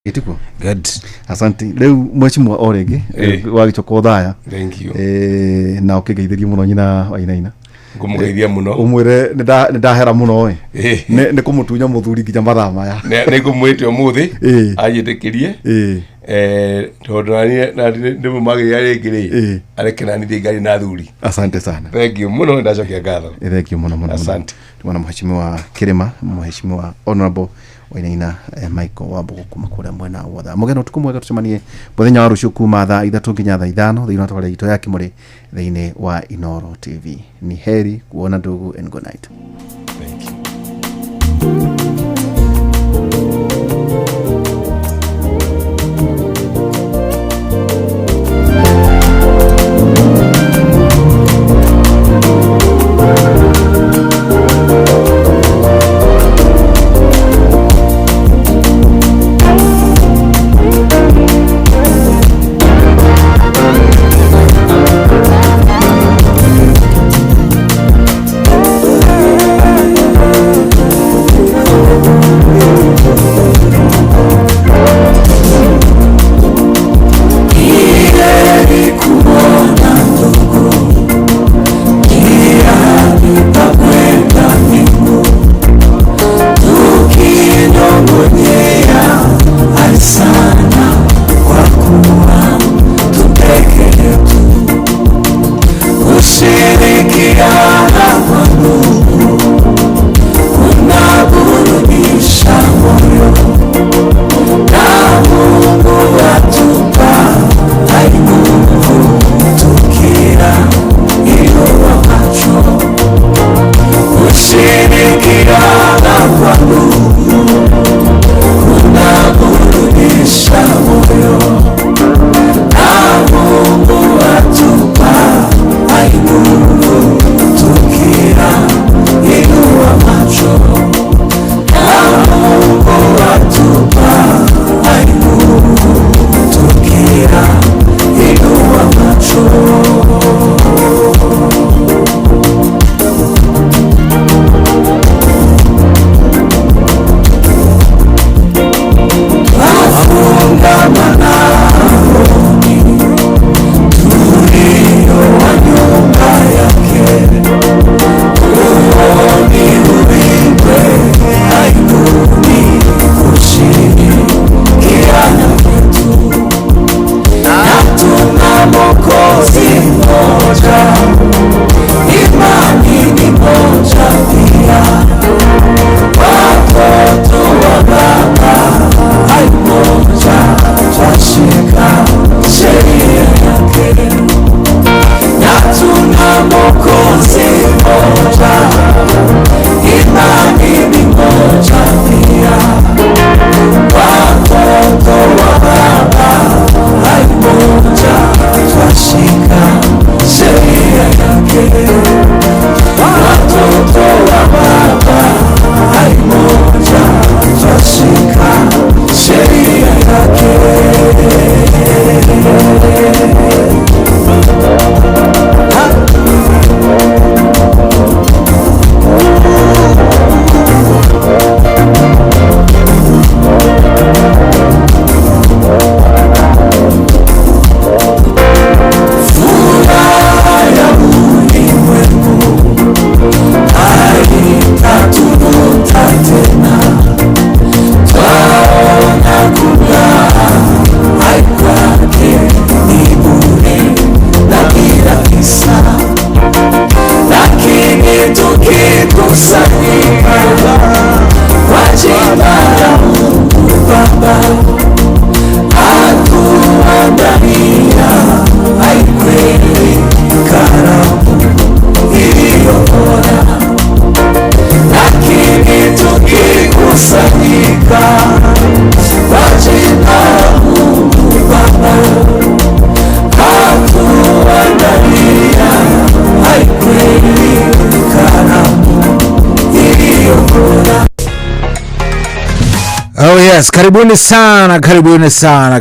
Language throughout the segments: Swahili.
Itiko. Good. Asante. Leo mheshimiwa Orege wagichoko thaya. Thank you. Na ukigeithĩria muno nyina Wainaina. Ngumugeithia muno. Umwire ndahera muno ne kumutunya muthuri nginya mathaa maya. Ne ngumwite umuthi ajitekirie. Tondu nani ndimu magi yarigiri arekenanithie ngari na thuri. Asante sana. Thank you muno ndacokia ngatho. Thank you muno. Asante. Tuna mheshimiwa Kirima, mheshimiwa Honorable Wainaina Michael Wambugu kuma kuria mwena wotha mugeno tukumwega tucemanie muthenya wa rucio kuma thaa 3 nginya thaa 5 thiina twara ito yake muri thiini wa Inoro TV. Ni heri kuona ndugu and good night. Thank you.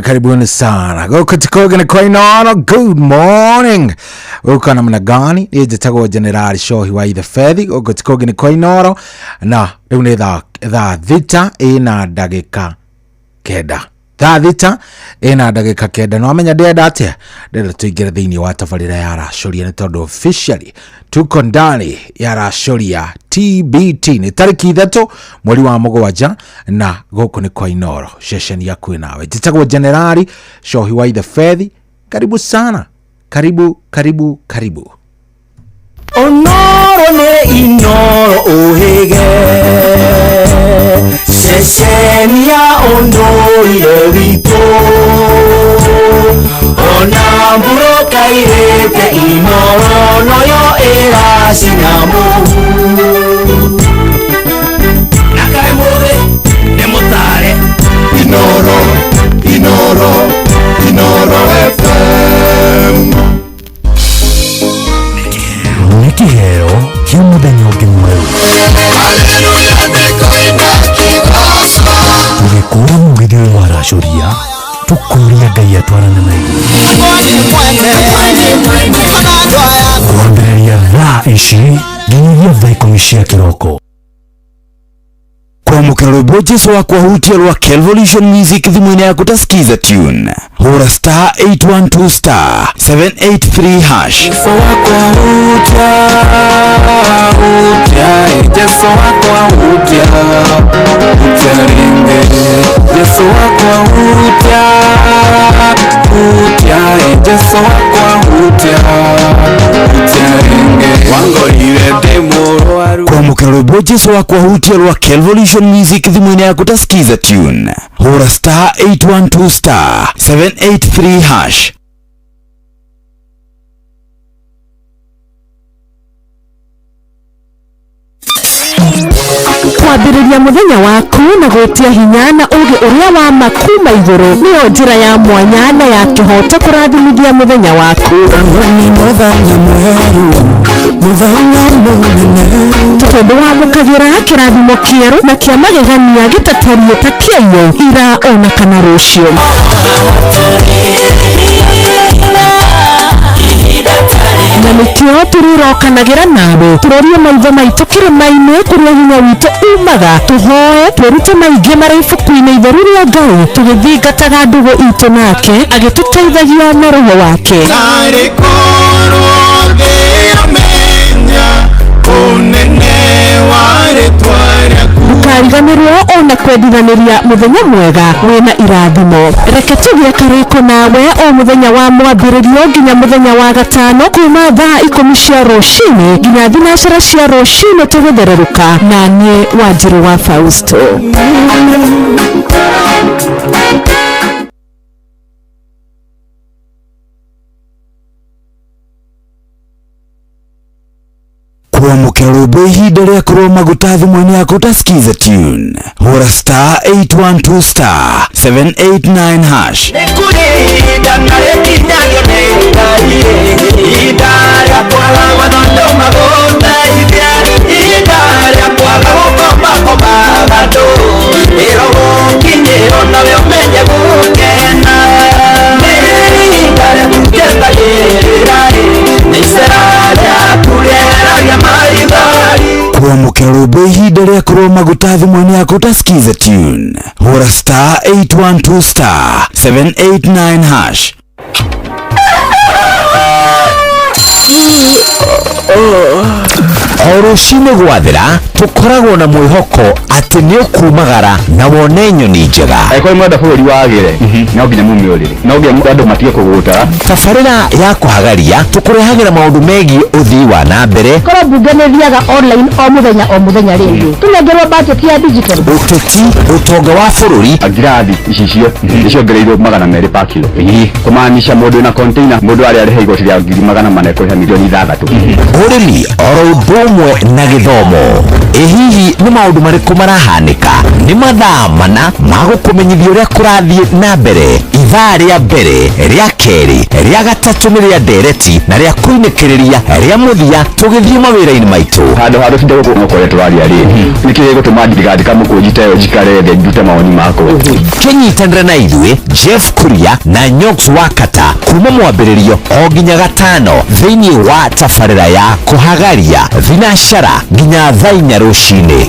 Karibuni sana. Goko tikogene kwa Inoro. Good morning. Uko namna gani? Nije tago General Shohi wa Ithe Fethi. Goko tikogene kwa Inoro. Na leo ni thaa thita ina ndagika kenda. thaa thita ina ndagika kenda no amenya ndenda atia ndenda tuingire thiini wa tabarira ya racoria ni tondu officially tuko ndani ya racoria TBT ni tariki 3 mweri wa mugwanja na guku ni Koinoro session ya kwinawe jitagwo Generali Shohi wa the Fethi. Karibu sana, karibu. Onoro ne inoro ohege sesenia ondoire wito onamburo kairete inoro noyo era sinamu nakaemove nemutare inoro FM Nikihero kiumuthenya ungi mweru tugikura mugithio wa racoria tukuria Ngai atwarane na kwambĩrĩria thaa ici nginyagia thaa 10 cia kĩroko. Kwamũkĩra rwĩmbo Jesũ wakwa hutia rwa Kelvolution Music thimũ-inĩ yaku ta skiza tune hũra star 812 star 783 hash. Jesũ wakwa hutia Jesũ wakwa hutia ringe Jesũ wakwa hutia Jesũ wakwa hutia ringe wangorire ndĩmũrwaru. Kwamũkĩra rwĩmbo Jesũ wakwa hutia rwa Kelvolution Music thimũ-inĩ yaku ta skiza tune hũra star 812 star 783 hash. Kwambĩrĩria mũthenya waku na gwĩtia hinya na ũgĩ ũrĩa wa makuma igũrũ nĩyo njĩra ya mwanya na ya kĩhoto kũrathimithia mũthenya waku. Tondũ wamũkagĩra kĩrathimo kĩerũ na kĩa magegania gĩtatarie ta kĩeyo ira ona kana rũciũ. Na nĩkĩo tũrĩrokanagĩra nawe tũrorie maitho maitũ kĩrĩma-inĩ kũrĩa hinya witũ umaga tũhoe twĩrute maingĩ marĩ ibuku-inĩ itheru rĩa Ngai tũgĩthingataga ndũgũ itũ nake agĩtũteithagia na roho wake. Ndũkariganĩrwo ona kwendithanĩria mũthenya mwega wĩna irathimo. Reke tũgĩe karĩko nawe o mũthenya wa mwambĩrĩrio nginya mũthenya wa gatano kuma thaa 10 cia rũcinĩ nginya thinacara cia rũcinĩ tũgĩthererũka na niĩ Wanjiru wa Fausto. Kwamũkĩra rwĩmbo ihinda rĩa kũrũa maguta thimũ-inĩ yaku ta skiza tune hũra star 812 star 789 hash. Kwamũkĩra rwĩmbo ihinda rĩa kũrũa maguta thimũ-inĩ yaku ta skiza tune hũra star 812 star 789 hash. O rũcinĩ gwathĩra tũkoragwo na mwĩhoko atĩ nĩ ũkumagara na wone nyoni njega. Kwa mwenda bũrũri wagĩre no nginya mumĩũrĩre no nginya andũ matige kũgũta. Tabarĩra ya kũhagaria tũkũrehagĩra maũndũ megiĩ ũthii wa na mbere. Korwo mbunge nĩ thiaga online o mũthenya rĩngĩ tũnengerwo budget ya digital. Ũteti ũtonga wa bũrũri Ngirathi icio nĩciongereirwo 200 per kilo. Kũmaanisha mũndũ na container mũndũ arĩa arĩhe igoti rĩa 400 kũrĩha milioni 6. ũrĩmi oro ũndũ ũmwe na gĩthomo. Hihi nĩ maũndũ marĩkũ marahanĩka? Nĩ mathaa mana ma gũkũmenyithia ũrĩa kũrathiĩ na mbere. Ithaa rĩa mbere, rĩa kerĩ, rĩa gatatũ nĩ rĩa ndereti na rĩa kũinĩkĩrĩria rĩa mũthia tũgĩthiĩ mawĩra-inĩ maitũ. Handũ cinde gũkũrĩa tũraria rĩ nĩkĩrĩ gũtũma thirikari kamũkũnji tayo njikare thĩ ndute mawoni makwa. Kĩnyitanĩra na ithuĩ Jeff Kuria na Nyox Wakata kuma mwambĩrĩrio o nginya gatano thĩinĩ wa tabarĩra ya kũhagaria thinacara nginya thaa 4 rũcinĩ.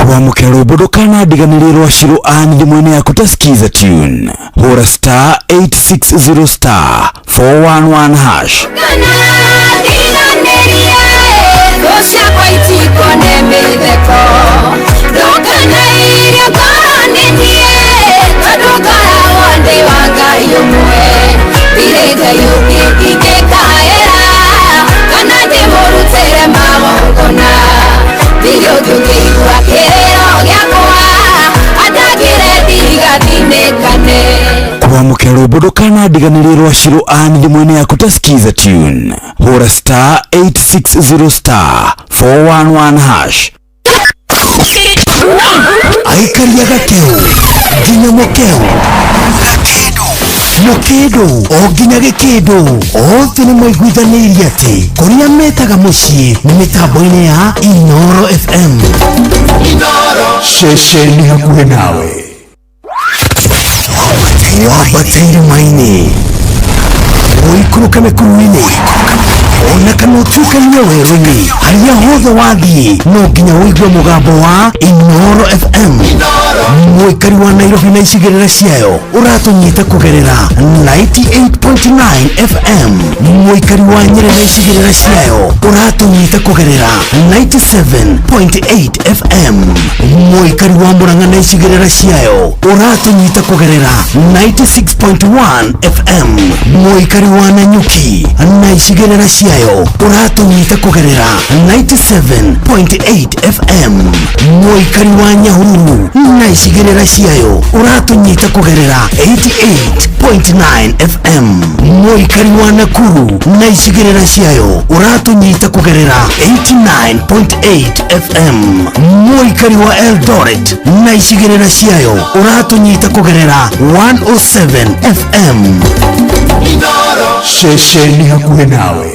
kwamũkĩra rwĩmbo ndũkanandiganĩrie rwa Shiro Ann thimũ-inĩ yaku ta skiza tune hũra star 860 star 411 hash kwamũkĩra rwĩmbo ndũkanandiganĩrie rwa Shiro Ann thimũ-inĩ yaku ta skiza tune hũra star 860 star 411 hash aikaria gakeo nginya mũkeo mũkĩndũ o nginya gĩkĩndũ othe nĩ maiguithanĩirie atĩ kũrĩa metaga mũciĩ mĩtambo-inĩ ya Inooro FM ceceni hakuhĩ nawe wambatĩire maini ũikũrũka mĩkuru-inĩ ona kana ũtuĩkanie werũ-inĩ harĩa hothe wathiĩ no nginya wĩigue mũgambo wa Inooro FM mũikari wa Nairobi na icigĩrĩra ciayo ũratũnyita kũgerera 98.9 FM mũikari wa Nyeri na icigĩrĩra ciayo ũratũnyita kũgerera 97.8 FM mũikari wa Murang'a na icigĩrĩra ciayo ũratũnyita kũgerera 96.1 FM mũikari wa Nanyuki na icigĩrĩra ciayo ũratũnyita kũgerera 97.8 FM mũikari wa Nyahururu na icigĩrĩra ciayo ũratũnyita kũgerera 88.9 FM mũikari wa Nakuru na icigĩrĩra ciayo ũratũnyita kũgerera 89.8 FM mũikari wa Eldoret na icigĩrĩra ciayo ũratũnyita kũgerera 107 FM ceceni hakuhĩ nawe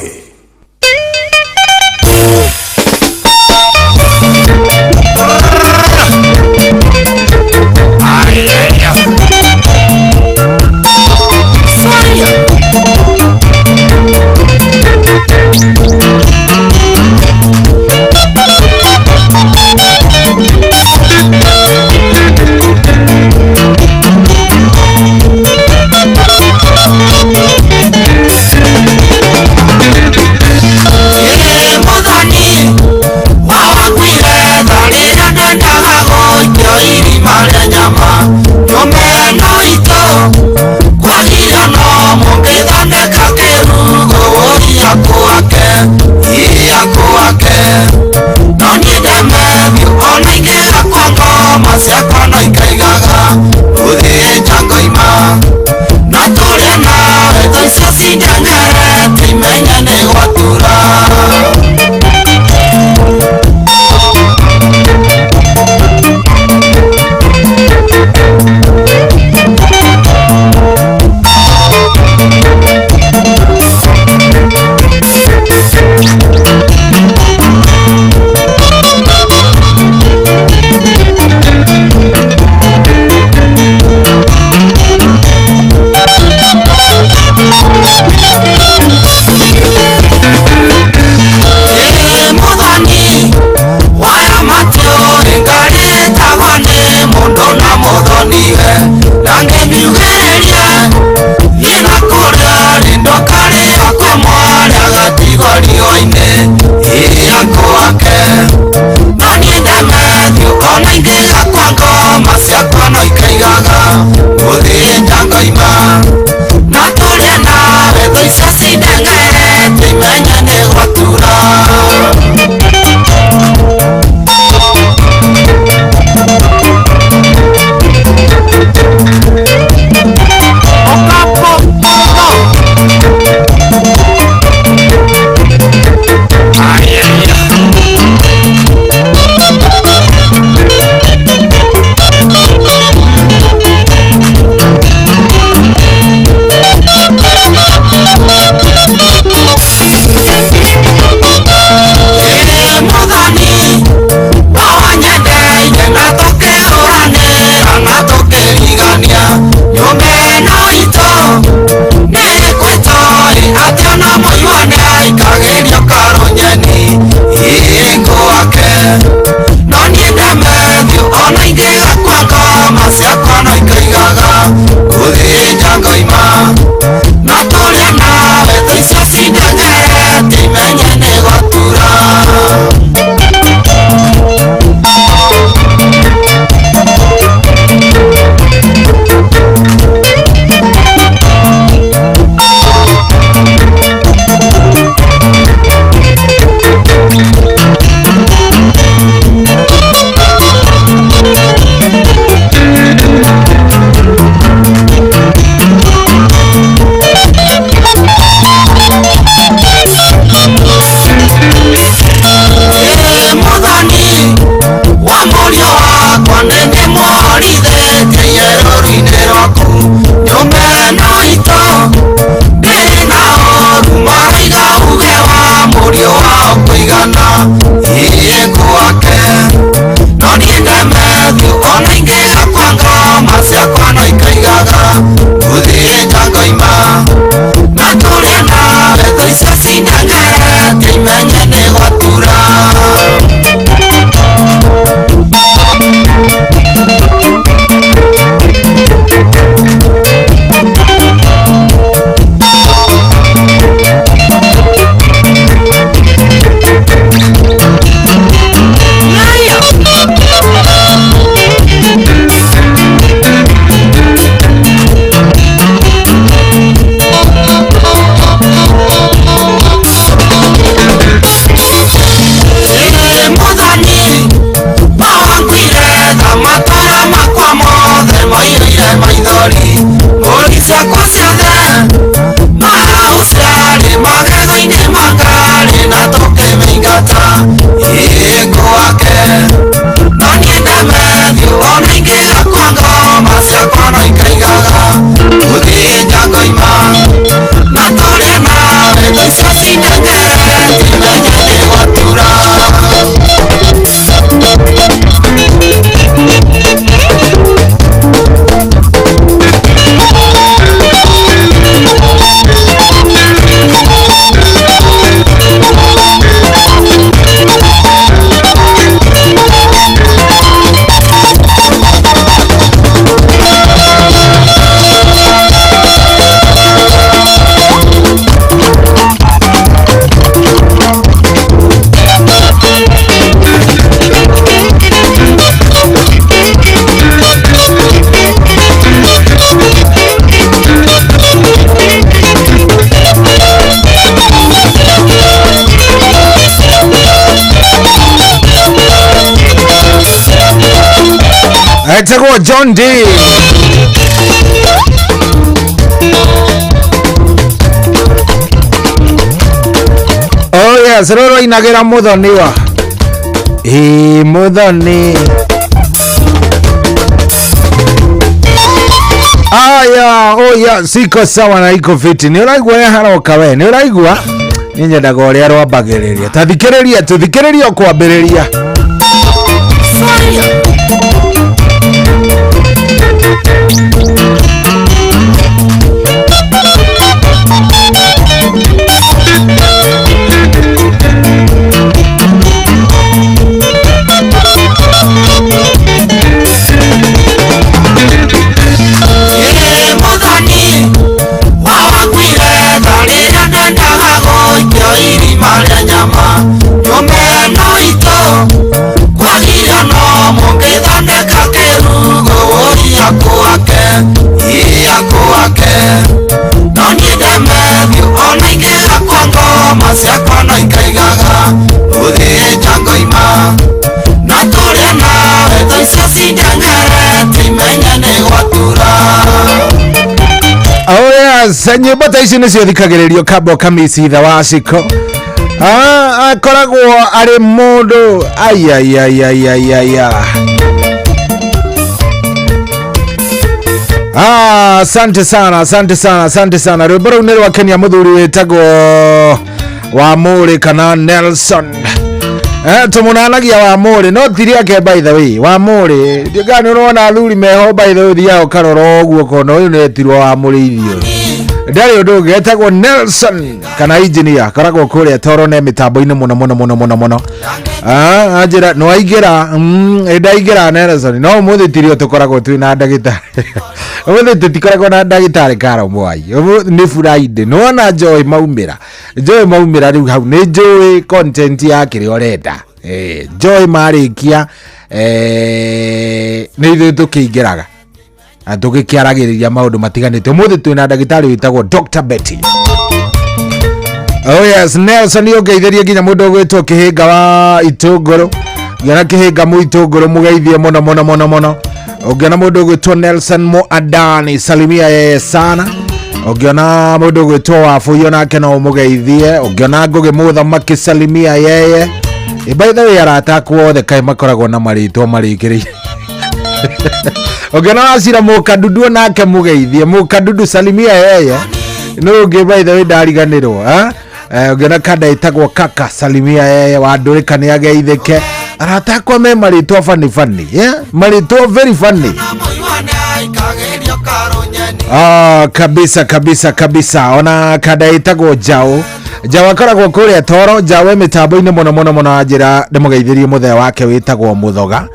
etagwo John D. Oh yes, roro inagira muthoni wa muthoni. Aya, oh yeah, siko sawa na iko fiti. Ni uraigua ya haroka we, ni uraigua? Ni nyendaga uria rwambagiriria. Tuthikiriria kwambiriria. Nyimbo ta ici nicio thikagiririo Kabo Kamisi tha wa Ciko. Akoragwo ari mundu asante sana rwimbo rau nĩ rwa Kenya muthuri wĩtagwo Wamũrĩ kana Nelson. Tũmũnanagia Wamũrĩ no tiri ake by the way. Wamũrĩ ndiga nĩ ũrona athuri meho by the way thiao karoro ũguo kona ũyũ nĩ etirwo Wamũrĩithio. Ndari ũndũ getagwo Nelson kana engineer karagwo kũrĩa Toro ne mitambo-inĩ mũno. Anjĩra no aingĩra ndaingĩra Nelson no mũthĩ tirio tũkoragwo twĩ na ndagĩtarĩ. Mũthĩ tũtikoragwo na ndagĩtarĩ Karo Mwai. Nĩ Friday no na Joy maumĩra rĩu hau nĩ Joy content ya kĩrĩa ũrenda. Joy marĩkia nĩ ithuĩ tũkĩingĩraga tũgĩkĩaragĩrĩria maũndũ matiganĩte. Mũthĩ twĩna ndagĩtarĩ wĩtagwo Dr. Betty. Oh yes, Nelson yongeithĩrie nginya mũndũ ũgwĩtwo Kĩhĩnga wa Itũngũrũ. Ngĩona Kĩhĩnga mu Itũngũrũ mũgeithie mũno. Ũngĩona mũndũ ũgwĩtwo Nelson Moadani salimia yeye sana. Ũngĩona mũndũ ũgwĩtwo Wabũi onake no mũgeithie. Ũngĩona Ngũgĩ Mũthamaki salimia yeye. By the way aratakwo othe kaĩ makoragwo na marĩtwa marĩkĩrĩire. Ũngĩona Wacira Mũkadudu nake mũgeithie. Mũkadudu salimia yeye. No ũngĩ by the way ndariganĩrwo. Ũngĩona Kada ĩtagwo Kaka salimia yeye. Wandũrĩka nĩ ageithĩke. Aratakwo me marĩtwa funny. Marĩtwa very funny. Kabisa. Ona Kada ĩtagwo Jaũ akoragwo kũrĩa Toro. Jaũ mĩtambo-inĩ mũno njĩra ndĩmũgeithĩrie mũthee wake wĩtagwo Mũthoga.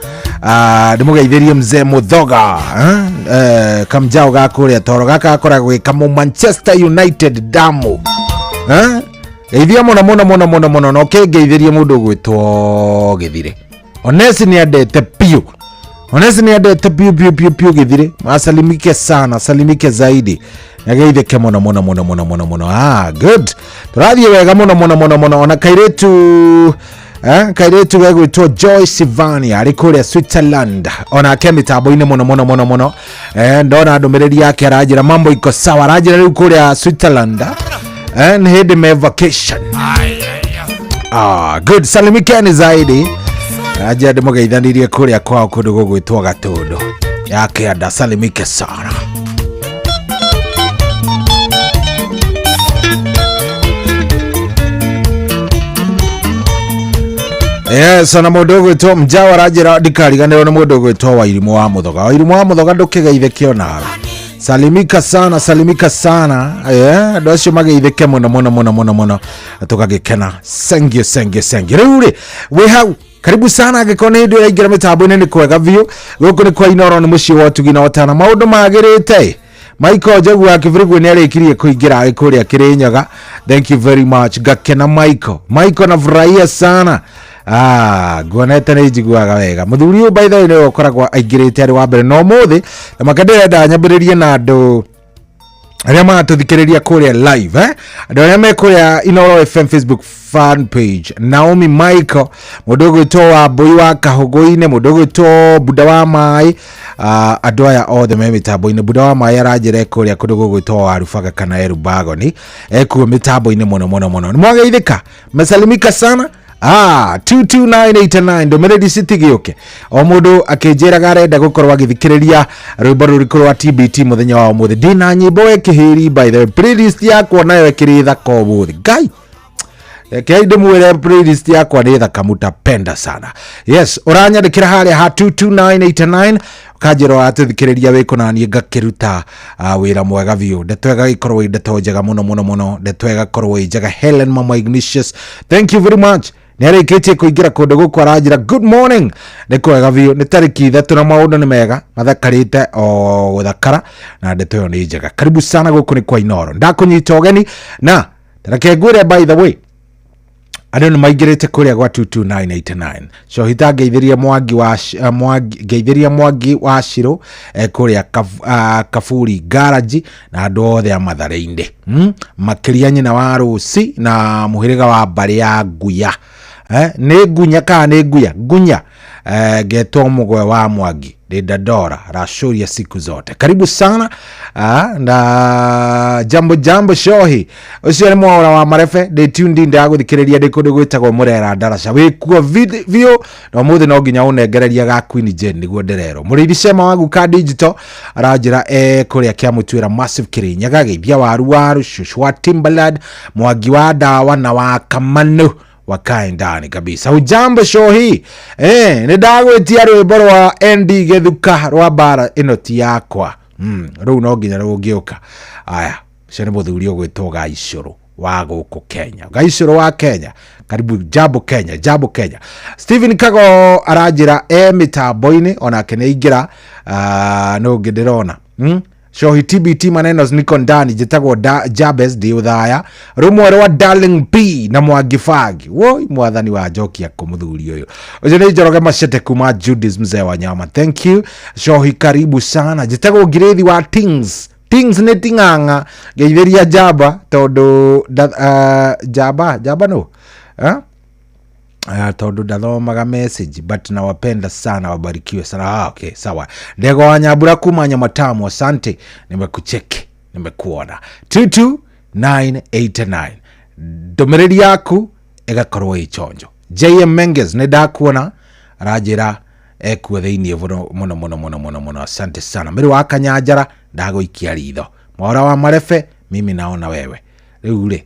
Ndĩmũgeithĩrie mzee Mũthoga. Kamjaũ ga kũrĩa Toro gaka akoragwo gĩkamũ Manchester United damu. Geithia mũno no kĩngeithĩrie mũndũ gwĩtwo Gĩthire. Onesi nĩ endete piũ. Gĩthire. Masalimike sana, salimike zaidi. Nageithĩke mũno. Good. Tũrathiĩ wega mũno. Ona kairĩtu gegwĩtwo Joy Sivania arĩ kũrĩa Switzerland. Ona ake mĩtambo-inĩ mũno. Ndona ndũmĩrĩri yake aranjĩra mambo iko sawa. Aranjĩra rĩu kũrĩa Switzerland. Nĩ hĩndĩ me vacation. Good. Salimikeni zaidi. Aja ndĩmũgeithanirie kũrĩa kwao kũndũ gũgwĩtwo Gatũndũ. Yake anda salimike sana. Yes, na mũndũ ũgwĩtwo Mjaũ aranjĩra ndikariganĩrwo nĩ mũndũ ũgwĩtwo Wairimũ wa Mũthoga. Wairimũ wa Mũthoga ndũkĩgeithĩke onawe. Salimika sana. Andũ acio mageithĩke mũno. Tũgagĩkena. Sengio. Rĩu rĩ wĩ hau. Karibu sana angĩkorwo nĩ hĩndĩ ũraingĩra mĩtambo-inĩ nĩ kwega biũ. Gũkũ nĩ kwa Inooro nĩ mũciĩ wa Ũtugi na Otana. Maũndũ magĩrĩte. Michael Njogu wa Kĩbirigwe nĩ arĩkirie kũingĩra kũrĩa Kĩrĩnyaga. Thank you very much. Gakena Michael nafurahia sana. Nguonete nĩ njiguaga wega. Mũthuri ũyũ by the way nĩ ũkoragwo aingĩrĩte arĩ wa mbere no mũthĩ na makandĩrenda nyambĩrĩrie na andũ aria matuthikireria kuria live andu aria me kuria Inooro FM Facebook fan page. Naomi Michael, mundu gwitwo wa Mbui wa Kahugu-ine, mundu gwitwo Buda wa Mai, andu aya othe me mitambo-ine. Buda wa Mai aranjire kuria kundu gwitwo wa Rubaga kana Erubagoni, ekuo mitambo-ine muno. Nimwageithika, mesalimika sana. 22989 ndomeredi citigioke o mundu akinjiraga arenda gukorwo agithikiriria rwimbo ruriku rwa TBT muthenya wa umuthi. Dina nyimbo ekihiri by the playlist yakwa nayo ekiri thaka umuthi ngai kaide mwere playlist yakwa ni thaka mutapenda sana. Yes, uranyandikira haria ha 22989 kajiro atithikiriria wiko na ni ngakiruta wira mwega biu. Ndetwega ikorwo indeto njega muno ndetwega korwo njega. Helen Mama Ignatius, thank you very much. Nere kete kuingira kundu guku aranjira good morning nikwega biu ni tariki 3 na maundu ni mega mathakarite o guthakara na ndeto yo ni njega. Karibu sana guku ni kwa Inooro ndakunyita ugeni na tareke ngwire by the way andu ni maingirite kuria gwa 22989 so hitangeithiria mwangi wa Shiro kuria Kafuri garage na andu othe a Mathare-inde makiria nyina wa Rusi na muhiriga wa Mbari ya Nguya ne Gunya ka ne Gunya geto mugwe wa Mwangi Dora rashuria siku zote. Karibu sana na jambo shohi ucio ni mwaura wa Marefe de tuned in ndaguthikiriria ndikundu gwitagwo Murera Darasha wikuo video no muthi no nginya unengereria ga Queen Jane niguo nderero muridi cema wagu ka digital aranjira kuria kia mutwira Massive Kirinyaga geithia waru Shushwa Timberland Mwangi wa Dawa na wa Kamano wakae ndani kabisa. Ujambo shohi ni ndagwitia rwimbo rwa ND Gethuka rwa bara ino ti yakwa ruu no nginya rungioka aya cene muthuri ogwitwo Gaicuru wa guku Kenya. Gaicuru wa Kenya, karibu jambo Kenya. Steven Kago aranjira mitambo-ini ona keneingira no ngidirona shohi TBT maneno niko ndani jitagwo Jabez di uthaya rumwe rwa Darling P na Mwangi Fagi woi mwathani wa njoki ya kumuthuri uyu ucio ni Njoroge Machete kuma Judas mzee wa nyama. Thank you shohi, karibu sana. Jitagwo Girethi wa Things ni Ting'ang'a geithiria Jaba tondu Jaba no tondu ndathomaga message but nawapenda sana, wabarikiwe sana. Okay, sawa. Ndego wa Nyambura kuma Nyamatamu, asante, nimekucheki, nimekuona. 22989 ndomereri yaku igakorwo ichonjo. JM Menges ndakuona arajira ekuo thiini muno, asante sana. Miri wa Kanyanjara ndaguikia ritho mwaura wa Marefe, mimi naona wewe riu ri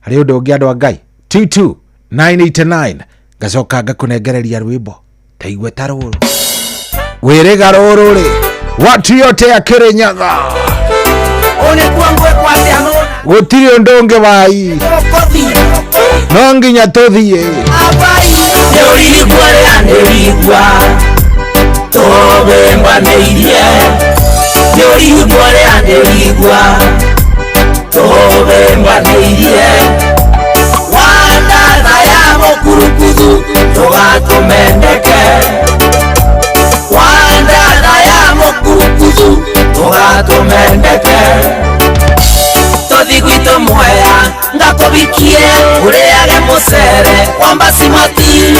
hari undu ungi andu a Ngai 22989 gacoka ngakunengereria rwimbo taigwe taruru wiriga ruru ri watu yote ya Kirinyaga one kwangwe kwate amona gutiri undu ungi bai no nginya tuthie abai ndirigwa ndirigwa tobe mbaneirie ndirigwa tobe mbaneirie kurukudu tugatumendeke wandana ya mukurukudu tugatumendeke tothigwito mwea ngakubikie ureage musere wambasimati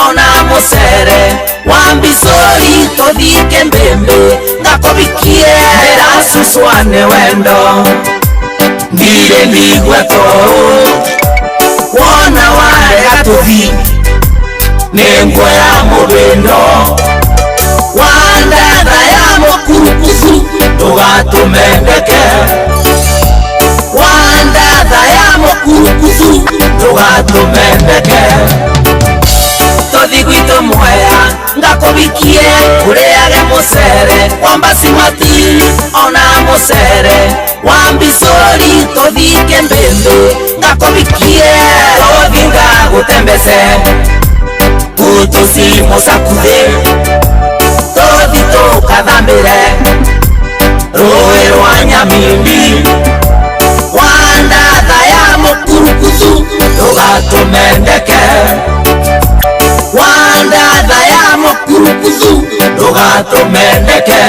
ona musere wambisori tothike mbembe ngakubikie ndirasuswane wendo ndire ndigweto wona waya tuthi nengo ya mubindo wandana ya mukurukuzu tugatumendeke wandana ya mukurukuzu tugatumendeke tothigwito mwea ngakubikie ureage musere wambasimati ona musere wambisori tothike mbembe ngakubikie tothinga gutembese utusimo sakuthe tothito kathambire rũĩ rwa Nyamindi wandatha ya mukurukuzu tugatumendeke wandatha ya mukurukuzu tugatumendeke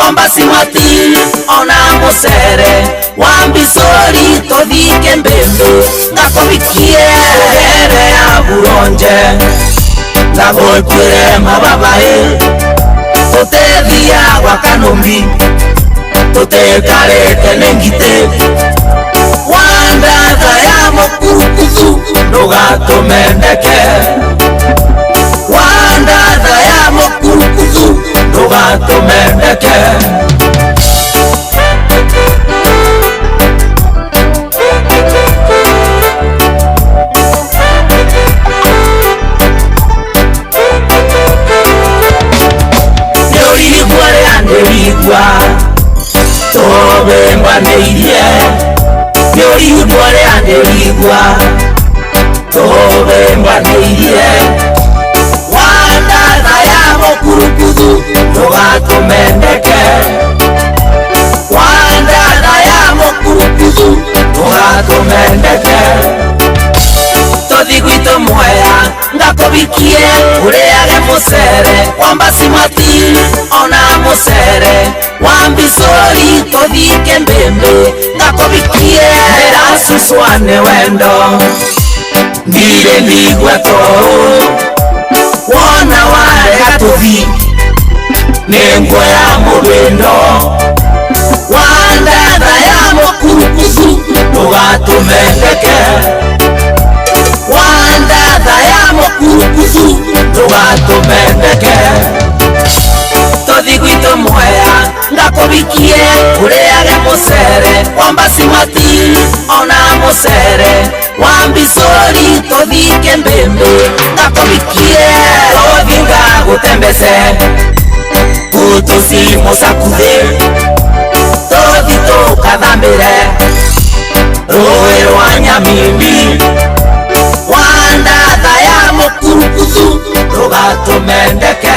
wambasi mati ona musere wambisori tothike mbembe ngakobikie here ya buronje ngagokwire mababae tutethia gwa kanumbi tutekarete nengite wandatha ya mukurukuzu ndugatumendeke wandatha ya mukurukuzu ndugatumendeke neurigwa rĩanĩrigwa tũbembanĩirie neurigwa rĩanĩrigwa tũbembanĩirie wandatha ya mũkurukuthu ndũgatũmendeke wandatha ya mũkurukuthu ndũgatũmendeke tũthi gwitũ Mwea ngakũbikie ũrĩage mũcere wambasi mati ona mũcere wambisori tũthike mbembe ngakũbikie ndĩrasuswane wendo ndire ndigwe tũũ wona warega tũthi nĩngwoya mũrwĩndo wandatha ya mũkurukuthu ndũgatũmendeke wandatha ya mũkurukuthu ndũgatũmendeke tũthi gwitũ Mwea ngakũbikie ũrĩage mũcere wambasi mati ona mũcere wambisori tũthike mbembe ngakũbikie tũthi ngagũtembece gũtũcimucakuthĩ tũthi tũkathambĩre rũĩ rwa Nyamimbi wandatha ya mũkurukuthu ndũgatũmendeke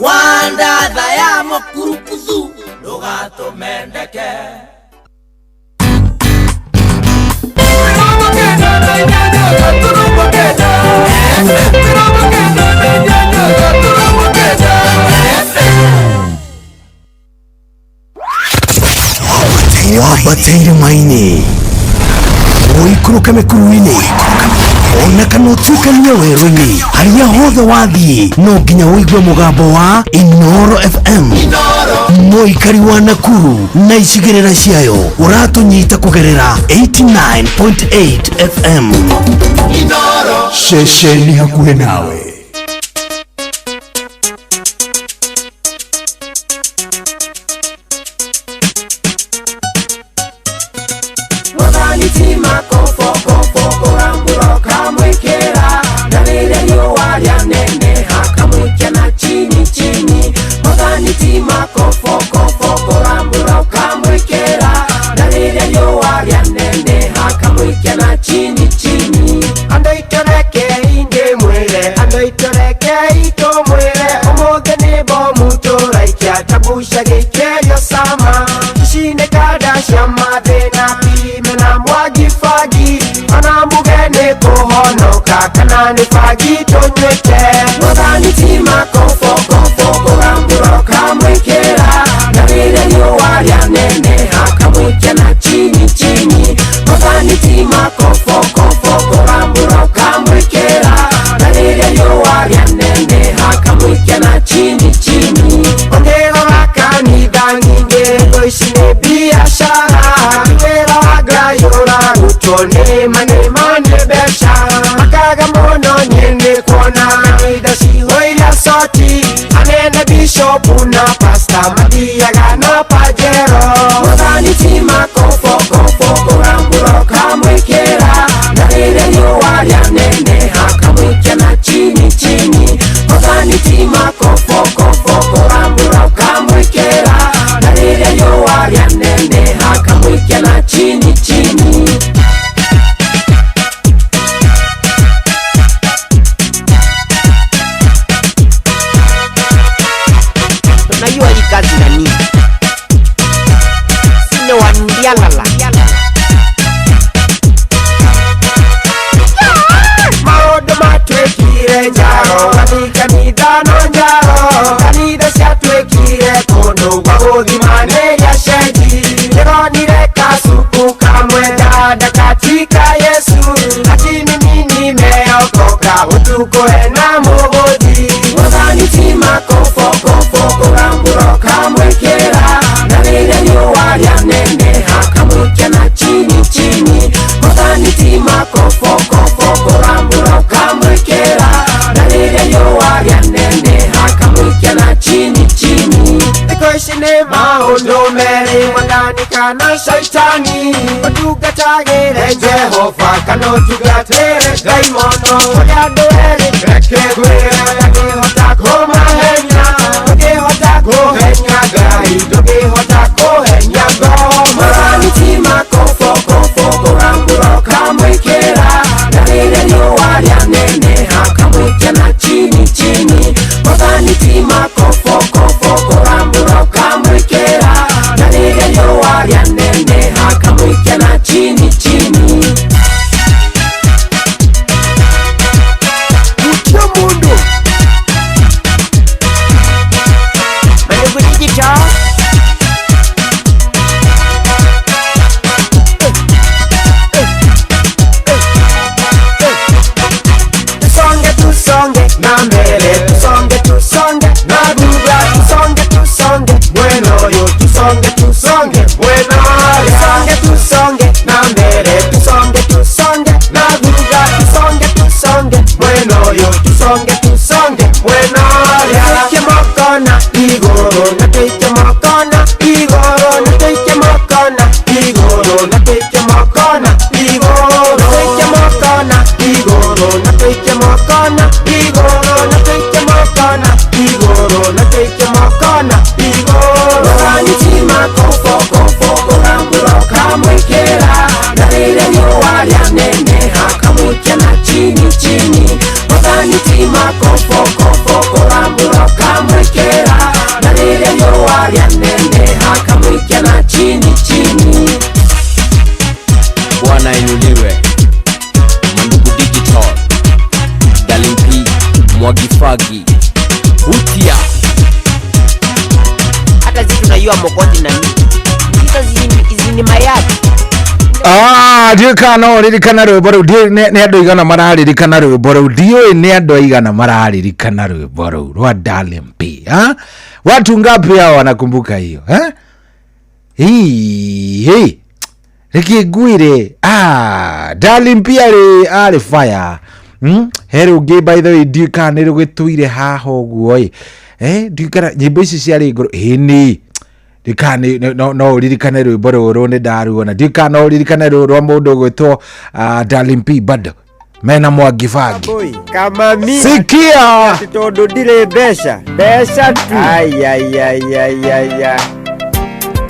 wandatha ya mũkurukuthu ndũgatũmendeke wabateire maini uikuruka mekuruini ona kana utuikania werũ-inĩ harĩa hothe wathiĩ no nginya ũigue mũgambo wa Inoro FM mũikari wa Nakuru na icigĩrĩra ciayo ũratũnyita kũgerera 89.8 FM Inoro ceceni hakuhĩ nawe. Kanani fagito nywete Mwadhani tima kofo Kuramburo kamwekera Navile yuwaria nene Hakamwike na chini chini Mwadhani tima kofo Kuramburo kamwekera Navile yuwaria nene Hakamwike na chini chini Ongera waka nidhanginge Goishine biashara Ngera waga yura Utone mane beshara Mono nyene kona Nida shihoila soti Anene bishopu na pasta Madia gana pajero Mwadhani tima kofo Kuramburo kamwekera Nalile yuwaria nene Hakamwike na chini chini Mwadhani tima kofo Kuramburo kamwekera Nalile yuwaria nene Hakamwike na chini chini Maodo matwekire njaro Kanitha no njaro Kanitha ciatwekire utuko ena mugodi muthani tima kofo kuramburo kamwekera na rire nyuwaria nene hakamwikia na chini muthani tima kofo kuramburo kamwekera na rire nyuwaria nene hakamwikia na chini ikoishine maundu meri mwandani kana shaitani utugatagire Jehova kana utugatire daimono oyandu eri rekegwira ndagihota kumahenya ndagihota kuhenya Ngai ndagihota kuhenya ngoma muthani tima kofo kuramburo kamwikira na rire nyuwaria nene hakamwikia na chini muthani tima kofo kuramburo kamwikira na rire nyuwaria nene hakamwikia na chini Utyo mundu Mandugu Digital Tusonge na mbele tusonge na guga tusonge bueno yo tusonge bueno tusonge na mbele tusonge na guga tusonge bueno yo tusonge bueno ya mokona igoro na teke mokona igoro na teke mokona igoro na teke mokona igoro na teke mokona igoro na teke mokona igoro na teke mokona igoro na teke mokona igoro muthani tima kofo kuramburo kamwikira na rire nyuwaria nene hakamwikia na chini muthani tima kofo kuramburo kamwikira na rire nyuwaria nene hakamwikia na chini Bwana inuliwe. Mandugu Digital, Darling P, Mwagifagi, Utia. hata sisi tunajua mokoti na nini izini mayati ndiukana ririkana rwimbo ruu nĩ andũ igana mararirikana rwimbo ruu ndiũĩ nĩ andũ aigana mararirikana rwimbo ruu rwa Darling P. Watu ngapi hao wanakumbuka hiyo hii reke ngwire Darling P arĩ fire heru ngi by the way ndiukana nĩ rũgĩtũire haha ũguo ndiukana nyĩmbo ici ciarĩ ngoro ni dikani no uririkane rwimbo rũrũ nĩ ndaruona ndikana uririkane rũrũ rwa mũndũ gwĩtwo Darling P bado mena Mwagifagi kama mimi sikia tondu ndire mbeca tu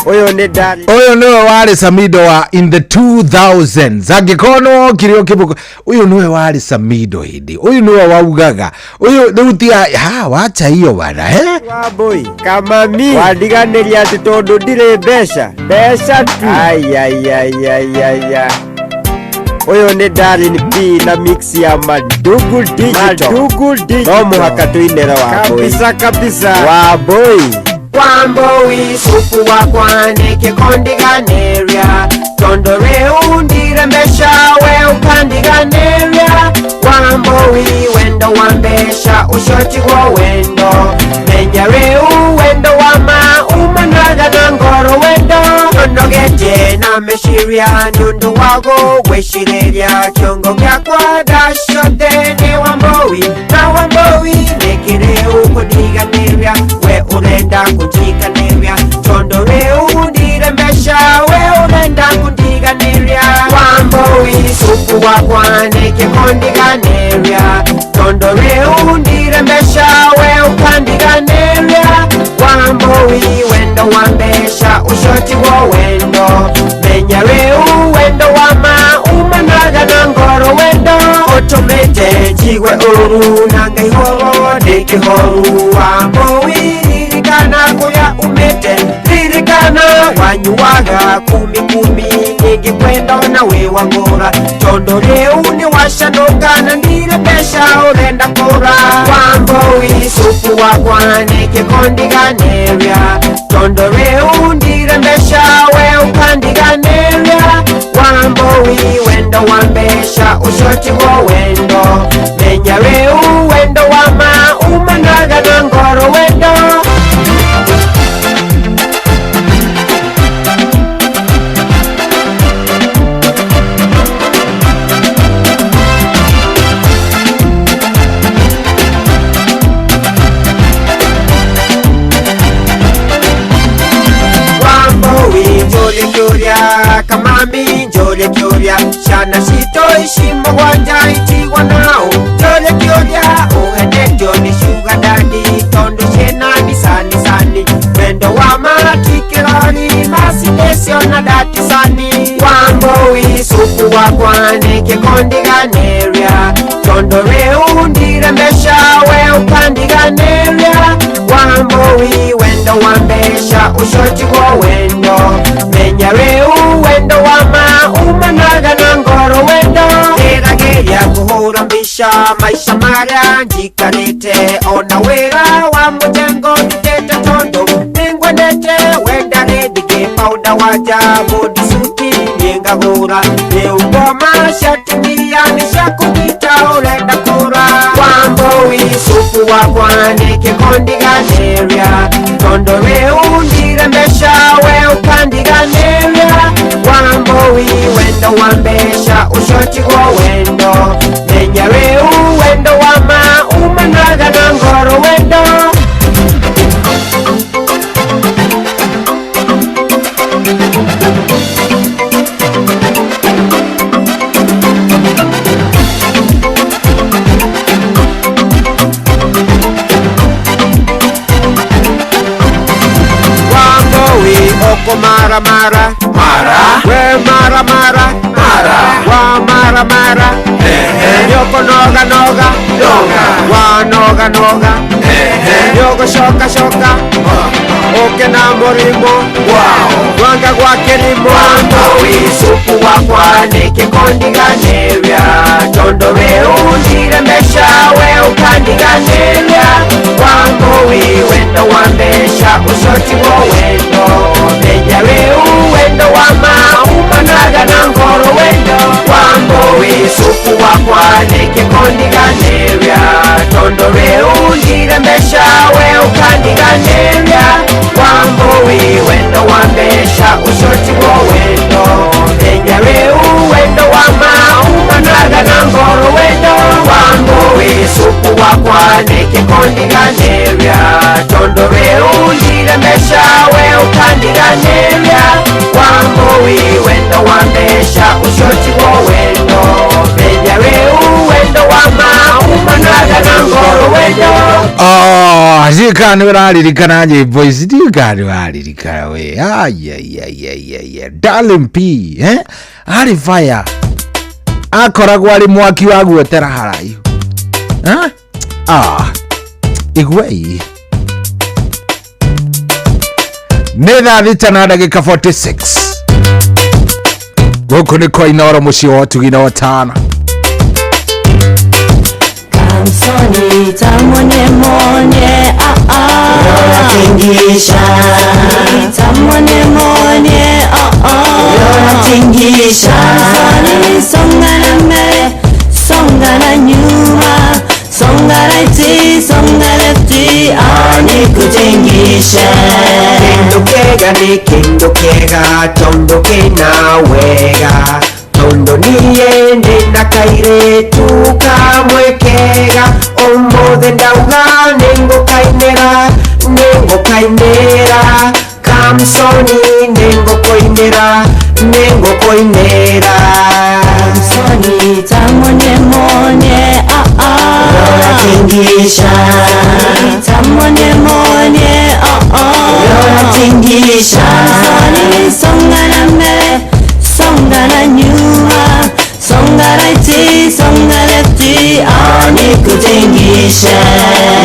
uyu ni Darling uyu niwe warĩ Samido wa in the 2000s angĩkorwo kirio kibuko uyu niwe warĩ Samido hindi uyu niwe waugaga uyu rĩu ti wacha hiyo bana boy kama mimi wandiganiria ati tondu ndire mbeca tu uyu ni Darling P na mix ya Mandugu Digital no muhaka tuinere wa kabisa wa boy Wamboi supu wakwa nikikondiganeria tondore undire mbesha we ukandiganeria Wamboi wendo wambesha ushoti kwa wendo menyare wendo wama umanaga na ngoro wendo tondogeje na meshiria nyundu wago weshireria kiongo kyakwa dashote ni Wamboi na Wamboi nekire ukundiganeria we urenda kundiganeria tondore undire mbesha we urenda kundiganeria Wamboi supu wakwa nikikondiganeria tondore undire mbesha we ukandiganeria Wamboi wendo wambesha ushoti wa wendo menyare wendo wama umanaga na ngoro wendo otomete jigwe uru nanga ihoro nikihoru Wamboi ririkana kuya umete ririkana wanyuwaga kumi nikikwenda na we wangora tondo leu ni washanokana ndire pesha urenda kora Wamboi supu wakwa nikikondiganeria tondo leu ndire mbesha we ukandiganeria Wamboi wendo wambesha ushoti wa wendo menya rĩu wendo wa ma umanaga na ngoro wendo Kamami njole kyoria shana sito ishimo wanja itigwa nao njole kyoria uhene njole sugar daddy tondo shena ni sani wendo wa matikirani masidesio na dati sani wambo isuku wakwane kekondiganeria tondo reu ndiremesha we ukandiganeria wambo wendo wambesha ushoti kwa wendo menya reu wendo wama umanaga na ngoro wendo Terageria kuhura mbisha maisha maria njikarite ona wera wa mujengo tutete tondo ningwenete wenda redige pauda waja bodi suti yenga hura neugoma shatimia nishakugita urenda kura wambo isuku wakwane kekondiganeria tondo reu ndiremesha we ukandiganeria wambo wendo wambesha ushoti kwa wendo menya reu wendo wama umanaga na ngoro wendo mara we mara wa mara yoko noga wa noga yoko shoka oke na morimo wanga kwa kelimo isuku wakwa neke kondiganeria tondo reu ndiremesha we ukandiganeria wambo wendo wambesha ushoti wo wendo menya reu wendo wama umanaga na ngoro wendo wambo isuku wakwa neke kondiganeria tondo reu ndiremesha we ukandiganeria wambo wendo wambesha ushoti wo wendo menya reu wendo wama umanaga na ngoro wendo wambo isuku wakwa neke kondiganeria tondo reu ndiremesha we ukandiganeria wambo wendo wambesha ushoti wo wendo menya reu wendo wama umanaga na ngoro wendo Zikani wararirikana nyimbo ici ndigani wararirikana we ay Darling P ari fire akoragwo ari mwaki wa guotera haraihu igwei nä thaa thita na ndagä 46 gå nä kwa Inoro må ciä wa tugina wa tana Kamsoni tamonye Yora tingisha tamonye Yora tingisha Kamsoni songana mbele songana nyuma songana iti songana ti ani kutingisha Kendo kega tondo kena wega tondo niende nakaire tukamwekega omothe ndauga nengo kainera Kamsoni nengo koinera Kamsoni tamonye Yora tingisha tamonye Yora tingisha Kamsoni songana mbele songana nyuma songana iti songana lefti ani kutingisha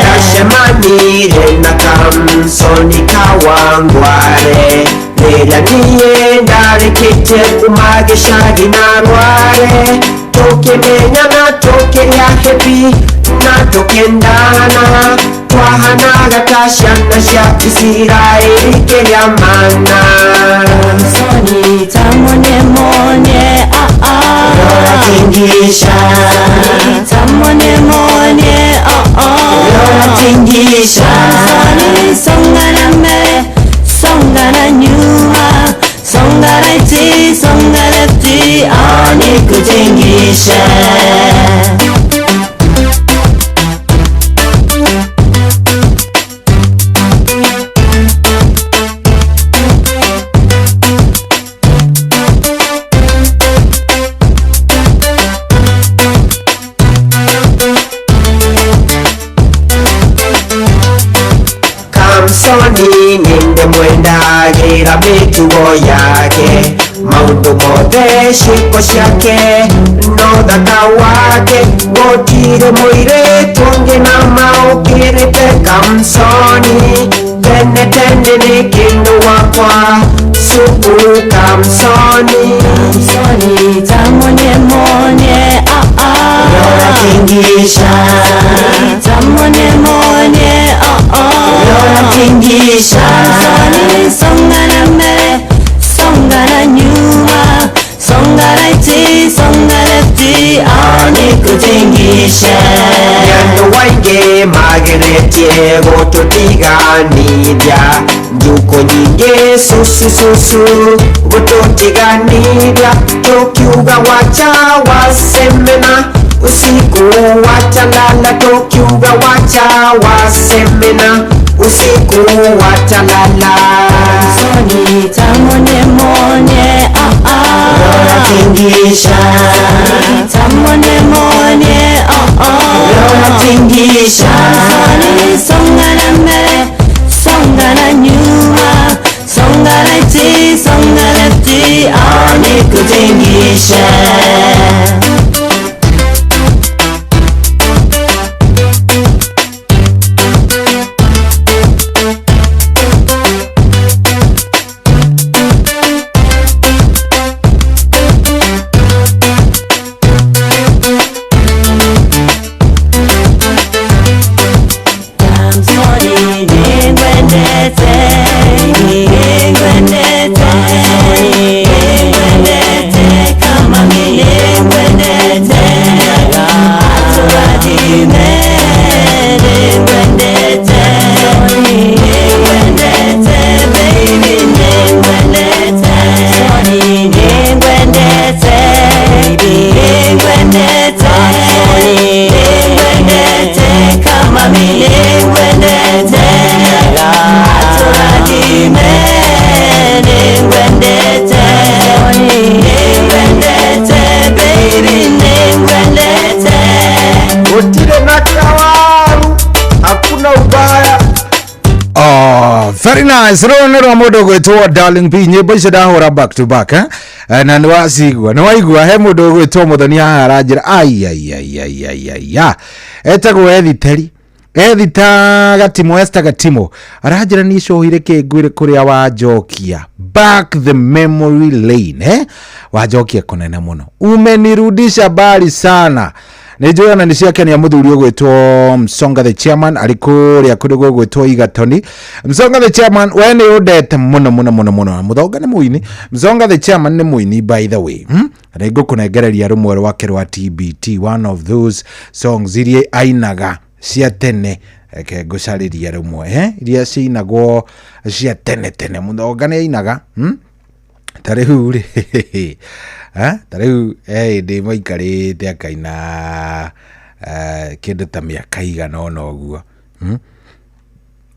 Nashemanire na Kamsoni kawangware Nera nienda rekete kumagisha ginarware Toke menya na toke ya hepi na toke ndana Twahanaga tashana sha Israeli kelia mana Kamsoni tamonye Yora tingisha tamonye niye mwendagira mitugo yake maundu mothe ciĩko ciake no thaka wake gũtirĩ mũirĩtu ũngĩ na maũkĩrĩte Kamsoni tene tene nĩ kĩndũ wakwa Supu Kamsoni tamonye Yora tingisha tamonye Yora tingisha songa na mbele songa na nyuma songa right songa left anikutingisha Yandu waingi mageretie gũtũtiganithia njuko nyingĩ susu gũtũtiganithia tukiuga wacha wasemena usiku wacha lala tukiuga wacha wasemena usiku wacha lala Soni tamonye Yora tingisha tamonye Yora tingisha Soni songa na mbele songa na nyuma songa right songa left anikutingisha Very nice. Rona modo gwetwo Darling P nyimbo icio ndahura back to back na nĩ waigua he mũndũ gwetwo Mũthoni aranjĩra ai etagwo Edita Gatimo Esther Gatimo aranjĩra nĩ cohire kĩngwĩre kũrĩa Wanjokia back the memory lane Wanjokia kunene mũno umenirudisha bali sana Nĩnjũĩ na nĩciakenia mũthuri ũgwĩtwo Msonga the chairman arikuria kũndũ gwĩtwo Igatoni Msonga the chairman we nĩ ũndete mũno Mũthonga nĩ mũini Msonga the chairman nĩ mũini by the way nĩngũkũnengereria rũmwe rwake rwa TBT one of those songs iria ainaga cia tene reke ngũcarĩria rũmwe iria ciinagwo cia tene Mũthonga nĩ ainaga tarĩu rĩ tarĩu ndĩ maikarĩte akaina kĩndũ ta mĩaka igana ona ũguo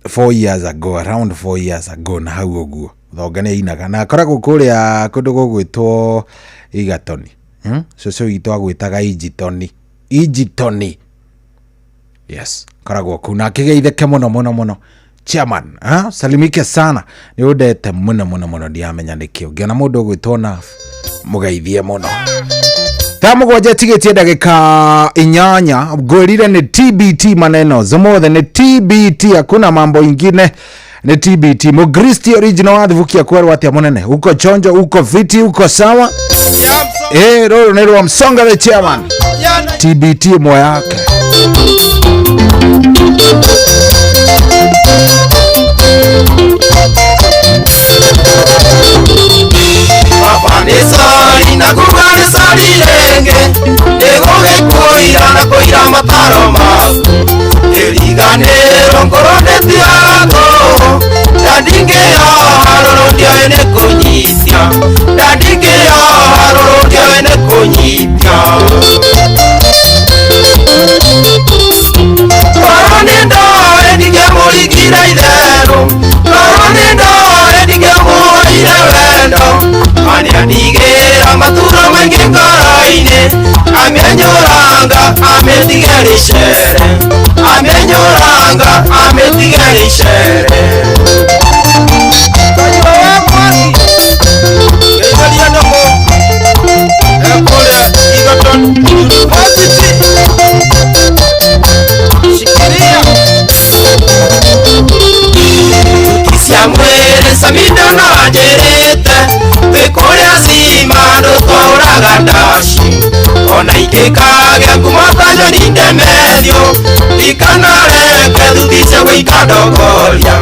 4 years ago around 4 years ago na hau ũguo Mũthonga nĩ ainaga na akoragwo kũrĩa kũndũ gũgwĩtwo Igatoni cũcũ witũ agwĩtaga Ijitoni yes koragwo kũu na akĩgeithĩke mũno chairman salimike sana nĩ ũndete mũno ndiamenya nĩkĩ ũngĩona mũndũ ũgwĩtwo na mũgeithie mũno tamũgwanja tigĩtie ndagĩka 8 ngwĩrire nĩ TBT maneno zomothe nĩ TBT hakuna mambo ingine ni TBT Mugristi original wathivukia kwerwa atia munene uko chonjo uko fiti uko sawa roro ni rwa Msonga the chairman TBT moyo yake Apanisari na kubanisari lenge Egoge koira na koira mataro maku Eriganero nkorone tiago Dadinge ya haroro ndia ene konyisya Dadinge ya haroro ndia ene konyisya Koronendo edige morigira idero Koronendo edige morigira wendo Mani adigera maturo mengi ngaraine Amenyoranga ametigerishere Amenyoranga ametigerishere witũ ndikanareke thutice gũika ndongoria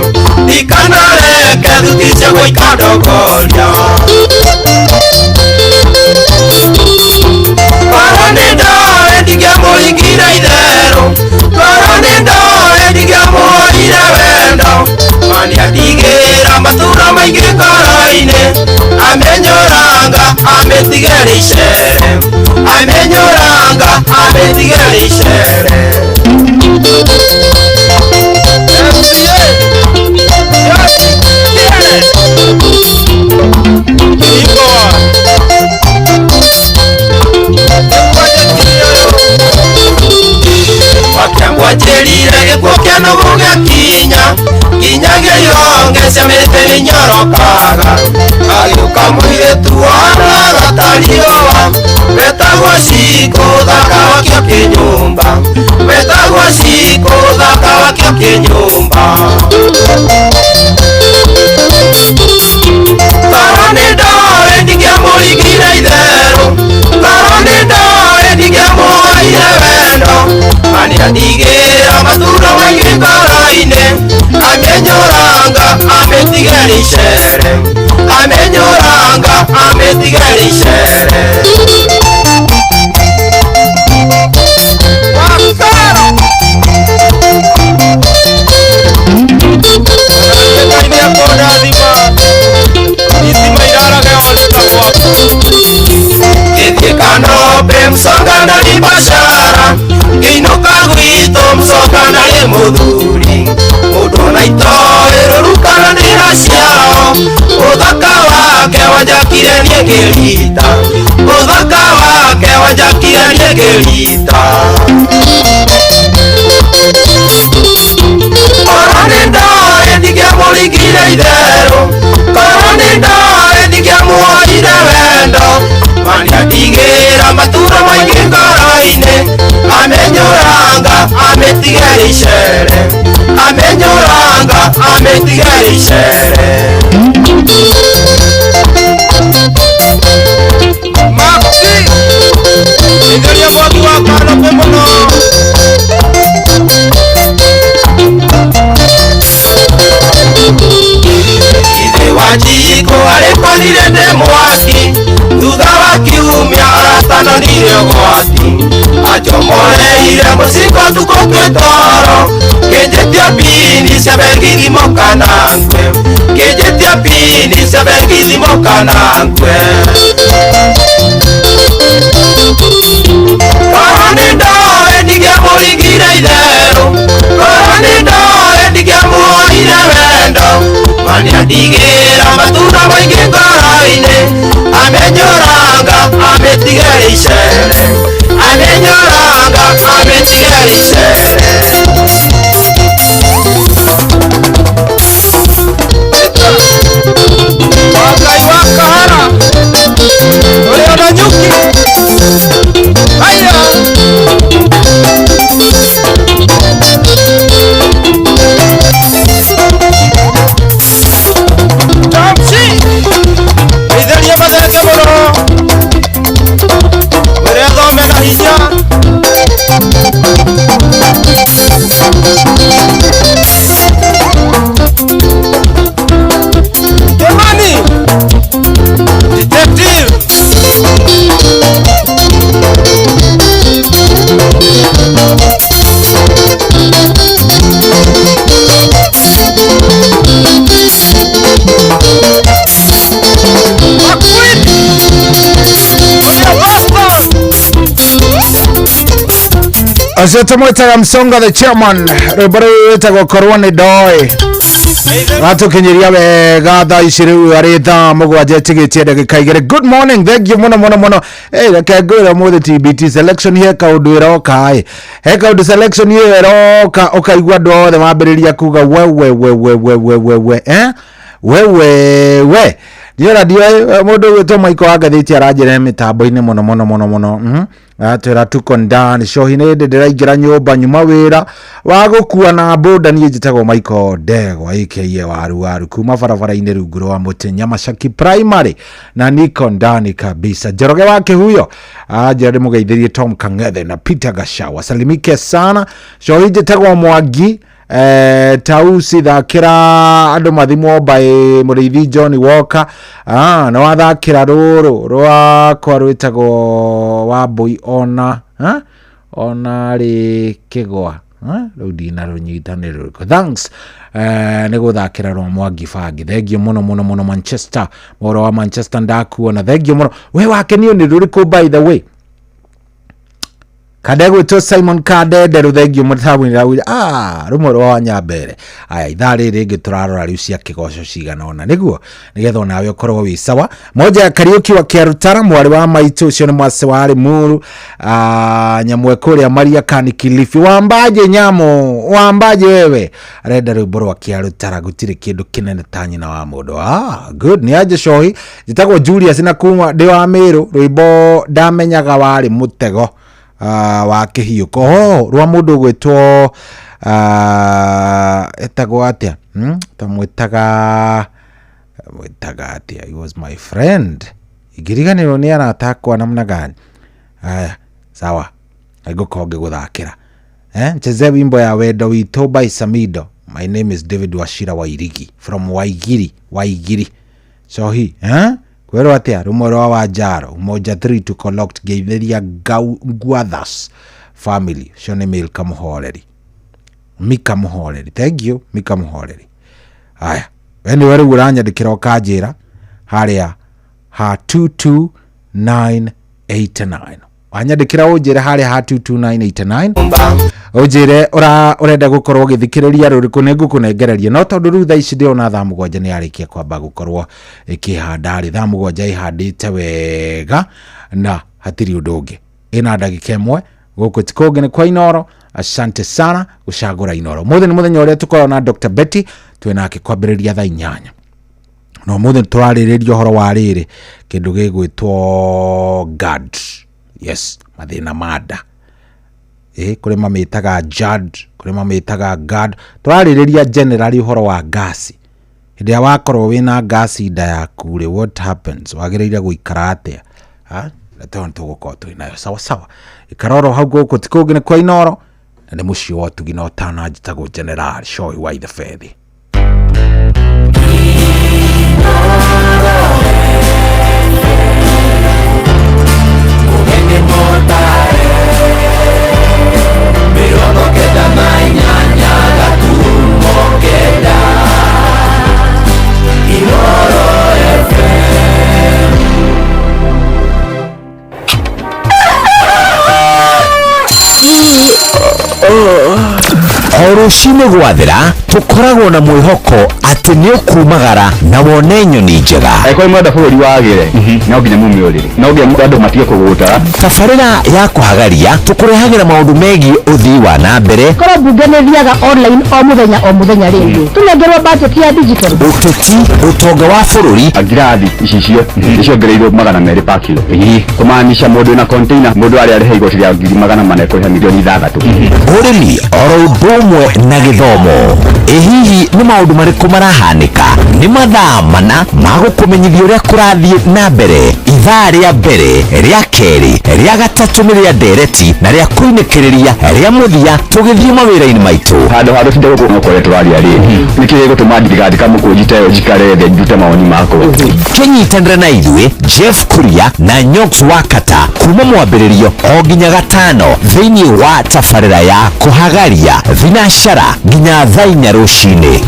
ndikanareke thutice gũika ndongoria korwo nĩ ndoĩ ndingĩamũringire itherũ korwo nĩ ndoĩ ndingĩamũhũrire wendo maniandigĩra matũũra maingĩ ngoro-inĩ amenyoranga amĩtigĩra icere amenyoranga amĩtigĩra icere wakiambwanjĩrire gĩkuũ kĩa nũgũ gĩakinya kinya gĩionge ciamĩte nĩnyorokaga agĩũka mũirĩtu wona gatariũa wetagwo Cikũ thaka wakĩo kĩnyũmba wetagwo Cikũ thaka wakĩo kĩnyũmba korwo nĩ ndoĩ ndingĩamũringire itherũ korwo nĩ ndoĩ ndingĩamũhũrire wendo maniandigĩra matũũra maingĩ ngoro-inĩ amenyoranga amĩtigĩra icere amenyoranga amĩtigĩra icere Kanope msonga na libashara Kinuka gwito msonga na lemudhuri Udona itoe rurukana nira ciao Uthaka wake wajakire niegelita Uthaka wake wajakire niegelita Korwo nĩ ndoĩ ndingĩamũringire itherũ korwo nĩ ndoĩ ndingĩamũhũrire wendo maniandigĩra matũũra maingĩ ngoro-inĩ amenyoranga amĩtigĩra icere amenyoranga amĩtigĩra icere Maxi ithuria mwaki wa Kanope mũno ithe wa Cikũ arĩkonire ndĩ mwaki thutha wa kiumia aratananire ũgwati ajomoreire mũcinga ũtukũ twĩtoro kĩnjĩtia pini cia begithimo kana nkwe kĩnjĩtia pini cia begithimo kana nkwe korwo nĩ ndoĩ ndingĩamũringire itherũ korwo nĩ ndoĩ ndingĩamũhũrire wendo maniandigĩra matũũra maingĩ ngoro-inĩ amenyoranga amĩtigĩra icere amenyoranga amĩtigĩra icere Wakai wa kahara ũrĩa na nyuki haya Tamsi itharia mathenge mũno ũrĩa thome na hinya Jamani detective Aciota mwetaga Msonga the chairman rwimbo rũu wĩtagwo korwo nĩ ndoĩ gatukinyiria wega thaa ici rĩu arĩ thaa mũgwanja tigĩtie ndagĩka igĩrĩ. Good morning, thank you mũno mũno mũno. Reke ngwĩre mũthĩ TBT selection he kaũndũ ĩroka he kaũndũ selection ĩyo ĩroka ũkaigua andũ othe mambĩrĩria kuga wewe ndiora dio mũndũ gwĩtwo Maiko wa ngathĩti aranjĩra mĩtambo-inĩ mũno atwira tuko ndani shohi nä ndä ndä raingä nyåmba nyuma wä ra wa gå kua na mbånda niä njätagwo Michael Ndegwa aka waru kuma barabara-inä rungu rwa må tä Nyamashaki primary na niko ndani kabisa. Njoroge wake huyo njä ra ndä må geithä Tom Kang'ethe na Peter Gashawa salimike sana. Shohi njätagwo Mwangi Tausi thakira andu mathimwo by Muriithi John Walker na wathakira ruru rwakwa rwitagwo Wambui ona ri kigwa rudina runyitane ruko. Thanks ni guthakira rwa Mwangi Bangi. Thengio muno Manchester moro wa Manchester ndakuona. Thengio muno we wake niyo ni ruriku by the way Kadego to Simon Kadede ruthengio mutabu ni rawi rumoro wa Nyambere. Aya ithari ringi turarora riu cia kigoco cigana ona niguo nigetha nawe ukorwo wi sawa. Moja ya Kariuki wa Kiarutara mwari wa maitu ucio ni mwase wa Limuru nyamwe kuria Maria Kani Kilifi wambaje nyamo wambaje wewe arenda rwimbo rwa Kiarutara gutire kindu kinene ta nyina wa mundu. Good ni aje shohi jitagwo Julius na kuma ndi wa Miru rwimbo ndamenyaga wari mutego wa kihio ko rwa mundu gwitwo etagwo atia tamwitaga atia he was my friend igiriganiro ni aratakwa namna gani. Aya sawa aigukonge guthakira ncheze wimbo ya wendo wito by Samido. My name is David Washira Wairigi from Waigiri Shohi kwero atia rumoro wa Wanjaro Umoja 3 to collect geitheria Gwathas family shone mail Mika Muhoreri. Thank you Mika Muhoreri. Aya weni weru uranyandikira ukanjira haria ha 22989 wanyandikira unjire haria ha 22989 unjire urenda gukorwo githikiriria ruriku nigukunengereria no tondu ru tha ici ndiona thaa mugwanja ni arikia kwamba gukorwo ikihanda ri thaa mugwanja ihandite wega na hatiri undu ungi ina ndagika imwe guku tikonge ni kwa Inoro. Asante sana gucagura Inoro. Muthe ni muthenya uria tukorwo na Dr. Betty twinake kwambiriria thaa 8 no muthe turaririria horo wa riri kindu gigwitwo GAD. Yes mathina mada kuri mamitaga JAD kuri mamitaga GAD. Turaririria generally horo wa gasi ndia wakorwo wina gasi nda yaku ri what happens wagireire guikara atia tonto gukorwo twinayo sawa sawa ikaroro hau guku tikungi ni kwa Inoro na ni mucio wa tugina utana njitagwo General Shoyi wa the Fethi. Ruciinĩ gwathira tukoragwo na mwihoko ati ni ukumagara na wone nyoni njega kwa mwenda bũrũri wagire no nginya mumiurire no nginya andu matige kugutara. Tabarĩra ya kuhagaria tukurehagira maundu megie uthii wa na mbere korwo mbunge nĩ thiaga online o muthenya rĩngĩ tunengerwo budget ya digital uteti utonga wa bũrũri angirathi icicio iciongereirwo 200 per kilo kumaanisha mundu na container mundu aria arihe igoti rĩa 400 kũrĩha milioni 6 ũrĩmi oro ũndũ ũmwe na gĩthomo. Hihi nĩ maũndũ marĩkũ marahanĩka? Nĩ mathaa mana ma gũkũmenyithia ũrĩa kũrathiĩ na mbere. Ithaa rĩa mbere rĩa kerĩ rĩa gatatũ nĩ rĩa ndereti na rĩa kũinĩkĩrĩria rĩa mũthia tũgĩthiĩ mawĩra-inĩ maitũ handũ ha rũcinda gũkũ nokoretwo rwaria rĩ nĩkĩrĩ gũtũma thirikari kamũkũnjita ĩyo njikare thĩ njute mawoni makwa kĩnyitanĩre na ithuĩ Jeff Kuria na Nyox Wakata kuma mwambĩrĩrio o nginya gatano thĩinĩ wa tabarĩra ya kũhagaria thinacara nginya thaa 4 rũcinĩ.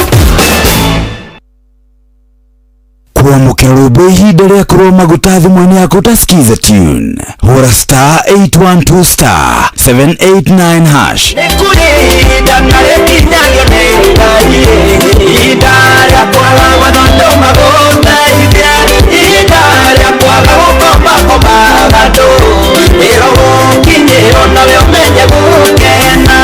Kuamukira rwĩmbo ihinda rĩa kũrwo maguta thimũ-inĩ yaku utasikiza tune hura star 812 star 789 hash Nikulinda nalekinyayo nengaye Idara kwa wanondo magona ibya Idara kwa wakomba komagado Ero kinye ona weomenye kukena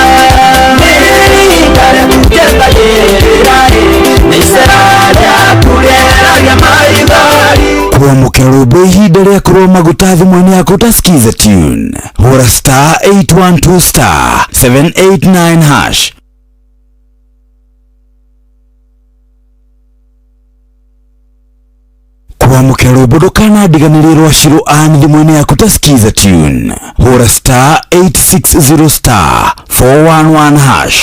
Idara kukenda yerirae Nisera ya kulera ya maigari kuamukira rwĩmbo ihinda rĩa kũrwo Nĩguo maguta thimũ-inĩ yaku utasikiza tune. Hũra star 812 star 789 hash. Kwamũkĩra rwĩmbo ndũkanandiganĩrie rwa Shiro Ann thimũ-inĩ yaku utasikiza tune. Hũra star 860 star 411 hash.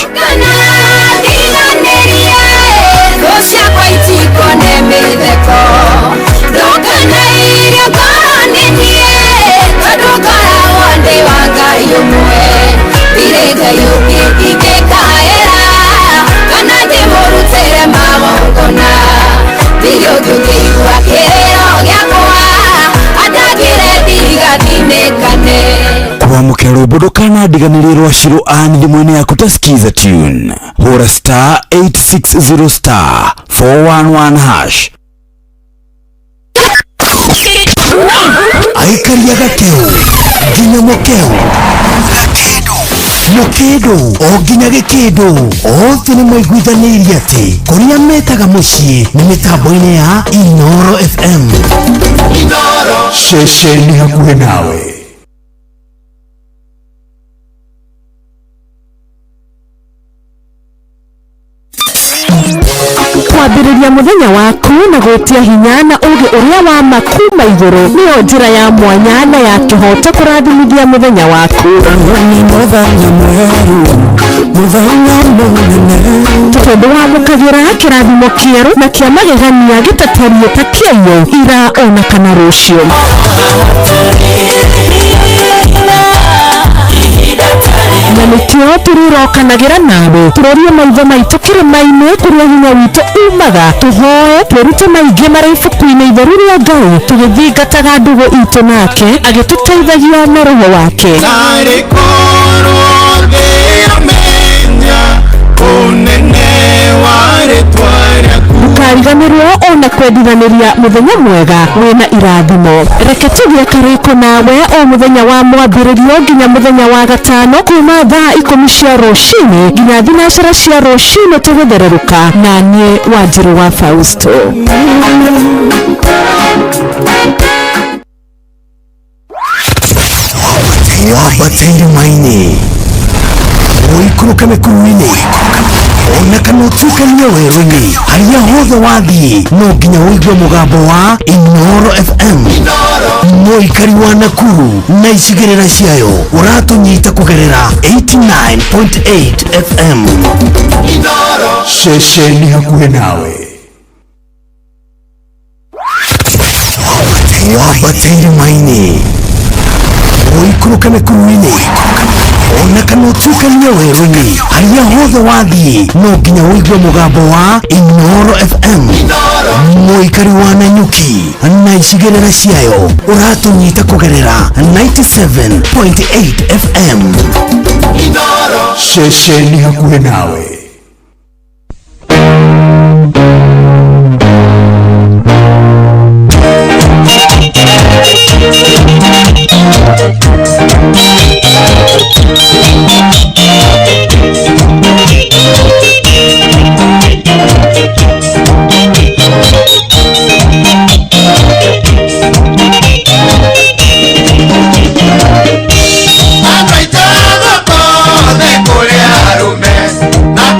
Kwamũkĩra rwĩmbo ndũkanandiganĩrie rwa Shiro Ann thimũ-inĩ yaku utasikiza tune. Hũra star 860 star 411 hash. Aikaria gakeo nginya mukeo mukindo o nginya gikindo othe nĩ maiguithanĩirie atĩ kũrĩa metaga mũciĩ nĩ mĩtambo-inĩ ya Inooro FM. Inooro ceceni hakuhĩ nawe. Kwambĩrĩria mũthenya waku na gũtia hinya na ũgĩ ũrĩa wa makuma igũrũ nĩyo njĩra ya mwanya na ya kĩhoto kũrathimithia mũthenya waku. Tondũ wamũkagĩra kĩrathimo kĩerũ na kĩa magegania gĩtatario ta kĩeyo ira ona kana rũciũ. Na nĩkĩo tũrĩrokanagĩra nawe tũrorie maitho maitũ kĩrĩma-inĩ kũrĩa hinya witũ umaga tũhoe twĩrute maingĩ marĩ ibuku-inĩ itheru rĩa Ngai tũgĩthingataga ndũgũ itũ nake agĩtũteithagia na roho wake. Ndũkariganĩrwo ona kwendithanĩria mũthenya mwega wĩna irathimo. Reke tũgĩe karĩko nawe o mũthenya wa mwambĩrĩrio nginya mũthenya wa gatano kuma thaa 10 cia rũcinĩ nginya thinacara cia rũcinĩ tũgĩthererũka na niĩ Wanjiru wa Fausto. Wabatĩire maini ũikũrũka mĩkuru-inĩ ona kana ũtukanie werũ-inĩ harĩa hothe wathiĩ no nginya ũigue mũgambo wa Inooro FM. Mũikari wa Nakuru na icigĩrĩra ciayo ũratũnyita kũgerera 89.8 FM. Ceceni hakuhĩ nawe. Wabatĩire maini ũikũrũka mĩkuru-inĩ ona kana ũtukanie werũ-inĩ harĩa hothe wathiĩ no nginya ũigue mũgambo wa Inooro FM. Mũikari wa Nanyuki na icigĩrĩra ciayo ũratũnyita kũgerera 97.8 FM. Ceceni hakuhĩ nawe. Not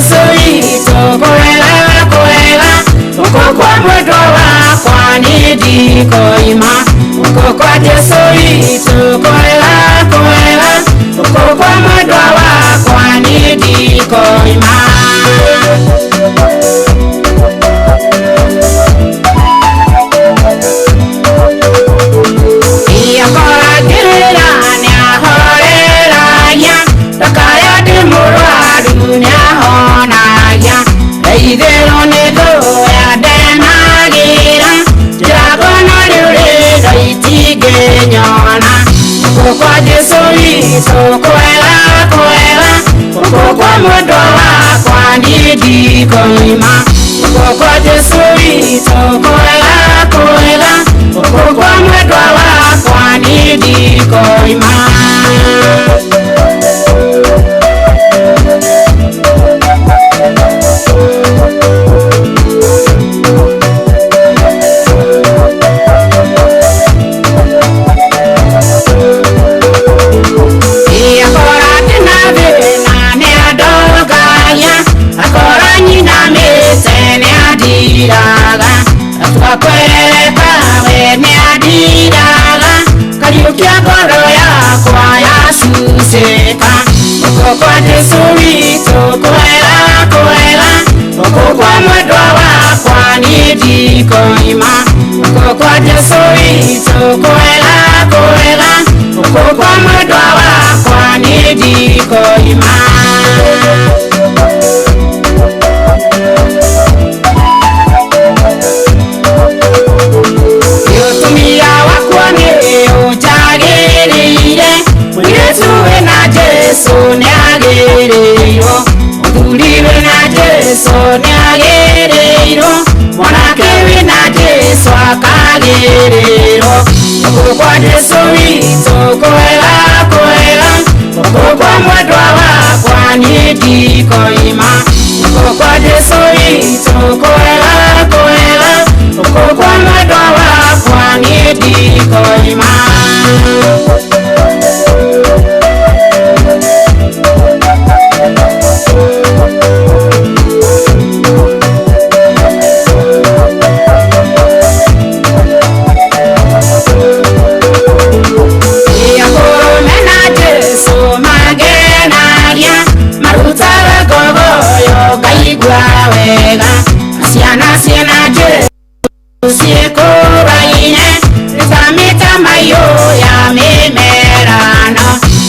Jesu witũ kwega kwega, guko kwa mwendwa wakwa nĩ ndikoima. Guko kwa Jesu witũ kwega kwega, guko kwa mwendwa wakwa nĩ ndikoima. Itherũ nĩ thũya ndenagira, njĩragono rĩu rĩrĩa itingĩnyona. Guko kwa Jesu witũ kwega kwega, guko kwa mwendwa wakwa nĩ ndikoima. Guko kwa Jesu witũ kwega kwega, guko kwa mwendwa wakwa nĩ ndikoima. Akwereka we nĩ andiraga, kariũkia ngoro yakwa yacucĩka. Guko kwa Jesu witũ kwega kwega, guko kwa mwendwa wakwa nĩ ndikoima. Guko kwa Jesu witũ kwega kwega, guko kwa mwendwa wakwa nĩ ndikoima. Jesu nĩagĩrĩirwo, mũthuri wĩna Jesu nĩagĩrĩirwo, mwanake wĩna Jesu akagĩrĩrwo. Guko kwa Jesu witũ kwega kwega, guko kwa mwendwa wakwa nĩ ndikoima. Guko kwa Jesu witũ kwega kwega, guko kwa mwendwa wakwa nĩ ndikoima. Ciana ciĩna Jesu ciĩkũraine, nĩtamĩta maiyũ ya mĩmerano.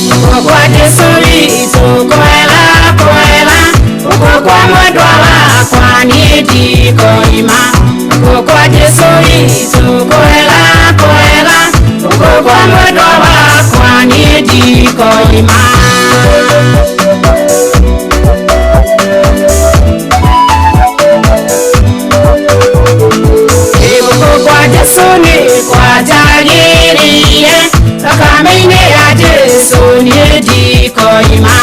Guko kwa Jesu witũ kwega kwega, guko kwa mwendwa wakwa nĩ ndikoima. Guko kwa Jesu witũ kwega kwega, guko kwa mwendwa wakwa nĩ ndikoima. Jesu nĩ kwanjagĩrĩire, thakame-inĩ ya Jesu nĩ ndikoima.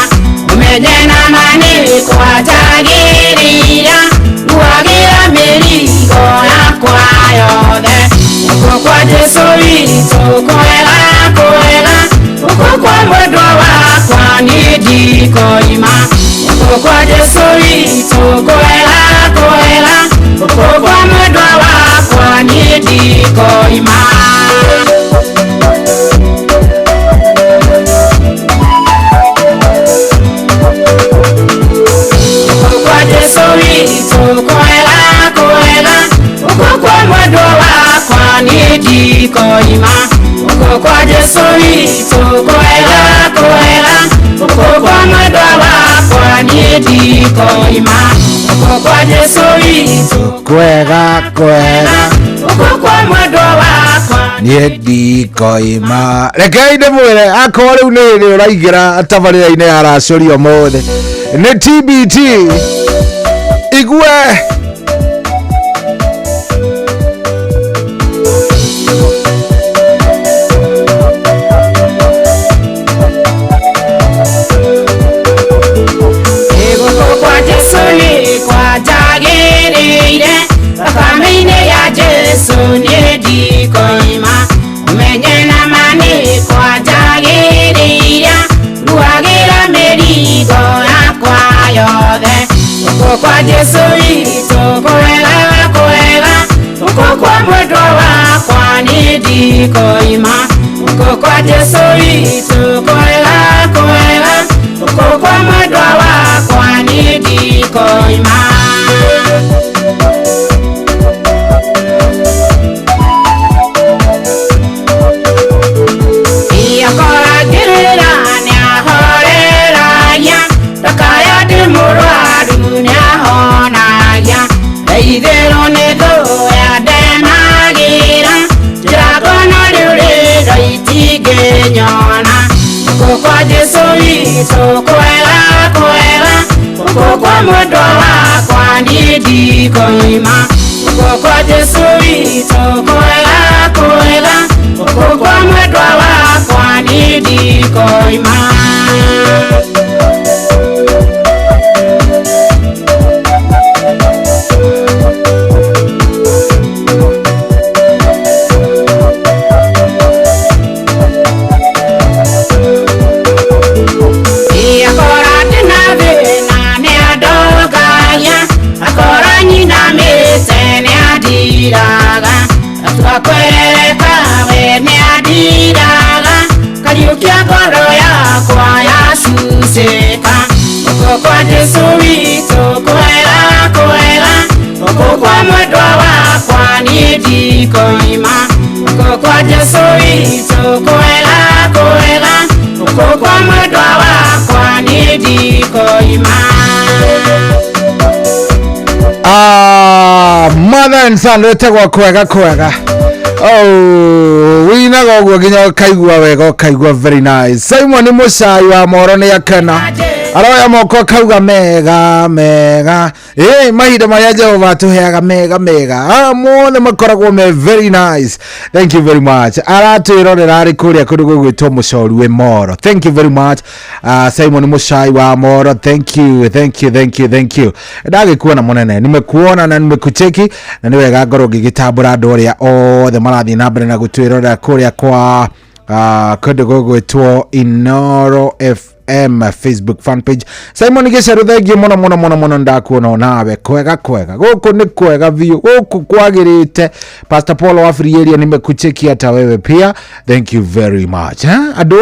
Ũmenye nama nĩ kwanjagĩrĩire, nguagĩra mĩrigo yakwa yothe. Guko kwa Jesu witũ kwega kwega, guko kwa mwendwa wakwa nĩ ndikoima. Guko kwa Jesu witũ kwega kwega, guko kwa mwendwa wakwa nĩ ndikoima. Guko kwa Jesu witũ kwega kwega, guko kwa mwendwa wakwa nĩ ndikoima. Guko kwa Jesu witũ kwega kwega, guko kwa mwendwa wakwa nĩ ndikoima. Guko kwa Jesu witũ kwega kwega, guko kwa mwendwa wakwa nĩ ndikoima. Rekei ndĩmwĩre akorwo rĩu nĩ hĩndĩ ũraingĩra tabarĩra-inĩ ya racũri ũmũthĩ nĩ TBT igue uko kwa Yesu witu kwega kwega, uko kwa mwendwa wakwa ni ndikoima. Iyakoragirira niahoreragia, ndakaya ndi mũrwaru niahonagia, itherũ nĩ thũya ndemagira, njĩragono rĩu rĩro itingĩnyona. Uko kwa Yesu witu kwega kwega, uko kwa mwendwa wakwa ni ndikoima. Uko kwa Yesu witu kwega kwega, uko kwa mwendwa wakwa ni ndikoima. Tukakwereka we ni adiraga, kariukia ngoro yakwa yasusika. Uko kwa Yesu witu kwega kwega, uko kwa mwendwa wakwa ni ndikoima. Uko kwa Yesu witu kwega kwega, uko kwa mwendwa wakwa ni ndikoima. Mother and son wetegwa kwega kwega. Winaga ũguo nginya ũkaigua wega ũkaigua very nice. Simon ni mũcai wa Moro nĩ akena, aroya moko akauga mega mega. Mahinda marĩa Jehova atũheaga mega mega mothe makoragwo me very nice. Thank you very much. Aratwĩrorera arĩ kũrĩa kũndũ gwĩtwo Mũcoru wĩ Moro. Thank you very much. Simon mũcai wa Moro, thank you. Ndagĩkuona mũnene, nimekuona na nimekucheki, na nĩ wega ngorwo ngĩgĩtambũra andũ arĩa othe marathiĩ na mbere na gũtwĩrorera kũrĩa kwa kũndũ gwĩtwo Inoro FM Facebook fan page. Simon Giceru, thengiũ mũno ndakuona nawe kwega kwega. Gũkũ nĩ kwega biũ, gũkũ kwagĩrĩte. Pastor Paul wa Free Area nimekucheki hata wewe pia. Thank you very much. Andũ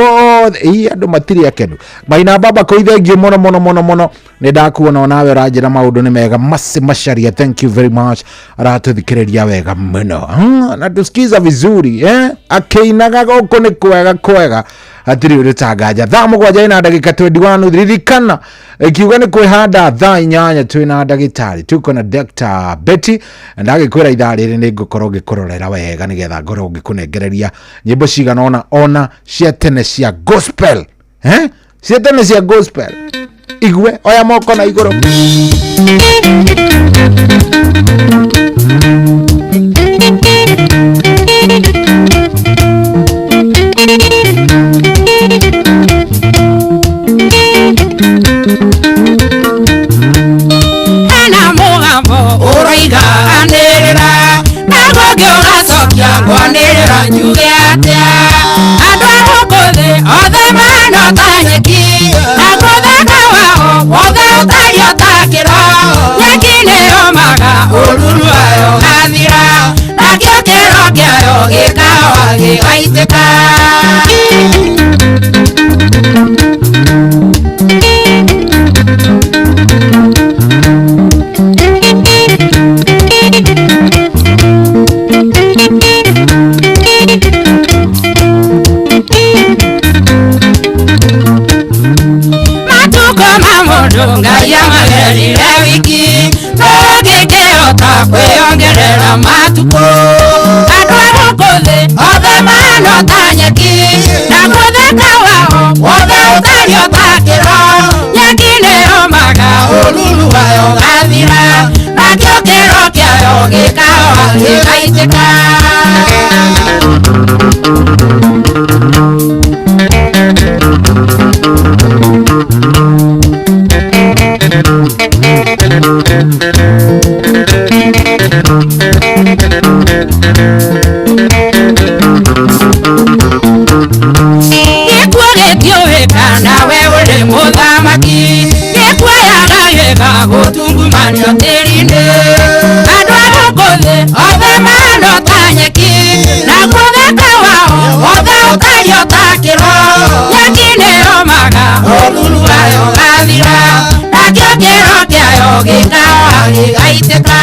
othe andũ matirĩ akenu. Maina baba kũi thengiũ mũno. Nĩ ndakuona nawe ũranjĩra maũndũ nĩ mega macaria. Thank you very much. Aratũthikĩrĩria wega mũno. Na tusikiza vizuri akĩinaga gũkũ nĩ kwega kwega. Hatirĩ ũrĩtangaja. Thaa mũgwanja na ndagĩka 21 ririkana ikiuga nĩ kwĩhanda thaa 8 twĩna ndagĩtarĩ. Tuko na Dr. Betty, ndagĩkwĩra ithaa rĩrĩ nĩ ngũkorwo ngĩkũrorera wega nĩgetha ngorwo ngĩkũnengereria nyĩmbo cigana ona cia tene cia gospel. Cia tene cia gospel. Igwe oya moko na igũrũ. Kwanĩrĩra njuge atĩa andũ a gũkũ thĩ othe manotanyeki na gũtheka wao wothe ũtario takĩro nyeki nĩyomaga ũruru wayo gathira nakĩo kĩro kĩayo gĩkawa gĩgaitĩka. Ngai amagerire wiki ndũngĩkĩhota kwĩongerera matukũ. Andũ a gũkũ thĩ othe manota nyeki na gũtheka wao wothe ũtario takĩro nyeki nĩyomaga ũruru wayo gathira nakĩo kĩro kĩayo gĩkawa gĩgaitĩka. Gũtungumanio tĩri-inĩ andũ a gũkũ thĩ othe manota nyeki na gũtheka wao wothe utario takiro yakine omaga olulu ayo gathira nakio kero kiayo gikawa gigaiteka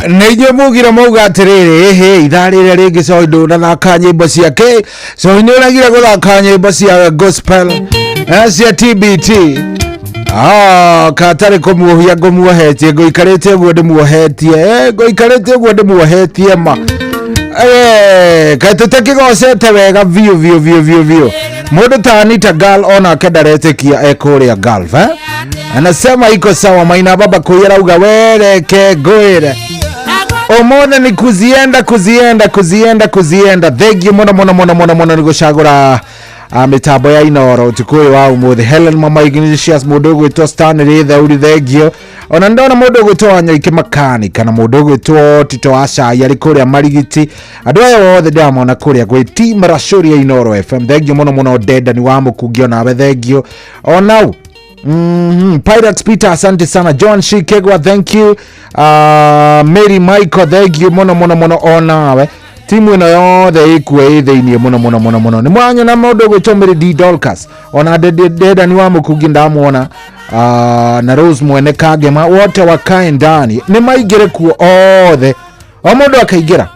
Neijo mugira mauga atiriri he itharire ringi Soindu na thaka nyimbo ciake Soindu uragira guthaka nyimbo cia gospel cia TBT katari kumuohia ngumuohetie nguikarite uguo ndimuohetie ma kaitete kigocete wega vio mundu ta Anita Girl ona kedaretekia ekuria Gulf anasema iko sawa Maina Baba kuyerauga wereke goire omone ni kuzienda thegio mono ni gucagura mitambo ya Inoro tukuyu wa umuthi Helen Mama Ignatius mundu gwitwo Stanley Thauri thegio ona ndona mundu gwitwo Wanyoike Makanika na mundu gwitwo Tito Acai ari kuria Marigiti andu aya othe ndamona kuria gwi team Rashuria Inoro FM thegio mono Deda ni wa mukungi ona we thegio onau Pirates Peter asante sana John Shikegwa thank you Mary Michael thank you mono onawe timu ino yothe ikue thiini mono ni mwanyo na mundu gwitomiri D Dolcas ona Deda ni wa mukungi ndamuona na Rose Mwene Kagema wote wakae ndani ni maigire kuo othe o mundu akaigira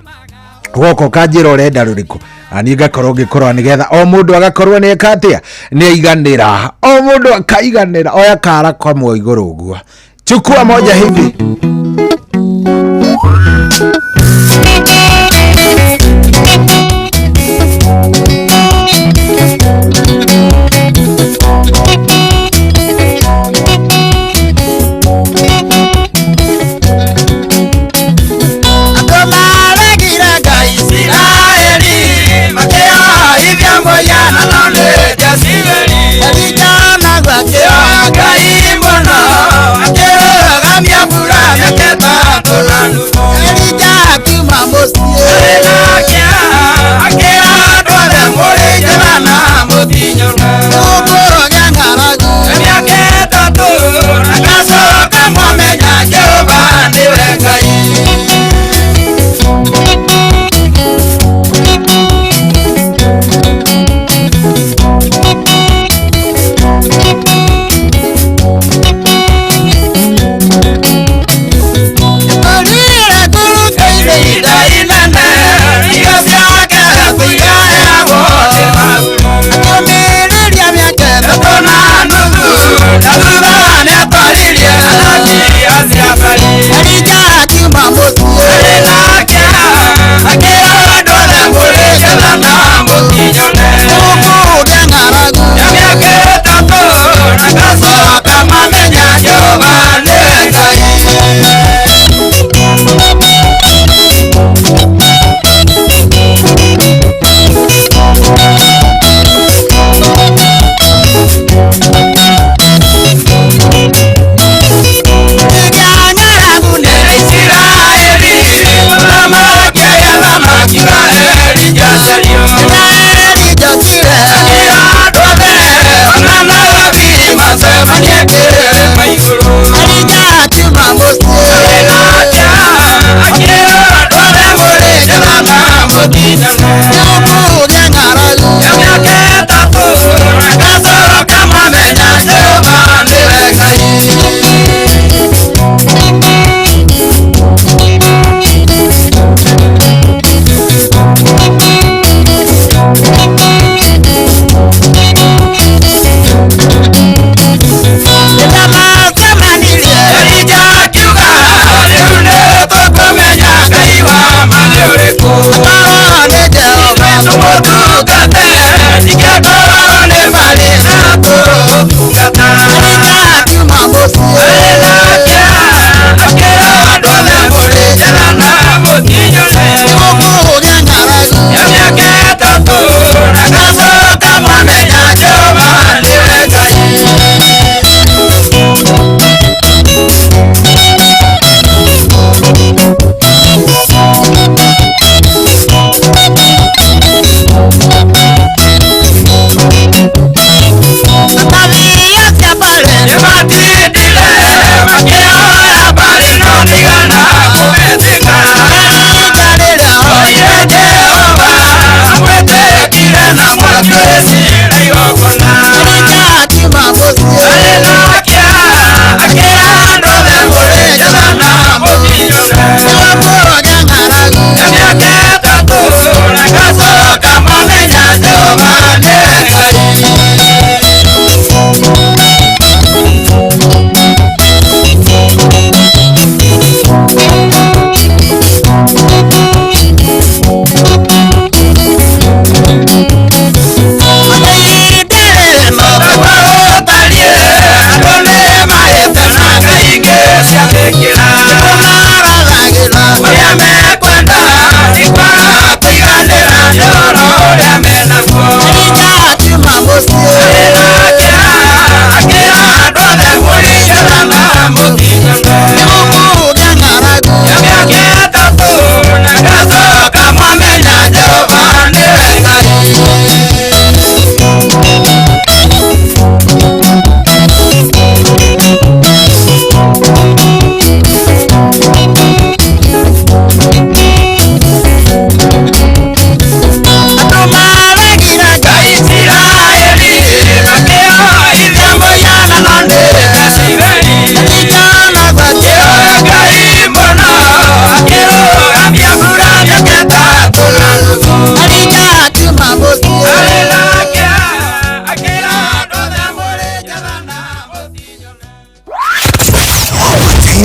goko kajira urenda ruriku ani gakorwo gikorwa nigetha o mundu agakorwo ni ekatia ni aiganira o mundu akaiganira oya kara kwa mwo iguru uguo chukua moja hivi Israeli, makeo hivyo ngoja na none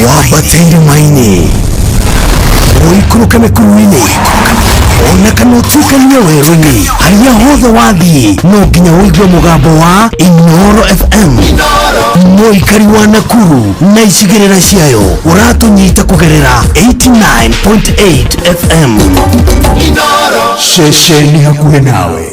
wabatĩire maini ũikũrũka mĩkuru-inĩ ona kana ũtuĩkanie werũ-inĩ harĩa hothe wathiĩ no nginya ũigue mũgambo wa Inooro FM mũikari wa Nakuru na icigĩrĩra ciayo ũratũnyita kũgerera 89.8 FM Inooro ceceni hakuhĩ nawe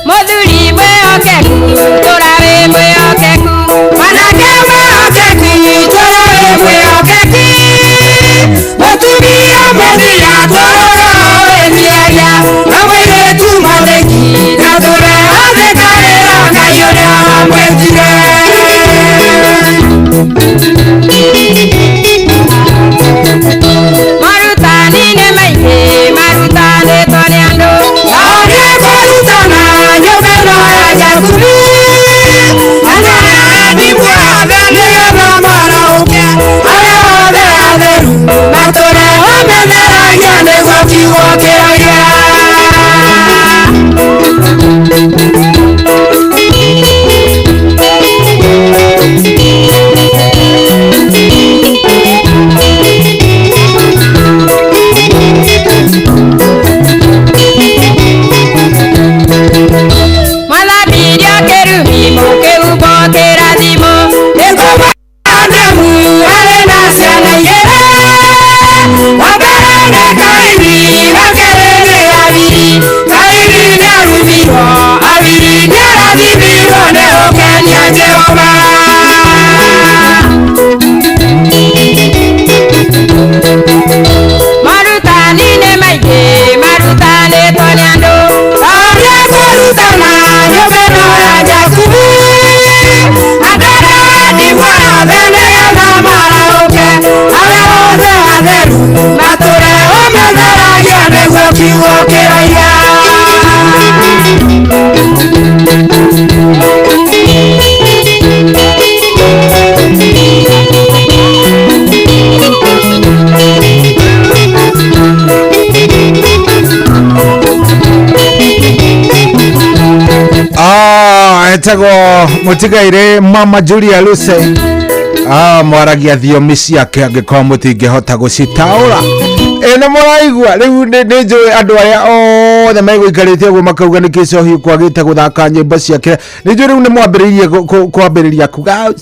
What do you mean? kiwokeragia Malabiria kerumi moke ubotera dimo Ekoma adamu alena sana yere Waberene kaini wakerene abiri Kaini nyarubiro abiri nyarabibiro neokenya Jehova Marutani ne maige marutani tonyando Aria korutana nyobeno ya Jakubu Adara dimwa bene ya namaraoke Aweoze aderu mature omezara yane wekiwo keraya etagwo mutigaire Mama Julia Luce mwaragia thiomi ciake angikorwo mutingihota gucitaura ena muraigua riu ni njui andu aria othe meguikarite uguo makauga ni Kicohi kwagite guthaka nyimbo ciake ni njui riu ni mwambiririe kwambiriria kuga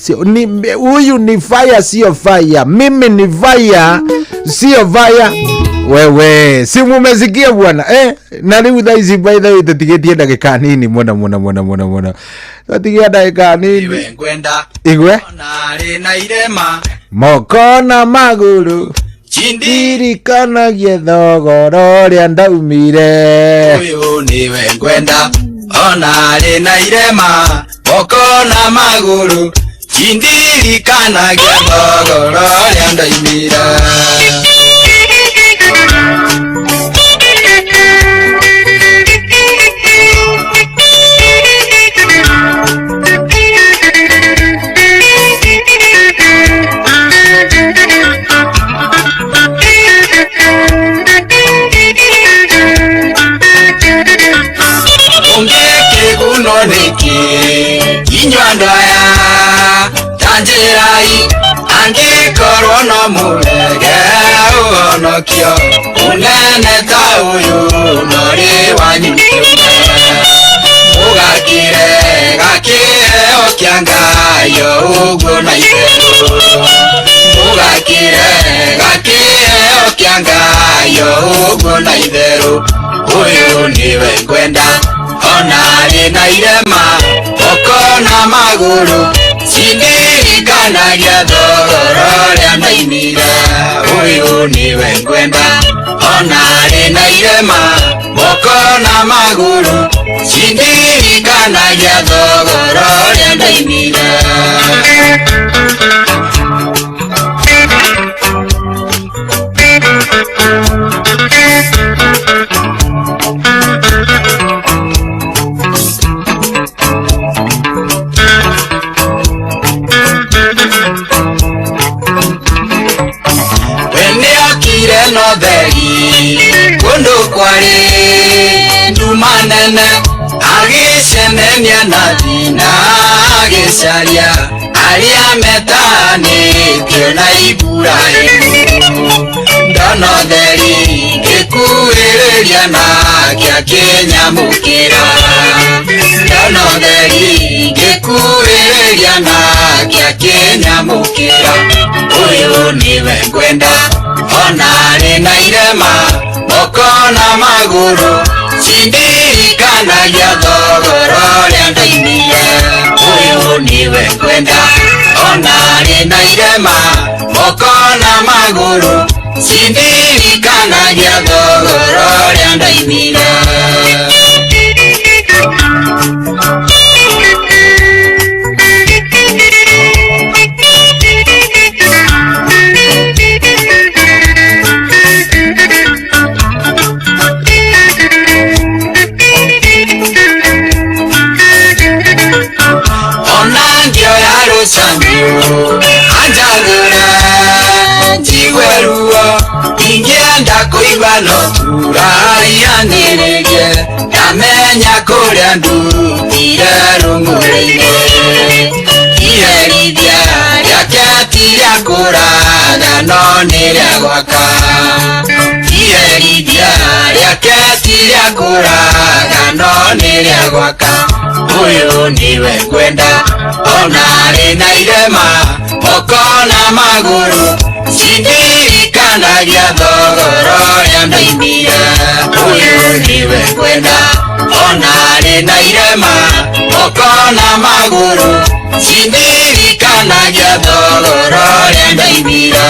huyu ni fire sio fire mimi ni fire sio fire wewe si mumesikia bwana na riu thaici by the way tutigetie ndagika nini mona tutigia ndagika nini iwe ngwenda igwe onari na irema moko na maguru ndirikanagia thogora ũrĩa ndaumire uyu niwe ngwenda onari na irema moko na maguru ndirikanagia thogora ũrĩa ndaumire Inywandaya tanjirai angikorwo no murege onokio unene ta uyu nori wanyu mugakire gakiheo kia Ngayo uguo na itherũ mugakire gakiheo kia Ngayo uguo na itherũ uyu niwe ngwenda onari na irema moko na maguru cindirikanagia thogora ũrĩa ndaimire uyu niwe ngwenda onari na irema moko na maguru cindirikanagia thogora ũrĩa ndaimire no theri kundu kwari ndumanene agicenenia na thina agicaria aria metanĩtio na Iburahĩmu ndono theri ngĩkuhĩrĩria nake akĩnyamũkĩra ndono theri ngĩkuhĩrĩria nake akĩnyamũkĩra ũyũ nĩwe ngwenda onari na irema moko na maguru cindirikanagia thogora ũrĩa ndaimire ũyũ nĩwe ngwenda onari na irema moko na maguru cindirikanagia thogora ũrĩa ndaimire Anjagura, Jiweruo, Ingia ndenda kuigua no turaianĩrĩrie ndamenya kũrĩa ndutire rũng'ũrĩ-inĩ iherithia rĩake ti rĩa kũraga no nĩ rĩa gwaka iherithia rĩake ti rĩa kũraga no nĩ rĩa gwaka ũyũ nĩwe ngwenda ona arĩ na irema moko na magũrũ cindirikanagia thogoro rĩa ndoimire ũyũ nĩwe ngwenda ona arĩ na irema moko na magũrũ cindirikanagia thogoro rĩa ndoimire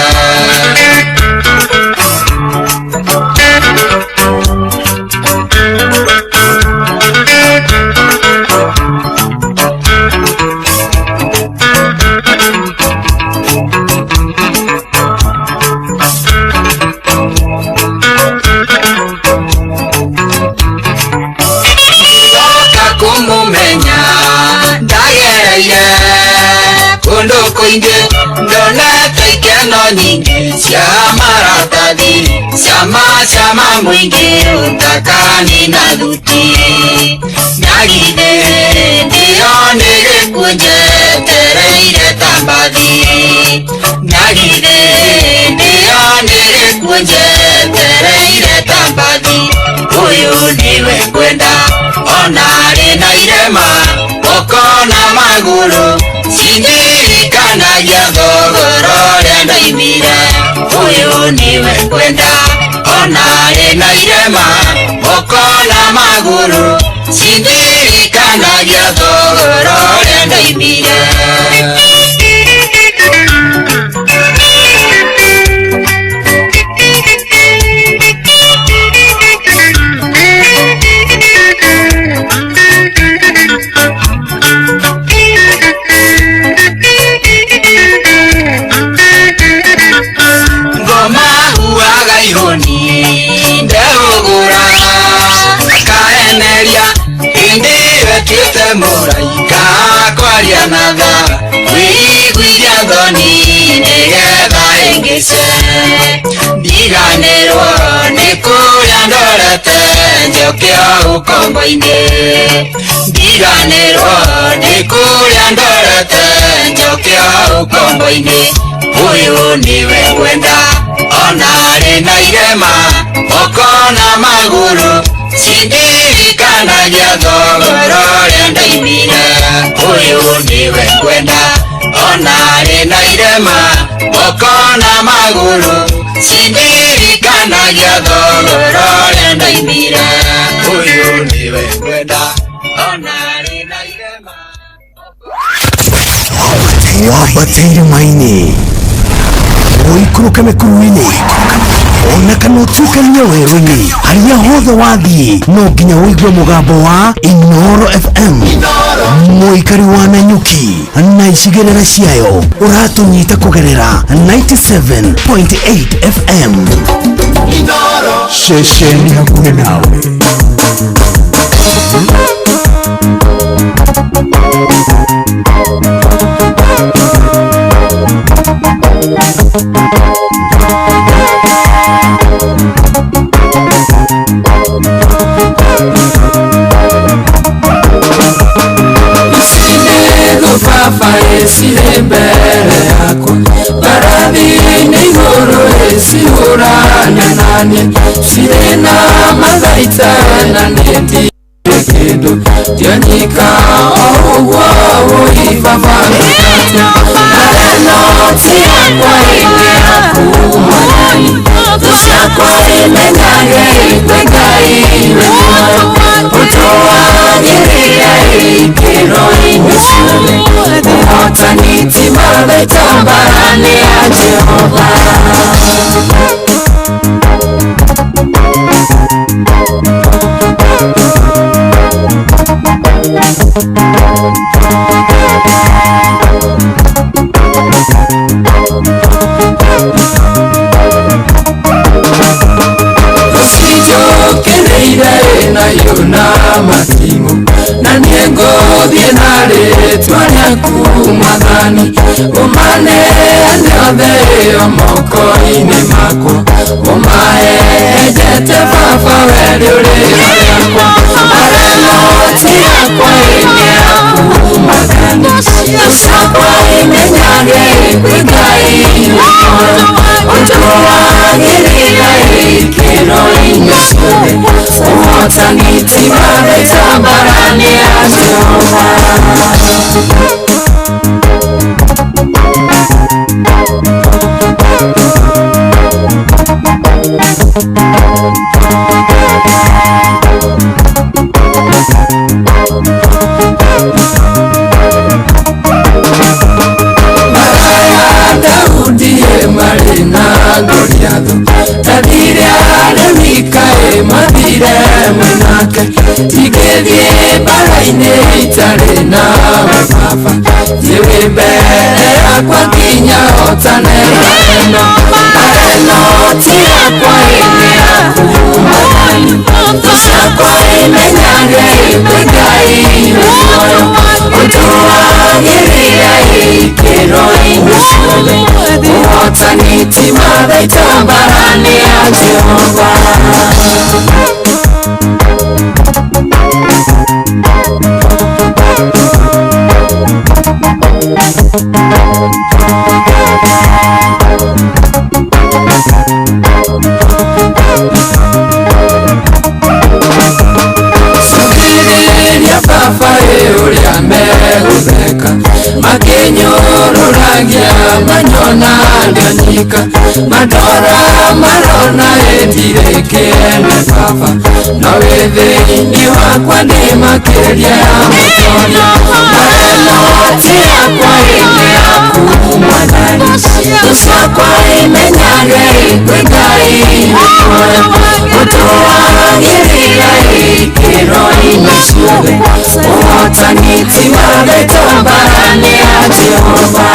ndonete ikeno nyingĩ cia maratathi ciama mũingĩ ũtakani na thuti na githĩ ndĩo nĩ gĩkuũ njetereire ta mbathi na githĩ ndĩo nĩ gĩkuũ njetereire ta mbathi ũyũ nĩwe ngwenda ona arĩ na irema moko na magũrũ cindirikanagia thogoro rĩa ndoimire ũyũ nĩwe ngwenda ona arĩ na irema moko na magũrũ cindirikanagia thogoro rĩa ndoimire mũraika kwaria na tha wĩiguithia thoni nĩgetha ĩngĩce ndiganĩrwo nĩ kũrĩa ndorete njokio ũkombo-inĩ ndiganĩrwo nĩ kũrĩa ndorete njokio ũkombo-inĩ ũyũ nĩwe ngwenda ona arĩ na irema moko na magũrũ cindirikanagia thogoro rĩa ndoimire ũyũ nĩwe ngwenda ona arĩ na irema moko na magũrũ cindirikanagia thogoro rĩa ndoimire ũyũ nĩwe ngwenda ona arĩ na irema wambatĩire maini ũikũrũke mĩkuru-inĩ ona kana ũtuĩkanie werũ-inĩ harĩa hothe wathiĩ no nginya wĩigue mũgambo wa Inooro FM mũikari wa Nanyuki na icigĩrĩra ciayo ũratũnyita kũgerera 97.8 FM ceceni hakuhĩ nawe esire mbere yakwa barathini igũrũ ĩcihũrane naniĩ cirĩ na mathaita na nĩndirĩ kĩndũ tionyika o ũguo ũibabagĩte na noti yakwa ĩngĩ yakumani thũ ciakwa imenyage itwe Ngai we muoyo ũtũagĩrĩre ikĩro-inĩ ciothe ũhotani ti mathaita mbara-inĩ ya Jehova usijokereire nayo na matimũ na niĩ ngũthiĩ na rĩtwa rĩaku Mwathani ũmaneane mothe moko-inĩ makwa ũmahenjete baba wendi ũrĩ yakwa arenoti yakwa ĩnĩ yaku mathani ciakwa imenyage kwĩ Ngai wĩkora ũndũ wagĩrĩra ikĩro-inĩ ciothe ũhotani ti mathĩta mbarani ya Jehova. Mathire mwenake igithie bara-inĩ itarĩ na baba thiĩ mbere yakwa nginya hotane arenoti yakwa ĩnĩ yaku mathani ciakwa imenyage kwĩ Ngai wĩkora ũndũ wagĩrĩra ikĩro-inĩ ciothe ũhotani ti mathĩta mbarani ya Jehova. Sugiriria baba ũrĩa megũtheka makĩnyũrũragia manyona ndĩonyika mandora marona ĩndirĩ kĩene baba no wĩ thĩinĩ wakwa ndĩ makĩria ya mũtoria marenoti yakwa ĩnĩ yaku mwathani ciakwa imenyage kwĩ Ngai wĩkora ũndũ wagĩrĩra ikĩro-inĩ ciothe ũhotani ti mathĩta mbarani ya Jehova.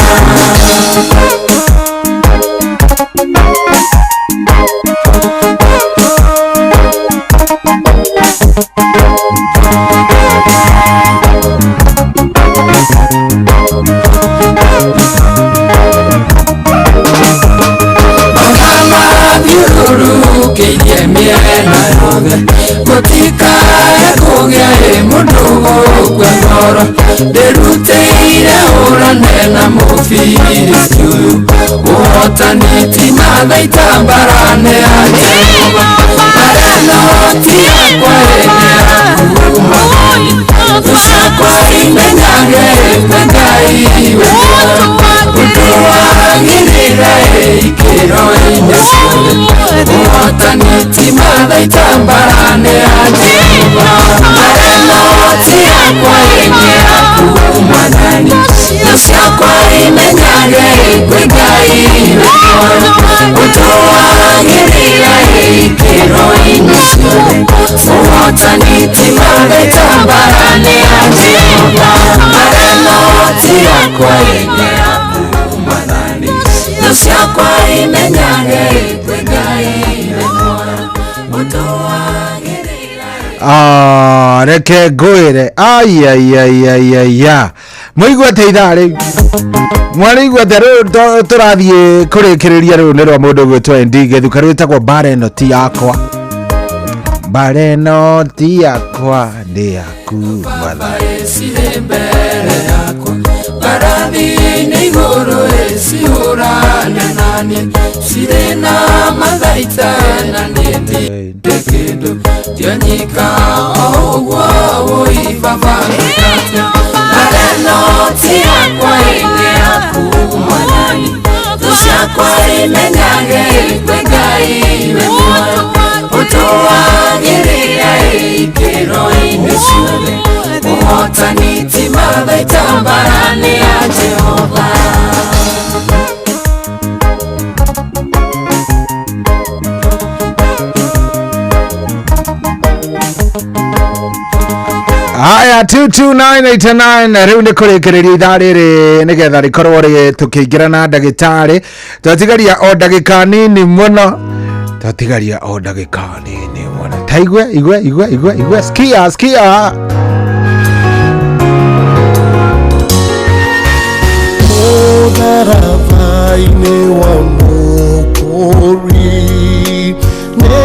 Thiũrũrũkĩirie mĩena yothe gũtikae kũgĩa mũndũ gũkua ngoro ndĩrutĩire hũrane na mũfilisti ũyũ ũhotani ti mathĩta mbarani ya Jehova arenoti yakwa ĩnĩ yaku mathani ciakwa imenyage kwĩ Ngai wĩkora ũndũ wagĩrĩra ikĩro-inĩ ciothe ũhotani ti mathĩta mbarani ya Jehova arenoti yakwa ĩnĩ yaku mathani ciakwa imenyage kwĩ Ngai wĩkora ũndũ wagĩrĩra ikĩro-inĩ ciothe ũhotani ti mathĩta mbarani ya Jehova arenoti yakwa ĩnĩ yaku mathani ciakwa imenyage kwĩ Ngai wĩkora ũndũ wagĩrĩra reke ngwĩre ayayayaya mũiguate ithaa rĩu mwarĩiguate rĩu tũrathiĩ kũrĩkĩrĩria rĩu nĩ rwa mũndũ gwĩtwo Endi Gĩthuka rwĩtagwo mbara ĩno ti yakwa mbara ĩno ti yakwa nĩ yaku mwathani cirĩ mbere yakwa mbarathi-inĩ igũrũ cihũrane naniĩ cirĩ na mathaita na niĩ ndĩ kĩndũ ndionyika o ũguo wũi baba ngate arenoti yakwa ĩnĩ yaku mwathani ciakwa imenyage kwĩ Ngai wĩkora ũndũ wagĩrĩra ikĩro-inĩ ciothe ũhotani ti mathĩta mbarani ya Jehova. Aya 22989 rĩu nĩ kũrĩkĩrĩria ithaa rĩrĩ nĩgetha rĩkorwo tũkĩingĩra na ndagĩtarĩ twatigaria o ndagĩka nini mũno twatigaria o ndagĩka nini mũno ta igwe skia Tharaba Ngai-inĩ wa Mũkũri nĩ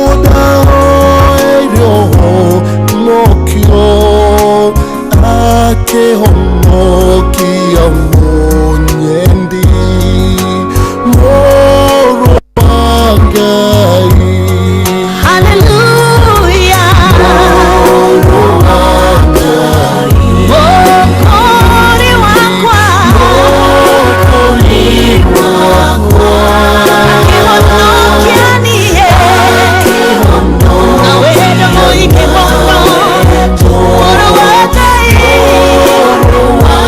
ũndahoeirio mokio akĩhonokia mũnyendi Mũrũ wa Ngai. Hallelujah. Mũrũ wa Ngai. Mũkũri wakwa. Mũkũri wakwa. Akĩhonokia niĩ. Na wendo mũingĩ mũno. Mũrũ wa Ngai. Mũrũ wa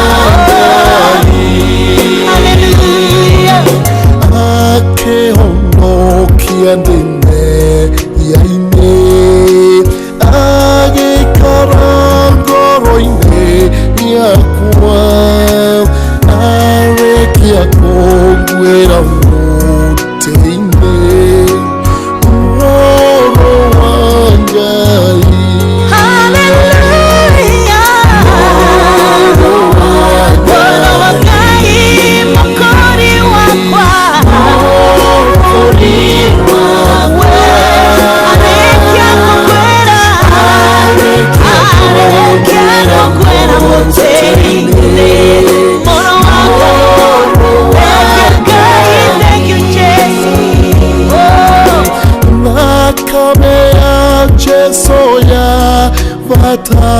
Ngai. Hallelujah. Akĩhonokia ndĩme-inĩ agĩikara ngoro-inĩ yakwa arĩkia kũnguĩra mũtĩ-inĩ Mũrũ wa Ngai. Hallelujah. Mũrũ wa Ngai. Mũkũri wakwa. Mũkũri wakwa. Arĩkia kũnguĩra. Arĩkia kũnguĩra mũtĩ-inĩ. Mũrũ wakwa. Thank you, Ngai. Thank you, Jesus. Thakame ya Jesũ ya bata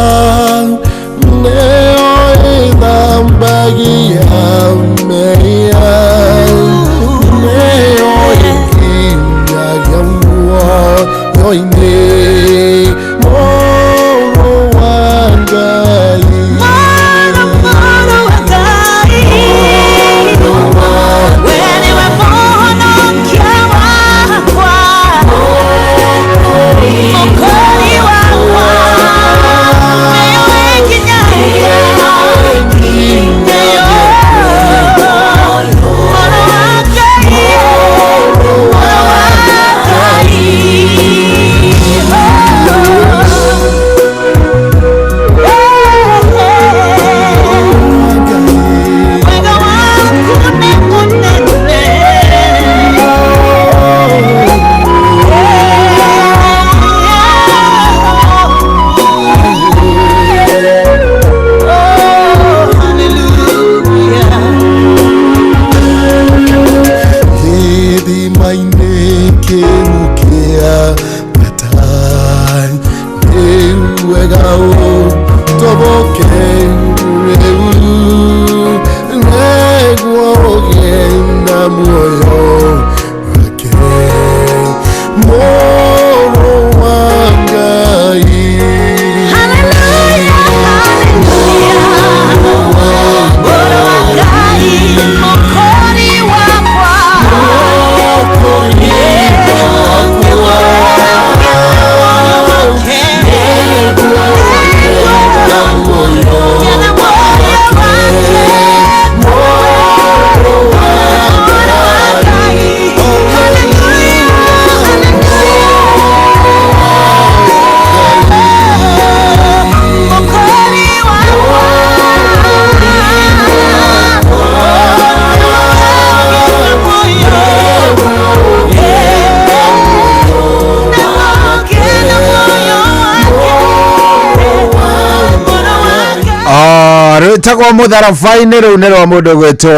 nĩyo ĩthambagia mehia nĩyo ĩnginyagia muoyo-inĩ Mũrũ wa Ngai. Mũrũ wa Ngai. Wewe niwe mũhonokia wakwa. Mũkũri wakwa. Nĩyo ĩnginyagia. Nĩyo. Mũrũ wa Ngai. Mũrũ wa Ngai. Wendo wako ni munene. Gĩthima-inĩ kĩu kĩa bata nĩ wega ũtoboke rĩu nĩguo ũgĩe na muoyo wake Mũrũ wa Ngai. Hallelujah, hallelujah. Mũrũ wa Ngai. Mũkũri wakwa. Mũkũri wakwa. rwĩtagwo mũtharaba-inĩ rĩu nĩ rwa mũndũ gwĩtwo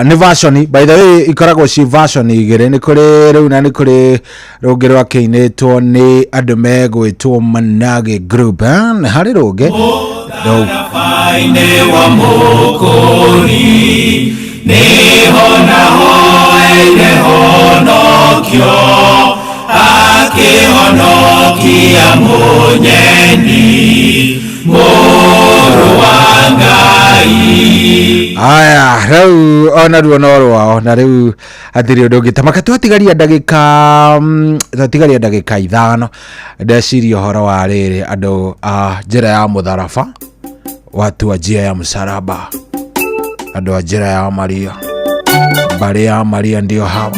nĩ version, by the way ikoragwo ci version igĩrĩ, nĩ kũrĩ rĩu na nĩ kũrĩ rũngĩ rwakĩinĩtwo nĩ andũ megwĩtwo Manage Group, nĩ harĩ rũngĩ mũtharaba-inĩ wa Mũkũri nĩho nahoeire honokio akĩhonokia mũnyeni Mũrũ wa Ngai. Aya rĩu ona ruo no rwao na rĩu hatirĩ ũndũ ũngĩtamaka twatigaria ndagĩka ithano ndeciria ũhoro wa rĩrĩ andũ a njĩra ya mũtharaba, watu wa njia ya msalaba, andũ a njĩra ya Maria, mbari ya Maria ndio hawa.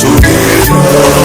Together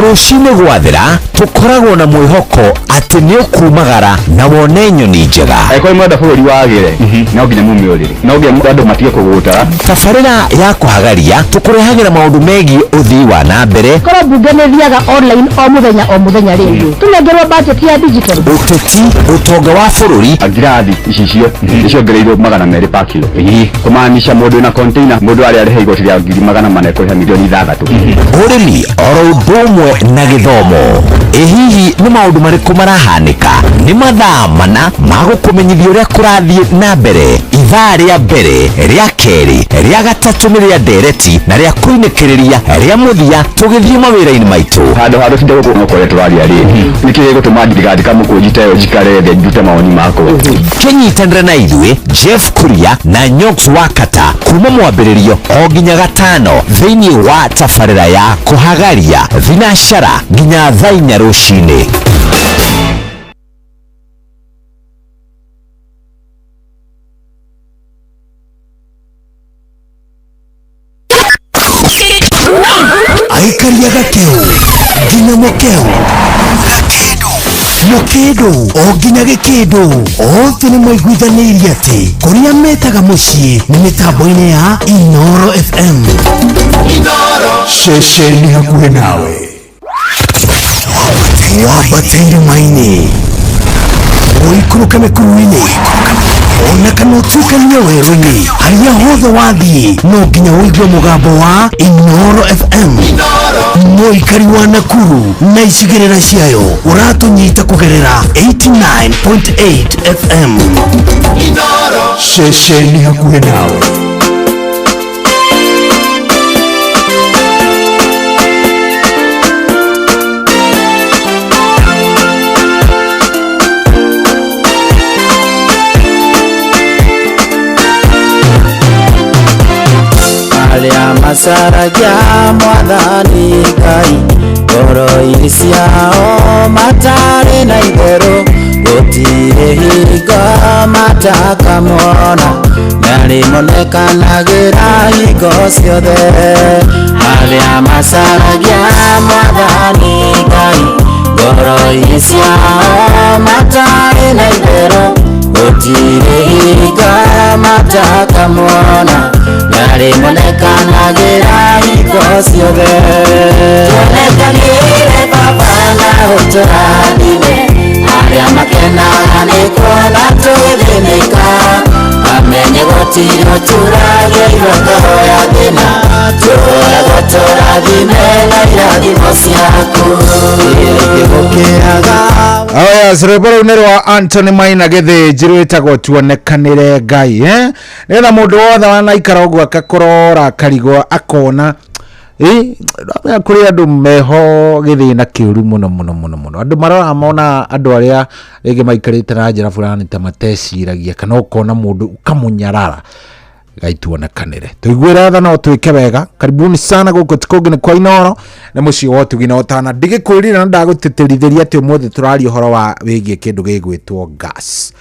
rũcinĩ gwathĩra tũkoragwo na mwĩhoko atĩ nĩ ũkumagara na wone nyoni njega. Kwa mwenda bũrũri wagĩre no nginya mumĩũrĩre, no nginya andũ matige kũgũtara. Tabarĩra ya kũhagaria tũkũrehagĩra maũndũ megiĩ ũthii wa na mbere. Korwo mbunge nĩ thiaga online o mũthenya rĩngĩ. Tũnengerwo budget ya digital. Ũteti, ũtonga wa bũrũri. Ngirathi icicio nĩciongereirwo 200 per kilo. Kũmaanisha mũndũ na container mũndũ arĩa arĩhe igoti rĩa 400 kũrĩha milioni 6. Ũrĩmi oro ũndũ ũmwe na gĩthomo. Hihi nĩ maũndũ marĩkũ marahanĩka? Nĩ mathaa mana ma gũkũmenyithia ũrĩa kũrathiĩ na mbere. Ithaa rĩa mbere, rĩa kerĩ, rĩa gatatũ nĩ rĩa ndereti na rĩa kũinĩkĩrĩria rĩa mũthia tũgĩthiĩ mawĩra-inĩ maitũ. Handũ ha rũcinda gũkũ nokore tũraria rĩ. Nĩkĩĩ gũtũma thirikari kamũkũnjita ĩyo njikare thĩ njute mawoni makwa. Kĩnyitanĩre na ithuĩ Jeff Kuria na Nyox Wakata kuma mwambĩrĩrio o nginya gatano thĩinĩ wa tabarĩra ya kũhagaria thinacara nginya thaa 4 rũcinĩ. Aikaria gakeo nginya mokeo Mokedo o nginya gĩkĩndũ othe nĩ mwaiguithanĩirie atĩ kũrĩa metaga mũciĩ nĩ mĩtambo-inĩ ya Inooro FM. Ceceni hakuhĩ nawe wambatĩire maini ũikũrũke mĩkuru-inĩ ona kana ũtuĩkanie werũ-inĩ harĩa hothe wathiĩ no nginya ũigue mũgambo wa Inooro FM. Mũikari wa Nakuru na icigĩrĩra ciayo ũratũnyita kũgerera 89.8 FM. Ceceni hakuhĩ nawe. Arĩa macaragia Mwathani Ngai ngoro-inĩ ciao matarĩ na itherũ gũtirĩ hingo matakamwona na rĩmonekanagĩra hingo ciothe. Arĩa macaragia Mwathani Ngai ngoro-inĩ ciao matarĩ na itherũ gũtirĩ hingo matakamwona na rĩmonekanagĩra hingo ciothe. Tuonekanĩre Baba na ũtũrathime arĩa makenaga nĩ kuona tũgĩthĩnĩka amenye gũtirĩ tũragĩirwo ngoro ya thĩna tuoya tũrathime na irathimo ciaku gĩkĩgũkĩraga. Rwĩmbo rũu nĩ rwa Anthony Maina Gĩthĩnji rwĩtagwo Tuonekanĩre Ngai. Nĩgetha mũndũ wothe wanaikara ũguo akakũrora akarigwo akona kũrĩ andũ meho gĩthĩna kĩũru mũno andũ marora mona andũ arĩa rĩngĩ maikarĩte na njĩra fulani ta mateciragia kana ũkona mũndũ ũkamũnyarara. Ngai tuonekanĩre tũiguĩre tha no twĩke wega. Karibuni sana gũkũ tikũngĩ nĩ kwa Inooro nĩ mũciĩ wa ũtugi na ũtana. Ndigĩkwĩrire na ndagũtĩtĩrithĩria atĩ ũmũthĩ tũraria ũhoro wa wĩgiĩ kĩndũ gĩgwĩtwo gas.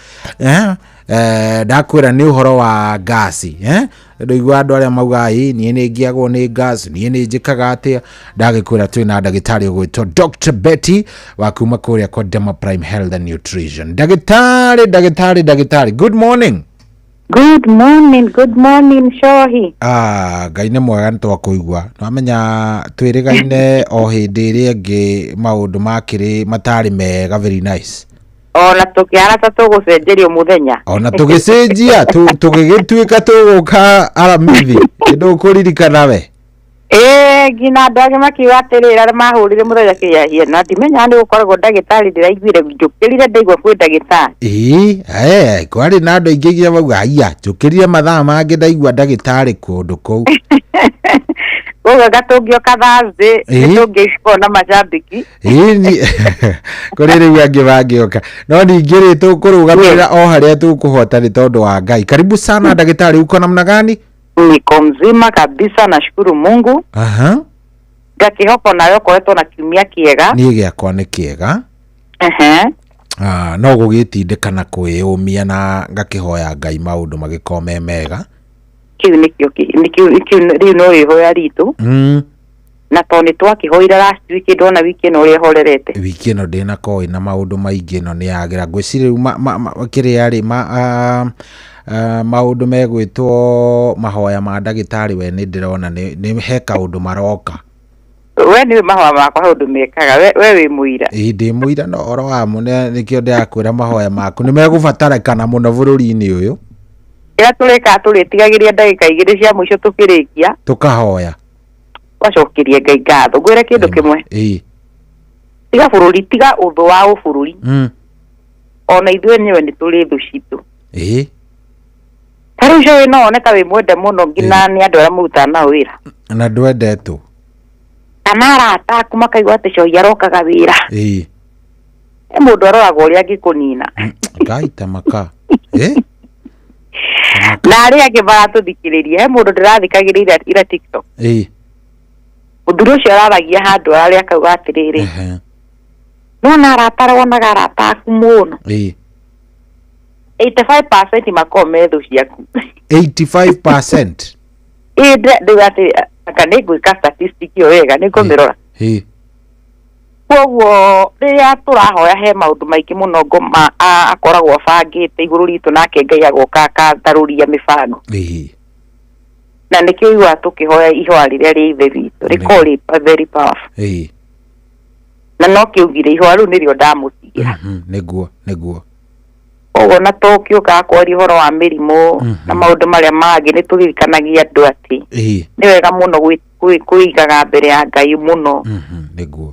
Ndakwĩra nĩ ũhoro wa gas. Ndũigua andũ arĩa mauga niĩ nĩ ngĩagwo nĩ gas, niĩ nĩ njĩkaga atĩa. Ndagĩkwĩra twĩ na ndagĩtarĩ ũgwĩtwo Dr. Betty wa kuma kũrĩa kwa Dema Prime Health and Nutrition. Ndagĩtarĩ, good morning. Good morning Shohi. Ngai nĩ mwega nĩ twakũigua. Nĩwamenya twĩrĩgaine o hĩndĩ ĩrĩa ĩngĩ maũndũ makĩrĩ matarĩ mega, very nice. Ona tũkĩara ta tũgũcenjerio mũthenya. Ona tũgĩcenjia tũgĩgĩtuĩka tũgũka aramithi. Kĩndũ kũririkana we. Ngina andũ angĩ makiuga atĩrĩra mahũrire mũthenya kĩahia na ndimenya nĩ gũkoragwo ndagĩtarĩ ndĩraiguire njũkĩrire ndaigua kwĩ ndagĩtarĩ. Kwarĩ na andũ aingĩ nginya mauga njũkĩrire mathaa mangĩ ndaigua ndagĩtarĩ kũndũ kũu. Koguo gatũngĩoka Thursday nĩtũngĩcikwo na macambĩki. Kũrĩ rĩu angĩ mangĩoka no ningĩ rĩ tũkũrũgamĩrĩra o harĩa tũkũhota nĩ tondũ wa Ngai. Karibu sana ndagĩtarĩ, uko namna gani? Niko mzima kabisa, nashukuru Mungu. Ngakĩhoka nayo koretwo na kiumia kĩega. Niĩ gĩakwa nĩ kĩega. No gũgĩtindĩka na kwĩyũmia na ngakĩhoya Ngai maũndũ magĩkorwo me mega. Kĩu nĩkĩo rĩu no ĩhoya ritũ. na toni twakihoira last week ndona wiki no ri horerete wiki no ndina ko ina maundu maingi no ni yagira ngwiciria kiri ari maundu megwitwo mahoya ma ndagitari we ni ndirona ni he kaundu maroka we ni mahoya makwa hundu mekaga we wi muira ndi muira no oro wa mu nikio ndiakwira mahoya maku ni megubatarikana muno bururi-ini uyu ira tureka turitigagiria ndagika igiri cia muico tukirikia tukahoya wacokirie ngai ngatho ngwire kindu kimwe tiga bururi tiga uthu wa ubururi ona ithuĩ nĩwe nĩ tũrĩ thũ citũ tarĩu cio no oneka wĩ mwende mũno nginya nĩ andũ arĩa mũrutaga nao wĩra na ndwendetwo kana arata aku makaigua atĩ coi arokaga wĩra he mũndũ aroragwo ũrĩa angĩkũnina ngaita maka na arĩa angĩ maratũthikĩrĩria he mũndũ ndĩrathikagĩrĩria ira TikTok mũthuri ũcio araragia handũ ararĩa akauga atĩrĩrĩ nona arata wonaga arata aku mũno 85% makorwo me thũ ciaku 85% ndĩuga atĩ aka nĩ ngwĩka statistic ĩyo wega nĩ ngũmĩrora koguo rĩrĩa tũrahoya he maũndũ maingĩ mũno ngoma akoragwo abangĩte igũrũ ritũ nake Ngai agoka akatharũria mĩbango na nĩkĩo igua tũkĩhoya ihoya rĩrĩa rĩ ithe ritũ rĩkorwo very powerful na no kĩugire ihoya rĩu nĩrĩo ndamũtigĩra nĩguo koguo na tũkĩũka kwaria ũhoro wa mĩrimũ na maũndũ marĩa mangĩ nĩ tũririkanagia andũ atĩ nĩ wega mũno kũigaga mbere ya Ngai mũno nĩguo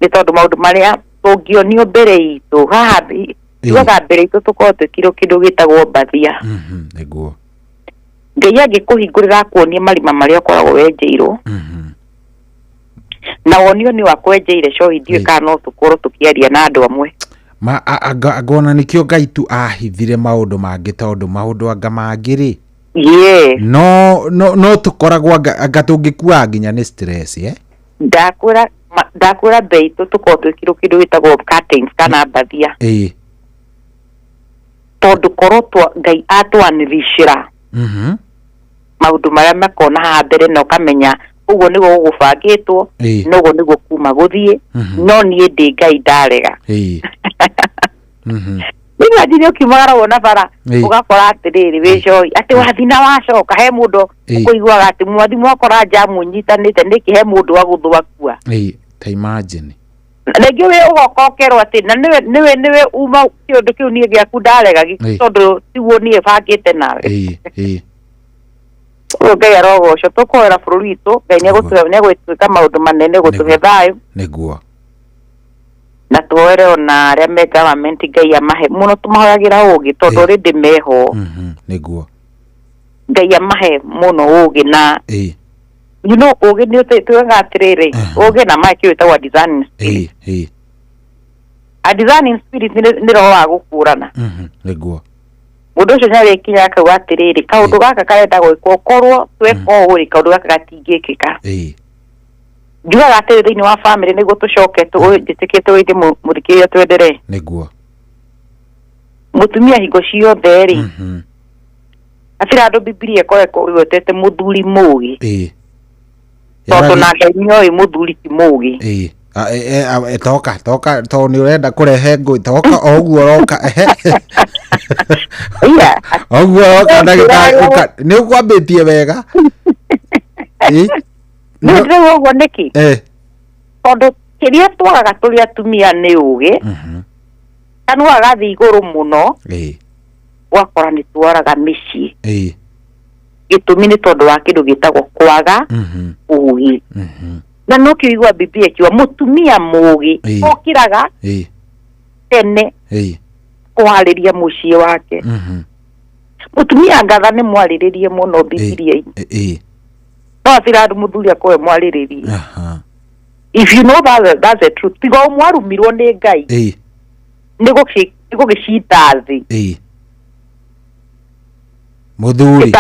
nĩ tondũ maũndũ marĩa tũngĩonio mbere itũ haha tuaga mbere itũ tũkorwo twĩkirwo kĩndũ gĩtagwo mbathia nĩguo Ngai angĩkũhingũrĩra akuonie marima marĩa ũkoragwo wenjeirwo na wonio nĩ wa kwenjeire cohi ndiũĩ kana no tũkorwo tũkĩaria na andũ amwe ngona nĩkĩo Ngai tu ahithire maũndũ mangĩ tondũ maũndũ anga mangĩ-rĩ no tũkoragwo anga tũngĩkua nginya nĩ stress ndakwĩra mbei tũkorwo twĩkirwo kĩndũ gĩtagwo curtains kana mbathia tondũ korwo Ngai atwanĩricĩra maũndũ marĩa makona haha mbere na ũkamenya ũguo nĩguo gũgũbangĩtwo noguo nĩguo kuma gũthiĩ no niĩ ndĩ Ngai ndarega nĩguo nginya ũkiumagara wona bara ũgakora atĩrĩrĩ wĩ coi atĩ wathi na wacoka he mũndũ ũkũiguaga atĩ mwathi mwakora jamu nyitanĩte nĩkĩ he mũndũ wa gũthũakua ta imagine rĩngĩ wĩ ũgokokerwo atĩ na nĩwe uma kĩũndũ kĩu niĩ gĩaku ndarega tondũ tiguo niĩ bangĩte nawe Ngai arogocwo tũkũhoera bũrũri witũ Ngai nĩegwĩtwĩka maũndũ manene gũtũhe thayũ nĩguo na tuoere ona arĩa me government Ngai amahe mũno tũmahoyagĩra ũgĩ tondũ already meho nĩguo Ngai amahe mũno ũgĩ na ũgĩ nĩ tuoga atĩrĩrĩ ũgĩ na maki wĩtagwo discerning spirit a discerning spirit nĩ roho wa gũkũrana nĩguo mũndũ ũcio nĩarĩkinya akauga atĩrĩrĩ kaũndũ gaka karenda gwĩkwo korwo tweka ũũ kaũndũ gaka gatingĩkĩka njugaga atĩrĩ thĩinĩ wa family nĩguo tũcoke njĩtĩkie tũrĩithie mũthikĩrĩria twenderee nĩguo mũtumia hingo ciothe-rĩ atĩrĩ andũ Bibilia ĩkoretwo ĩgwetete mũthuri mũũgĩ tondũ na Ngai nĩoĩ mũthuri ti mũũgĩ toka tondũ nĩ ũrenda kũrehe ngũĩ toka oguo roka oguo roka ndagĩtarĩ nĩ ũkwambĩtie wega nĩ ndĩrauga ũguo nĩkĩ tondũ kĩrĩa twagaga tũrĩ atumia nĩ ũgĩ kanua agathiĩ igũrũ mũno gwakora nĩ tworaga mĩciĩ gĩtũmi nĩ tondũ wa kĩndũ gĩtagwo kwaga ũgĩ na no kĩigua Biblia kiuga mũtumia mũũgĩ okĩraga tene kũharĩria mũciĩ wake mũtumia ngatha nĩ mwarĩrĩrie mũno Biblia-inĩ no atĩra andũ mũthuri akowe mwarĩrĩrie if you know that's the truth tiga mwarumirwo nĩ Ngai nĩ gũgĩcita thĩ mũthuri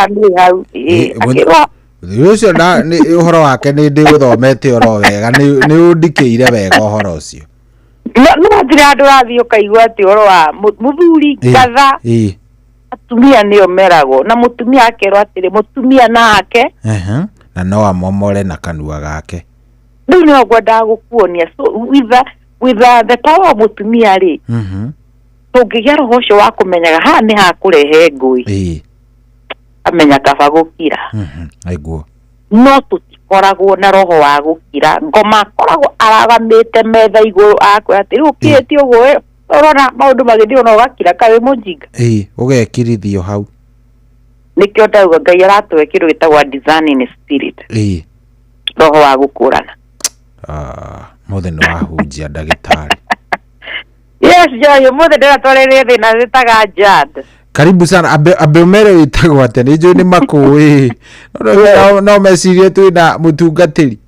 ũcio nĩ ũhoro wake nĩ ndĩũthomete oro wega nĩ ũndikĩire wega ũhoro ũcio no atĩra andũ rathiĩ ũkaigua atĩ ũhoro wa mũthuri ngatha atumia nĩo meragwo na mũtumia akerwo atĩrĩ mũtumia nake na no amomore na kanua gake Riu no ngwenda gukuonia so with the power of mutumia ri tungigia roho ucio wa kumenyaga ha ni ha kurehe ngui amenya kaba gukira aiguo no tutikoragwo na roho wa gukira ngoma koragwo aragamite metha iguru akwe ati riu kieti uguo urona maundu magithio no gakira kawe mujinga ugekirithio hau nikio ndauga Ngai aratwe kindu gitagwa discerning spirit roho wa gukurana muthenya wa hunjia ndagitari yes Joy muthenya ndatwarire thina zitaga jad karibu sana abemere witagwo ate nijo ni makui no mecirie twina mutungatiri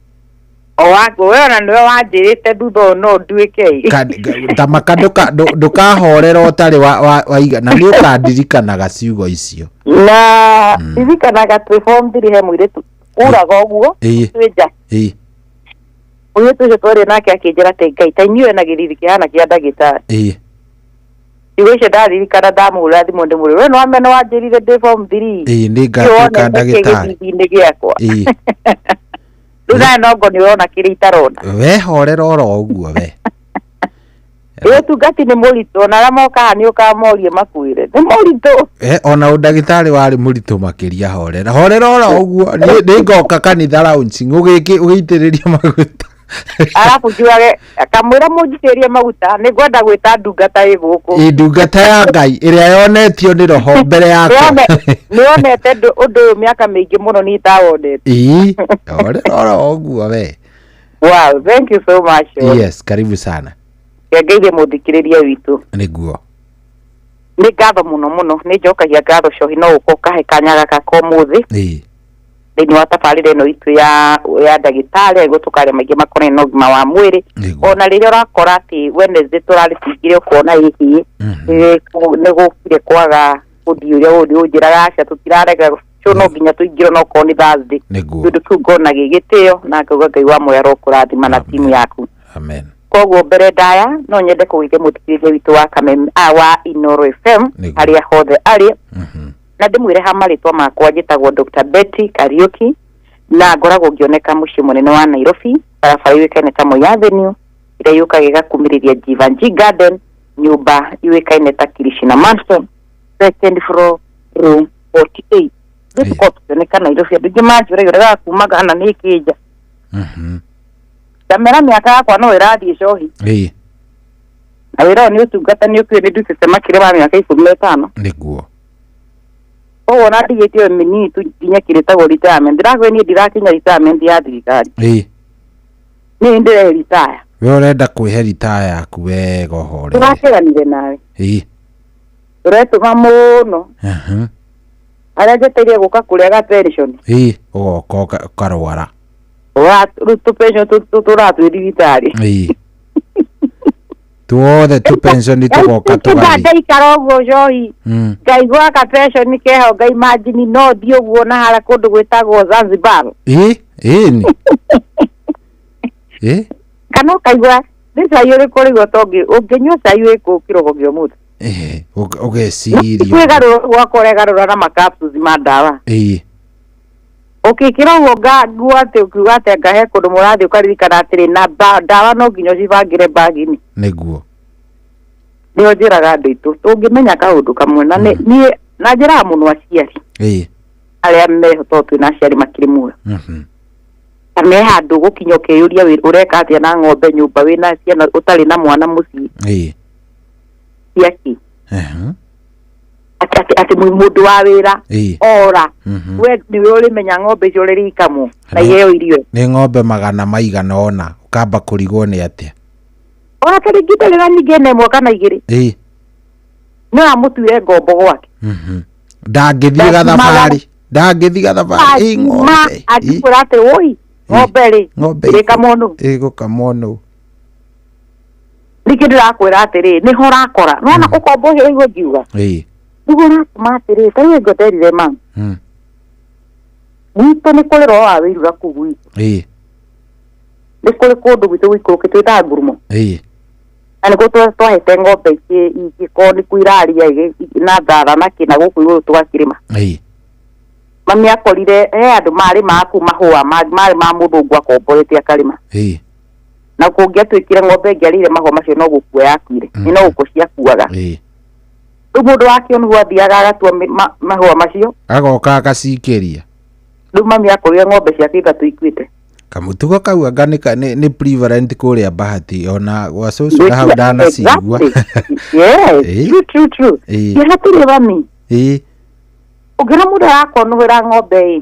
wako wewe ndio wanjirite thutha no nduike tamaka ndukahorera utari waiga na ni ukandirikanaga ciugo icio na ndirikanaga reform ndirihe mwiritu uraga uguo twija uyu tuje twari nake akijira te Ngai tainywe na giriri kiana kia ndagitari iwe ndaririkana ndamura thimu ndi muri we no amene wanjirire reform 3 ni ngatuika ndagitari ni giakwa Luna no ngoni wona kiri itarona wehorera oro uguo we tungati ni murito na ramoka ni ukamorie makwire ni murito ona ndagitari wari murito makiria horera oro uguo ni ngoka kanitha launching ugiitiriria maguta arafu juage akamwira mujiteria maguta ni gwenda gwita ndungata iguku ndungata ya Ngai iria yonetio ni roho mbere yakwa ni onete undu miaka mingi muno ni tawonete horera oro uguo we wow thank you so much yes karibu sana ngeire muthikiriria witu niguo ni ngatho muno ni njokagia ngatho cohi no ukoka he kanyaga kakomuthi thini wa tabarire no itu ya ndagitari ego tukare maingi makone no gima wa mwiri ona riria urakora ati Wednesday turaritigire kuona hihi ni gukire kwaga uthii uria unjiraga aca tutirarega no nginya tuingire no koni Thursday ndu tungona gigitio na ngauga Ngai wa moyo arokurathima na timu yaku amen koguo mbere ndaya no nyende kugithia mutikiriria witu wa Kameme wa Inoro FM haria hothe ari na ndimwire ha maritwa makwa njitagwo Dr. Betty Kariuki na ngoragwo ngioneka muciĩ munene wa Nairobi barabara yuikaine ta Moi Avenue ĩrĩa yukaga ĩgakumĩrĩria Jivanji Garden nyũmba yuikaine ta Kirishina Mansion second floor room 48 ndiko tuoneka Nairobi andũ aingĩ manjũragĩra kumaga na nĩ kĩnja kamera mĩaka yakwa no ĩrathiĩ cohi na wĩra nĩ ũtungata nĩ ũkĩrĩ ndutĩte makĩria ma mĩaka 15 nĩguo na ndigĩtio mini tu nginya kĩrĩtagwo retirement ndĩrakwe niĩ ndirakinya retirement ya thirikari niĩ ndĩre retire we ũrenda kwĩhe retire yaku wega ũhorere tũrateganire nawe tũretũma mũno arĩa njeteire gũka kũrĩa pension ũgoka ũkarwara tu pension tũratwĩrigitari tuothe tu pension tugoka tugathi ndaikara ũguo Joy Ngai gwaka pension ni keho Ngai imagine no thi ũguo na hala kũndũ gwĩtagwo Zanzibar kana kaigua nĩ cai ũrĩkũ rĩu ũtongi ũngĩnyua cai wĩkũ kĩroko gĩa mũtu ũgeciria kwĩgarũra gwakwa ũregarũra na macapsules ma ndawa ukikira uguo ngua ati ukiuga ati ngahe kundu murathi ukaririkana atiri na ndawa no nginya cibangire bagini niguo nio njiraga andu itu tungimenya kaundu kamwe na ni na njira muno aciari aria mehoto twina aciari makiri muoyo me handu gukinya ukiyuria ureka atia na ng'ombe nyumba wina ciana utari na mwana mucii ciaki ati mundu wa wira ora we niwe urimenya ng'ombe icio ririkamo na yeo irio ni ng'ombe magana maigana ona ukamba kurigwo ni atia ona tarigita rira nyingi nemwe kana igiri no amutuire ngombo gwake ndangithie gathabari ng'ombe akikura ati oi ng'ombe ri irikamonu igukamonu ndirakwira atiri ni horakora nona ukombo hiyo igwe ngiuga niguo matiri tari ngoterire ma gwitũ nĩ kũrĩ roho wa wĩrura kũu gwitũ nĩ kũrĩ kũndũ gwitũ gwĩikũrũkĩte ta ngurumo na nĩkuo twahete ng'ombe ingĩkorwo nĩ kuo iraria na thara na kĩna gũkũ igũrũ tũgakĩrĩma mami akorire andu mari maku mahua mari ma mundu ngwa komborete akarima na kungiatwikire ng'ombe ngiarire mahua macio no gukua yakuire ni no gukucia kuaga mundu wake onu athiaga agatua mahua macio agoka agacikeria riu mami akorire ng'ombe ciake ithatu ikuite kamutugo kau anga ni prevalent kuria Bahati ona gwacucu hau ndana cigua yes true hatire mami ugira mundu arakonuhira ng'ombe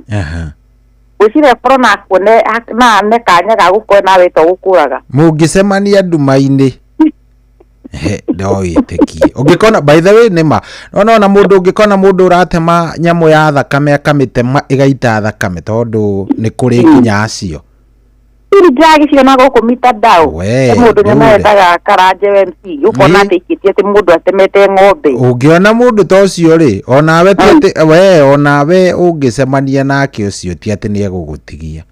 ucire foro na kuone na ne kanya ga gukora nawe to gukuraga mungicemania nduma-ini ndoiteki ungikona by the way nima ona mundu ungikona mundu uratema nyamu ya thakame akamitema igaita thakame tondu ni kuri nginya acio iri dragi cio na guku mitandao mundu nyametaga karanje MC ukona atikitie ati mundu atemete ng'ombe ungiona mundu ta ucio ri onawe ti we onawe ungicemania nake ucio ti ati ni egugutigia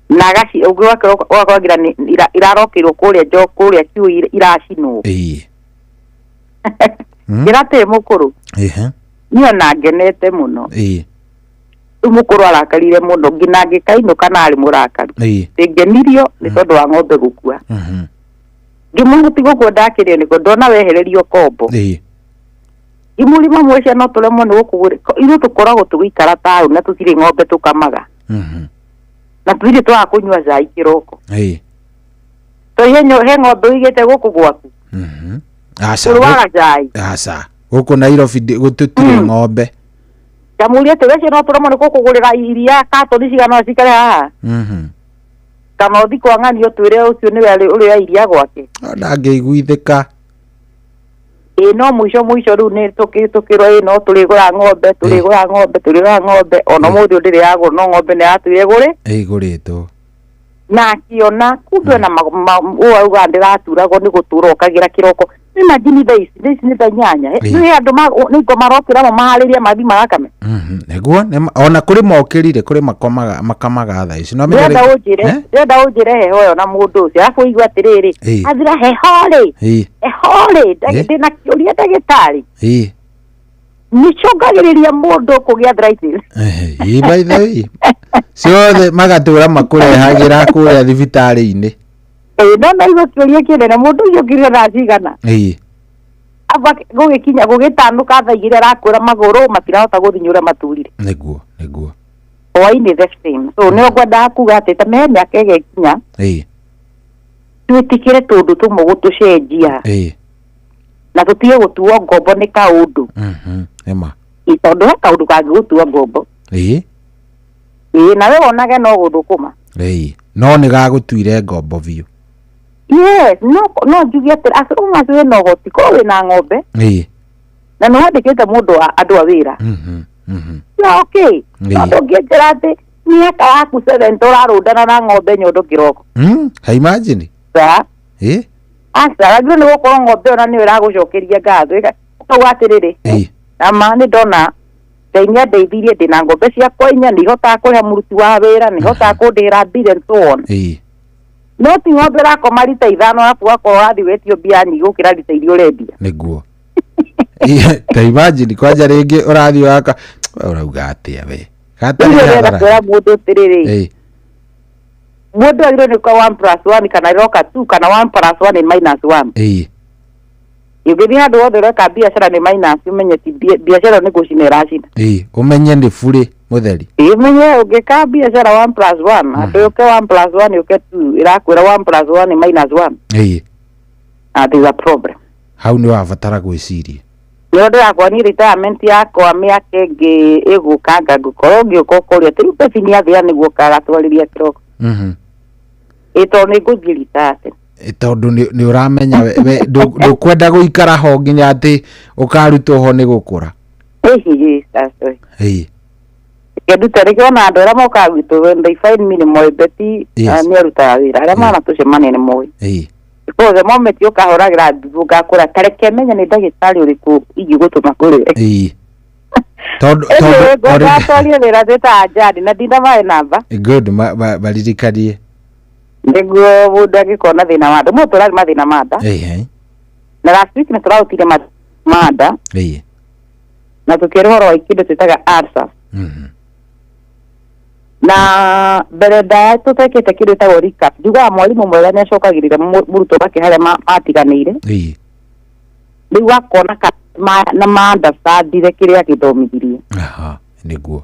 na gaci ugwagira ni irarokirwo kuria jo kuria kiu iracino irate mukuru niyo na ngenete muno mukuru arakarire muno ngina ngikainuka na ari murakari ngenirio ni tondu wa ng'ombe gukua ngimuhuti gukua ndakirio niko ndona wehererio kombo imurima mwece no turemwo ni gukugura ithu tukoragwo tugikara taũ na tutire ng'ombe tukamaga na tuire twa kunywa cai kiroko to he ng'ombe igite guku gwaku aca aca guku Nairobi gututire ng'ombe kamuria teweche no turamo ni kukugurira iria katoni cigana cikare haha kana uthi kwa ng'ani utwire ucio ni we uri iria gwake ndangĩiguithĩka no muico riu ni tukirwo no turigura ng'ombe ona muthi ndiri yago no ng'ombe ni atwire gure iguritwo na kiona kumbe na uga ndiraturagwo ni gutura ukagira kiroko na jini daisi ni danyanya ni andu ni komarokira mo mahariria mathi magakame neguo ona kuri mokirire kuri makamaga tha ici no menya ndenda ujire heho na mundu ucio afu igwa atiriri athira hehore ndina kiuria ndagitari nichongagiriria mundu kugia arthritis by the way ciothe magatura makurehagira kuria thibitari-ini no igwa kiuria kinene mundu ucio kiria na cigana aba gugikinya gugitanuka tha igire rakura maguru matirahota guthinyura maturire niguo oini the same so ni ogwenda kuga ati tame myaka igekinya tutikire tundu tumwe gutucenjia na tutige gutuo ngombo ni kaundu ema itondu he kaundu kangi gutuo ngombo na we wonage no guthukuma no ni gagutuire ngombo biu yes no njugi ati asoma we no goti ko we na ng'ombe na no handikite mundu andu a wira na okay ndo ngejera ati miaka yaku 7 turarundana na ng'ombe nyondo kiroko imagine asa ragiro ni gukorwo ng'ombe ona ni iragucokeria ngatho ukauga atiriri na mani ndona Ngai ndeithirie ndina ng'ombe ciakwa inya ni hotaga kuriha muruti wa wira ni hotaga kundira mbire and so on no ti ng'ombe rakoma rita 5 afu akorwo athi wetio mbia nyingi gukira rita iria urendia niguo ta imagine kwanja ringi urathi waka urauga atia we gatari mundu tiriri mundu agire ni kwa 1+1 kana roka 2 kana 1+1 ni -1 Yugithi handu wothe ureka biashara ni minus umenye ti biashara ni gucinira cina umenye ni buri mutheri umenye ugika biashara 1+1 ati uke 1+1 uke 2 irakwira 1+1 ni -1 that is a problem hau ni wabatara gwiciria yo ndakwa ni retirement yakwa miaka ingi igukanga ngukorwo ngiuka kuria ti pesi ni athia niguo kagatwariria kiroko ito ni ngugiritate tondu ni uramenya we ndukwenda guikara ho nginya ati ukarutwo ho ni gukura kedu tarikio na andu aria moka gwitu when they find me ni moibeti ni aruta wira aria mana tucemania ni moi because the moment you kahuragira ngakura tareke menya ni ndagitari uriku ingigutuma kuri tondu ngwatwaria wira ndita ajadi na ndinda mai namba good baririkanie niguo mundu angikona thina wa nda mu turari mathina ma nda na last week ni turautire mada na tukiri horo wa ikindu twitaga ulcers na mbere da tutekete kindu ta recap njuga mwalimu mwega ni acokagirira murutwo bake haria matiganire riu akona na maandastandire kiria githomithirie niguo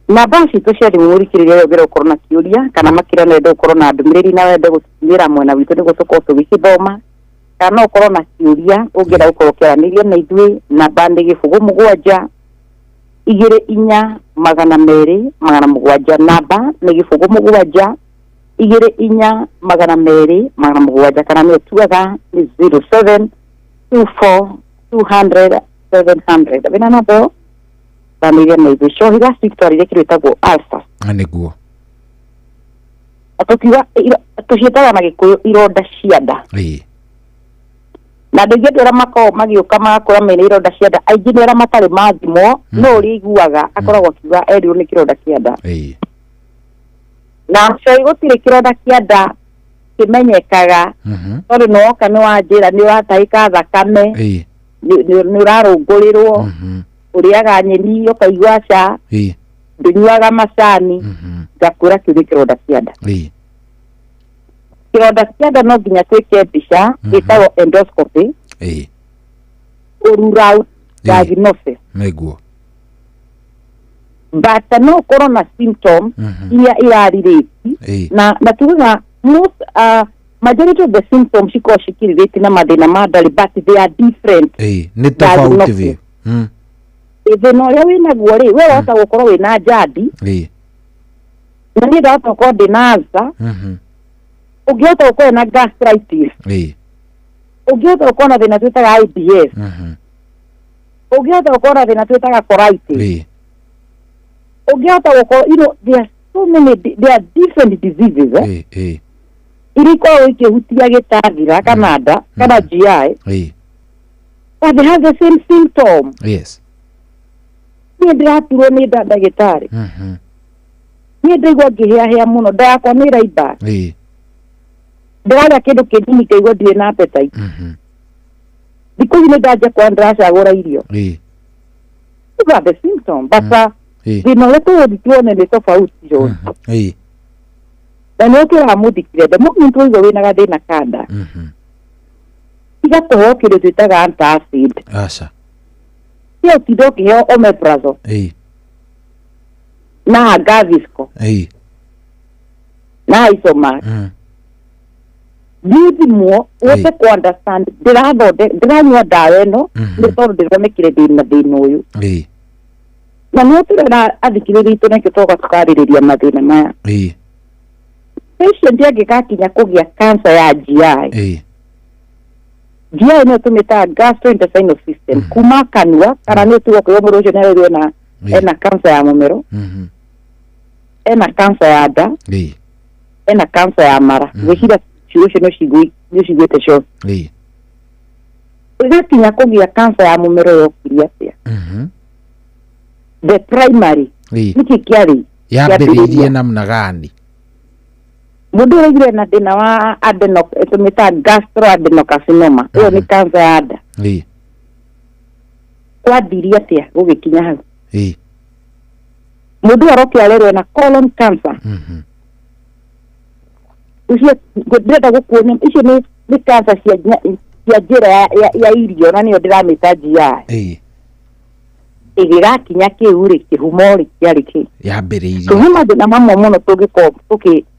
na basi tuciari murikiriria yogera ukorwo na kiuria kana makira nende ukorwo na ndumiriri na wende gutumira mwena witu niguo tukorwo tugithoma kana ukorwo na kiuria ungera ukorwo kiaranirio na ithui na bande gibugu 7 2 4 200 namba ni gibugu 7 2 4 200 kana ni tuaga ni 07 24 200 700 bina nabo bamiria na ithui so higa victory rekirwitagwo alpha niguo atukiwa tucietaga na gikuyu ironda cianda na ndege ndera mako magioka makora mene ironda cianda aingĩ nĩra matarĩ mathimo no rĩiguaga akoragwo akiuga erirwo nĩ kĩronda kĩanda na coi gũtirĩ kĩronda kĩanda kĩmenyekaga tondũ nĩwoka nĩ wanjĩra nĩ ũratahĩka thakame nĩ ũrarũngũrĩrwo ũrĩaga nyeni ũkaigua ca ndũnyuaga macani ngakwĩra kĩu nĩ kĩronda kĩanda kĩronda kĩanda no nginya twĩke mbica ĩtagwo endoscopy rule out diagnosis niguo but no ũkorwo na symptoms iria irarirĩti na tugaga most majority of the symptoms cikorwo cikirirĩti na mathĩna ma ndarĩ but they are different nĩ tofauti biũ thĩna ũrĩa wĩnaguo rĩ we wahota gũkorwo wĩna jadi na niĩ ndahota gũkorwo ndĩna ulcer ungihota gũkorwo na gastritis ungihota gũkorwo na thĩna twĩtaga IBS ungihota gũkorwo na thĩna twĩtaga colitis ungihota gũkorwo there are so many there are different diseases iria ikoragwo ikĩhutia gĩtathira kana nda kana GI but they have the same symptom niĩ ndĩraturwo nĩ nda ndagĩtarĩ niĩ ndaigua ngĩhĩahĩa mũno nda yakwa nĩ ĩraimba ndĩrarĩa kĩndũ kĩnini ngaigua ndirĩ na appetite thikũ ici nĩ ndanjia kwa ndĩracagũra irio those are the symptom but thĩna ũrĩa tũgũthiĩ tuone nĩ tofauti John na nĩ ũkĩraga mũthikire the moment waigua wĩna gathĩna ka nda tiga kũheo kĩndũ twĩtaga antacid cio ũtinda ũkĩheo omeprazole na gavisco na isomax thimwo wote ku understand ndĩranyua ndawa ĩno nĩ tondũ ndĩronekire thĩna ũyũ na nĩ tũrera athikĩrĩria itũ nĩkĩo tũgoka tũkarĩrĩria mathĩna maya patient angĩgakinya kũgĩa cancer ya GI GI nĩ tũmĩtaga gastrointestinal system kuma kanua kana nĩ tũgoka mũndũ ũcio nĩarĩrwo na ena cancer ya mũmero ena cancer ya nda ena cancer ya mara gwĩciria ciugo nĩ ciguĩte cio ũgakinya kũgĩa cancer ya mũmero yokirie atĩa the primary nĩkĩ kĩarĩ yambĩrĩirie namna gani mũndũ ũraigire na thĩna wa tũmĩtaga gastroadenocarcinoma ĩyo nĩ cancer ya nda kwambirie atĩa gũgĩkinya hau mũndũ arokĩarerwo na colon cancer ucio ndĩrenda gũkuonia icio nĩ cancer cia njĩra ya irio na nĩyo ndĩramĩta GI ĩgĩgakinya kĩu rĩ kĩhumo rĩ kĩarĩ kĩ yambĩrĩirie tũhe mathĩna mamwe mũno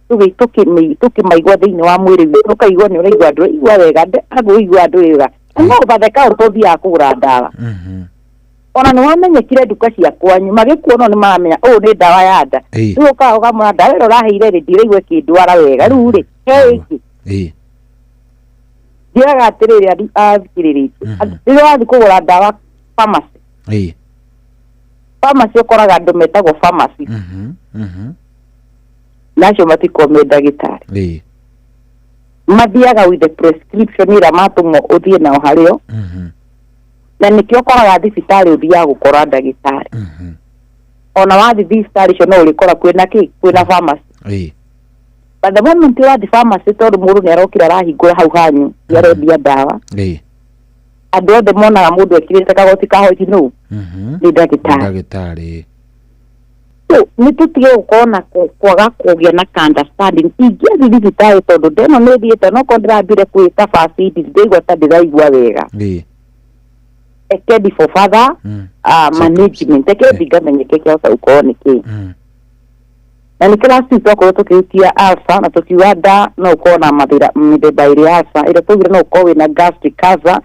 tũkĩmaigua thĩinĩ wa mwĩrĩ witũ ũkaigua nĩ ũraigua ndũraigua wega agũigua ndũrĩga no batheka ũtũthiaga kũgũra ndawa ona nĩ wamenyekire nduka cia kwanyu magĩkuona nĩ maramenya ũũ nĩ ndawa ya nda rĩu ũkaga ũkamwĩra ndawa ĩno ũraheire rĩ ndiraigua ĩkĩndwara wega rĩu rĩ he ĩngĩ ndĩraga atĩrĩrĩ athikĩrĩrĩte rĩrĩa wathiĩ kũgũra ndawa pharmacy pharmacy ũkoraga andũ metagwo pharmacy nacio matikorwo me ndagĩtarĩ mathiaga with the prescription ĩrĩa matũmwo ũthiĩ nao harĩo na nĩkĩo ũkoraga thibitarĩ ũthiaga gũkora ndagĩtarĩ ona wathiĩ thibitarĩ icio no ũrĩkora kwĩna pharmacy but the moment wathiĩ pharmacy tondũ mũndũ nĩ arokĩra arahingũra hau hanyu nĩarendia ndawa andũ othe monaga mũndũ ekĩrĩte kagoti ka white nũ nĩ ndagĩtarĩ so ni tutige ukona kwaga kugĩa na understanding ingĩ thibitarĩ tondũ ndeno nĩ thiĩte no kondrabire kwĩta facilities ndĩigua ta ndĩraigua wega ekendi for further management ekendi ngamenyeke kĩosa ukorwo nĩkĩ na nĩ class tũkorwo tũkĩhutia alpha na tukiuga nda no ukorwo na mĩthemba ĩrĩ alpha ĩrĩa tũgire no ukorwo wĩna gastric ulcer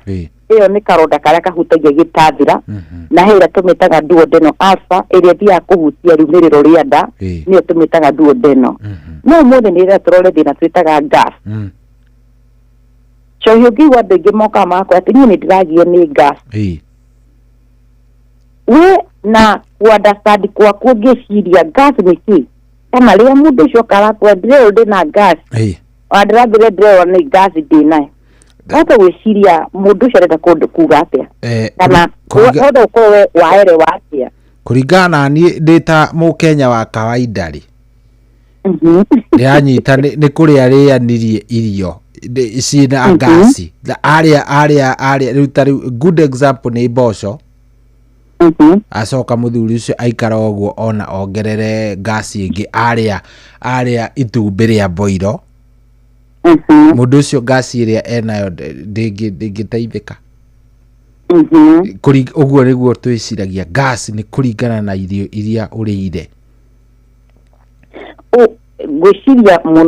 ĩyo nĩ karonda karĩa kahutagia gĩtathira na hĩrĩa tũmĩtaga duodenal ulcer ĩrĩa thiaga kũhutia riumĩrĩro rĩa nda nĩyo tũmĩtaga duodenal no mũthĩ nĩ rĩrĩa tũrore thĩna twĩtaga gas Chohi ũngĩigua andũ aingĩ moka makwa atĩ niĩ nĩ ndĩragio nĩ gas we na understand kwaku ũngĩciria gas nĩ kĩ kana rĩrĩa mũndũ ũcio karakwa ndĩreo ndĩna gas ndĩrambire ndĩreo nĩ gas ndĩnayo hata gwĩciria mũndũ ũcio arenda kuga atĩa kana hothe ũkorwo waere watia kũringana niĩ ndĩ ta mũkenya wa kawaida rĩ ndĩranyita nĩ kũrĩa rĩanirie irio ciĩna gasi arĩa rĩu ta rĩu good example nĩ mboco acoka mũthuri ũcio aikara ũguo ona ongerere gasi ĩngĩ arĩa itumbĩ rĩa boiro mũndũ ũcio gasi ĩrĩa enayo ndĩngĩteithĩka ũguo nĩguo twĩciragia gas nĩ kũringana na irio iria ũrĩire gwĩciria mũno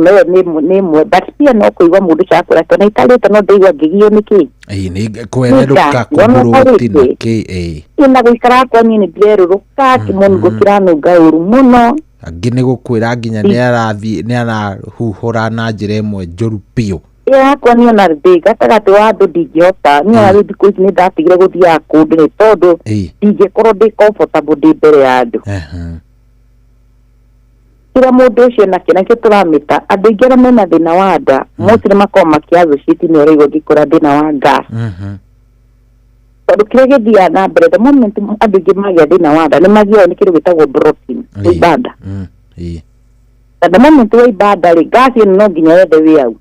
nĩ mwe but pia no kũigua mũndũ cakũra tona itarĩte no ndĩigua ngĩgio nĩkĩ nĩ kwerũrũka kũgũrũ gũtina ĩna gũikara kwa niĩ nĩ ndĩrerũrũka kĩmũnungo kĩranunga ũru mũno angĩ nĩ gũkwĩra nginya nĩ arahuhũra na njĩra ĩmwe njũru biũ yakwa niĩ ona ndĩ gatagatĩ wa andũ ndingĩhota niĩ ona rĩu thikũ ici nĩ ndatigire gũthiaga kũndũ nĩ tondũ ndingĩkorwo ndĩ comfortable ndĩ mbere ya andũ kira mũndũ ũcio nakĩ nakĩo tũramĩta andũ aingĩ arĩa mena thĩna wa nda mostly makoragwo makĩassociate nĩ ũraigua ngĩkora thĩna wa gas tondũ kĩrĩa gĩthiaga na mbere the moment andũ aingĩ magĩa thĩna wa nda nĩ magiagwo nĩ kĩndũ gĩtagwo bloating ibanda the moment wa ibanda rĩ gas ĩno no nginya yethe wĩ au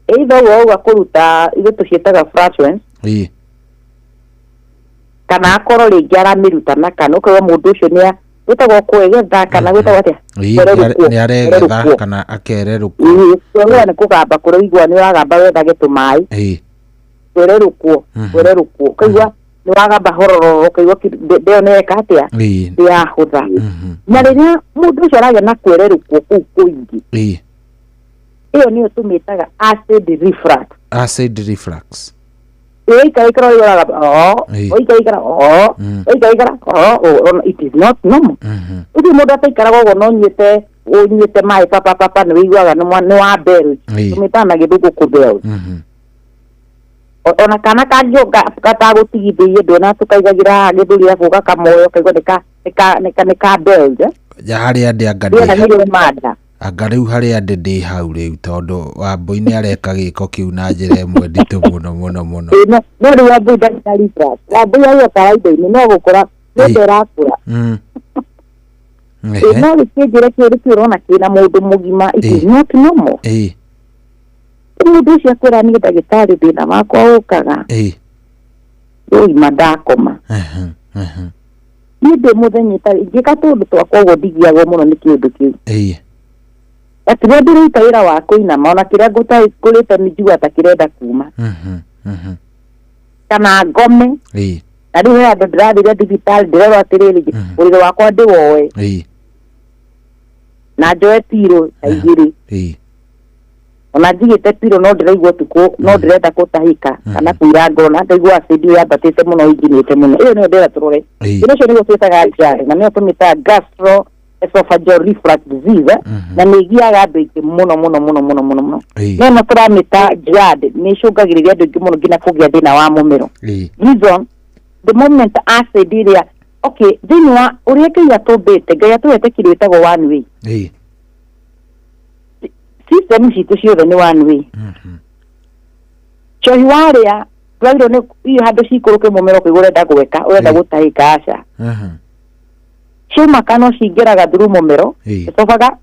either wauga kũruta ithuĩ tũciĩtaga flatulence kana akorwo rĩngĩ aramĩruta na kana ũkaigua mũndũ ũcio nĩ gwĩtagwo kwĩgetha kana gwĩtagwo atĩa nĩ aregetha kana akererũkwo nĩ kũgamba kũrĩa igua nĩ wagamba wethage tũmaĩ kwererũkwo ũkaigua nĩ wagamba horororo ũkaigua ndĩyo nĩyeka atĩa ndĩyahũtha na rĩrĩa mũndũ ũcio aragĩa na kwererũkwo kũu kũingĩ ĩyo nĩyo tũmĩtaga acid reflux Oikaikara it is not normal. Uthi mũndũ ataikaraga ũguo no ũnyuĩte maĩ papa nĩ wĩiguaga nĩ wa belch tũmĩtaga na gĩthũngũ kũbelch ona kana kangĩũka gatagũtigithĩirie ndona tũkaigagĩra gĩthũri gaku gakamoyo kaigua nĩ ka belch harĩa anga rĩu harĩa ndĩ hau rĩu tondũ Wambũi nĩ areka gĩko kĩu na njĩra ĩmwe nditũ mũno no rĩu Wambũi ndagĩtarĩ Wambũi arĩ kawaida-inĩ no gũkora nĩ ndĩrakũra no gĩkĩnjĩre kĩrĩ ũrona kĩna mũndũ mũgima it is not normal mũndũ ũcio akwĩra niĩ ndagĩtarĩ thĩna wakwa ũkaga rũima ndakoma niĩ ndĩ mũthenya itarĩ ingĩka tũndũ twakwa ũguo ndigiagwo mũno nĩ kĩũndũ kĩu ati rĩrĩa ndĩruta wĩra wa kũinama ona kĩrĩa ngũrĩte nĩ njigua ta kĩrenda kuma kana ngome na rĩu he andũ ndĩrathire thibitarĩ ndĩrerwo atĩrĩrĩ ũrĩrĩ wakwa ndĩwoe na njoe piro ta igĩrĩ ona njigĩte piro no ndĩraigua ũtukũ no ndĩrenda gũtahĩka kana kuira ngoro na ndaigua acid yambatĩte mũno injinĩte mũno ĩyo nĩyo ndĩra tũrore ĩno cio nĩguo twĩtaga njare na nĩyo tũmĩtaga gastroesophageal reflux disease na nĩ igiaga andũ aingĩ mũno no tũramĩta GERD nĩ icũngagĩrĩria andũ aingĩ mũno nginya kũgĩa thĩna wa mũmero reason the moment acid ĩrĩa thĩinĩ wa ũrĩa Ngai atũmbĩte Ngai atũhete kĩndũ gĩtagwo one way system citũ ciothe nĩ one way Chohi warĩa twagĩrĩirwo nĩ iyo handũ cikũrũke mũmero kũigua ũrenda gweka ũrenda gũtahĩka aca ciuma kana cingĩraga through mũmero esophagus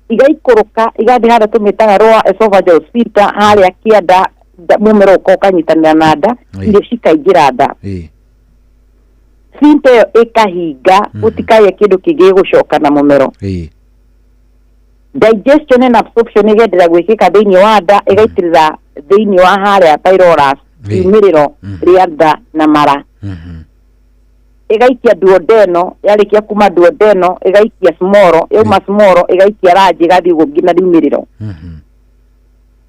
igaikũrũka igathiĩ harĩa tũmĩtaga lower esophageal sphincter harĩa kĩanda mũmero ũkanyitanĩra na nda irio cikaingĩra nda sphincter ĩyo ĩkahinga gũtikaye kĩndũ kĩngĩ gũcoka na mũmero. Digestion and absorption ĩgendera gwĩkĩka thĩinĩ wa nda ĩgaitirĩra thĩinĩ wa harĩa pylorus iumĩrĩro rĩa nda na mara. Igaikia duodeno, yarĩkia kuma duodeno igaikia smoro, yauma smoro igaikia ranji ĩgathiĩ gũngina riumĩrĩro.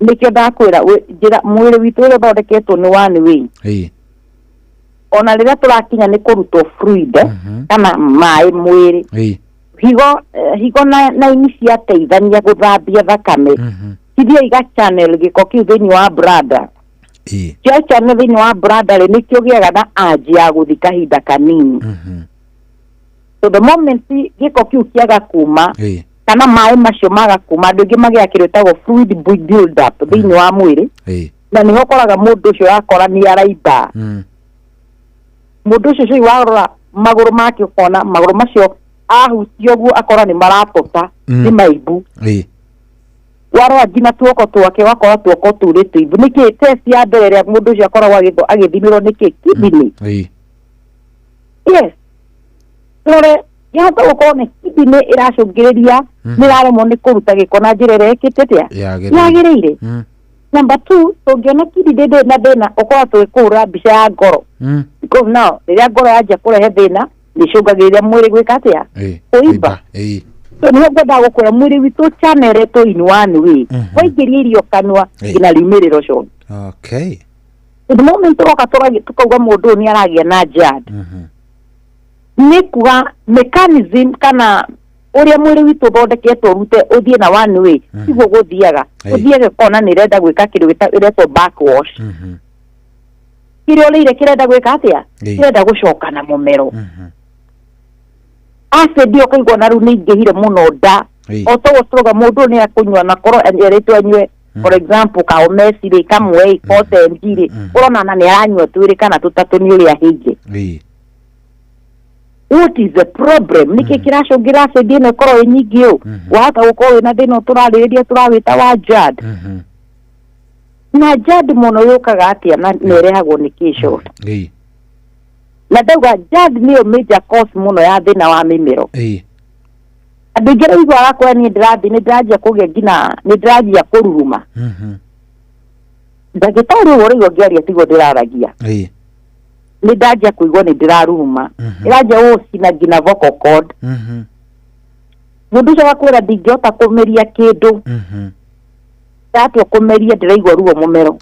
Nĩkĩo ndakwĩra njĩra mwĩrĩ witũ ũrĩa ũthondeketwo nĩ one way. Ona rĩrĩa tũrakinya nĩ kũrutwo fluid kana maĩ mwĩrĩ. Higo na ini ciateithania gũthambia thakame. Ithia iga channel gĩko kĩu thĩinĩ wa bladder. Kia channel thĩinĩ wa bladder nĩkĩo gĩaga na aji ya gũthii kahinda kanini. So the moment gĩko kĩu kĩaga kuma kana maĩ macio maga kuma andũ aingĩ magĩa kĩrĩa gĩtagwo fluid build up thĩinĩ wa mwĩrĩ. Na nĩho ũkoraga mũndũ ũcio akora nĩ araimba. Mũndũ ũcio warora magũrũ make ũkona magũrũ macio ahutia ũguo akora nĩ maratota nĩ maimbu. Warora ngina tuoko twake wakora tuoko tũrĩ tũimbu. Nĩkĩ test ya mbere ĩrĩa mũndũ ũcio akoragwo agĩthimĩrwo nĩkĩ kidney. Yes. Tore yahota gũkorwo nĩ kidney ĩracũngĩrĩria nĩraremwo nĩ kũruta gĩko na njĩra ĩrĩa ĩkĩte yagĩrĩire. Number 2, tũngĩona kidney ndĩ na thĩna ũkorwo tũgĩkũra mbica ya ngoro. Because now rĩrĩa ngoro yanjia kũrehe thĩna nĩcũngagĩrĩria mwĩrĩ gwĩka atĩa kũimba. So nĩho ngwenda gũkwĩra mwĩrĩ witũ chaneretwo in one way. Waingĩria irio kanua nginya riumĩrĩro cio. Okay. The moment tũroka tukauga mũndũ nĩ aragĩa na GERD. Nĩ kuga mechanism kana ũrĩa mwĩrĩ witũ ũthondeketwo rute ũthiĩ na one way. Siguo gũthiaga. Ũthiaga kona nĩ renda gwĩka kĩndũ gĩtagwo backwash. Kĩrĩa ũrĩire kĩrenda gwĩka atĩa? Kĩrenda gũcoka na mũmero. Acid yo kaigua na rĩu nĩ ingĩhire mũno nda. Otogũtũruga mũndũ nĩ akũnyua na koro erĩtwo anyue for example kaomesi rĩ kamwe ikote mjiri urona na nĩ aranyua twĩrĩ kana tũtatũ nĩ ũrĩa hingi. What is the problem? Niki kiracũngĩra acid ĩno ĩkorwo ĩ nyingĩ ũũ. Wahota gũkorwo wĩna thĩna tũrarĩrĩria tũrawĩta wa GERD. Na GERD mũno yũkaga atĩa na nĩrehagwo nĩ kĩcoro. Na ndauga GERD nĩyo major cause mũno ya thĩna wa mĩmero. Andũ aingĩ rĩu arakora niĩ ndĩranjia kũgĩa nginya nĩ ndĩranjia kũruruma. Ndagĩtarĩ ũrĩa ũngĩaria tigo ndĩraragia. Nĩ ndanjia kũigua nĩ ndĩraruruma. Ĩranjia gũcina nginya vocal cord. Mũndũ ũcio agakwĩra ndingĩhota kũmeria kĩndũ. Ndatua kũmeria ndĩraigua ruo mũmero.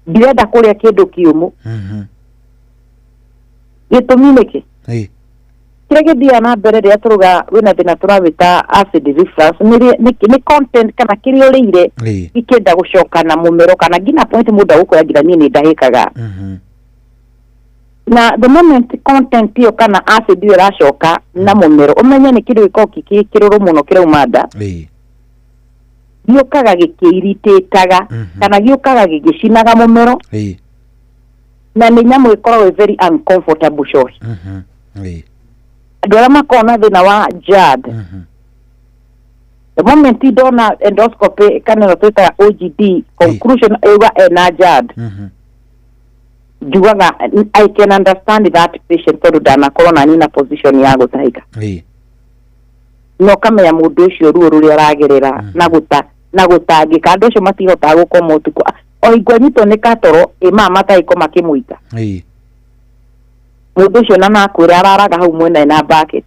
Ndirenda kũrĩa kĩndũ kĩũmũ. Gĩtũmi nĩkĩ? Kĩrĩa gĩthiaga na mbere rĩrĩa tũruga wĩna thĩna tũrawĩta acid reflux nĩ content kana kĩrĩa ũrĩire gĩkĩenda gũcoka na mũmero kana nginya point mũndũ agũkwĩra nginya niĩ nĩ ndahĩkaga. Na the moment content ĩyo kana acid ĩyo ĩracoka na mũmero ũmenye nĩ kĩndũ gĩkoragwo kĩrũrũ mũno kĩrauma nda. Gĩũkaga gĩkĩiritĩtaga kana gĩũkaga gĩgĩcinaga mũmero. Na nĩ nyamũ ĩkoragwo very uncomfortable cohi. Andũ arĩa makoragwo na thĩna wa GERD. The moment ndona endoscopy kana twĩtaga OGD conclusion ĩuga ena GERD. Njugaga I can understand that patient tondũ ndanakorwo na nina position ya gũtahĩka. No kamenya mũndũ ũcio ruo rũrĩa aragerera na gũtangĩka andũ acio matihotaga gũkoma ũtukũ. O igua nyitwo nĩ katoro mama taiko makĩmũita. Mũndũ ũcio na nakwĩra araraga hau mwena na bucket.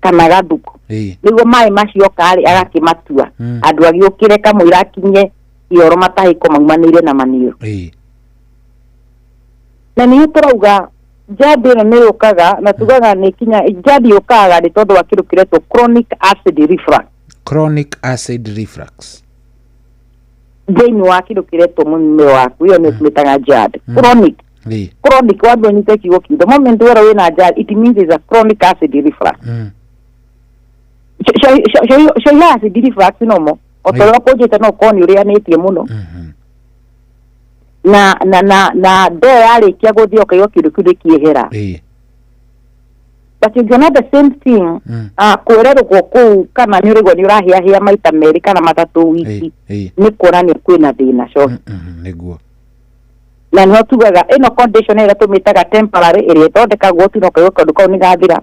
Kana gathuku. Nĩguo maĩ macio karĩ agakĩmatua. Andũ agĩũkĩre kamũira akinye ioro matahĩko maumanĩire na maniũrũ. Na nĩ tũrauga GERD ĩno nĩ yũkaga na tugaga nĩ kinya GERD yũkaga nĩ tondũ wa kĩndũ kĩretwo chronic acid reflux. Chronic acid reflux. Thĩinĩ wa kĩndũ kĩretwo mũmero waku ĩyo nĩ tũmĩtaga GERD. Chronic. Chronic wambe ũnyite kiugo kiu. The moment wera wĩna GERD it means it's a chronic acid reflux. Show acid reflux nomo. Otoro kũnjĩte no koni ũrĩanĩtie mũno. Na ndo yarĩkia gũthiĩ ũkaigua kĩndũ kĩu gĩkĩehera. But you know the same thing. Kũrerũkwo kũu kana nĩ ũrĩgwo nĩ ũrahĩahĩa maita merĩ kana matatũ wiki. Nĩ kuonania kwĩna thĩna cohi. Nĩguo. na no tugaga ino condition ira tumitaga temporary iri thondekagwo tu no kayo kondu kau ni gathira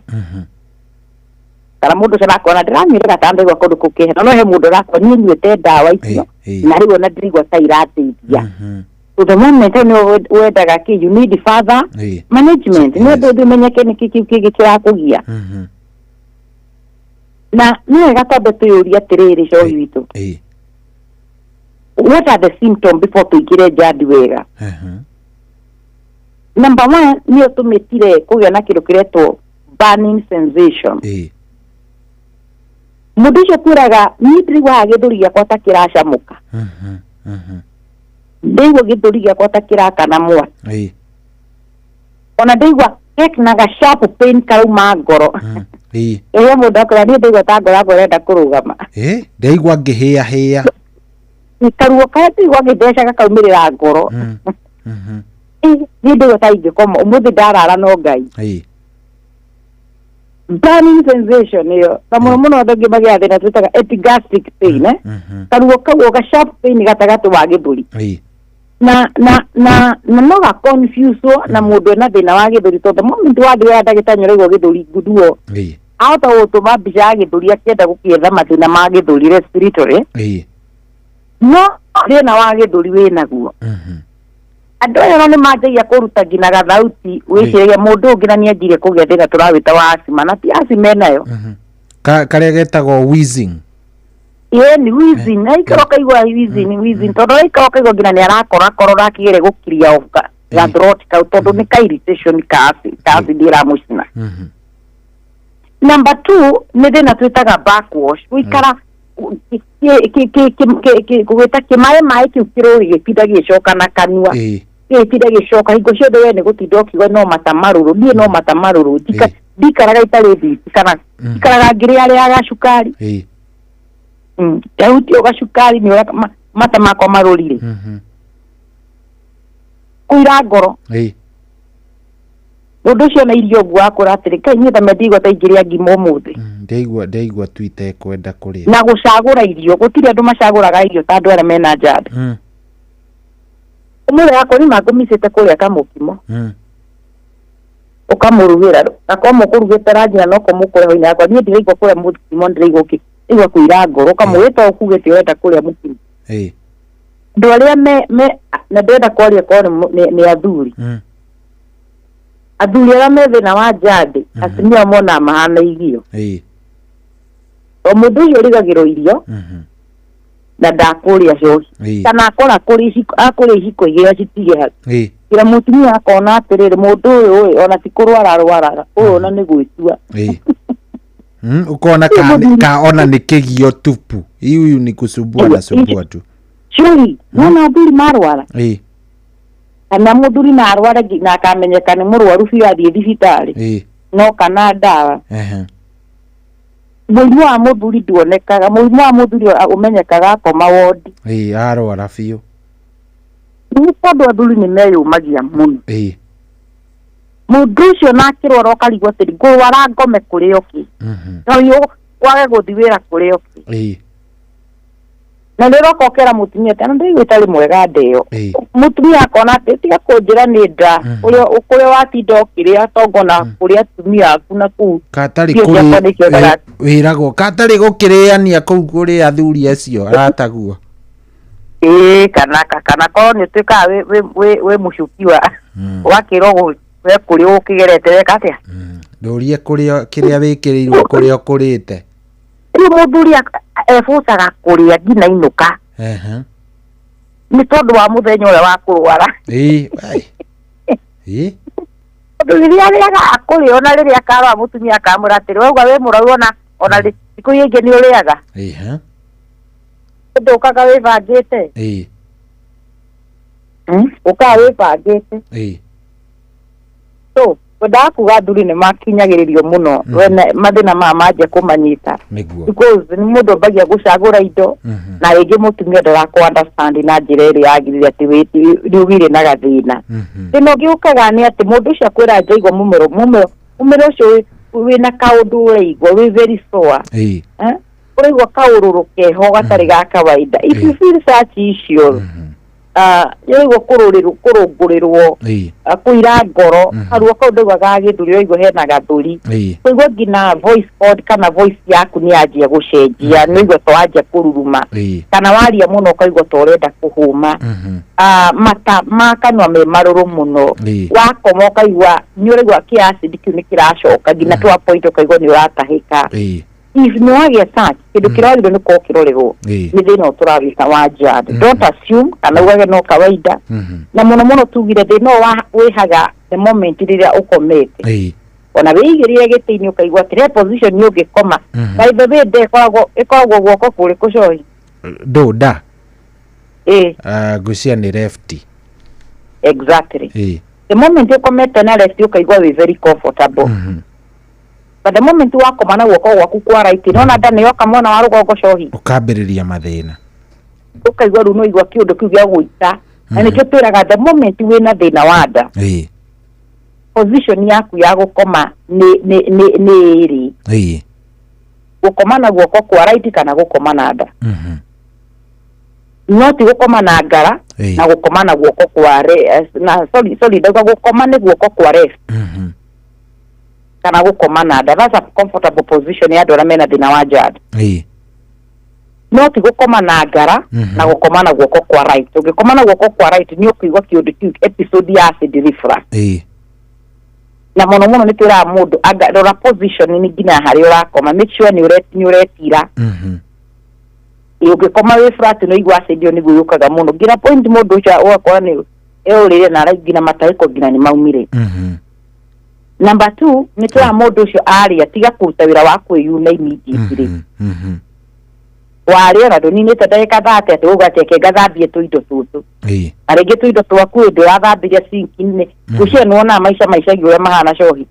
kana mundu cirakona ndiramira gatambe gwa kondu kukihe no he mundu rakwa ni nyuete dawa icio na rigo na ndirigwa ta irateithia so the moment no wendaga ki you need further management ni ndu menyeke ni kiki kirakugia na ni wega tondu tuyuria atiriri cohi witu what are the symptoms before tuigire jadi wega number 1 ni utumitire kugia na kindu kiretwo burning sensation mundu ucio kwiraga ni ndirigwa githuri giakwa ta kiracamuka ndigwa githuri giakwa ta kirakana mwa ona ndigwa naga sharp pain karauma ngoro iyo mundu akora ni ndigwa ta ngoro arenda kurugama ndigwa ngihia ikaruo kaya ndigwa ngithecaga kaumirira ngoro ni ndigwa ta ingikoma umuthi ndarara no ngai burning sensation iyo na muno ndogi magia thina twitaga epigastric pain karuo kau ga sharp pain gatagatu wa githuri na no ga confuse na mundu na thina wa githuri to the moment wa thira ndagitanyore go githuri guduo auto utuma bica githuri akienda gukietha mathina ma githuri respiratory no thina wa githuri winaguo andu aya ni manjagia kuruta ngina gathauti wicirege mundu ngina ni anjire kugia thina turawita wa asima na ti asima nayo karia getagwo wheezing ni wheezing ai kaigwa wheezing tondu ai kaigwa ngina ni arakora korora kigere gukiria oka ya throat ka tondu ni ka irritation ka ndira mucina number 2 ni thina twitaga backwash wikara kugwita kimae kiu kirori gipinda gicoka na kanua gipinda gicoka hingo ciothe we ni gutinda ukigwa no matamaruru nie no matamaruru ndikaraga itari thiti kana ndikaraga ngiri aria aga cukari yahuti cukari ni mata makwa marurire kuira ngoro mundu ucio na irio guo akura atiri kai nyita mendigwa ta ingiria ngima umuthi ndeigwa twite kwenda kuria na gucagura irio gutire andu macaguraga irio ta andu aria mena jadi umwe yako ni magumisite kuria kamukimo ukamurugira akoma kurugita rajina no komukore hoina yakwa ni ndirigwa kuria mukimo ndirigwa igwa kuira ngoro ukamwita ukugite wenda kuria mukimo ndu aria me na ndenda kwaria ni athuri athuri aria me thina wa jadi atumia mona mahana igio o mundu ucio rigagiro irio na ndakuria coci kana akora akuria iciko igira citige hau ira mutumia akona atiriri mundu uyu ona ti kurwara uyu ona ni gwitua ukona ona ni kigio tupu huyu ni kusumbua na sumbua tu chui nona thuri marwara kana muthuri na arwara na akamenyeka ni murwaru biu athie thibitari no kana ndawa murimu wa muthuri nduonekaga murimu wa muthuri umenyekaga akoma wodi arwara biu ni tondu athuri ni meyumagia muno mundu ucio nakirwara ukarigwo atiri ngurwara ngome kuri oki no wage guthi wira kuri oki na rero kokera mutumia tano ndio itari mwega ndeo mutumia akona ati tiga kunjira ni nda uria watinda ukiria tongo na kuria tumia aku na ku katari kuri wiragwo katari gukiriania kuu kuri athuri acio arataguo kana ko ni tuka we mushukiwa wakirogwo we kuri ukigerete weka atia ndurie kuria kiria wikirirwo kuria ukurite ni muthuri efucaga kuria ngina inuka ni tondu wa muthenya uria wa kurwara riria riaga akuria ona riria akarwa mutumia akamwira atiri wauga we muraru ona thiku ingi ni uriaga ndukaga wibangite ukaga wibangite so wenda kuga thuri ni makinyagiririo muno mathina manje kumanyita because ni mundu mbagia gucagura indo na ringi mutumia ndaraku understand na njira iria yagirire ati witi riugire na gathina thina ngiukaga ni ati mundu ucio akwira njaigwa mumero ucio wina kaundu uraigwa wi very sore uraigwa kaururu keho gatari ga kawaida if you feel such issues yoigwo kurungurirwo kuira ngoro haruo kaundu gagagithuri yoigwo hena gathuri koigwo ngina voice code kana voice yaku ni anjia gucenjia noigwo to anjia kururuma kana waria muno kaigwo to urenda kuhuma mata makanwa me maruru muno wakoma kaigwa ni urigwa kiacid kiu ni kiracoka ngina twa point kaigwo ni uratahika if no wagia search kindu kiragiro ni ko kirorerwo ni thina uturavika wa JAD don't assume kana wage no kawaida na muno tugire thina wihaga the moment riria ukomete ona wigirie gitiini ukaigwa tire position ni ugikoma by the way de ikoragwo guoko kuri kucoi nda gucia ni lefty exactly the moment ukomete na left ukaigwa we very comfortable but the moment wakoma na guoko gwaku kwa right nona ndane yoka mona wa rugongo cohi ukambiriria mathina ukaigwa runo igwa kiundu kiu gya guita na nikio twiraga the moment wina thina wa nda position yaku ya gukoma ni iri gukoma na guoko kwa right kana gukoma na nda not gukoma na ngara na gukoma na guoko kwa sorry ndauga gukoma ni guoko kwa left kana gukoma na nda that's a comfortable position ya ndora mena thina wa JAD not gukoma na ngara na gukoma na guoko kwa right ugikoma na guoko kwa right ni ukigwa kiundu kiu episode ya acid reflux na muno ni twira mundu agarora position ni ngina hari urakoma make sure ni uretira ugikoma we flat no igwa acid ni guyukaga muno ngina point mundu ucha wakora ni eurire na ngina matariko ngina ni maumire number 2 ni twira mundu ucio aria tiga kuruta wira wa kwiyuna immediately waria na ndoni nite ndagika 30 ati ugateke gathambie tuindo tutu arege tuindo twaku ndo athambiria sinki-ini ucio nuona maisha giure mahana cohi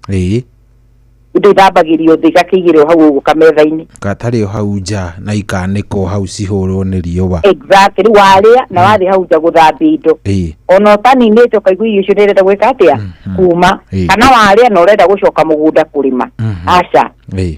ndo ithambagirio thika kigire hau uguo kametha-ini katari hau nja na ikaniko hau cihurwo ni riuwa exactly waria na wathi hau nja guthambia indo ona utaninite ukaigua icio ndirenda gwika atia kuma kana waria na urenda gucoka mugunda kurima aca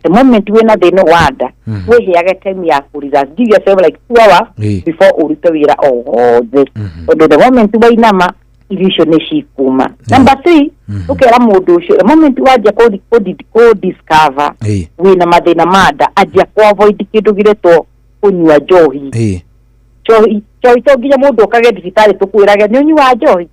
the moment wina thina wa nda wiheage time ya kurira give yourself like 2 hours before urute wira othe the moment wainama irisho ni cikuma number 3 ukera mundu ucio the moment wajia ko discover wina mathina ma nda ajia ko avoid kindu giretwo kunyua njohi njohi to nginya mundu ukage thibitari tukwirage ni unyua njohi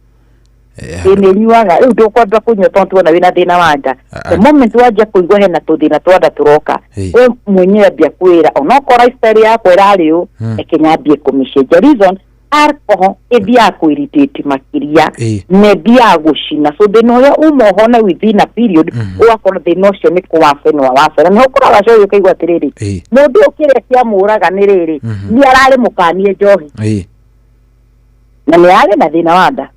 ni nyuaga riu ndukwamba kunyua tondu na wina thina wa nda the moment wajia kuigwa hena tuthina twanda turoka we mwenyewe ambia kwira onoko lifestyle yako irariu ekinyambie kumishenja reason alcohol ethia kuirritate makiria nebia gucina so thina uria umohona within a period ugakora thina ucio ni kuwafenwa wafera ni ukuraga coyo ukaigwa atiriri mundu ukiria kiamuraga ni riri ni arari mukanie njohi na ni ari na thina wa nda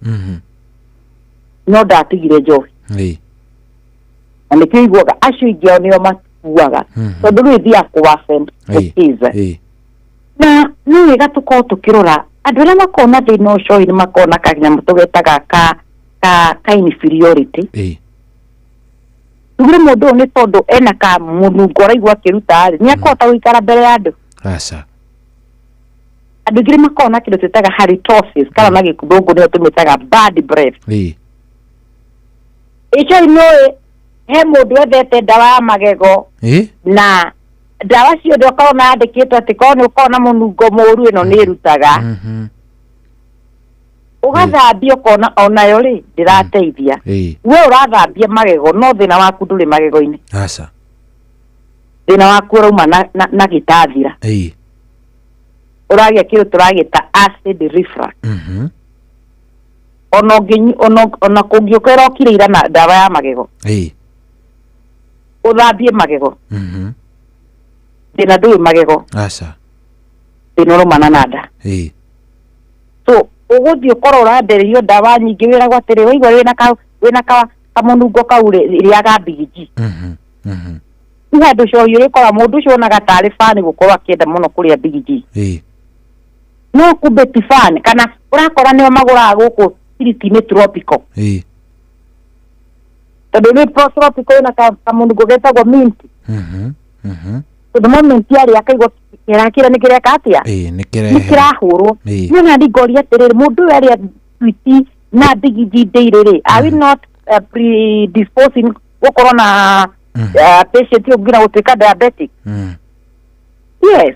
no ndatigire njohi na nikio igwaga acio ingĩ nio matuaga tondu rĩu ithia kuwafend na nĩ wega tukorwo tukirora andu arĩa makona thĩna ũcio nĩ makona kanyamũ tũgetaga ka inferiority tugire mũndũ ũyũ nĩ tondũ ena ka mũnungo araigua akĩruta rĩ nĩ akũhota gũikara mbere ya andũ aca andũ aingĩ makona kĩndũ twĩtaga halitosis kana na gĩthũngũ nĩyo tũmĩtaga bad breath icio nĩ he mũndũ ethete ndawa ya magego na ndawa ciothe ũkorwo yandĩkĩtwo atĩ korwo nĩ ũkorwo na mũnungo mũũru ĩno nĩ ĩrutaga ũgathambia ũkona onayo rĩ ndĩrateithia we ũrathambia magego no thĩna waku ndũrĩ magego-inĩ aca thĩna waku ũrauma na gĩtathira ũragĩa kĩndũ tũragĩta acid reflux ona kũngĩũka ũkire na ndawa ya magego ũthambie magego thina ndũĩ magego aca thina ũrũmana na nda so ũgũthiĩ ũkorwo ũrandererio ndawa nyingĩ wĩragwo atĩrĩ waigua wĩna kamũnungo kau rĩa gambigi nĩ handũ cohi ũrĩkora mũndũ ũcio onaga tarĩ bani gũkorwo akĩenda mũno kũrĩa bigi no kumbe ti bani kana ũrakora nĩo magũraga gũkũ Siriti-inĩ tropical tondũ nĩ tropical na kamũnungo getagwo mint so the moment yari akaigwa kirakira nikireka atia nikirahurwo nina ndigoria atiriri mundu aria twiti na digijindeiriri are we not predisposing gukorwo na patient ugira gutuika diabetic yes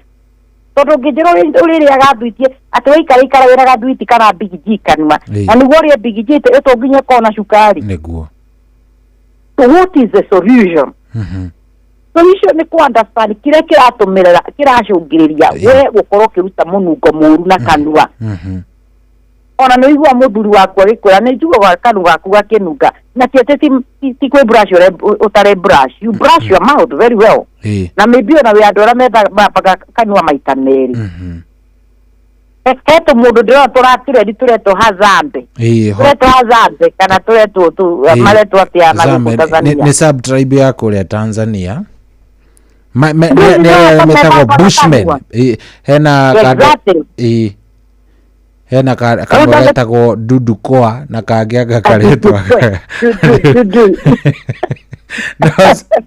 tondu ngijiro uriri agathwitie ati waikara wira gathwiti kana bigiji kanuma na niguo ria bigiji ito nginya kona shukari niguo. So what is the solution? Solution ni ku understand kire kiratumirira kiracungiriria we gukorwo kiruta munungo muru na kanua ona no igwa muthuri waku agikwira ni njugwa kanua gaku gakinunga na ti kwe brush utare brush you brush your mouth very well na maybe ona we andora metha baga kanua maita meri eto mundu ndio tureto hazambe tureto hazambe kana tureto mareto atia na Tanzania ni sub tribe ya kule Tanzania metagwo Bushmen hena hena karetagwo Dudukoa na kangĩanga karetwa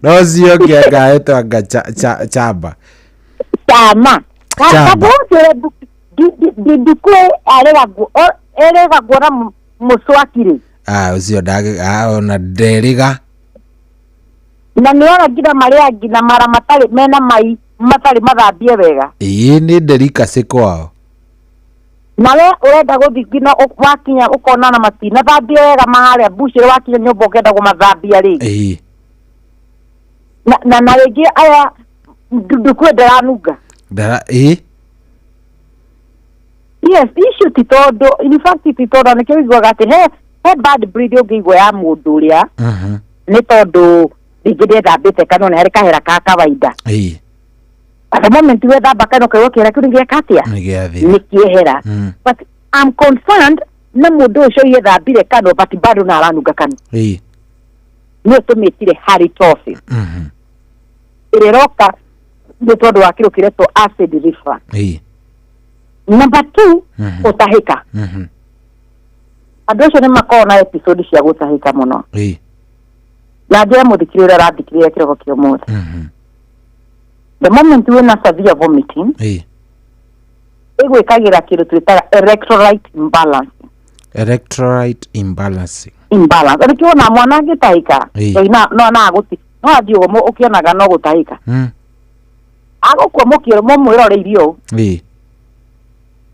no cio kĩanga etwanga Chamba Dudukwe aregagwo na muswakire ucio ona nderiga na niona nginya maria nginya mara matari mena mai matari mathambie wega ni nderika cikwao nawe urenda guthigina wakinya ukona na matina thambie wega maharia bushire wakinya nyumba ukenda gumathambia ri na rigi aya Dudukwe ndaranunga yes issue titondo in fact titondo nikio igwaga ati he bad breed ugigwa ya mundu uria ni tondu digide thambite kano na kahera ka kawaida at the moment we thamba kano kayo kira kuringia katia nikiehera but I'm concerned na mundu ucio ye thambire kano but bado na aranunga kano ni tumitire halitosis ireroka ni tondu wa kiro kireto acid reflux Number 2, utahika. Andũ ni makona episode cia gutahika muno. Na njĩra muthikirĩria arathikirĩria kĩroko kĩa ũmũthĩ. The moment wĩna severe vomiting, ĩgwĩkagĩra kĩndũ twĩtaga electrolyte imbalance. Electrolyte imbalance. Imbalance. Nĩkĩo na mwana angĩtahika, no aguti. No athiĩ ũguo ũkĩonaga no gũtahika. Agũkua mũmwĩra ũrĩa irio.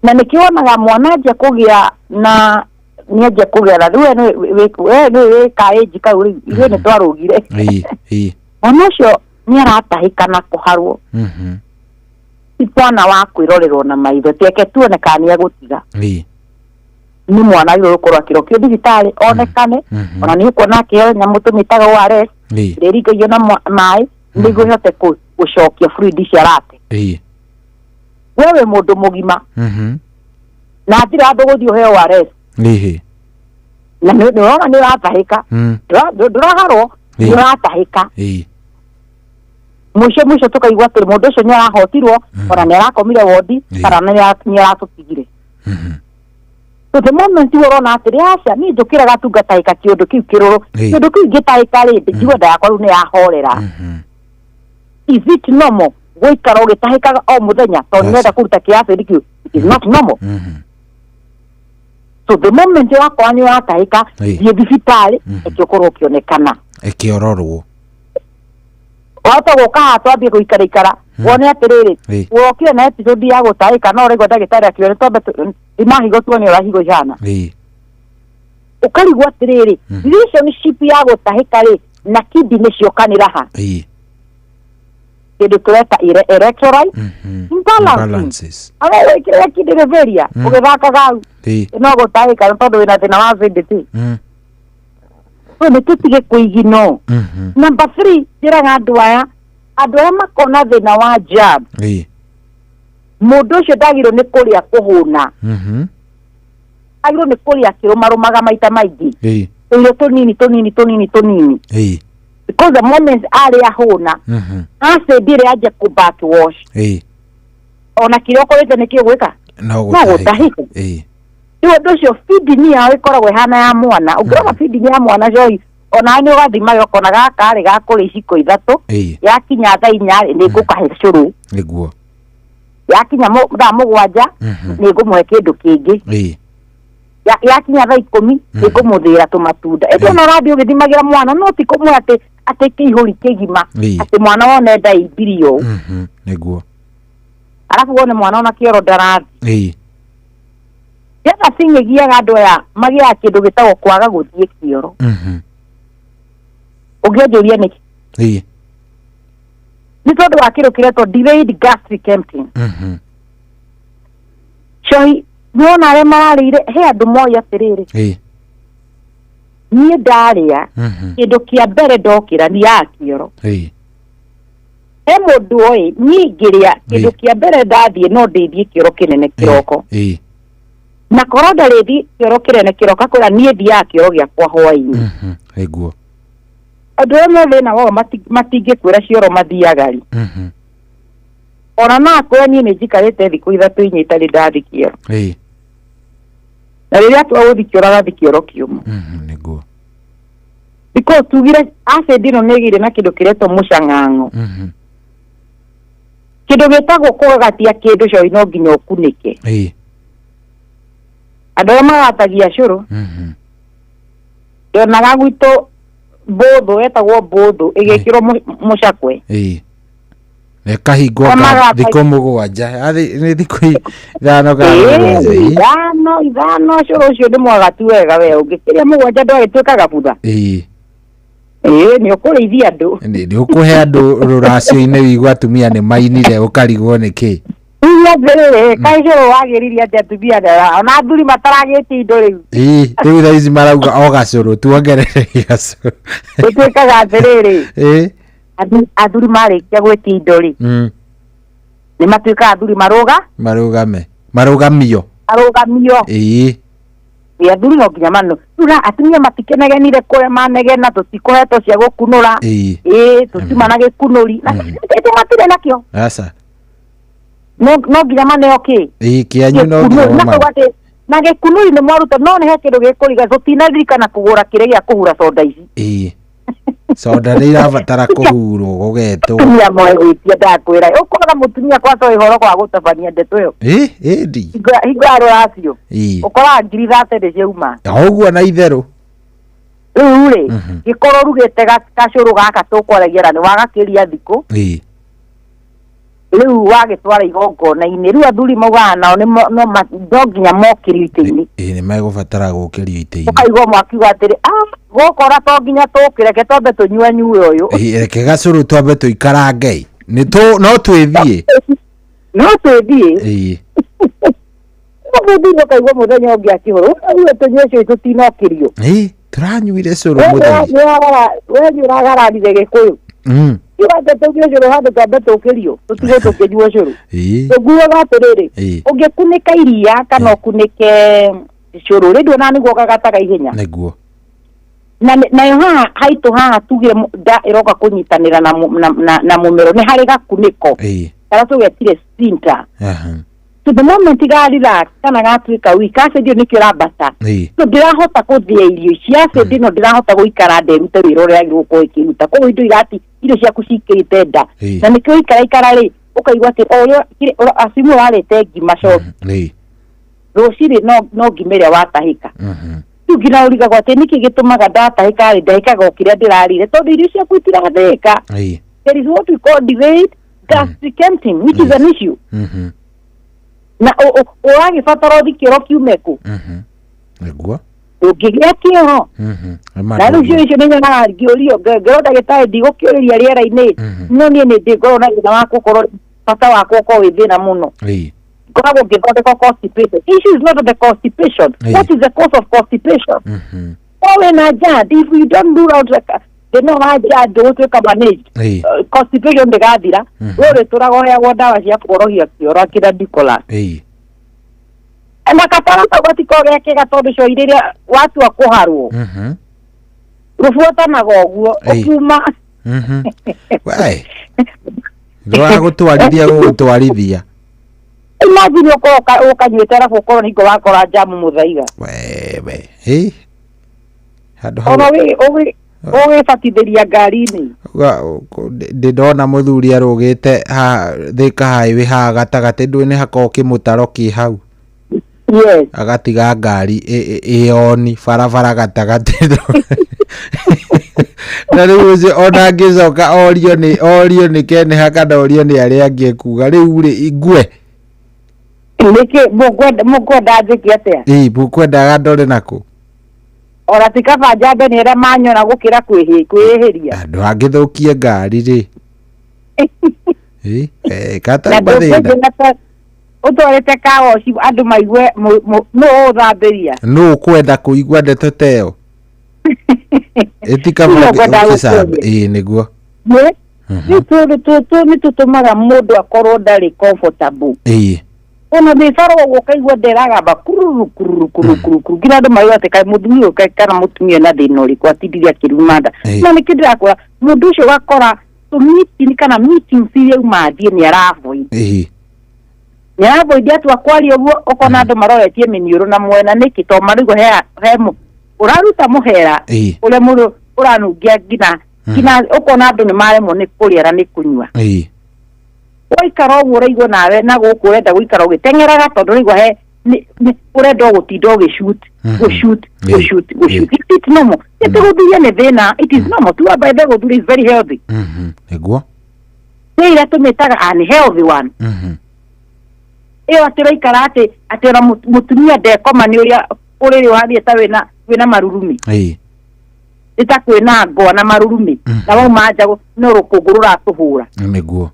Na nikionaga mwana aje kugia na niaje kugia na we kaeji ka uri ile ni twarugire mwana ucio ni aratahika na kuharwo itwana wa kwirorerwo na maitho teke tuone kani agutiga ni mwana yoro korwa kirokio digitali onekane ona ni kuona kio nyamu tumitaga ware ririga yo na mai ndigo yote gucokia fluid ciarate wewe mundu mugima na atira andu guthio heo wares na niona ni ratahika nduraharwo ni ratahika mwisho tukaigua ati mundu ucio ni arahotirwo ona ni arakomire wodi kana ni aratutigire so the moment urona ati aca ni njukira gatungataika kiundu kiu kiruru kiundu kiu gitahika rindi jiwenda yakwa ru ni yahorera is it normal goikara ugitahikaga o muthenya to nenda kuruta kiasi dikiu it is not normal so the moment wakwa ni watahika thie thibitari ikikorwo kionekana ikiororwo wata guka twambie guikara wone atiriri wokire na episode ya gutahika no rego ndagitari akiore tombe imahigo tuone urahigo jana ukarigwa atiriri relationship ya gutahika ri na kidney cionkanira ha kindu tureta electrolyte imbalances awe kire kidney veria ugithakaga no gutahika tondu wina thina wa acidity so ni tutige kuigino number 3 njiraga andu aya makona thina wa jab mundu ucio ndagirwo ni kuria kuhuna agirwo ni kuria kirumarumaga maita maingi iyo tunini because the moment aria huna acindire aje ku back wash ona kiroko rete ni kigwika no gutahika iwe ndocio feed ni yao ikoragwo hana ya mwana ugrama feed ni ya mwana joy ona ni ugathima yokona gakari gakuri iciko ithatu yakinya tha inya ni ngukahe curu niguo yakinya thaa mũgwanja nĩ ngũmũhe kĩndũ kĩngĩ yakinya thaa 10 nĩ ngũmũthĩra tũmatunda ĩndĩ no rathi ũgĩthimagĩra mwana no ti kũmwe atĩ kĩihũri kĩgima atĩ mwana wone ndaimbirio nĩguo arabu wone mwana ona kĩoro ndarathi yetha cinyegiaga andũ aya magĩaga kĩndũ gĩtagwo kwaga gũthiĩ kĩoro ũngĩanjũria nĩkĩ nĩ tondũ wa kĩrũ kĩretwo delayed gastric emptying cohi nĩwona arĩa mararĩire he andũ moĩ atĩrĩrĩ niĩ ndarĩa kĩndũ kĩa mbere ndokĩra niaga kĩoro he mũndũ oĩ niĩ ngĩrĩa kĩndũ kĩa mbere ndathiĩ no ndĩthiĩ kĩoro kĩnene kĩroko na korwo ndarĩthiĩ kĩoro kĩnene kĩroko akwĩra niĩ thiaga kĩoro gĩakwa hwaĩ-inĩ nĩguo andũ amwe thĩna wao matingĩkwĩra cioro mathiaga ri ona nakwĩra niĩ nĩ njikarĩte thikũ 3 inya itarĩ ndathi kĩoro na rĩrĩa twagũthi kĩoro agathi kĩoro kĩũmũ nĩguo because tugire acid ĩno nĩ ĩgĩire na kĩndũ kĩretwo mũcang'ang'o kĩndũ gĩtagwo kũgagatia kĩndũ coĩ no nginya ũkunĩke andũ arĩa magatagia cũrũ ndonaga gwitũ mbũthũ etagwo mbũthũ ĩgĩkĩrwo mũcakwe nekahingwo thikũ mũgwanja nĩ thikũ ithano cũrũ ũcio nĩ mwagatu wega we ũngĩkĩria mũgwanja ndwagĩtuĩkaga butha nĩ ũkũrĩithia andũ nĩ ũkũhe andũ rũracio-inĩ wigua atumia nĩ mainire ũkarigwo nĩkĩ atĩrĩrĩ kaĩ cũrũ wagĩririe atĩ atumia ona athuri mataragĩtie indo rĩu rĩu thaa ici marauga o gacũrũ tuongerere gacũrũ ĩtuĩkaga atĩrĩrĩ athuri marĩkia gwĩtia indo rĩ nĩ matuĩkaga athuri marugamio athuri no nginya mano rĩu atumia matikenegenire kũrĩa manegena tũtikũhetwo cia gũkunũra tũtima na gĩkunũri na matirĩ nakĩo no nginya maneo kĩanyu no na gĩkunũri nĩ mwaruta no nĩ he kĩndũ gĩkũriga tũtinaririkana kũgũra kĩrĩa gĩa kũhura soda ici soda nĩ irabatara kũhurwo gũgetwo tumia mwegwĩtia ndakwĩra ũkoraga mũtumia kwatoĩ horo kwa gũtabania ndeto ĩyo hingo ya rũracio ũkoraga 30 ndĩciauma ũguo na itherũ rĩu rĩ gĩkorwo rugĩte gacũrũ gaka tũkwaragia nĩ wagakĩria thikũ rĩu wagĩtwara igongona-inĩ rĩu athuri maugaga nao no nginya mokĩrio itĩ-inĩ nĩ megũbatara gũkĩrio itĩ-inĩ ũkaigua mwakiuga atĩrĩ gũkora to nginya tũkĩreke twambe tũnyue nyue ũyũ reke gacũrũ twambe tũikarange no twĩthiĩ ũkaigua mũthenya ũngĩ akĩhũra tũnyue cũi tũtinokĩrio tũranyuire cũrũ mũthenya we nĩ ũragararire gĩkũyũ kiwanja tũnyue cũrũ handũ twambe tũkĩrio tũtigwo tũkĩnyua cũrũ tũguaga atĩrĩrĩ ũngĩkunĩka iria kana ũkunĩke cũrũ rĩndũ ona nĩguo gagataga ihenya nĩguo nayo haha haitũ haha tugire nda ĩroka kũnyitanĩra na mũmero nĩ harĩ gakunĩko kana tũgetire splinter to the moment garira kana gatuĩka weak acid nĩkĩo rambata so ndirahota gũthĩa irio ici acid ĩno ndirahota gũikara nderute wĩra ũrĩa agĩrĩirwo gũkorwo ĩkĩruta koguo irio ciaku cikĩrĩte nda na nĩkĩo ikara rĩ ũkaigua atĩ ũrĩa acimu warĩte ngima coci rũciinĩ no ngima ĩrĩa watahĩka rĩu nginya ũrigagwo atĩ nĩkĩ gĩtũmaga ndatahĩka rĩ ndahĩkaga o kĩrĩa ndĩrarire tondũ irio ciaku itirathĩĩka there is what we call delayed gastric emptying which is an issue na ũragĩbatara ũthi kĩoro kiume kũ nĩguo ũngĩgĩa kĩoro na rĩu cio icio nĩ nyonaga ngĩũrio ngero ndagĩtarĩ ndigũkĩũrĩria rĩera-inĩ no niĩ nĩ ndĩngorwo na thĩna wa gũkorwo bata wakwa ũkorwo wĩ thĩna mũno ngoragwo ngĩthondeka constipation. Issue is not the constipation. What is the cause of constipation? Wĩna JAD, if you don't rule out thĩna wa JAD ũtuĩka managed constipation ndĩgathira rũrĩ tũragoheagwo ndawa cia kũgorohia kĩoro kĩrĩa Dicolan na katarata gatiko gekega tondũ coĩ rĩrĩa watua kũharwo rũbuatanaga ũguo ũkiuma gũtwarithia imagine ũkanyuĩte arabu ũkorwo nĩngo wakora jamu mũthaiga ona ũgĩbatithĩria ngari-inĩ ndona muthuri arugite ha Thika Highway ha gatagati ndwini hako kimutaro ki hau yes agatiga ngari ioni barabara gatagati na riu ucio ona ngicoka orio ni kene hakana orio ni aria angikuga riu ri igwe niki mukwenda njiki atia mukwendaga ndore naku ora tikaba jambe ni ra manyona gukira kwihiria andu angithukie ngari ri kata thina utwarite kaoci andu maigue no uthambiria no kwenda kuigua ndeto teo etika mukisaba niguo ni tutumaga mundu akorwo ndari comfortable ona thicaro gukaigua nderagamba kururu nginya andu maigue ati kai muthuri uyu kana mutumia na thina uriku atindire akirumanda na niki ndirakora mundu ucio gakora meeting kana meeting iria umathie ni aravoid ni aravoid atu akwari uguo ukona andu maroretie miniuru na mwena niki to marigo he uraruta muhera ule mundu uranungia ngina ukona andu ni maremwo ni kuriera ni kunywa waikara uguo uraigua nawe na guku urenda guikara ugitengeraga tondu uraigua he urenda gutinda ugishut it's normal guthuria ni thina it is normal tu by the guthuria is very healthy niguo ira tumitaga unhealthy one iyo atiraikara ati ona mutumia ndekoma ni uria uriri uhathie ta wina marurumi itakwina ngoa na marurumi na wau manja no rukungu ruratuhura niguo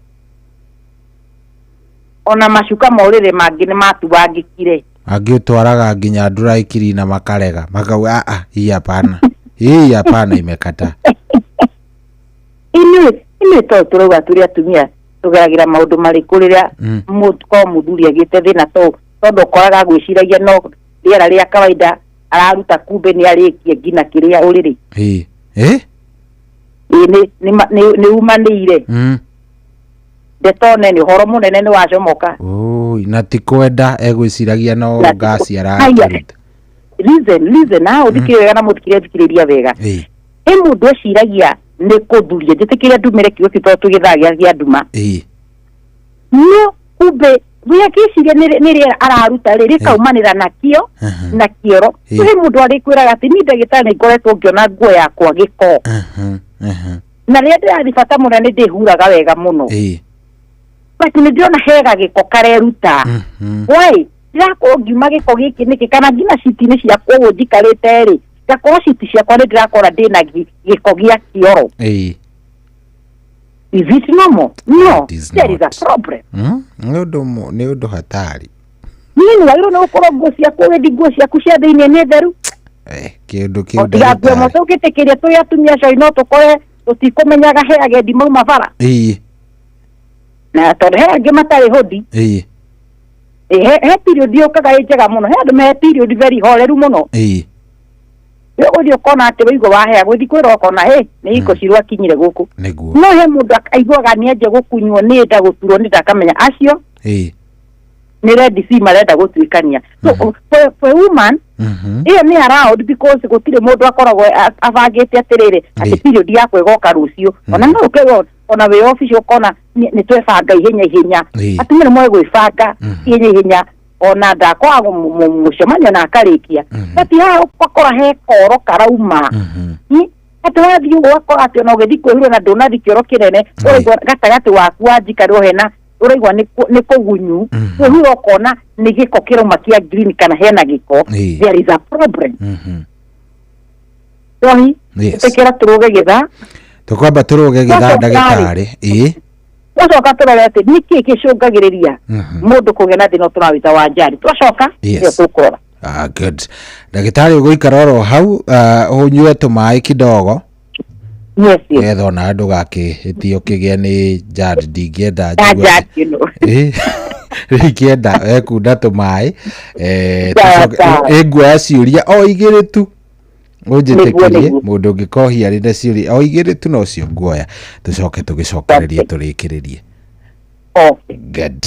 ona mashuka maurire mangi ni matubangikire angi utwaraga nginya nduraikiri na makarega makauga hii hapana imekata ini to turuga turi atumia tugeragira maundu mariku riria muthuri agite thina tondu koraga gwiciragia no riera ria kawaida araruta kumbe ni arikie ngina kiria uriri ni umanire detone ni horo munene ni wacomoka na tikwenda egwiciragia no ngasi araruta listen na uthikire wega na muthikiriria wega mundu eciragia ni kuthuria njitikiria ndumire kiugo kito tugithagia gia nduma no kumbe buya kiciria ni riera araruta riri kaumanira nakio na kioro he mundu arikwiraga ati ni ndagitari ngoretwo ngiona nguo yakwa giko na riria ndirathi bata munene ndihuraga wega muno bati ni ndiona hega giko kareruta wai ndirakorwo ngiuma giko giki niki kana ngina citini ciakwa uguo njikarite ri ngakorwo citi ciakwa ni ndirakora ndina giko gia kioro is it normal? No, there is a problem. Ni undu hatari. Nini wagiro no ukoro nguo ciaku wendi nguo ciaku cia thiini ni theru? Kindu ndagwa moto gitekeria tu yatumia cai no tukore tutikumenyaga he agendi mau mabara. Na tondu he angi matari hodi. He period yukaga njega muno he andu me period very horeru muno. Udio kona ati wigo wahe guthi kwira kona ni iko cirwa kinyire guku no he mundu akaiguaga ni aje gukunywo ni nda guturwo ni ndakamenya acio ni ready si marenda gutwikania so for woman iyo ni around because gutire mundu akoragwo avagite atirire ati period yakwe goka rucio ona no ukego ona we office ukona ni twebanga ihenya atumire mwe gwibanga ihenya ona ndakwa mucemanio na akarikia ati ha ukora he koro karauma ati wathi ugakora ati ona ugethi kwihura na ndunathi kioro kinene uraigwa gatagati waku wanjikari hena uraigwa ni kugunyu kwihura ukona ni giko kirauma kia green kana hena giko there is a problem Tony tekera turuge githa tukwamba turuge githa ndagitari Twacoka turore ati niki gicungagiriria mundu kugena thina turawita wa njari twacoka tukora good ndagitari uguikara oro hau unyue tumai kidogo etho na ndugakihitio kigie ni njari ndingienda rikienda ekunda tumai nguoya ciuria o igiri tu unjitikirie mundu ngikohia rinde ciuria o igiri tu no cio nguoya tucoke tugicokererie turikiririe good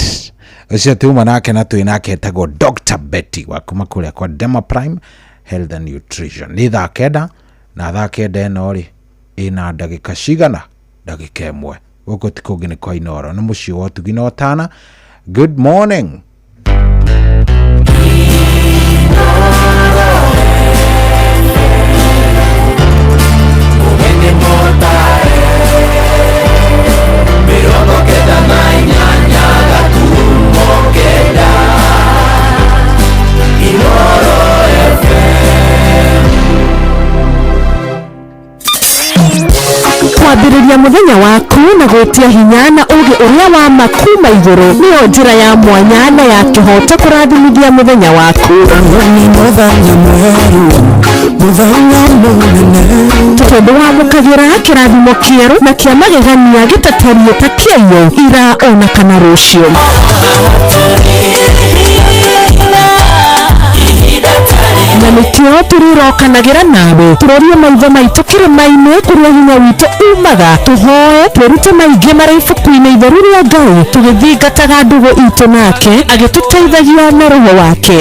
ucio tuma nake na twi nake etagwo Dr. Betty wa kuma kuria kwa Dema Prime Health and Nutrition ni thaa kenda na thaa kenda ino ri ina ndagika cigana ndagika ĩmwe gũkũ ti kũngĩ nĩ kwa Inoro nĩ mũciĩ wa ũtugi na ũtana. Good morning. Kwambĩrĩria mũthenya waku na gwĩtia hinya na ũgĩ ũrĩa wa makuma igũrũ nĩyo njĩra ya mwanya na ya kĩhoto kũrathimithia mũthenya waku. Tondũ wamũkagĩra kĩrathimo kĩerũ na kĩa magegania gĩtatario ta kĩayo ira ona kana rũciũ. Na nĩkĩo tũrĩrokanagĩra nawe tũrorie maitho maitũ kĩrĩma-inĩ kũrĩa hinya witũ umaga, tũhoe twĩrute maingĩ marĩ ibuku-inĩ itheru rĩa Ngai tũgĩthingataga ndũgũ itũ nake agĩtũteithagia na roho wake.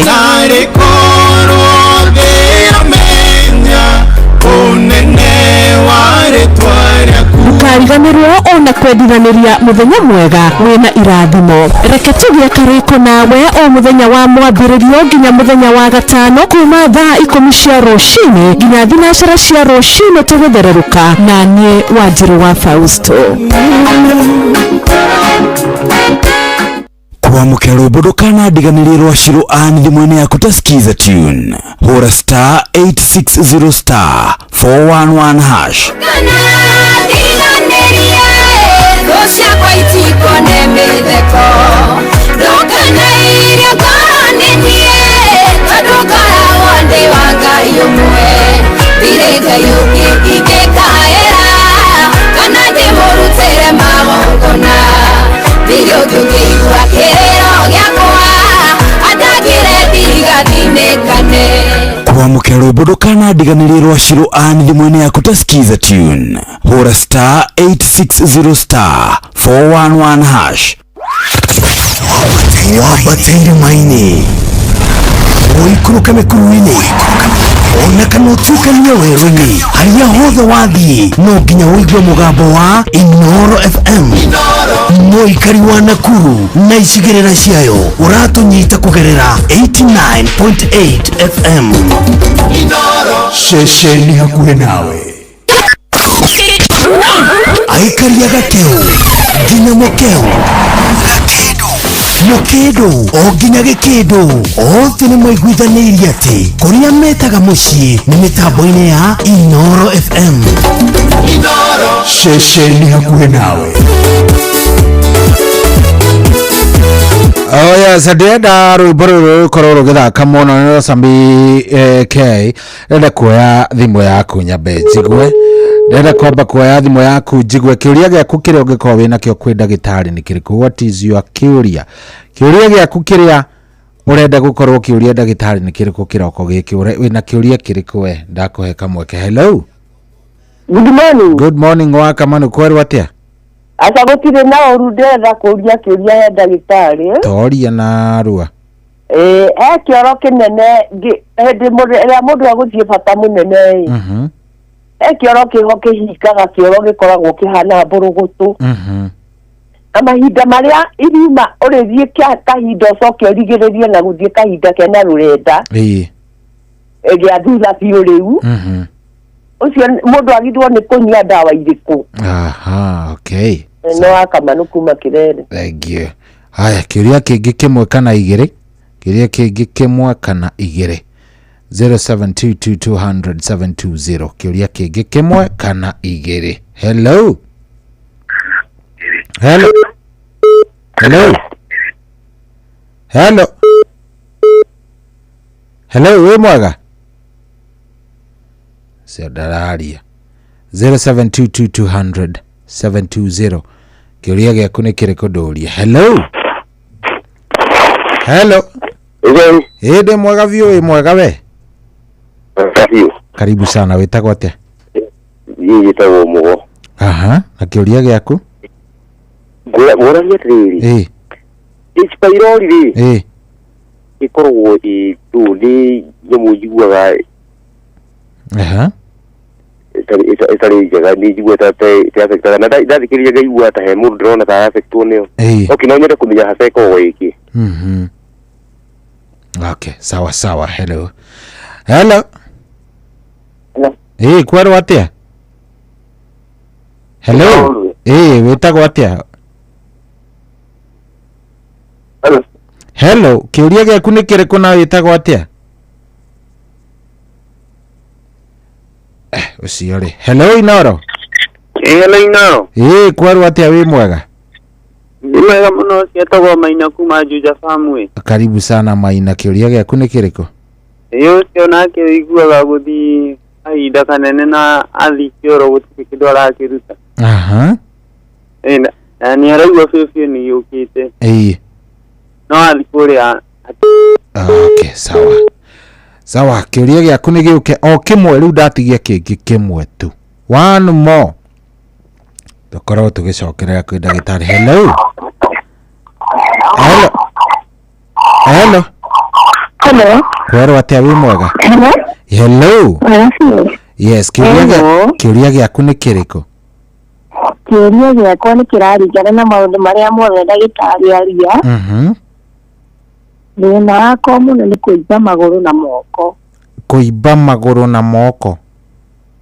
Ndũkariganĩrwo ona kwendithanĩria mũthenya mwega wĩna irathimo. Reke tũgĩe karĩko nawe o mũthenya wa mwambĩrĩrio nginya mũthenya wa gatano kuma thaa 10 cia rũcinĩ nginya thinacara cia rũcinĩ tũgũthererũka na niĩ Wanjĩrũ wa Fausto. Kwamũkĩra rwĩmbo ndũkanandiganĩrie rwa Shiro Ann thimũ-inĩ yaku ta skiza tune. Hũra star 860 star 411 hash. Kwamũkĩra rwĩmbo ndũkanandiganĩrie rwa Shiro Ann thimũ-inĩ yaku ta skiza tune. Hũra star 860 star 411 hash. Wambatĩire maini ũikũrũka mĩkuru-inĩ ona kana ũtuĩkanie werũ-inĩ harĩa hothe wathiĩ no nginya ũigue mũgambo wa Inoro FM. Mũikari wa Nakuru na icigĩrĩra ciayo ũratũnyita kũgerera 89.8 FM. Ceceni hakuhĩ nawe. Aikari a Gakeu nginya Mũkeu, Mũkĩndũ o nginya Gĩkĩndũ othe nĩ maiguithanĩirie atĩ kũrĩa metaga mũciĩ nĩ mĩtambo-inĩ ya Inoro FM. Ceceni hakuhĩ nawe. Oh yes, ndĩrenda rwĩmbo rũrũ rũkorwo rũgĩthaka mũno nĩ Sambi K. Ndĩrenda kuoya thimũ yaku nyambe njigwe. Ndĩrenda kwamba kuoya thimũ yaku njigwe. Kĩũria gĩaku kĩrĩa ũngĩkorwo wĩ nakĩo kwĩ ndagĩtarĩ nĩ kĩrĩkũ? What is your kĩũria? Kĩũria gĩaku kĩrĩa ũrenda gũkorwo kĩũria ndagĩtarĩ nĩ kĩrĩkũ kĩroko gĩkĩ? Wĩna kĩũria kĩrĩkũ we? Ndakũhe kamweke. Hello. Good morning. Good morning wa Kamanu, kwerwo atĩa? Aca gũtirĩ na ũru ndĩrenda kũria kĩũria he ndagĩtarĩ. Toria narua. Kĩoro kĩnene hĩndĩ ĩrĩa mũndũ agũthiĩ bata mũnene kĩoro kĩho kĩhikaga, kĩoro gĩkoragwo kĩhana mbũrũgũtũ. Na mahinda marĩa iriuma ũrĩthiĩ kahinda ũcoke ũrigĩrĩrie na gũthiĩ kahinda kena rũrenda gĩa thutha biũ rĩu ũcio mũndũ agithwo nĩ kũnyua ndawa irĩkũ? Okay. No Akamanu kuma Kirere. Thank you. Haya, kĩũria kĩngĩ kĩmwe kana igĩrĩ? Kĩũria kĩngĩ kĩmwe kana igĩrĩ? 0722200720. Kĩũria kĩngĩ kĩmwe kana igĩrĩ? Hello. Hello. Hello. Hello. Hello, wĩ mwega? Ndararia. 0722200720. Kĩũria gĩaku nĩ kĩrĩkũ ndũrie? Hello. Hello. Ndĩ mwega biũ, wĩ mwega we? Karibu sana, wĩtagwo atĩa? Njĩtagwo Mũgo. Na kĩũria gĩaku? Ngũragia atĩrĩrĩ. Spiral-rĩ ĩkoragwo ĩtũ nĩ nyamũ njiguaga itari njega ni njiguĩte te affectaga na ndathikĩrĩria ngaigua ta he mũndũ ndĩrona ta affectwo nĩyo okay no nyende kũmenya haceka o iki okay sawa hello kwaro atia hello wĩtagwo atia hello kĩũria gĩaku nĩ kĩrĩkũ na wĩtagwo atia ucio rĩ hello Inoro kwaro atia wĩ mwega ni mwega muno cietagwo Maina kuma Juja Farm karibu sana Maina kĩũria gĩaku nĩ kĩrĩkũ ucio nake wĩiguaga gũthiĩ ahinda kanene na athi kĩoro gũtirĩ kĩndũ arakĩruta na nĩ araigua biũ nĩ yũkĩte no athi kũrĩa okay sawa kĩũria gĩaku nĩ gĩũke o kĩmwe rĩu ndatigia kĩngĩ kĩmwe tu one more tũkorwo tũgĩcokerera kwĩ ndagĩtarĩ hello kwero atia wĩ mwega hello yes kĩũria gĩaku nĩ kĩrĩkũ kĩũria gĩakwa nĩ kĩraringana na maũndũ marĩa mothe ndagĩtarĩ aria thĩna wakwa mũno nĩ kũimba magũrũ na moko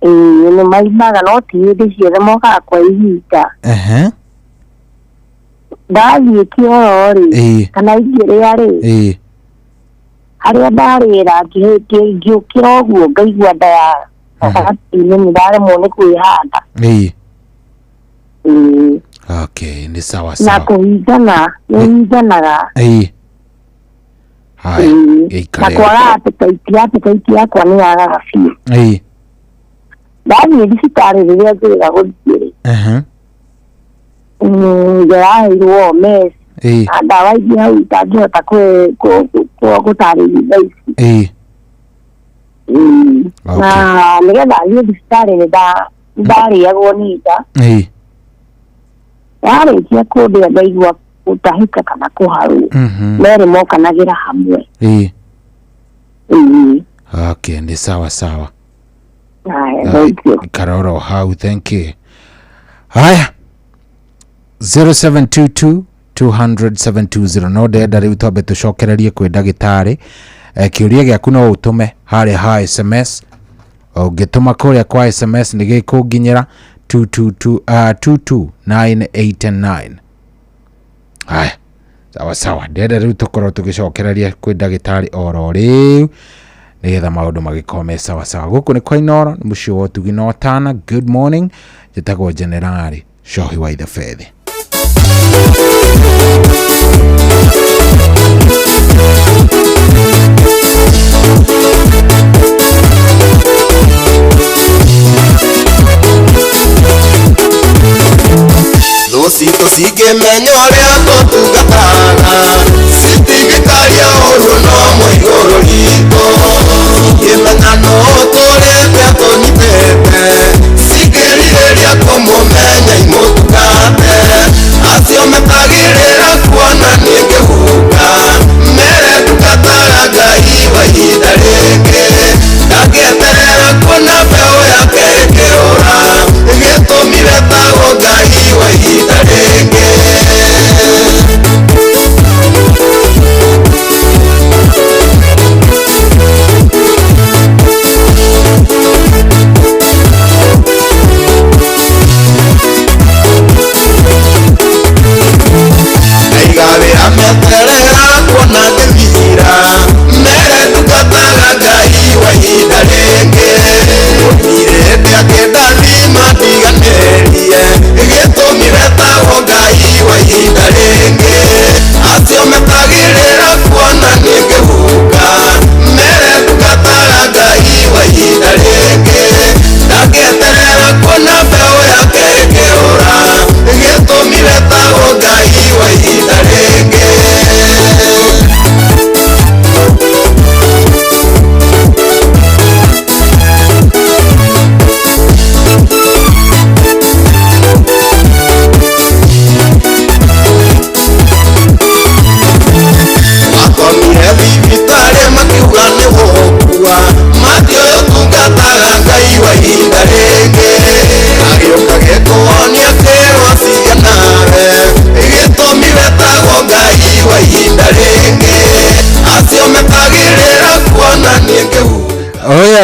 nĩ maimbaga no ti hĩndĩ ciothe mokaga kwa ihinda ndathiĩ kĩoro rĩ kana ingĩrĩa rĩ harĩa ndarĩra ngĩũkĩra ũguo ngaigua nda ya gatagatĩ-inĩ nĩ ndaremwo nĩ kwĩhanda okay nĩ sawa na kũhingana nĩ hinganaga na kwaga appetite yakwa nĩ yagaga biũ ndathiĩ thibitarĩ rĩrĩa njĩrĩga gũthiĩ ndĩraheirwo mes na ndawa ingĩ hau itangĩhota gũtarĩria thaa ici na nĩgetha thiĩ thibitarĩ nĩ ndarĩagwo nĩ nda yarĩkia kũndĩa ndaigua gũtahĩka kana kũharwo merĩ mokanagĩra hamwe okay nĩ sawa thank you Karoro hau thank you haya 0722 200 no ndenda rĩu twambe tũcokererie kwĩ ndagĩtarĩ kĩũria gĩaku no ũtũme harĩa ha SMS ũngĩtũma kũrĩa kwa SMS nĩ gĩkũnginyĩra 22989 haya sawa ndenda rĩu tũkorwo tũgĩcokereria kwĩ ndagĩtarĩ oro rĩu nĩgetha maũndũ magĩkome sawa gũkũ nĩ kwa Inoro nĩ mũciĩ wa ũtugi na Otana good morning njĩtagwo Generali Shohi wa Ithafethi Cito cingĩmenya ũrĩa tũtungataga citingĩkaria ũndũ no mũigũrũ ritũ cingĩmenya no tũrĩte tũnyitĩte cingĩrirĩria kũmũmenya imũtungate acio metagĩrĩra kuona nĩngĩhunga mere tungataga Ngai wa ihinda rĩngĩ ndangĩeterera kuona mbeũ yake ĩkĩũra gĩtũmire tagwo Ngai wa ihinda rĩngĩ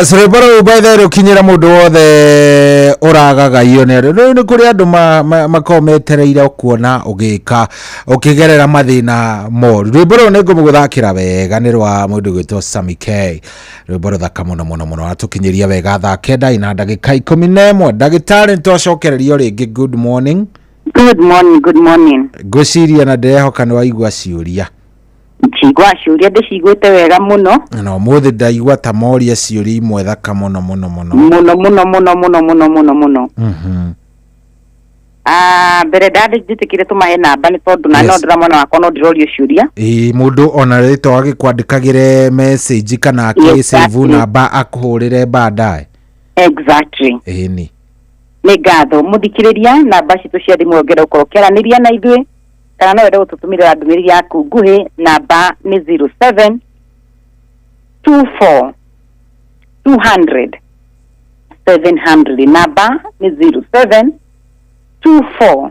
yes reboro baithere ukinyira mundu wothe uragaga ione ni kuri andu makometereire kuona ugika ukigerera mathina moru reboro ni ngumuguthakira wega ni rwa mundu gwitwo Sammy K reboro thaka muno atukinyiria wega thaa 9 na ndagika 11 ndagitari ntocokererio ringi good morning ngwiciria na ndehoka ni waigua ciuria Chigwa ciuria ndiciguite wega muno no muthi ndaigua ta moria ciuria imwe thaka muno mbere nditikire tumahe namba ni tondu na no ndiramona wakwa no ndirorio ciuria mundu ona rito agikwandikagire message kana akisave namba akuhurire baadaye exactly ni ngatho muthikiriria namba citu cia thimu ngera ukorokera na ithui kana no wende gututumira ndumiri yaku nguhi namba ni 07 24 200 700 namba ni 07 24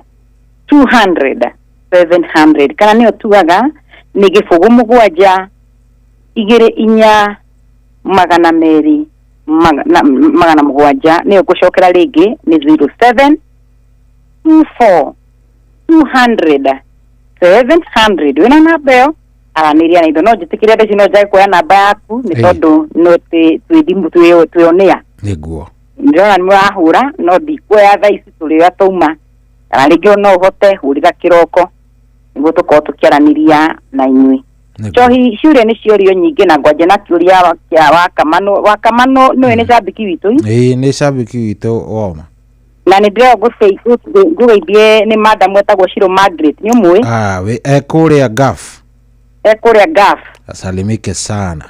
200 700 kana ni otuaga ni gifugu mugwanja igire inya magana meri magana mugwanja ni ukucokera ringi ni 07 24 200 700 wina namba yo araniria na indo no njitikiria ndeci no njage kuoya namba yaku ni tondu no twithimu twionea niguo ndona ni mwahura no ndikuoya thaa ici turi atuma kana ringi no uhote hurira kiroko niguo tukorwo tukiaraniria na inyui Chohi ciuria ni ciurio nyingi na ngwanje na kiuria kia wakamano no ni cabiki witu ni cabiki witu oma na ni ndiro gugeithie ni madam wetagwo Shiro Margaret ni umwe we ekuria gaf asalimike sana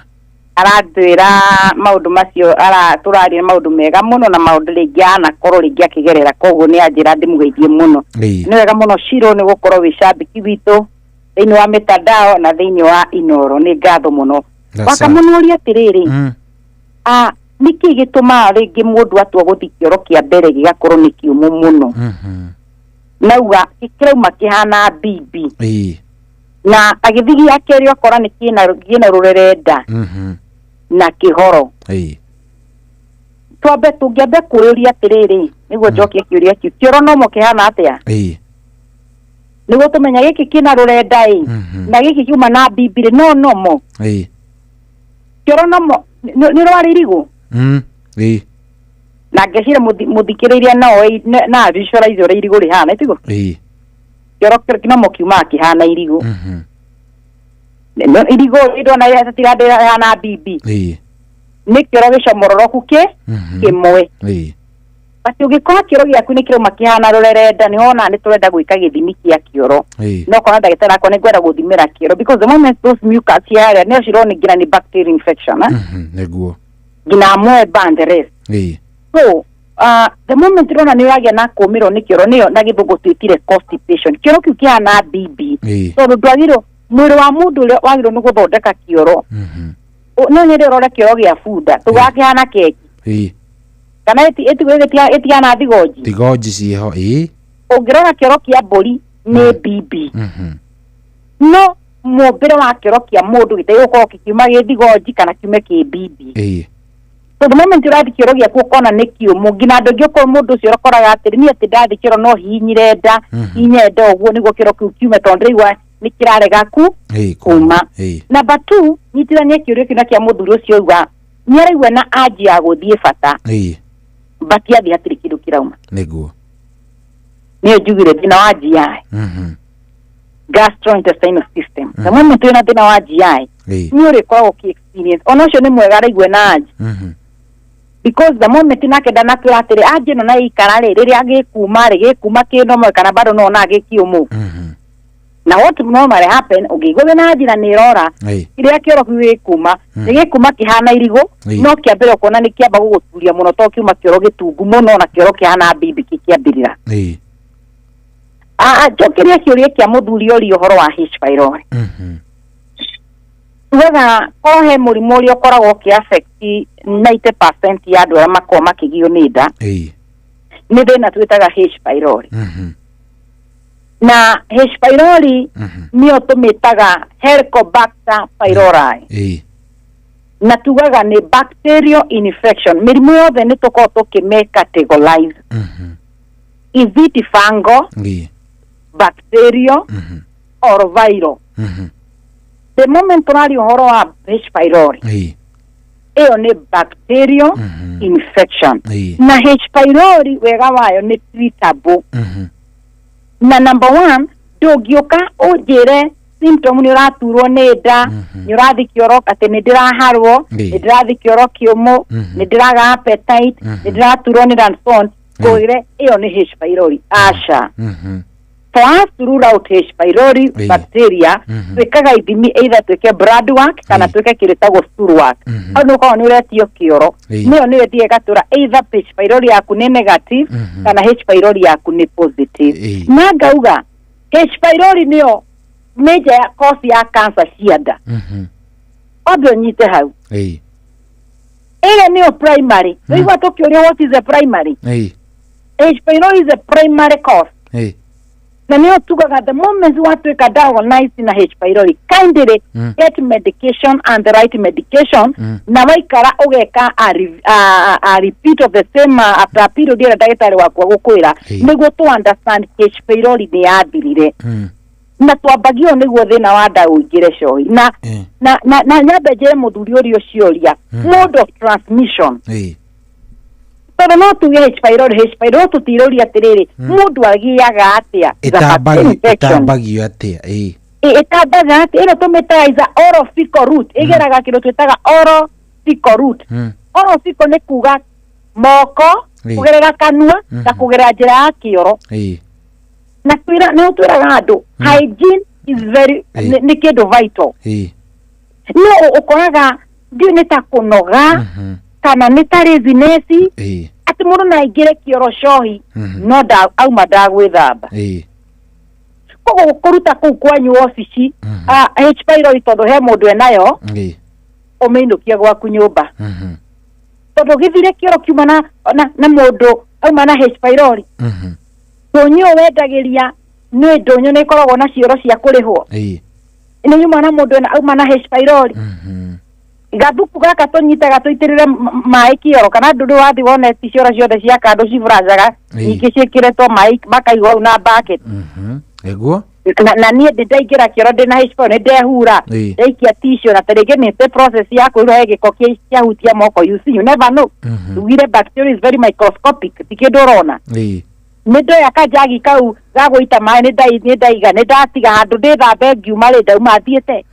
aradwira maundu macio turari maundu mega muno na maundu ringi ana korwo ringi akigerera koguo ni anjira ndimugeithie muno ni wega muno Shiro ni gukorwo wi cabiki witu thiini wa mitandao na thiini wa Inoro ni ngatho muno wakamunuria atiriri niki gituma ringi mundu atwa guthi kioro kia mbere gigakorwo ni kiumu muno nauga gikirauma kihana bibi na agithi ya keri akora ni kina rurerenda na kihoro twambe tungiambe kuriuria atiriri niguo njokie kiuria kiu kioro no mo kihana atia niguo tumenya giki kina rurenda na giki kiuma na bibi no mo kioro no mo ni rwari irigu na ngecira muthikiriria na visualize uri irigu rihana itigo kioro kino mo kiuma kihana irigu irigu idona ya tirade hana bibi ni kioro gicomororoku kimwe bati ugikora kioro giaku ni kirauma kihana rurerenda ni hona ni turenda gwika githimi kia kioro no kona ndagitara akwa ni gwenda guthimira kioro because the moment those mucus here ni cironi ngira ni bacteria infection neguo gina mwe banderes so the moment rona ni wagia na kumiro ni kioro niyo na githugu twitire constipation kioro kiu kihana bibi so ndwagiro mwiri wa mundu ule wagiro ni guthondeka kioro no ni rora kioro gia funda tugakihana keki kana etiana thigoji ciho ungirora kioro kia mburi ni bibi no mumbire wa kioro kia mundu gitei gukorwo kiuma githigoji kana kiume ki bibi so the moment urathi kioro giaku ukona ni kiumu ngina andu ngi ukorwo mundu ucio ukoraga atiri ni ati ndathi kioro no hinyire nda hinyenda uguo niguo kioro kiu kiume tondu rigwa ni kirarega ku kuma number 2 nitirania kiurio kina kia muthuri ucio uga ni araigua na aji ya guthie bata bati athi hatiri kindu kirauma niguo ni njugire thina wa GI gastrointestinal system the moment wina thina wa GI ni uri koragwo ki experience ono cio ni mwega araigua na aji because the moment nake ndanakira atiri aji no na ikara riri agikuma kindomwe kana bado no na agikiumu na what normally happen ugigwe na aji na nirora iria kioro kiwikuma nigikuma kihana irigo no kiambere kuona ni kiamba guguturia muno to kiuma kioro gitungu muno na kioro kihana bibi kikiambirira jokeria kiuria kia muthuri uri uhoro wa H pylori wega kohe murimu uri ukoragwo ki affect 90% ya andu aria makorwo makigio ni nda ni thina twitaga H pylori na H pylori niyo tumitaga Helicobacter pylori na tugaga ni bacterial infection. Mirimu yothe ni tuko tukime categorize. Is it fungal, bacterial, or viral? The moment tunari uhoro wa H. pylori, eyo ni bacterial infection. Na H. pylori wega wayo ni treatable. Na number 1, ndungioka ujire symptom ni uraturwo ni nda, ni urathi kioro ati ni ndiraharwo, ni ndirathi kioro kiumu, ni ndiraga appetite, ni ndiraturwo ni ranson, koire iyo ni H. pylori. Asha. For us to rule out H. pylori bacteria, twekaga ithimi either tweke blood work kana tweke kiretagwo stool work. Au no kwa ni uretio kioro. Niyo ni wetie gatura either H. pylori yaku ni negative kana H. pylori yaku ni positive. Na ngauga H. pylori niyo major cause ya cancer cianda. Odo nyite hau. Ile niyo primary. Wewe tokyo what is a primary? H. pylori is a primary cause. Na niyo tugaga the moment watuika diagnosed na H. pylori, kindly get medication and the right medication, na waikara ugeka a repeat of the same after a period ya daktari wako gukwira niguo to understand H. pylori ni yathirire. Na twambagio niguo thina wa nda uingire cohi na nyambe je muthuri urio cioria mode of transmission. Pero no tuge H. pylori tutiroria atiriri mundu agiaga atia itambagio atia itambaga atia ino tumetiza oral fecal route igeraga kindu twitaga oral fecal route. Oral fecal ni kuga moko kugerera kanua na kugerera njira ya kioro. Na twira no twiraga andu hygiene is very ni kindu vital. No ukoraga ndio nita kunoga kana nita laziness ati mundu na ingire kioro cohi no da auma da gwithamba kogo kuruta ku kwanyu office H. pylori todo he mundu enayo umeinukia gwaku nyumba todo githire kioro kiuma na mundu auma na H. pylori donyo wendagiria ni donyo ni koragwo na cioro cia kurihwo ni nyuma na mundu auma na H. pylori gathuku gaka tunyitaga tuitirire mai kioro kana ndudu wathi wone ticiora ciothe cia kandu civurajaga ingĩ ciĩkĩrĩtwo mai makaigwo na bucket eguo na niĩ ndĩndaingĩra kĩoro ndĩna H. pylori ndehura ndaikia tissue na tarĩngĩ nĩ process ya kwĩruha gĩko kĩahutia moko. You see, you never know. Tugire bacteria is very microscopic ti kĩndũ ũrona. Nĩndoya kanjagi kau gagũita maĩ nĩ ndatiga handũ ndĩthambe ngiuma rĩ ndauma thiĩte.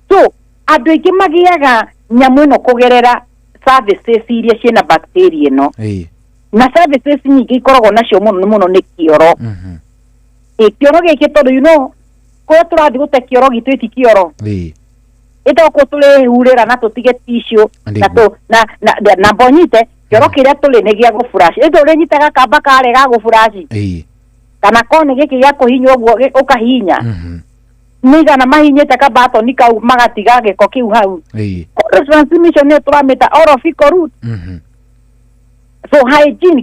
So andu ingi magiaga nyamu ino kugerera services iria ciena bacteria no na services nyingi ikoragwo nacio muno ni kioro. Kioro giki tondu you know ko turathi gute kioro gitu iti kioro ito ko tule hurera na tutige tissue na bonyite kioro kiria tuli ni gia gufurash ito ri nyitaga kamba kare ga gufurash kana kone giki gia kuhinya uguo ukahinya niga na mahinyete ka batoni kau magatiga giko kiu hau. Transmission ni turameta oral fecal route. So hygiene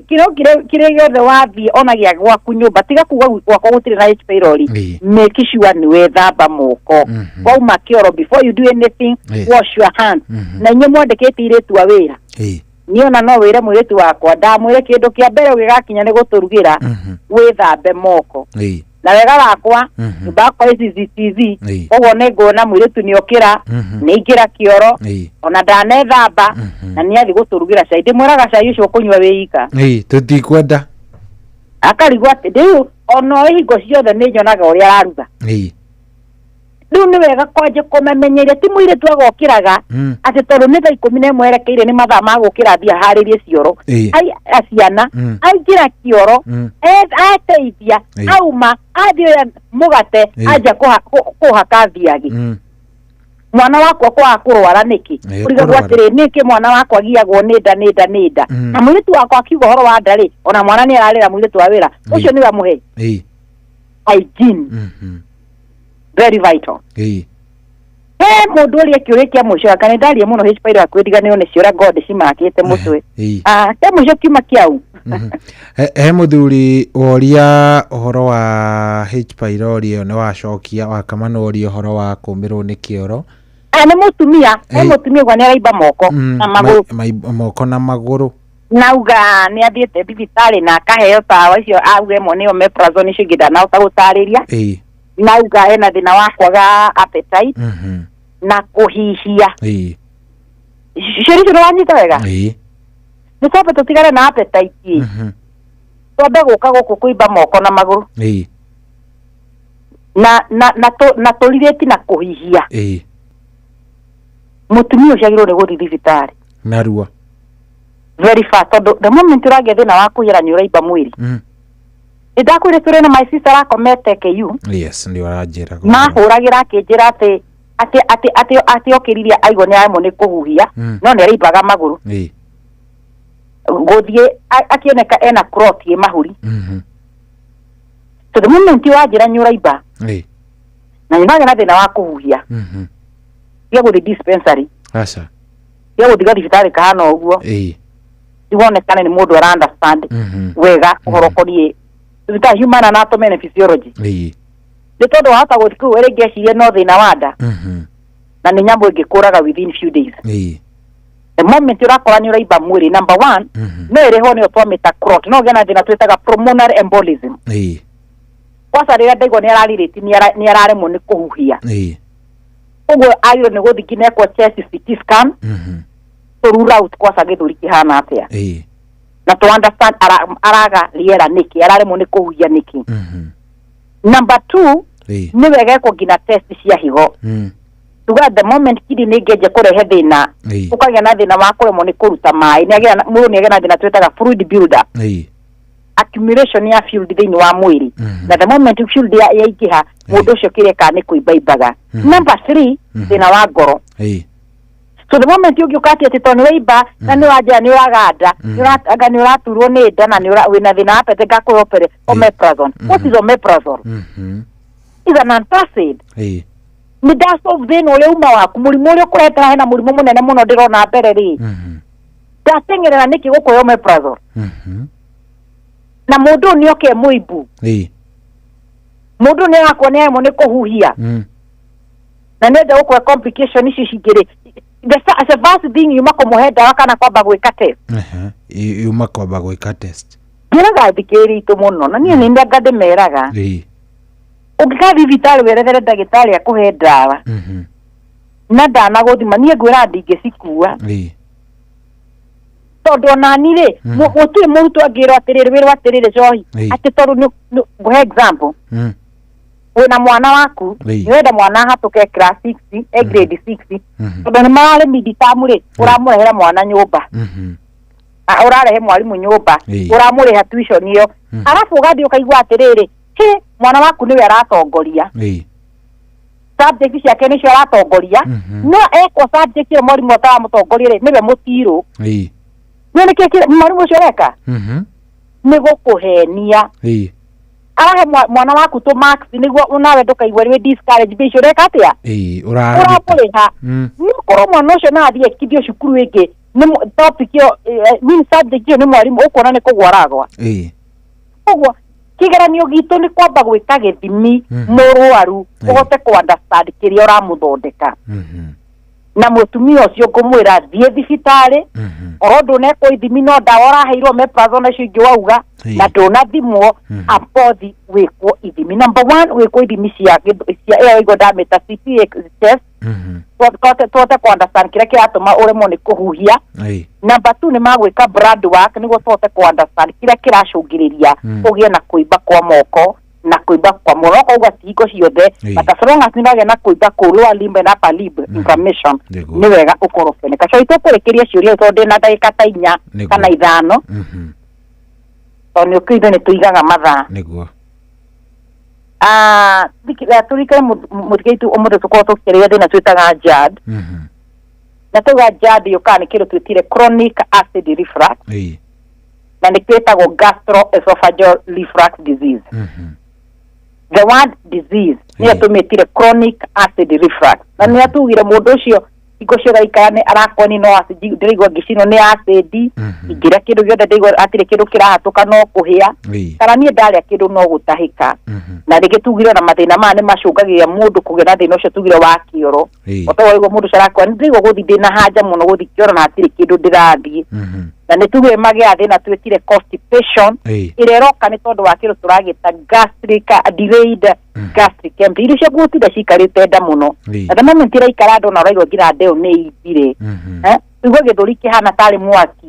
kire yothe wathi onagia gwaku nyumba tiga kuga gwako gutire na H. pylori make sure ni wethamba moko wauma kioro before you do anything wash your hands. Na inye mwandikite iretu awira niona no wire mwiretu wakwa ndamwire kindu kia mbere ugigakinya ni guturugira wethambe moko na wega wakwa mbako ici CCTV ogo nego mwiretu niokira niingira kioro ona ndanethamba na niathi guturugira cai ndimwiraga cai ucio kunywa wika tutikwenda akarigwa ati ndiu ona ihingo ciothe ni nyonaga uria araruga riu ni wega kwanje kumemenyeria ti mwiretu agokiraga ati tondu ni thaa 11 erekeire ni mathaa ma gukira thia haririe cioro ai aciana aingira kioro ateithia auma athioya mugate aja kuhaka thiagi mwana wakwa kwa kurwara niki urigagwo atiri niki mwana wakwa giagwo nida na mwiretu wakwa akiuga horo wa ndari ona mwana ni ararira mwiretu wa wira ucio ni wamuhe hygiene very vital. Mundu uria kiuria kia mucio kana ndarie muno H. pylori akwediganio ni ciora god cimakite mutwe te mucio kiuma kiau he muthuri woria uhoro wa H. pylori ne wacokia wakamana woria uhoro wa kumirwo ni kioro Ane mutumia gwa nĩaraiba moko na magũrũ. Moko na magũrũ. Nauga nĩ athiĩte thibitarĩ na akaheo tawa icio auge mo nĩ omeprazole icio ngidanahota gũtarĩria. Nauga ena thĩna wa kwaga appetite na kũhihia. Cicio nĩwanyita wega? Nĩ twambe tũtigane na appetite. Twambe gũka gũkũ kũimba moko na magũrũ. Na tũrirĩti na kũhihia. Mutumia ũcio agĩrĩirwo nĩ gũthiĩ thibitarĩ. Narua. Very fast. Tondũ the moment ũragĩa thĩna wa kũhĩra nĩ ũraimba mwĩrĩ. Ndakwĩre tũrĩ na my sister akomete KU. Yes, nĩ ũranjĩra. Mahũragĩra akĩnjĩra atĩ okĩririe aigua nĩ aremwo nĩ kũhuhia no nĩ araimbaga magũrũ. Gũthiĩ akĩoneka ena clot ĩ mahũri. So the moment wanjĩra nĩ ũraimba na nĩmagĩa na thĩna wa kũhuhia tia gũthiĩ dispensary. Aca. Tia gũthiĩ thibitarĩ kahana ũguo. Tigwonekane nĩ mũndũ ara understand wega ũhoro ũkoniĩ human anatomy and physiology. Nĩ tondũ wahota gũthiĩ kũu rĩngĩ ecirie no thĩna wa nda na nĩ nyamũ ĩngĩkũraga within few days. The moment ũrakora nĩ ũraimba mwĩrĩ, number one no ĩrĩho nĩyo twamĩta clot, no ũgĩe na thĩna twĩtaga pulmonary embolism. Kwanza rĩrĩa ndaigua nĩ ararirĩti nĩ araremwo nĩ kũhuhia. Ũguo agĩrĩirwo nĩ gũthiĩ nginya ekwo chest CT scan to rule out kwanza gĩthũri kĩhana atĩa. Na to understand araga rĩera nĩkĩ, araremwo nĩ kũhuhia nĩkĩ. Number two nĩ wega ekwo nginya test cia higo. Tuga the moment kidi nĩ ngĩenje kũrehe thĩna ũkagĩa na thĩna wa kũremwo nĩ kũruta maĩ, mũndũ nĩ agĩa na thĩna twĩtaga fluid buildup. Accumulation ya fluid thĩinĩ wa mwĩrĩ. Na the moment fluid yaingĩha mũndũ ũcio kĩreka nĩ kũimbaimbaga. Number three thĩna wa ngoro. So the moment ũngĩũka atĩ to nĩ waimba na nĩ wanja nĩ ũraganda nĩ ũraturwo nĩ nda na wĩna thĩna wa pete ngakwĩopere omeprazole. What is omeprazole? Is an antacid. Nĩ ndasolve thĩna ũrĩa uma waku, mũrimũ ũrĩa ũkũretera hena mũrimũ mũnene mũno ndĩrona mbere rĩ. Ndatengerera nĩkĩ gũkũhe omeprazole. Na mũndũ nĩ oke mũimbu. Mũndũ nĩ arakwo nĩ aremwo nĩ kũhuhia. Na nĩ enda gũkũhe complication ici cingĩrĩ. The first thing yuma kũmũhe ndawa kana kwamba gwĩka test. Yuma kwamba gwĩka test. Ngĩraga thikĩrĩ itũ mũno na niĩ nĩ ndanga ndĩmeraga. Ũngĩka thibitarĩ werethere ndagĩtarĩ akũhe ndawa. Na ndanagũthima niĩ ngwĩra ndingĩcikua. Tondũ onani rĩ gũtirĩ mũrutwo angĩrwo atĩrĩrĩ wĩrwo atĩrĩrĩ Johi atĩ tondũ ngũhe example wĩna mwana waku nĩwenda mwana ahatũke class 6 grade 6 tondũ nĩ mararĩ mid-term rĩ ũramũrehera mwana nyũmba ũrarehe mwarimũ nyũmba ũramũrĩha tuition ĩyo arabu ũgathiĩ ũkaigua atĩrĩrĩ mwana waku nĩwe aratongoria subject ciake nĩcio aratongoria no ekwo subject ĩyo mwarimũ ataramũtongoria rĩ nĩwe mũtirũ. Nĩ kĩkĩ mwarimũ ũcio reka nĩ gũkũhenia. Arahe mwana waku to marks nĩguo nawe ndũkaigua rĩ discourage bicio reka atĩa ũramũrĩha. Nĩũkorwo mwana ũcio na athiĩ ekithio cukuru ĩngĩ nĩ topic ĩyo subject ĩyo nĩ mwarimũ ũkuona nĩ kũgwa aragwa. Ũguo kĩgeranio gitũ nĩ kwamba gwĩka gĩthimi mũrwaru ũhote kũ understand kĩrĩa ũramũthondeka. Na mũtumia ũcio ngũmwĩra thiĩ thibitarĩ oro ndũnekwo ithimi no ndawa ũraheirwo omeprazole icio ingĩ wauga na ndũnathimwo abothi wĩkwo ithimi. Number one wĩkwo ithimi cia ĩyo igwo ndamĩta CT test tũhote kũ understand kĩrĩa kĩratũma ũremwo nĩ kũhuhia. Number two nĩ magwĩka blood work nĩguo tũhote kũ understand kĩrĩa kĩracũngĩrĩria ũgĩe na kũimba kwa moko na kuimba kwa moko uga tiko ciothe but as long as nĩragĩa na kuimba kũ lower limb na upper limb inflammation nĩ wega ũkorofene kaco itũkũrĩkĩria ciũria tondũ na ndagĩka ta 4 kana 5 tondũ nĩ ũkĩindo nĩ tũigaga mathaa nĩguo turikare mũthigaitu ũmũndũ tũkorwo tũkĩrĩa thĩna twĩtaga JAD na tũga JAD yũkaga nĩ kĩrĩa twĩtire chronic acid reflux na nĩ twĩtagwo gastroesophageal reflux disease. The word disease nĩ atũmĩtire chronic acid reflux na nĩ atugire mũndũ ũcio iko cio gaikane arakoni no acidi ndirigwa ngicino ni acidi ingira kindu giothe ndirigwa atire kindu kirahatuka no kuhia kana nie ndaria kindu no gutahika na rigitugire na mathina ma ni macungagiria mundu kugena thina ucio tugire wa kioro otowo mundu carakwa ndirigwa guthi ndina haja muno guthi kioro na atire kindu ndirathie na nitugire magia thina twetire constipation ireroka ni tondu wa kindu turagita gastric delayed gastric empty irio cio gutida cikarite nda muno na the moment iraikara ndo na raigwa ngira ndeo ni ibire igwe githuri kihana tari mwaki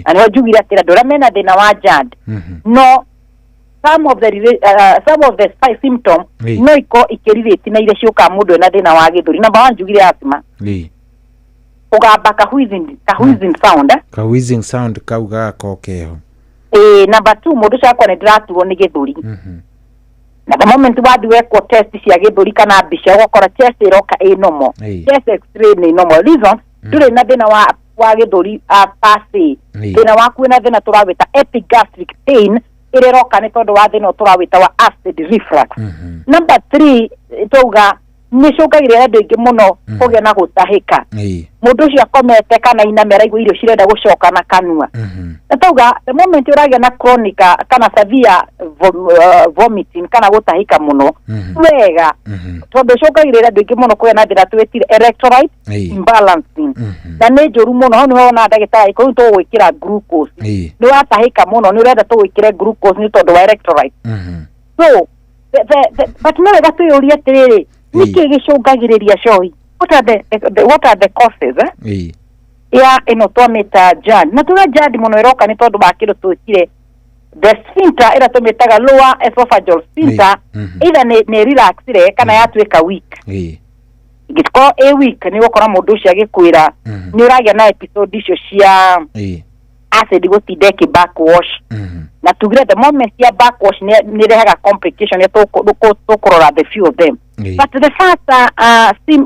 na niho njugire atira ndora mena thina wa JAD no some of the symptom no iko ikiririti na ile ciuka mundu ena thina wa githuri number 1 njugire asthma ugamba wheezing sound wheezing sound kauga kokeho number 2 mundu cakwa ni ndiraturwo ni githuri na the moment wathiwekwo test cia githuri kana mbica ugakora chest iroka normal chest x-ray ni normal reason ndure na thina wa githuri pasi thina waku na thina turawita epigastric pain ireroka ni tondu wa thina turawita wa acid reflux number 3 tuga ni cungagire andu ingi muno kugia na gutahika mundu ucio akomete kana inamera igwa irio cirenda gucoka na kanua na tuga the moment uragia na chronic kana severe vomiting kana gutahika muno wega tondu cungagire andu ingi muno kugia na thina twetire electrolyte imbalancing na ni njuru muno ho ni wona ndagitari ko tu gwikira glucose ni watahika muno ni urenda tu gwikire glucose ni tondu wa electrolyte so but no wega tuyuria tiriri niki gicungagiriria cohi what are the causes ya ino twamita JAD na tuga JAD muno iroka ni tondu ba kindu twikire the sphincter ira tumitaga lower esophageal sphincter either ne relaxire kana yatuika weak gitko weak ni gukora mundu ucio agikwira ni uragia na episode icio cia acid gutindeki backwash na tugire the moment ya backwash ni rehaga complication ya tukurora the few of them but the first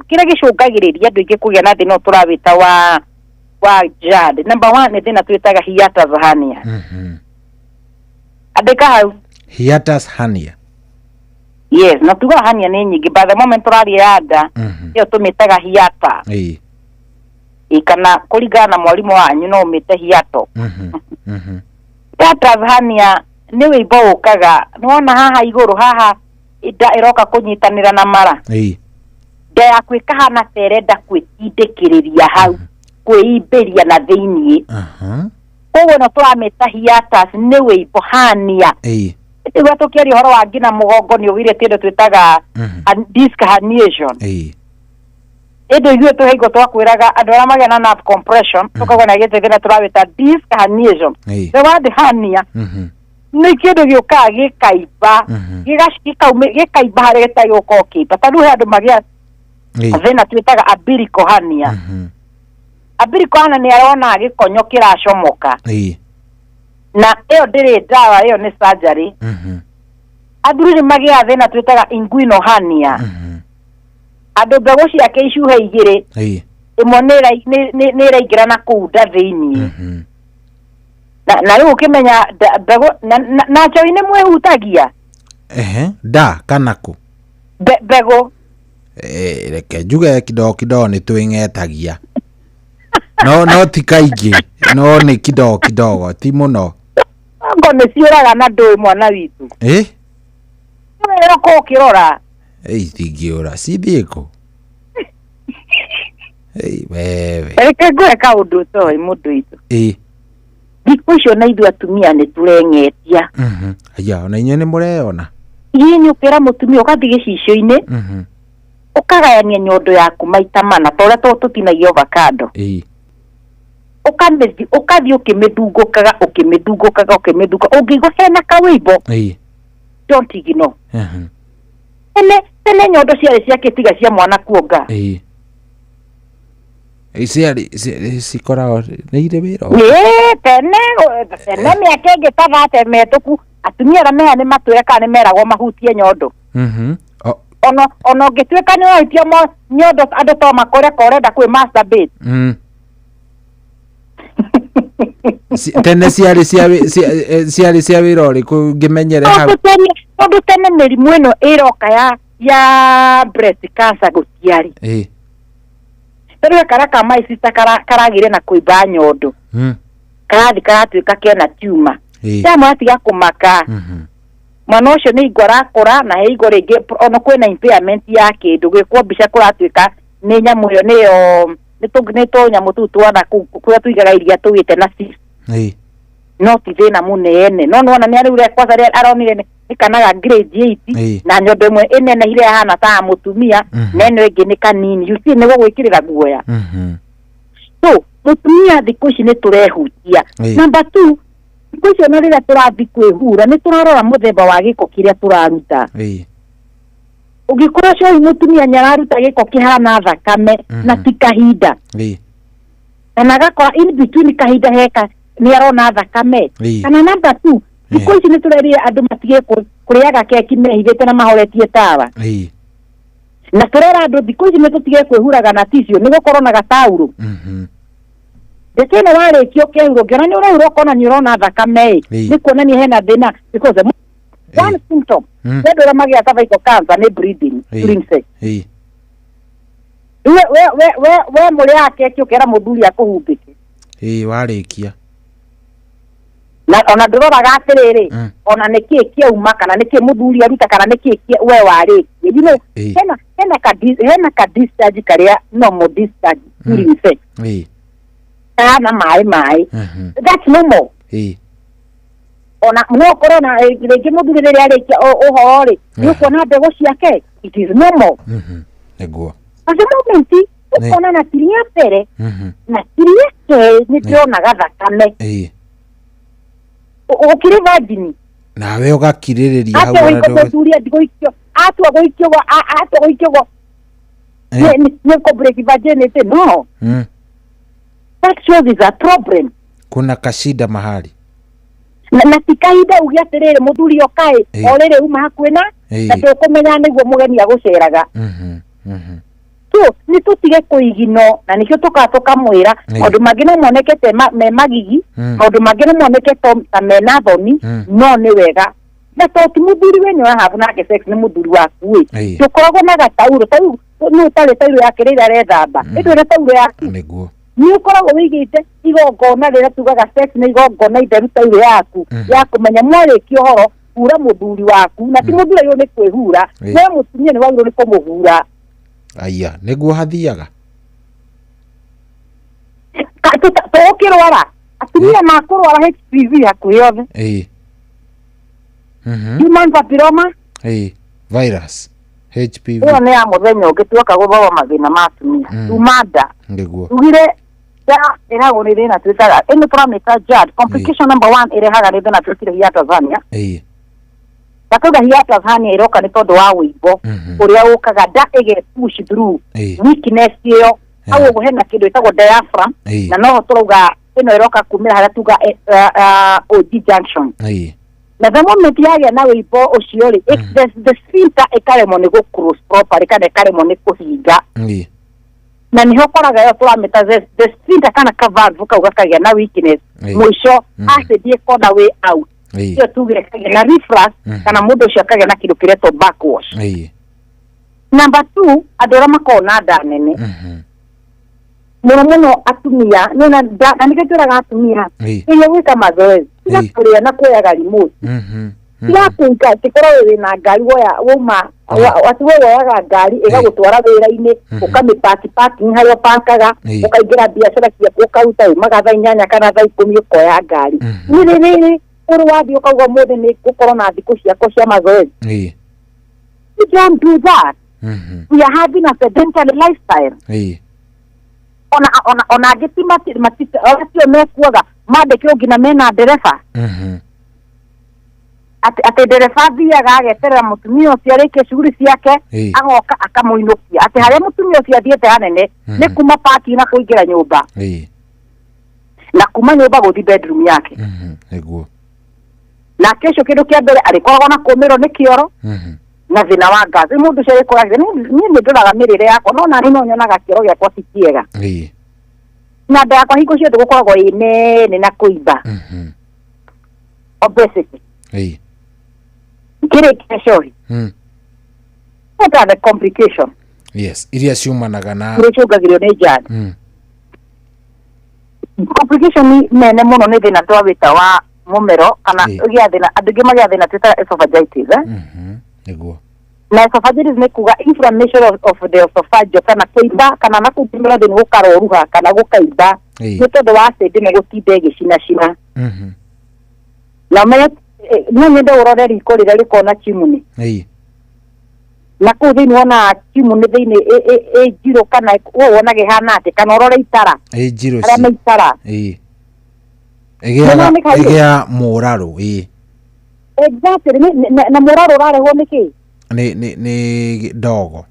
kira gicungagiriria andu ingi kugia na thina turawita wa JAD number 1 ni thina twitaga hiatus hernia andika hau hiatus hernia yes na tuga hernia ni nyingi by the moment turaria nda iyo tumitaga hiata ikana kuringana na mwalimu wanyu no umite hiato hiatus hernia ni wibo ukaga niwona haha iguru haha ida iroka kunyitanira na mara nda yaku ikahana terenda kwitindikiriria hau kwiimbiria na thiini koguo no turamita hiatus ni wibo hernia igwa tukiaria horo wa ngina mugongo ni ugire tindo twitaga disc herniation indo igwe tuhaigo twakwiraga andu ara magena nerve compression tukagwa na gite thina turawita disc herniation the word hernia ni kindu giuka gikaiba gikaiba hari gitayuko kiba tandu he andu magia thina twitaga umbilical hernia umbilical hernia ni arona agikonyo kiracomoka na iyo ndiri ndawa iyo ni surgery athuri magia thina twitaga inguinal hernia andu mbegu ciake icuhe igiri imwe ni iraingira na kuu nda thiini na riu ukimenya mbegu na njoini mwihutagia nda kana ku mbegu reke njuge kidogo ni twing'etagia no ti kaingĩ no ni kidogo ti muno ngo ni ciuraga na ndui mwana witu wera ko kirora tingiura cithiĩkũ wewe reke ngweka undu toi mundu witu thikũ icio na ithuĩ atumia nĩ tũreng'etia aya ona inyuĩ nĩ mũreona ii nĩ ũkĩra mũtumia ũgathiĩ gĩcicio-inĩ ũkagayania nyondo yaku maita mana ta ũrĩa tũtinagia avocado ũkathiĩ ũkĩmĩthungũkaga ũngĩigua hena kawĩimbo don't ignore tene nyondo ciarĩ ciakĩtiga cia mwana kuonga cikoragwo nĩ irĩ wĩra tene mĩaka ĩngĩ ta 30 mĩhĩtũku atumia arĩa meha nĩ matwĩre kana nĩ meragwo mahutie nyondo ona ũngĩtuĩka nĩ ũrahutia nyondo andũ to makoreka ũrenda kwĩ masturbate tene ciarĩ cia wĩra ũrĩkũ ngĩmenyere hau tondũ tene mĩrimũ ĩno ĩroka ya breast cancer gũtiarĩ Tore karaka mai sita karagire na kuiba nyondo. Karathi karatuika kena tumor. Tama atiga kumaka. Mwana ucio ni igora kora na he igora ingi ona kwina impairment ya kindu gwikwo mbica kuratuika ni nyamu yo niyo nito nyamu tu twana kuya tuigaga iria tuwite na sis. No ti thina munene no nona ni ari ure kwasa ri aronire ni kanaga grade 8 na nyondo imwe inene ile hana ta mutumia nene ingi ni kanini you see ni gwikirira guoya. So mutumia thikũ ici nĩ tũrehutia. Number 2, thikũ ici ona rĩrĩa tũrathiĩ kwĩhura nĩ tũrarora mũthemba wa gĩko kĩrĩa tũraruta. Ũngĩkora coi mũtumia nyararuta gĩko kĩhana thakame na ti kahinda. Na agakora in between kahinda heka nĩ arona thakame. Kana number 2, thikũ ici nĩ tũrerire andũ matige kũrĩaga keki mehithĩte na mahoretie tawa. Na tũrera andũ thikũ ici nĩ tũtige kwĩhuraga na tissue nĩ gũkorwo na gatauro. Dekene wale kio kehuro ngena ni urahuro kona ni urona thakame ni kuonania hena thina because one symptom ndio magi atavaiko cancer ni bleeding during sex. We muri yake kio kera muthuri akuhumbike. Warikia. Na ona ndororaga atiriri ona niki kiuma kana niki muthuri aruta kana niki we wari. You know hena ka discharge karia normal discharge during sex. Na mai that's normal. Ona no corona rege muthuri riri arikia uhorori ni kuona mbego ciake it is normal. Eguo at the moment ukona na tiria pere na tiria ke ni tiona gathakame ukiri virgin nawe ugakiririria hau na muthuri ndigoikio atwa goikio ni ko break virginity no. That shows is a problem. Kuna kashida mahali. Na tikaida ugiatirire muthuri okae orere uma hakwena na tukumenya niguo mugeni aguceraga. So ni tutige kuigino na nikio tukamwira maundu mangi no monekete me magigi maundu mangi no monekete ta mena thoni no ni wega na to muthuri wenyu habu nake sex ni muthuri waku wi tukoragwo na gatauro tau no tale tauro yake rira rethamba ndio na tauro yake niguo ni ukoragwo wigite igongona rĩrĩa tugaga sex nĩ igongona itheru ta ile yaku ya kumenya mwarĩkia ũhoro hura muthuri waku na ti muthuri ũyũ nĩ kwĩhura we mutumia nĩ wagĩrĩirwo nĩ kũmũhura. Aya nĩguo hathiaga tũkĩrwara atumia makũrwara HPV hakuhĩ othe human papilloma virus HPV ĩyo nĩ ya mũthenya ũngĩ tuoka gũthoma mathĩna ma atumia tumanda tugire ya ĩragwo nĩ thĩna twĩtaga ĩno tũramĩta JAD complication number 1 ĩrehaga nĩ thĩna twĩkire hiatus hernia. Takauga hiatus hernia ĩroka nĩ tondũ wa wĩimbo ũrĩa ũkaga nda push through weakness ĩyo hau ũguo hena kĩndũ ĩtagwo diaphragm na noho tũrauga ĩno ĩroka kumĩra harĩa tuga OG junction. Na the moment yagĩa na wĩimbo ũcio rĩ the sphincter ĩkaremwo nĩ gũclose properly kana ĩkaremwo nĩ kũhinga. Na niho koraga yo tũramĩta the sphincter kana valve kau gakagĩa na weakness mũico acid ĩkona way out. Iyo tugire kagĩa na reflux kana mũndũ ũcio akagĩa na kĩndũ kĩretwo backwash. Number 2 andũ arĩa makoragwo na nda nene mũno atumia nĩona nda na nĩkĩtũraga atumia iyo gwĩka mazoezi tiga kũrĩa na kuoyaga remote tiga kũinga tikorwo wĩna ngari wauma watu woyaga ngari ĩgagũtwara wĩra-inĩ ũkamĩpaki parking harĩa ũpankaga ũkaingĩra biacara ciaku ũkaruta umaga thaa 8 kana thaa 10 ũkoya ngari nĩ ũrũ wathiĩ ũkauga mũthĩ nĩ gũkorwo na thikũ ciakwa cia mazoezi. You don't do that. We are having a sedentary lifestyle. Ona agitima matite acio mekuaga mandike ungina mena ndereba ate ndereba thiaga ageterera mutumia ucio arĩkie shughuli ciake agoka akamuinukia ate harĩa mutumia ucio athiĩte hanene nĩ kuma parking na kũingĩra nyũmba na kuma nyũmba gũthi bedroom yake eguo na kesho kĩndũ kĩa mbere arĩkoragwo na kũmĩrwo nĩ kĩoro na thĩna wa ngazi mũndũ ũcio arĩkoragwo niĩ nĩ ndoraga mĩrĩre yakwa no nani no nyonaga kĩoro gĩakwa ti kĩega na nda yakwa hingo ciothe gũkoragwo ĩ nene na kũimba obesity kĩrĩ kĩcohi what are the complications yes iria ciumanaga na icungagirio nĩ njani complication nene mũno nĩ thĩna twa wĩta wa mũmero kana gĩa thĩna andũ angĩ magĩa thĩna twĩta esophagitis nĩguo na esophagitis nĩ kuga inflammation of the esophagus kana kĩimba kana na kũngĩmĩra thĩinĩ gũkaroruha kana gũkaimba nĩ tondũ wa acid nĩ gũtinda ĩgĩcina na me no nyende ũrore riko rĩrĩa rĩkona chimney na kũu thĩinĩ wona chimney thĩinĩ njirũ kana wona gĩhana atĩ kana ũrore itara njirũ arĩa itara ĩgĩa mũrarũ exactly na mũrarũ ũrarehwo nĩkĩ nĩ ndogo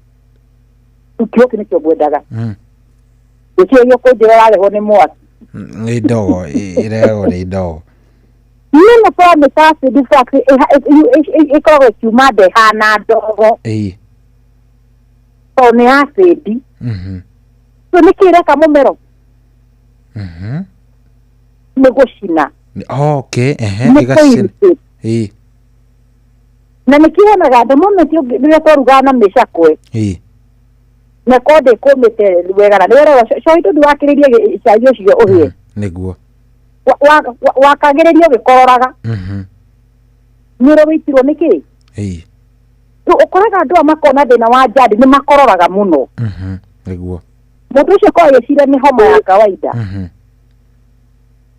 kĩo nĩkĩo ngwendaga gĩkĩo gĩkũnjĩra ũrarehwo nĩ mwaki nĩ ndogo ĩrehwo nĩ ndogo nĩno promise acid fact ĩkoragwo ĩkiuma ndehana ndogo so nĩ acid so nĩkĩ ĩreka mũmero nĩ gũcina ĩgacina na nĩkĩonaga the moment rĩrĩa twarugaga na mĩcakwe na kodĩ kũmĩte wega na nĩwera coĩ ndũwakĩrĩrie cai ũcio ũhĩe nĩguo wakagĩrĩrio gĩkororaga nĩũrĩ wĩitirwo nĩkĩ ũkoraga andũ a makona thĩna wa njandi nĩ makororaga mũno nĩguo mũndũ ũcio korwo agĩciria nĩ homa ya kawaida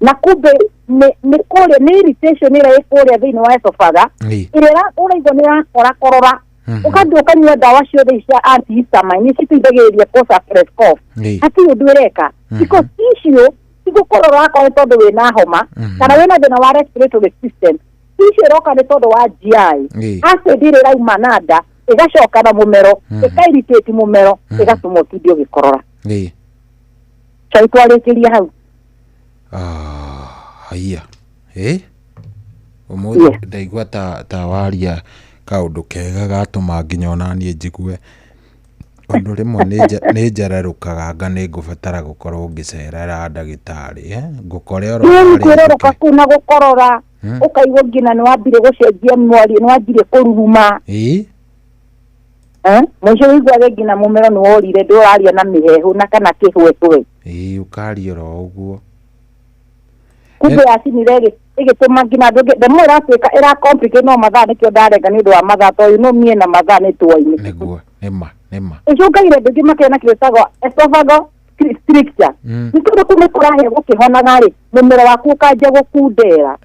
na kumbe nĩ kũrĩa nĩ irritation ĩrĩa ĩkũrĩa thĩinĩ wa esophagus ĩrĩa ũraigua nĩ ĩrakorora ũkathiĩ ũkanyua ndawa ciothe cia antihistamine citeithagĩrĩria kũ-suppress cough hatirĩ ũndũ ĩreka because icio tigũkorora akorwo tondũ wĩna homa kana wĩna thĩna wa respiratory system icio ĩroka nĩ tondũ wa GI acid ĩrĩa ĩrauma na nda ĩgacoka na mũmero ĩka-irritate mũmero ĩgatũma ũtinde ũgĩkorora cai twarĩkĩria hau haiya ũmũthĩ ndaigua ta waria kaũndũ kega gatũma nginya onaniĩ njigue ũndũ rĩmwe nĩ njararũkaga nga nĩ ngũbatara gũkorwo ngĩcerera ndagĩtarĩ ngũkore kwĩrorũka kũu na gũkorora ũkaigua nginya nĩ wambire gũcenjia mwario nĩ wanjire kũruruma mũico wĩiguage nginya mũmero nĩ worire ndũraria na mĩhehu na kana kĩhwehwe ũkaria oro ũguo kumbe yacinire ĩgĩtũma nginya andũ ndemwe ĩratuĩka ĩra-complicate no mathaa nĩkĩo ndarenga nĩ ũndũ wa mathaa tondũ no mie na mathaa nĩ tuo-inĩ nĩguo nĩma ĩcũngagĩre andũ angĩ makĩona kĩrĩtagwo esophageal stricture nĩ tondũ kũu nĩ kũrahĩa gũkĩhonaga-rĩ mũmero waku ũkanjia gũkundera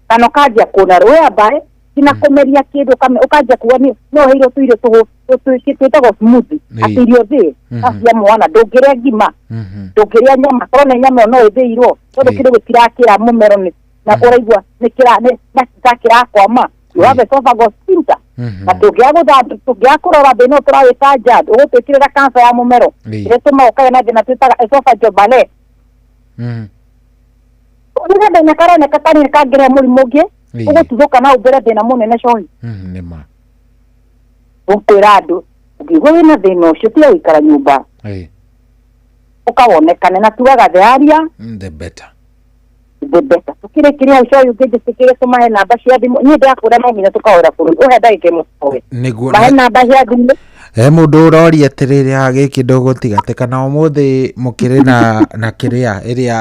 kana ũkanjia kũnarwo whereby nginya kũmeria kĩndũ ũkanjia kuga nĩ ũheirwo tũirio twĩtagwo smoothie atĩ irio thĩ cia mwana ndũngĩrĩa ngima ndũngĩrĩa nyama korwo nĩ nyama no ĩthĩirwo tondũ kĩndũ gĩtirakĩra mũmero na ũraigua kĩrakwama you have esophageal sphincter na tũngĩaga kũrora thĩna tũrawĩta njad ũgũtwĩkĩrĩra cancer ya mũmero ĩrĩa tũma ũkagĩa na thĩna twĩtaga esophageal ballet nĩgetha thĩna karoneka tani nĩ kangĩrehe mũrimũ ũngĩ ũgũtuthũka na ũmbĩre thĩna mũnene cohi ũkwĩra andũ ũngĩigua wĩna thĩna ũcio tiga gũikara nyũmba ũkawonekane na tugaga the earlier the better tukĩrĩkĩria coĩ ũngĩnjĩtĩkĩre tũmahe namba cia thimũ niĩ ndĩrakũra no nginya tũkahũra bũrũri ũhe ndagĩka ĩmwe tũkoge mahe namba cia thimũ mũndũ ũroria atĩrĩrĩ gĩkĩ ndũgũtigatĩ kana ũmũthĩ mũkĩrĩ na kĩrĩa ĩrĩa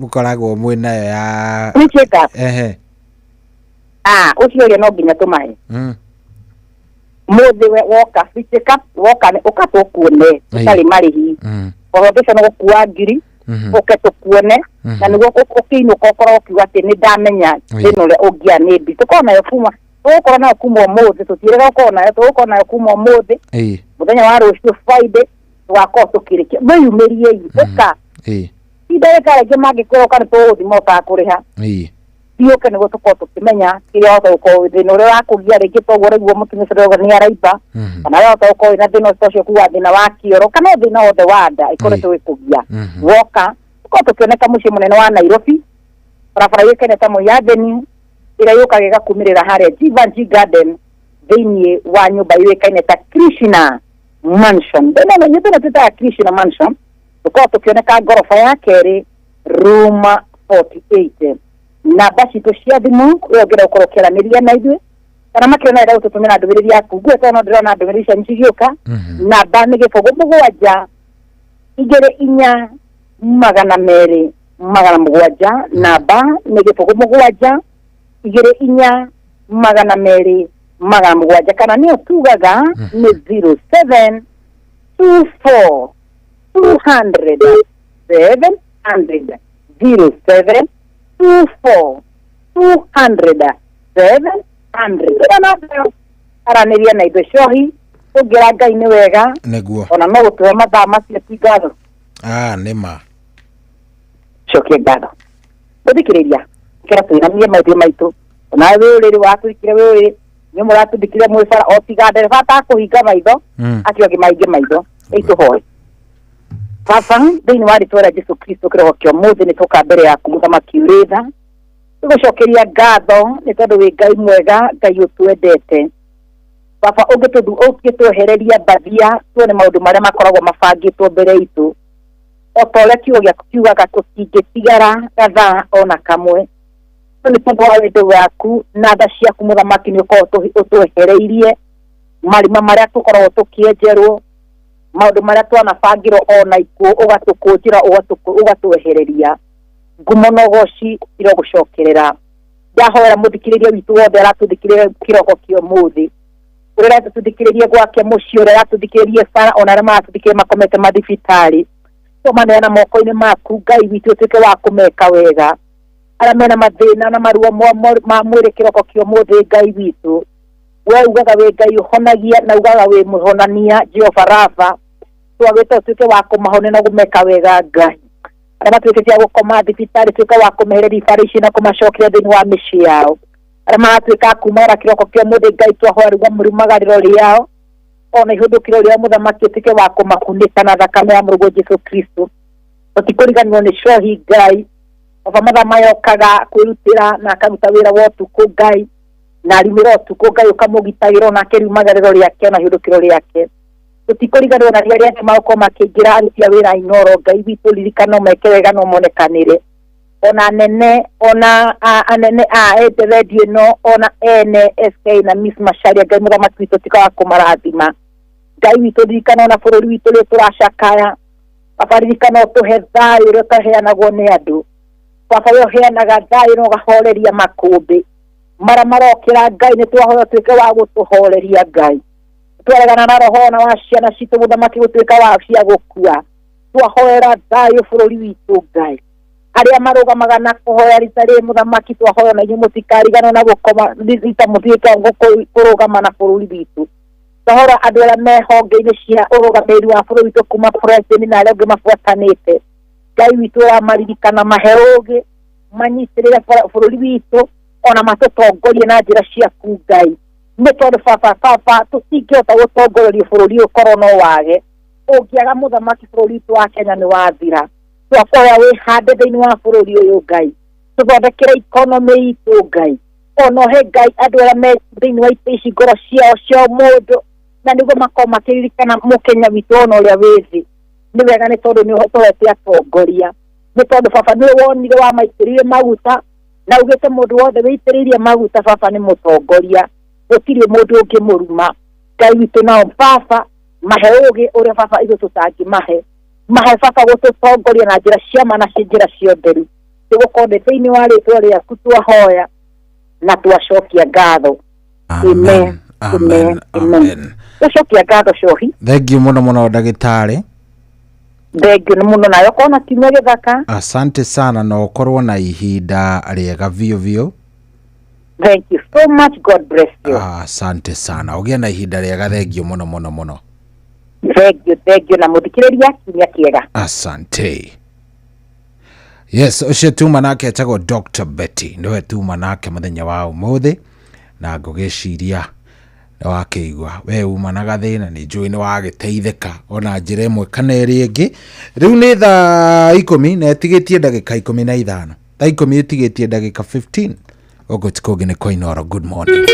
mũkoragwo mwĩnayo ya ũcio ũrĩa no nginya tũmahe mũthĩ woka ũka tũkuone ũtarĩ marĩhi ohodesha no gũkua ngiri ũke tũkuone na nĩguo ũkĩinũka ũkorwo ũkiuga atĩ nĩ ndamenya thĩna ũrĩa ũngĩa nĩ mbi tũkorwo nayo kuma tũgũkorwo nayo kuma ũmũthĩ tũtiĩrĩga gũkorwo nayo tũgũkorwo nayo kuma ũmũthĩ mũthenya wa rũciũ Friday tũgakorwo tũkĩrĩkia mwĩyumĩriei ũka ndagĩka rĩngĩ mangĩkwĩra ũka nĩ tũgũthima ũtakũrĩha thiũke nĩguo tũkorwo tũkĩmenya kĩrĩa hota gũkorwo thĩna ũrĩa wakũgia rĩngĩ toguo ũraigua mũtumia ũcio nĩ araimba kana we hota gũkorwo wĩna thĩna ũcio kuga thĩna wa kĩoro kana thĩna wothe wa nda ĩkoretwo gĩkũgia woka tũkorwo tũkĩoneka mũciĩ mũnene wa Nairobi barabara yũĩkaine ta Moi Avenue ĩrĩa yũkaga ĩgakumĩrĩra harĩa Jivanji Garden thĩinĩ wa nyũmba yũĩkaine ta Krishna Mansion ndĩna nyũmba twĩtaga Krishna Mansion tũkorwo tũkĩoneka ngoroba ya kerĩ room 48 namba citũ cia thimũ ũngĩra ũkorwo ũkĩaranĩria na ithuĩ kana makiona ira ututumira ndumiri yaku gwe tono ndirona ndumiri cia ncigioka na bani gifogo mugwanja igere inya magana meri magana mugwanja namba ni gifogo mugwanja igere inya magana meri magana mugwanja kana niyo tugaga ni 0724 200 700 0724 200 700 araniria na indo cohi ugira Ngai ni wega neguo ona no gutuwa mathaa macio tigado nima cokie ngatho guthikiriria kira tuinamie maitho maitu ona weuriri waturikire weuriri ni muratundikire mwicara o tigande bata kuhinga maitho acio gimainge maitho ituhoe Papa thini wa ritwa rĩa Jesu Kristo kĩroho kĩa mũthĩ nĩ tũka mbere yaku mũthamaki ũrĩtha tũgũcokeria ngatho nĩ tondũ wĩ Ngai mwega Ngai ũtwendete Papa ũngĩtwehereria mbathia tuone maũndũ marĩa makoragwo mabangĩtwo mbere itũ o ta ũrĩa kiugo gĩaku kiugaga tũtingĩtigara gathaa ona kamwe nĩ tũgwa wendo waku na tha ciaku mũthamaki nĩ ũkorwo ũtwehereirie marima marĩa tũkoragwo tũkĩenjerwo maundu maria twanabangirwo ona ikuo ugatukujira ugatwehereria ngumo no goci iro gucokerera ndahoera muthikiriria witu wothe aratuthikiriria kiroko kio muthi urira tuthikiririe gwake muci urira atuthikiririe sana ona rama atuthikiririe makomete mathibitari to maneana moko-ini maku Ngai witu tuke wa kumeka wega ara mena mathina na maruo ma mwiri kiroko kio muthi Ngai witu we ugaga we Ngai uhonagia na ugaga we muhonania Jehova Rafa twagĩte tuke wa kumahone na gumeka wega Ngai arĩa matuĩke cia gũkoma thibitari tuĩke wa kũmehereria ibarĩci na kũmacokeria thĩinĩ wa mĩciĩ yao arĩa matuĩka kumara kĩroko kĩa mũthĩ Ngai twahoya ruga mũrumagarĩro rĩao ona ihũthũkĩro rĩa mũthamaki tuĩke wa kũmakunĩka na thakame ya mũrũgũ Jesu Kristo tũtikũriganĩrwo nĩ cohi Ngai baba mathaa mayokaga kwĩrutĩra na akaruta wĩra wa ũtukũ Ngai na arimĩra ũtukũ Ngai ũkamũgitagĩra na akĩrumagarĩro rĩake na ihũthũkĩro rĩake tutikuriganwo na ria ria mauko makingira arutia wira inoro Ngai witu ririkano meke wega no monekanire ona nene ona anene ete radio no ona ene SK na Miss Masharia Ngai muthamaki witu tikawa kumarathima Ngai witu ririkano na bururi witu ri turacakaya papa ririkano tuhe thayu ri taheanagwo ni andu papa yo heanaga thayu no gahoreria makumbi mara marokira Ngai ni twahoya tuike wa gutuhoreria Ngai twaregana na roho na wa ciana citũ mũthamaki gũtuĩka wa cia gũkua twahoera thayu bũrũri witũ Ngai arĩa marũgamaga na kũhoya rita rĩ mũthamaki twahoya na inyuĩ mũtikarigano na gũkoma rita mũtuĩke kũrũgama na bũrũri witũ twahora andũ arĩa mehonge-inĩ cia ũrũgamĩrĩri wa bũrũri witũ kuma president na arĩa angĩ mabuatanĩte Ngai witũ ũramaririkana mahe ũgĩ manyitĩrĩre bũrũri witũ ona matũtongorie na njĩra ciaku Ngai nĩ tondũ baba tũtingĩhota gũtongoreria bũrũri ũyũ korwo no wage ũngĩaga mũthamaki bũrũri witũ wa Kenya nĩ wathira twakoya wĩhande thĩinĩ wa bũrũri ũyũ Ngai tũthondekere ikonomi itũ Ngai ona he Ngai andũ arĩa me thĩinĩ wa itĩ ici ngoro ciao cia mũndũ na nĩguo makorwo makĩririkana mũkenya witũ ona ũrĩa wĩ thĩ nĩ wega nĩ tondũ nĩ ũhotete atongoria nĩ tondũ baba nĩ wonire wa maitĩrĩire maguta na ugĩte mũndũ wothe wĩitĩrĩirie maguta baba nĩ mũtongoria gũtirĩ mũndũ ũngĩ mũruma Ngai witũ nao baba mahe ũgĩ ũrĩa baba ithuĩ tũtangĩmahe mahe baba gũtũtongoria na njĩra cia ma na njĩra cia ũtheru tũgũkorwo thĩinĩ wa rĩtwa rĩaku twahoya na twacokia ngatho amen amen amen twacokia ngatho cohi thengiũ mũno mũno ndagĩtarĩ thengiũ mũno nayo kona kiumia gĩthaka asante sana na ũkorwo na ihinda rĩega biũ biũ. Thank you so much. God bless you. Asante sana. Ugia na ihinda rĩega thengio mũno mũno mũno. Thank you na muthikĩrĩria kiumia kĩega. Asante. Yes, ucio tuma nake etagwo Dr. Betty. Niwe tuma nake mũthenya wa ũmũthĩ na ngũgĩciria wakĩigua we uma na gathĩna nĩ njũĩ nĩ wagĩteithĩka ona njĩra ĩmwe kana ĩrĩa ĩngĩ. Rĩu nĩ thaa 10 na etigĩtie ndagĩka 15. Thaa 10 etigĩtie ndagĩka 15. Ogotikogĩ nĩ Koinoro. Good morning.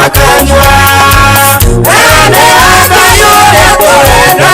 kumakanywa ene akayure kurenda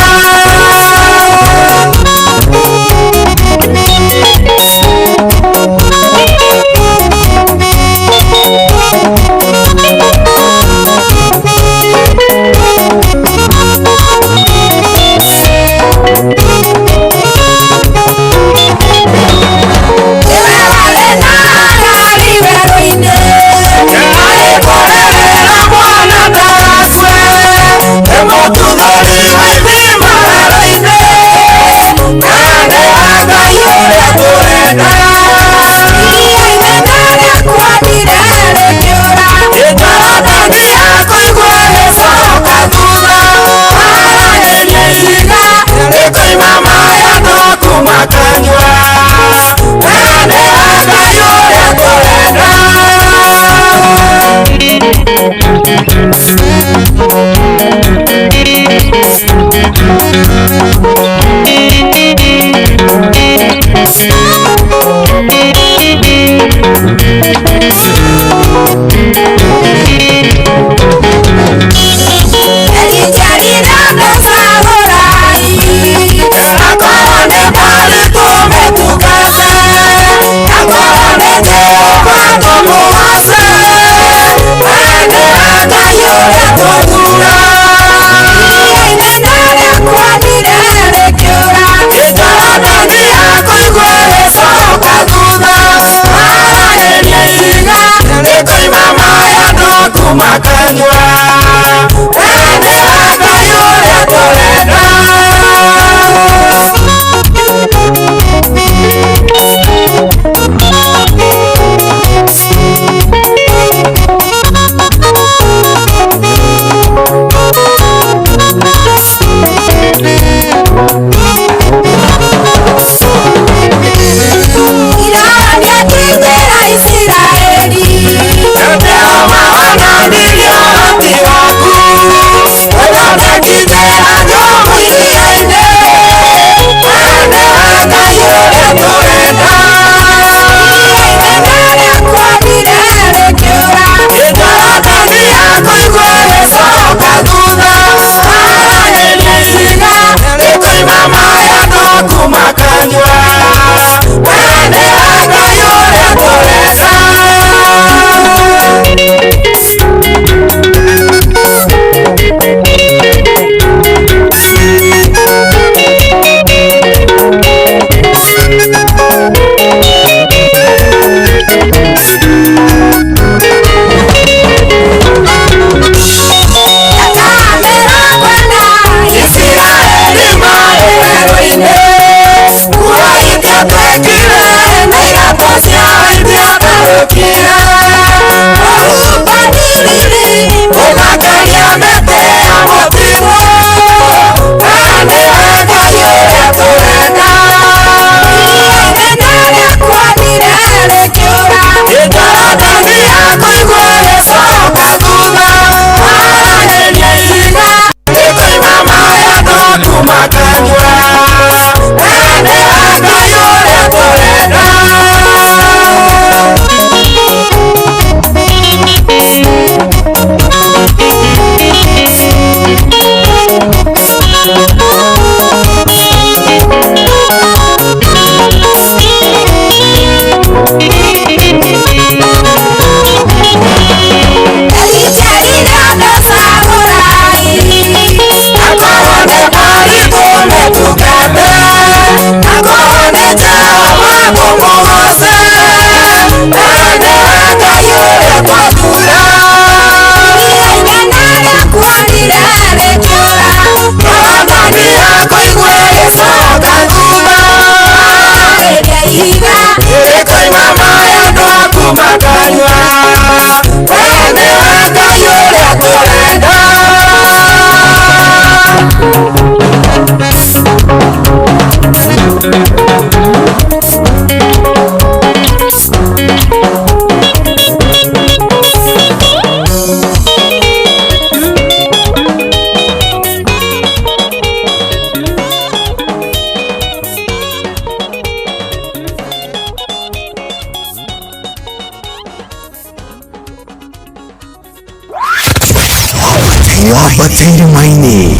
wabatĩire maini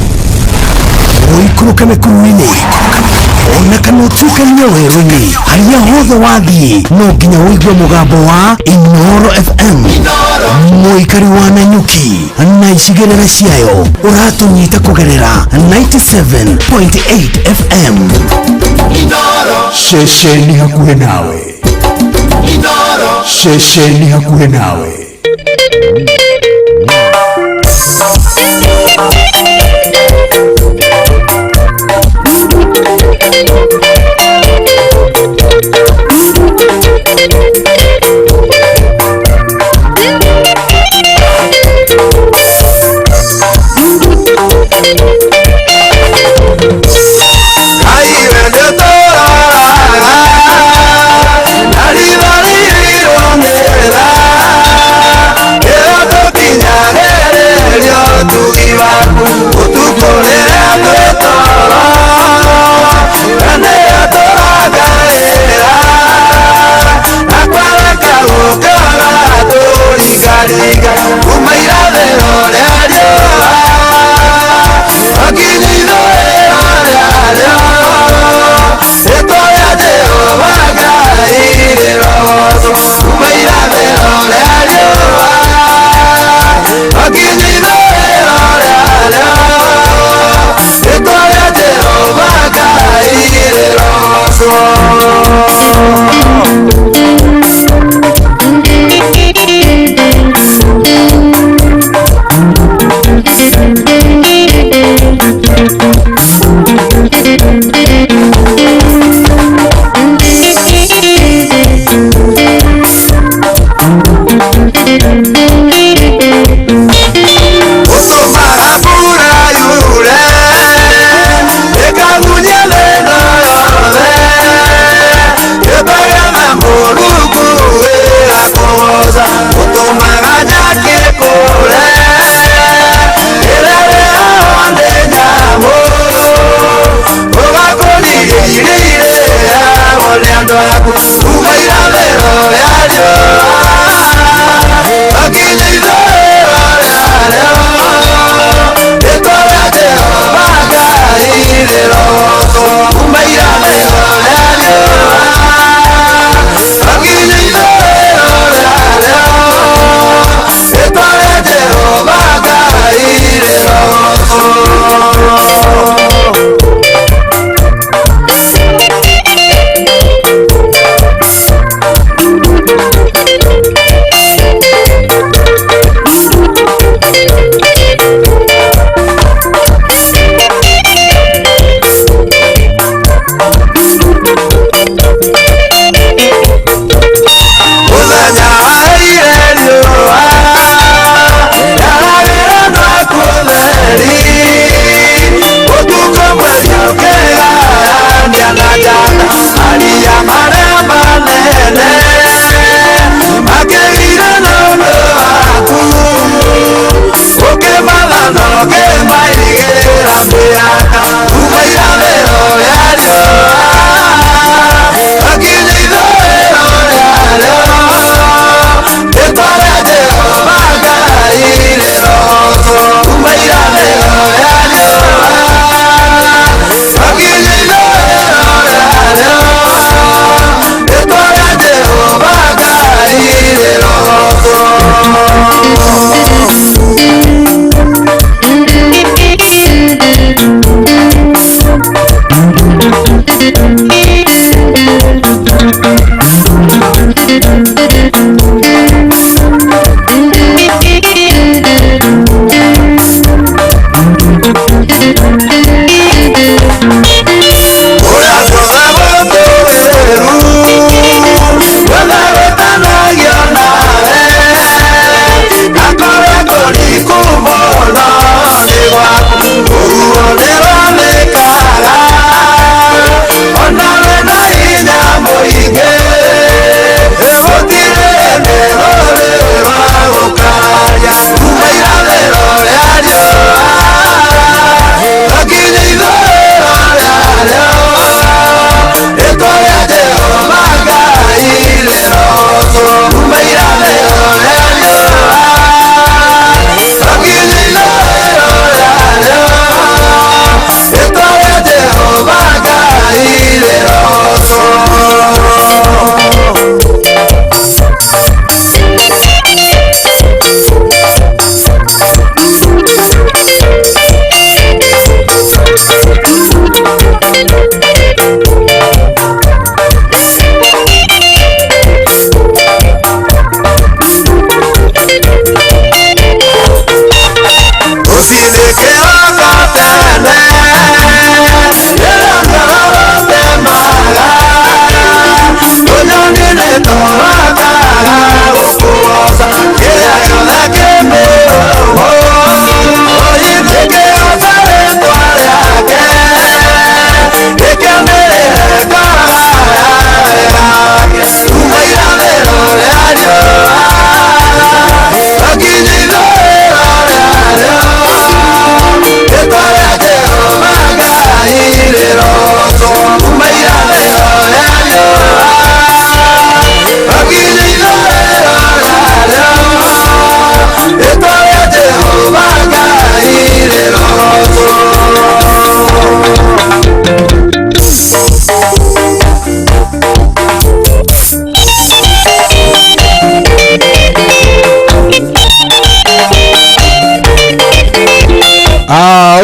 ũikũrũka mĩkuru-inĩ ona kana ũtuĩkanie werũ-inĩ harĩa hothe wathiĩ no nginya ũigue mũgambo wa Inooro FM mũikari wa Nanyuki na icigĩrĩra ciayo ũratũnyita kũgerera 97.8 FM ceceni hakuhĩ nawe ceceni hakuhĩ nawe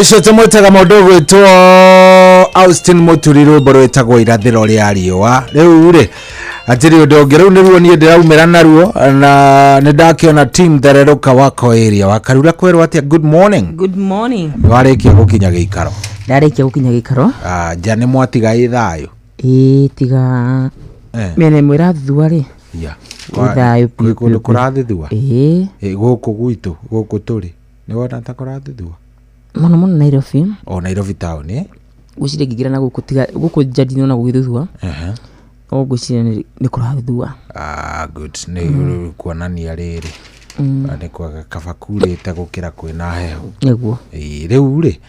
Oico tumwitaga mundu gwitwo Austin Muturiro mboro etagwo irathiro ria riwa riu ri atiri undu ungi riu niruo nie ndiraumira naruo na nindakiona team thereruka wako area wakarura kwerwo atia good morning warikia gukinya giikaro ndarikia gukinya giikaro jane mwatiga ithayo tiga mene mwira thua ri ithayo kundu kurathithua guku gwitu guku turi ni wona ta kurathithua mono Nairobi Nairobi town gucire ngigira na guku tiga guku jadino na gugithua gucire ni kurathithua good ni kuonania riri ni kwaga kabakurite gukira kwina heho niguo riu ri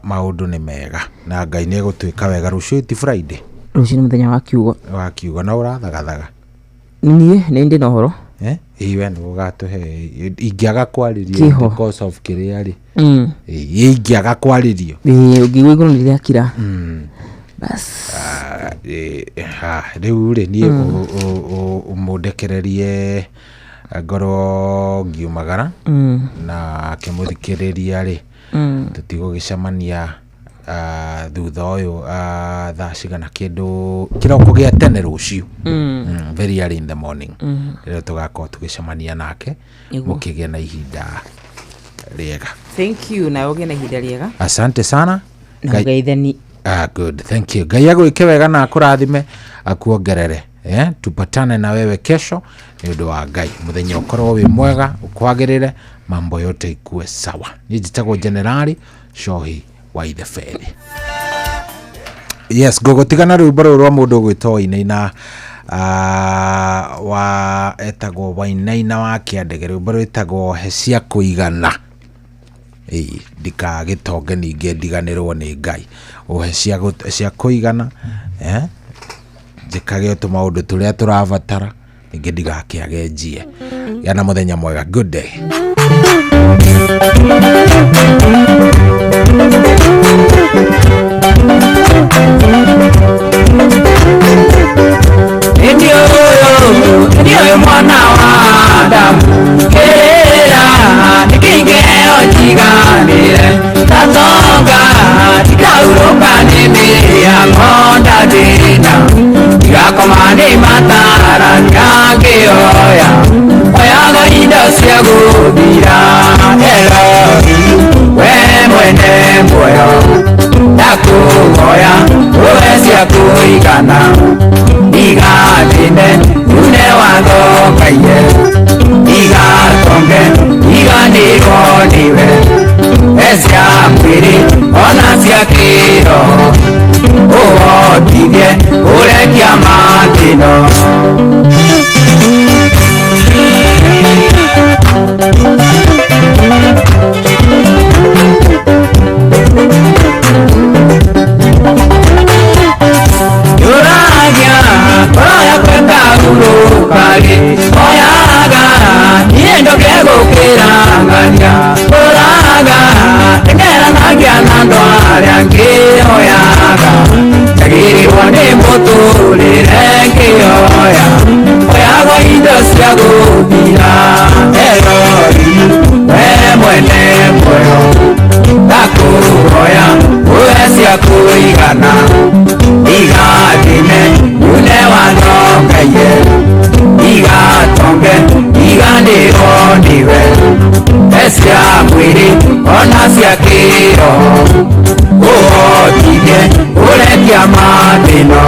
maundu ni mega na Ngai ni egutwika wega rucio ti Friday rucio ni muthenya wa kiugo na urathagathega nie ni ndi na horo iwe no gatuhe ingiaga kwaririo because of kiriari ingiaga kwaririo ungigwa ni riakira bas riu ri nie umudekererie ngoro ngiumagara na kimuthikiriria ri tutigugicemania thutha uyu thaa cigana kindu kiroko gia tene rucio very early in the morning rero tugakorwo tugicemania nake mukigia na ihinda riega. Thank you na uge na ihinda riega. Asante sana na gaithani. Good, thank you. Ngai agwike wega na akurathime akuongerere tupatane na wewe kesho ni undu wa Ngai muthenya ukorwo wi mwega ukwagirire mambo yote ikue sawa. Nijitagwo Generali Shohi wa Itheferi. Yes, gogotigana rwimbo rwa mundu gwitwo Inaina wa etagwo wa Inaina wa Kiandege rwimbo rwitagwo Hecia Kuigana. Dika gitonge ninge ndiganirwo ni Ngai Hecia Kuigana jikage tu maundu turia turavatara ninge ndigakiage njie yana muthenya mwega. Good day. Ndio mwana wa Adamu kerera nikingeo jiganire tatonga tikauroka nimi ya konda dina tigakomani matara ngagioya oyago indo cia guthira we mwene muoyo ndakuhoya uwe cia kuigana igatinde une wathokaie igatonge iganirwo niwe ecia mwiri ona cia kiroho uotithie urekia mathino Oya kweka urukari oyaga niendo kego kiranganya oraga tegera nagia nandwari angi oyaga tagiri wani mutulire kioya oyaga indo cia guthira erori we mwene muoyo ndakuhoya uwe cia kuigana igatine une wathokaie igatonge iganirwo niwe ecia mwiri ona cia kiroho uotithie urekia mathino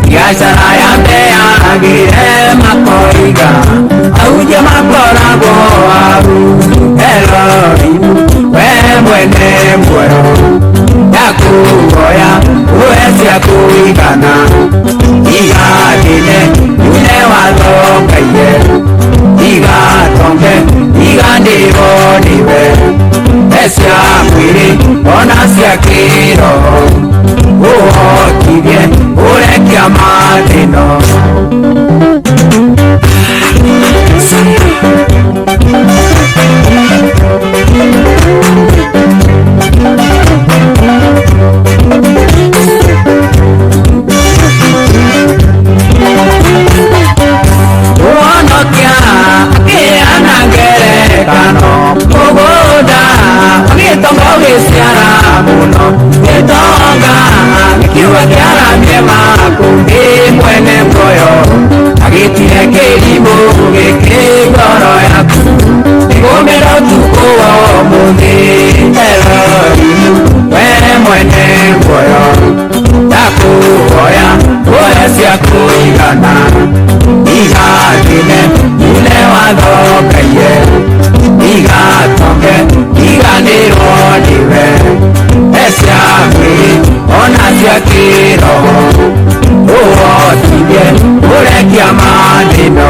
biashara ya mbeagire makoiga auje makoragwo aru Elohim we mwene muoyo ndakuhoya uwe cia kuigana igatine une wathokaie igatonge iganirwo niwe ecia cia kiroho uhotithie urekia mathino uonokia akiana ngerekano muguda agitonga ugiciara muno gitonga gikiuga kiaramie makundi mwene muoyo agitire kirimu gikigoro yaku igumira utuku wa umuthi Elohimu we mwene muoyo ndakuhoya uoya cia kuigana igatine yule wathokaie igatonge iganirwo niwe eciakwi ona cia kiroho uhotithie urekia mathino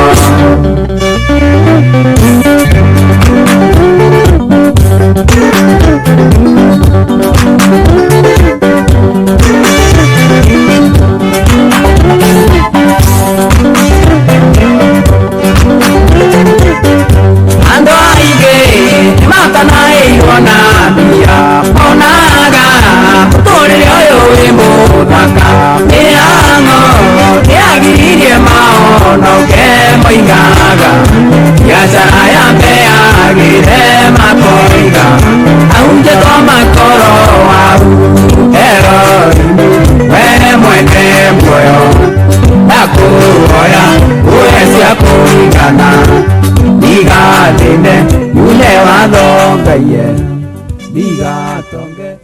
ando aige matanairwo na mbia onaga muturire uyu wi muthaka mihango niagiririe maono ke moigaga biacara ya mbeagire makoiga aunje to makoro wau Elohimu we mwene muoyo ndakuhoya uecia kuigana igatine yule wathongaie igatonge.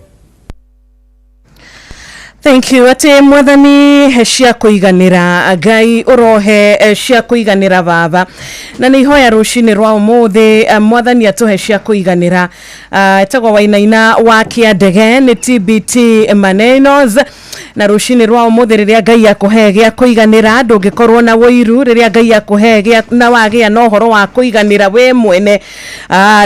Thank you. Ati mwathani cia kuiganira Ngai urohe cia kuiganira baba na ni hoya rucini rwa umuthi mwathani atuhe cia kuiganira etagwa Wainaina wa Kiandege ni TBT Manenos na rucini rwa umuthi riria Ngai akuhe gia kuiganira ndungikorwo na woiru riria Ngai akuhe gia na wagia no horo wa kuiganira we mwene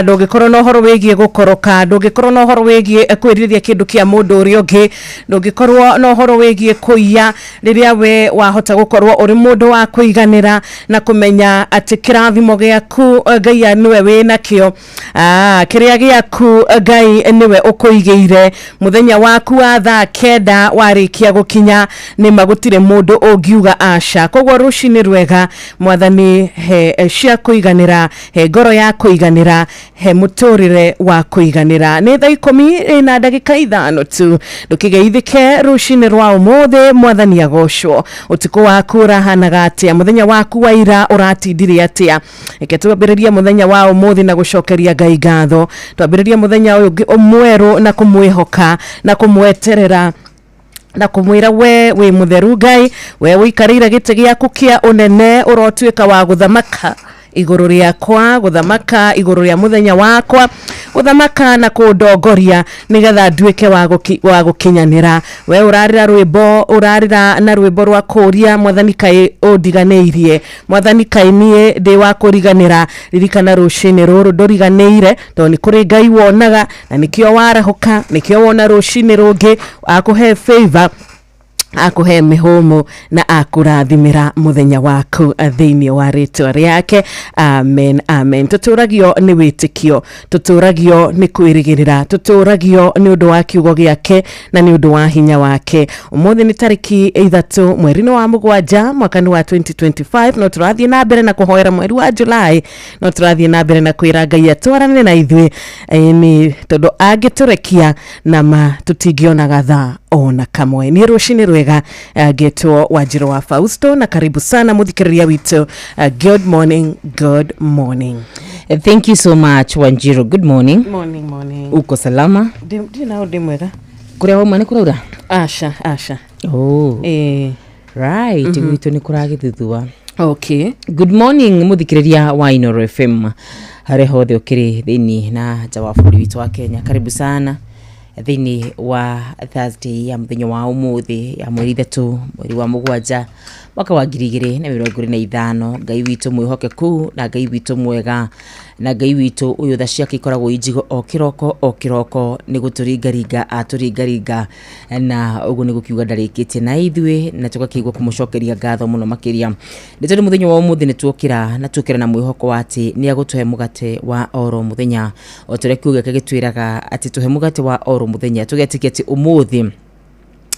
ndungikorwo no horo wigie gukoroka ndungikorwo no horo wigie kwiriria kindu kia mundu uri ungi ndungikorwo no horo wigie kuiya riria we wahota gukorwo uri mundu wa kuiganira na kumenya ati kirathimo giaku Ngai niwe wina kio kiria giaku Ngai niwe ukuigeire muthenya waku wa thaa 9 warikia gukinya ni magutire mundu ungiuga aca kogwo rucini rwega mwathani he cia kuiganira he ngoro ya kuiganira he muturire wa kuiganira ni thaa 10 na ndagika 5 tu ndukigeithike rucini rwa umuthi mwathani agocwo utuku waku urahanaga atia muthenya waku wa ira uratindire atia eke twambiriria muthenya wa umuthi na gucokeria Ngai ngatho twambiriria muthenya uyu mweru na kumwihoka na kumweterera na kumwira we mutheru Ngai we wikarire gite giaku kia unene urotuika wa guthamaka iguru riakwa guthamaka iguru ria muthenya wakwa guthamaka na kundongoria nigetha nduike wa gukinyanira we urarira na rwimbo rwa kuria mwathani kai undiganeirie mwathani kai nie ndi wa kuriganira ririkana rucini ruru nduriganeire to ni kuri Ngai wonaga na nikio warahuka nikio wona rucini rungi akuhe favor akuhe mihomo na akurathimira muthenya waku thiini wa ritwa riake amen amen tuturagio ni witikio tuturagio ni kwirigirira tuturagio ni undu wa kiugo giake na ni undu wa hinya wake umuthi ni tariki 3 mweri wa 7 mwaka wa 2025 no turathie na mbere na kuhoera mweri wa July no turathie na mbere na kwira Ngai atwarane na ithuĩ ni tondu angiturekia na ma tutingionaga thaa ona kamwe ni rucini rwega getwo Wanjiru wa Fausto na karibu sana muthikiriria witu good morning thank you so much Wanjiru good morning uko salama ndina ndi mwega kuria homa ni kuraura asha right witu ni kuragithuthua okay good morning muthikiriria wa Inooro FM hare hothe ukiri thini na jawa bũrũri witu wa Kenya karibu sana thini wa Thursday ya muthenya wa umuthi ya mweri 3 mweri wa 7 mwaka wa 2025. Ngai witũ mwĩhokeku na Ngai witũ mwega na Ngai witũ ũyũ tha ciake ikoragwo injigo o kiroko nĩ gũtũringaringa atũringaringa na ũguo nĩ gũkiuga ndarĩkĩtie na ithuĩ na tũgakĩigua kũmũcokeria ngatho mũno makĩria. Nĩ tondũ mũthenya wa ũmũthĩ nĩ tuokĩra na mwĩhoko wa atĩ nĩ agũtũhe mũgate wa oro mũthenya. O tũrĩa kiuga gĩgĩtwĩraga atĩ tũhe mũgate wa oro mũthenya, tũgetĩkia atĩ ũmũthĩ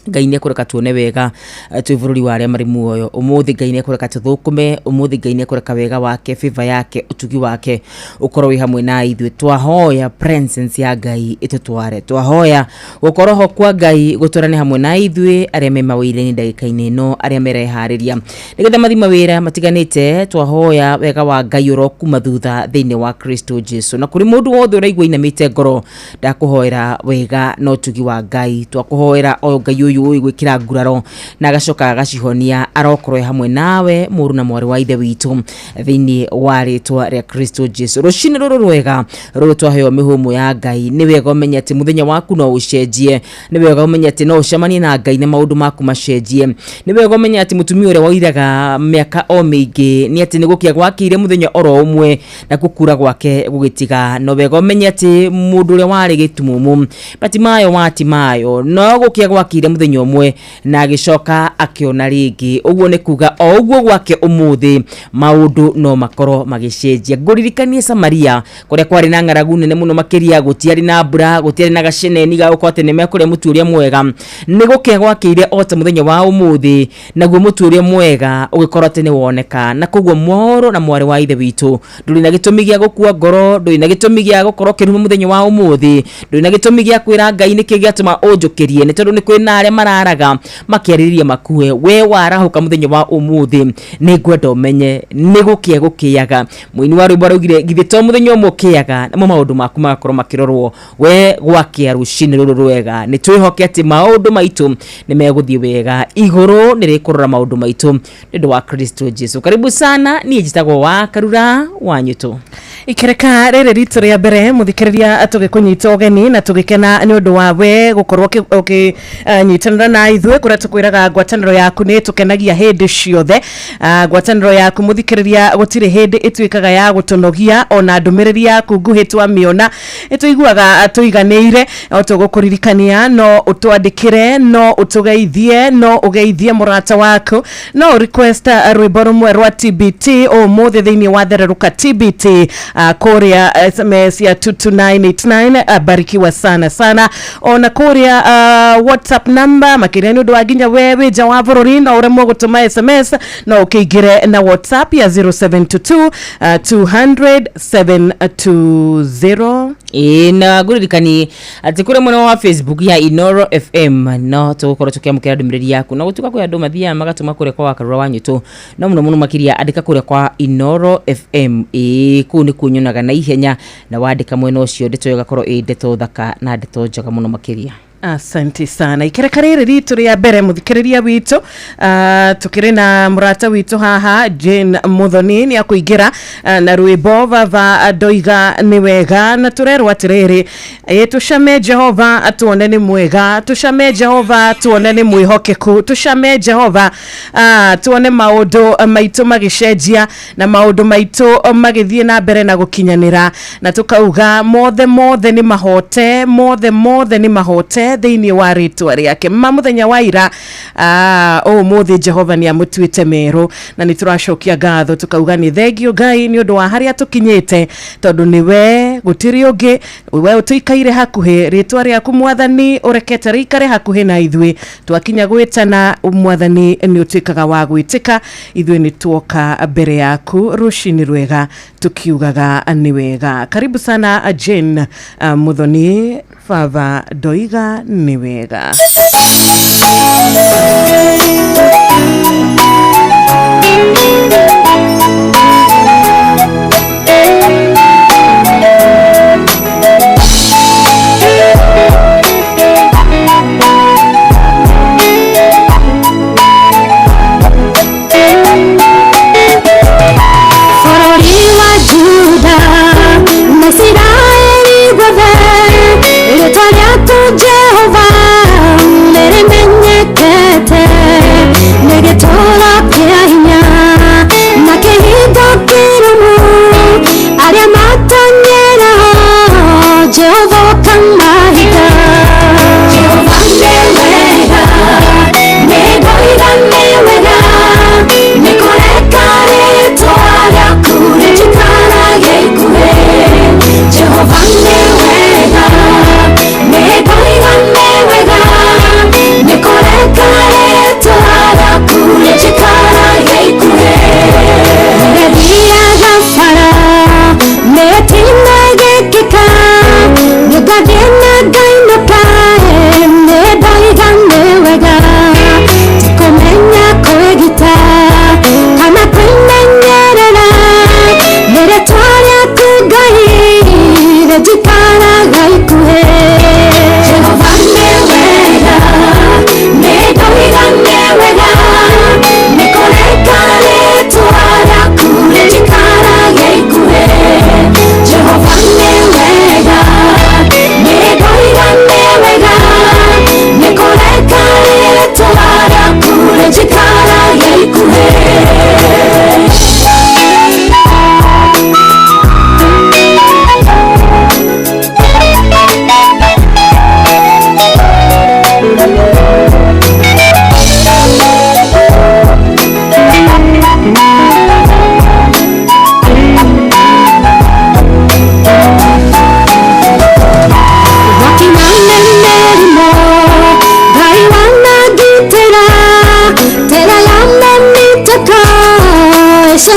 Ngai nĩ kũreka tuone wega twĩ bũrũri wa arĩa marĩ muoyo. Ũmũthĩ Ngai nĩ kũreka tũthũkũme, ũmũthĩ Ngai nĩ kũreka wega wake, favor yake, ũtugi wake ũkorwo wĩ hamwe na ithuĩ. Twahoya presence ya Ngai ĩtũtware, twahoya gũkorwo ho kwa Ngai gũtũrane hamwe na ithuĩ arĩa me mawĩra-inĩ ndagĩka-inĩ ĩno, arĩa mereharĩria nĩgetha mathiĩ mawĩra matiganĩte. Twahoya wega wa Ngai ũrokuma thutha thĩinĩ wa Kristo Jesu, na kũrĩ mũndũ wothe ũraigua inamĩte ngoro ndakũhoera wega na ũtugi wa Ngai. Twakũhoera o Ngai uyu gwikira nguraro na agacoka agacihonia arokorwo hamwe nawe mũrũ na mwarĩ wa ithe witũ thĩinĩ wa rĩtwa rĩa Kristo Jesu. Rũcinĩ rũrũ rwega rũrũ twaheo mĩhũmũ ya Ngai, nĩ wega ũmenye atĩ mũthenya waku no ũcenjie, nĩ wega ũmenye atĩ no ũcemanie na Ngai na maũndũ maku macenjie, nĩ wega ũmenye atĩ mũtumia ũrĩa wairaga mĩaka o mĩingĩ nĩ atĩ nĩ gũkĩa gwakĩire mũthenya oro ũmwe na gũkura gwake gũgĩtiga. No wega ũmenye atĩ mũndũ ũrĩa warĩ gĩtumumu Batimayo wa Timayo no gũkĩa gwakĩire mũthenya ũmwe na agĩcoka akĩona rĩngĩ. Ũguo nĩ kuga o ũguo gwake ũmũthĩ maũndũ no makorwo magĩcenjia. Ngũririkanie Samaria kũrĩa kwarĩ na ng'aragu nene mũno makĩria, gũtiarĩ na mbura, gũtiarĩ na gaceneni ga gũkorwo atĩ nĩ mekũrĩa mũtu ũrĩa mwega. Nĩ gũkĩa gwakĩire o ta mũthenya wa ũmũthĩ, naguo mũtu ũrĩa mwega ũgĩkorwo atĩ nĩ woneka. Na koguo mũrũ na mwarĩ wa ithe witũ, ndũrĩ na gĩtũmi gĩa gũkua ngoro, ndũrĩ na gĩtũmi gĩa gũkorwo kĩruma mũthenya wa ũmũthĩ, ndũrĩ na gĩtũmi gĩa kwĩra Ngai nĩkĩ gĩatũma ũnjũkĩrie, nĩ tondũ nĩ kwĩna arĩa mararaga makĩarĩrĩria makue. We warahũka mũthenya wa ũmũthĩ, nĩ ngwenda ũmenye nĩ gũkĩa gũkĩaga. Mũini wa rwĩmbo araugire githĩ to mũthenya ũmwe ũkĩaga namo maũndũ maku magakorwo makĩrorwo. We gwakĩa rũcinĩ rũrũ rwega, nĩ twĩhoke atĩ maũndũ maitũ nĩ megũthiĩ wega, igũrũ nĩ rĩkũrora maũndũ maitũ nĩ ũndũ wa Kristo Jesu. Karibu sana, niĩ njĩtagwo wa Karura wa Nyũtũ. Ikereka rĩrĩ ritũ rĩa mbere mũthikĩrĩria tũgĩkũnyita ũgeni na tũgĩkena nĩ ũndũ wa we gũkorwo ũkĩnyitanĩra na ithuĩ kũrĩa tũkwĩraga ngwatanĩro yaku nĩ tũkenagia hĩndĩ ciothe. Ngwatanĩro yaku mũthikĩrĩria gũtirĩ hĩndĩ ĩtuĩkaga ya gũtũnogia, ona ndũmĩrĩri yaku nguhĩ twamĩona ĩtũiguaga tũiganĩire. O tũgũkũririkania no ũtwandĩkĩre, no ũtũgeithie, no ũgeithie mũrata waku, no request rwĩmbo rũmwe rwa TBT ũmũthĩ thĩinĩ wa Thereruka TBT kũrĩa SMS ya 22989. Barikiwa sana sana. Ona kũrĩa WhatsApp number makĩria nĩ ũndũ wa nginya wewe nja wa bũrũri no ũremwo gũtũma SMS, no ũkĩingĩre na WhatsApp ya 0722 200 720. Na ngũririkani atĩ kũrĩ mwena wa Facebook ya Inoro FM no tũgũkorwo tũkĩamũkĩra ndũmĩrĩri yaku na gũtuĩka kwĩ andũ mathiaga magatũma kũrĩa kwa Karura wa Nyũtũ, no mũno makĩria andĩka kũrĩa kwa Inoro FM. Kũu nĩ kuonyonaga na ihenya, na wandĩka mwena ũcio ndeto ĩgakorwo ĩ ndeto thaka na ndeto njega mũno makĩria. Asante sana. Ikereka rĩrĩ ritũ rĩa mbere mũthikĩrĩria witũ, tukĩrĩ na mũrata witũ haha Jane Muthoni nĩ akũingĩra na rwĩmbo baba ndoiga nĩ wega, na tũrerwo atĩrĩrĩ tũcame Jehova tuone nĩ mwega, tũcame Jehova tuone nĩ mwĩhokeku, tũcame Jehova tuone maũndũ maitũ magĩcenjia na maũndũ maitũ magĩthiĩ na mbere na gũkinyanĩra, na tukauga mothe nĩ mahote, mothe nĩ mahote thĩinĩ wa rĩtwa rĩake. Mũthenya wa ira ũmũthĩ Jehova nĩ amũtuĩte merũ, na nĩ tũracokia ngatho tukauga nĩ thengio Ngai nĩ ũndũ wa harĩa tũkinyĩte, tondũ nĩ we gũtirĩ ũngĩ, we ũtũikaire hakuhĩ, rĩtwa rĩaku Mwathani ũrekete rĩikare hakuhĩ na ithuĩ. Twakinya gwĩtana Mwathani nĩ ũtuĩkaga wa gwĩtĩka, ithuĩ nĩ tuoka mbere yaku rũcinĩ rwega tukiugaga nĩ wega. Karibu sana Jane Muthoni, baba ndoiga nĩ wega. Jehova, nere menyekete, nege tola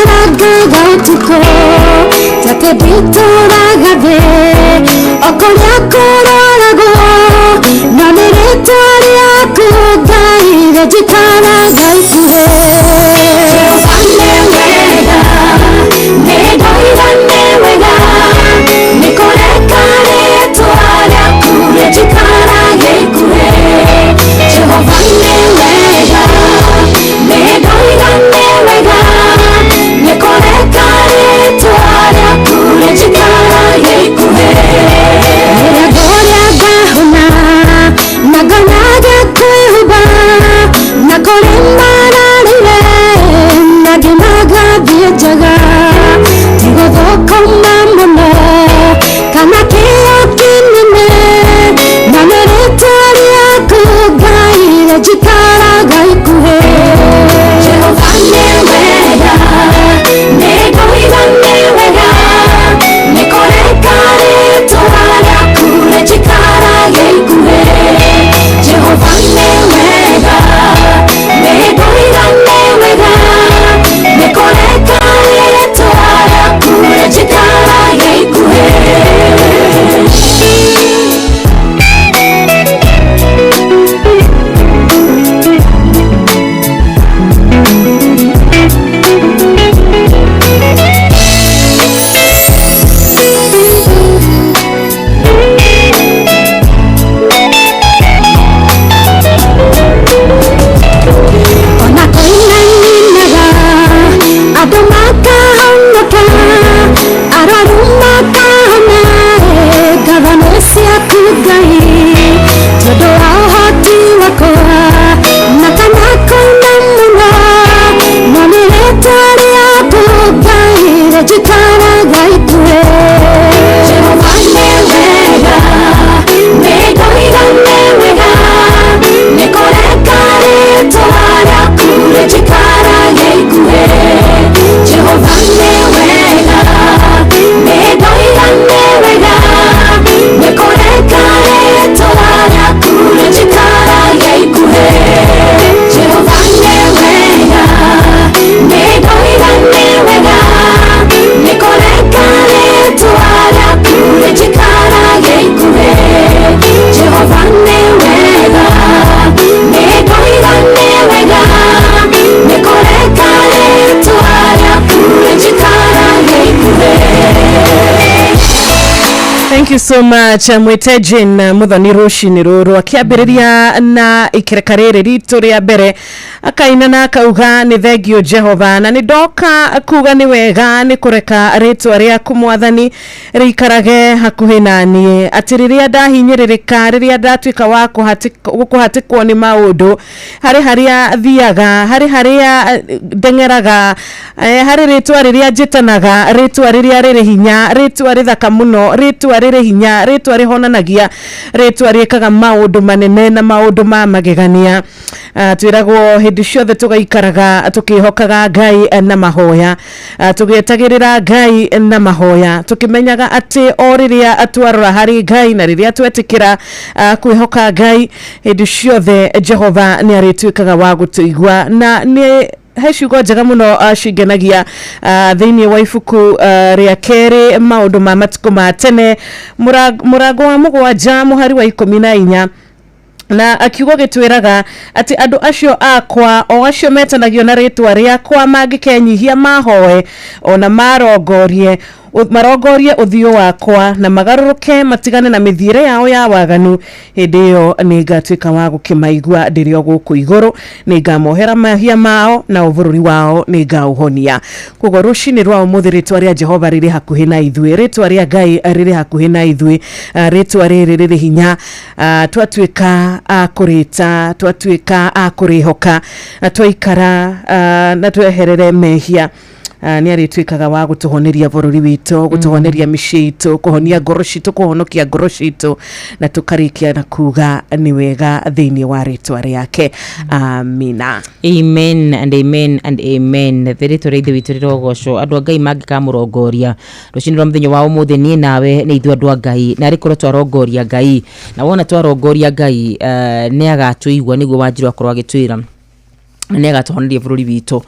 Nĩtũrangaga ũtukũ Tate nditũragathĩ Okorĩa kũroragwo No nĩ rĩtwa rĩaku Ngai rĩnjikaraga ikuhĩ Jehova nĩ wega Nĩndoiga nĩ wega Nĩkũreka rĩtwa rĩaku rĩnjikaraga ikuhĩ Jehova nĩ wega Nĩndoiga nĩ wega Nĩkũreka rĩtwa rĩaku rĩnjikaraga ikuhĩ Rĩrĩa ngũrĩa ngahũna na ngonaga kwĩhumba na kũrĩ mararire na ngĩmaga thiĩ njaga tigũthũkũma mũno kana kĩo kĩnene na nĩ rĩtwa rĩaku Ngai rĩnjikaraga ikuhĩ Jehova nĩ wega nĩndoiga nĩ wega nĩkũreka rĩtwa rĩaku rĩnjikaraga ikuhĩ Jehova nĩ wega nĩndoiga nĩ wega nĩkũreka rĩtwa rĩaku rĩnjikaraga ikuhĩ Ona kũinainaga andũ makahonoka arwaru makahona ngatho nĩ ciaku Ngai tondũ wa ũhoti wakwa na kana kũina mũno no nĩ rĩtwa rĩaku Ngai rĩnjikaraga ikuhĩ Jehova nĩ wega nĩndoiga nĩ wega nĩkũreka rĩtwa rĩaku rĩnjikaraga ikuhĩ Jehova nĩ wega nĩndoiga nĩ wega nĩkũreka rĩtwa rĩaku rĩnjikaraga ikuhĩ Jehova nĩ wega nĩndoiga nĩ wega nĩkũreka rĩtwa rĩaku rĩnjikaraga ikuhĩ Jehova nĩ wega nĩndoiga nĩ wega nĩkũreka rĩtwa rĩaku rĩnjikaraga ikuhĩ Thank you so much Mwitejin Muthoni Rũcinĩ rũrũ akĩambĩrĩria na ikereka rĩrĩ ritũ rĩa mbere akaina na akauga nĩ thengio Jehova na nĩ ndoka kuga nĩ wega nĩ kũreka rĩtwa rĩaku Mwathani rĩikarage hakuhĩ naniĩ atĩ rĩrĩa ndahinyĩrĩrĩka rĩrĩa ndatuĩka wa kũhatĩkwo nĩ maũndũ harĩa thiaga harĩa ndeng'eraga harĩ rĩtwa rĩrĩa njĩtanaga rĩtwa rĩrĩa rĩrĩ hinya rĩtwa rĩthaka mũno rĩtwa rĩrĩ hinya rĩtwa rĩhonanagia rĩtwa rĩkaga maũndũ manene na maũndũ ma magegania twĩragwo hĩndĩ ciothe tũgaikaraga tũkĩhokaga Ngai na mahoya tũgĩetagĩrĩra Ngai na mahoya tũkĩmenyaga atĩ o rĩrĩa twarora harĩ Ngai na rĩrĩa twetĩkĩra kwĩhoka Ngai hĩndĩ ciothe Jehova nĩ arĩtuĩkaga wa gũtũigua na nĩ he ciugo njega mũno cingenagia thĩinĩ wa ibuku rĩa kerĩ maũndũ ma matukũ ma tene mũrango wa 7 mũhari wa 14 na akiugo gĩtwĩraga atĩ andũ acio akwa o acio metanagio na rĩtwa rĩakwa mangĩkenyihia mahoe ona marongorie ũthiũ wakwa na magarũrũke matigane na mĩthiĩre yao ya waganu hĩndĩ ĩyo nĩ ngatuĩka wa gũkĩmaigua ndĩrĩ o gũkũ igũrũ nĩ ngamohera mahia mao na bũrũri wao nĩ ngaũhonia koguo rũcinĩ rwa ũmũthĩ rĩtwa rĩa Jehova rĩrĩ hakuhĩ na ithuĩ rĩtwa rĩa Ngai rĩrĩ hakuhĩ na ithuĩ rĩtwa rĩrĩ rĩrĩ hinya twatuĩka akũrĩta twatuĩka akũrĩhoka twaikara na tweherere mehia nĩ arĩtuĩkaga wa gũtũhoneria bũrũri witũ gũtũhoneria mĩciĩ itũ kũhonia ngoro citũ kũhonokia ngoro citũ na tũkarĩkia na kuga nĩ wega thĩinĩ wa rĩtwa rĩake amina amen and amen and amen rĩtwa rĩa ithe witũ rĩrogocwo andũ a Ngai mangĩkamũrongoria rũcinĩ rwa mũthenya wa ũmũthĩ niĩ nawe nĩ ithuĩ andũ a Ngai na rĩkorwo twarongoria Ngai na wona twarongoria Ngai nĩ agatũigua nĩguo Wanjiru akorwo agĩtwĩra nä agatåhoneria bå rå ri witå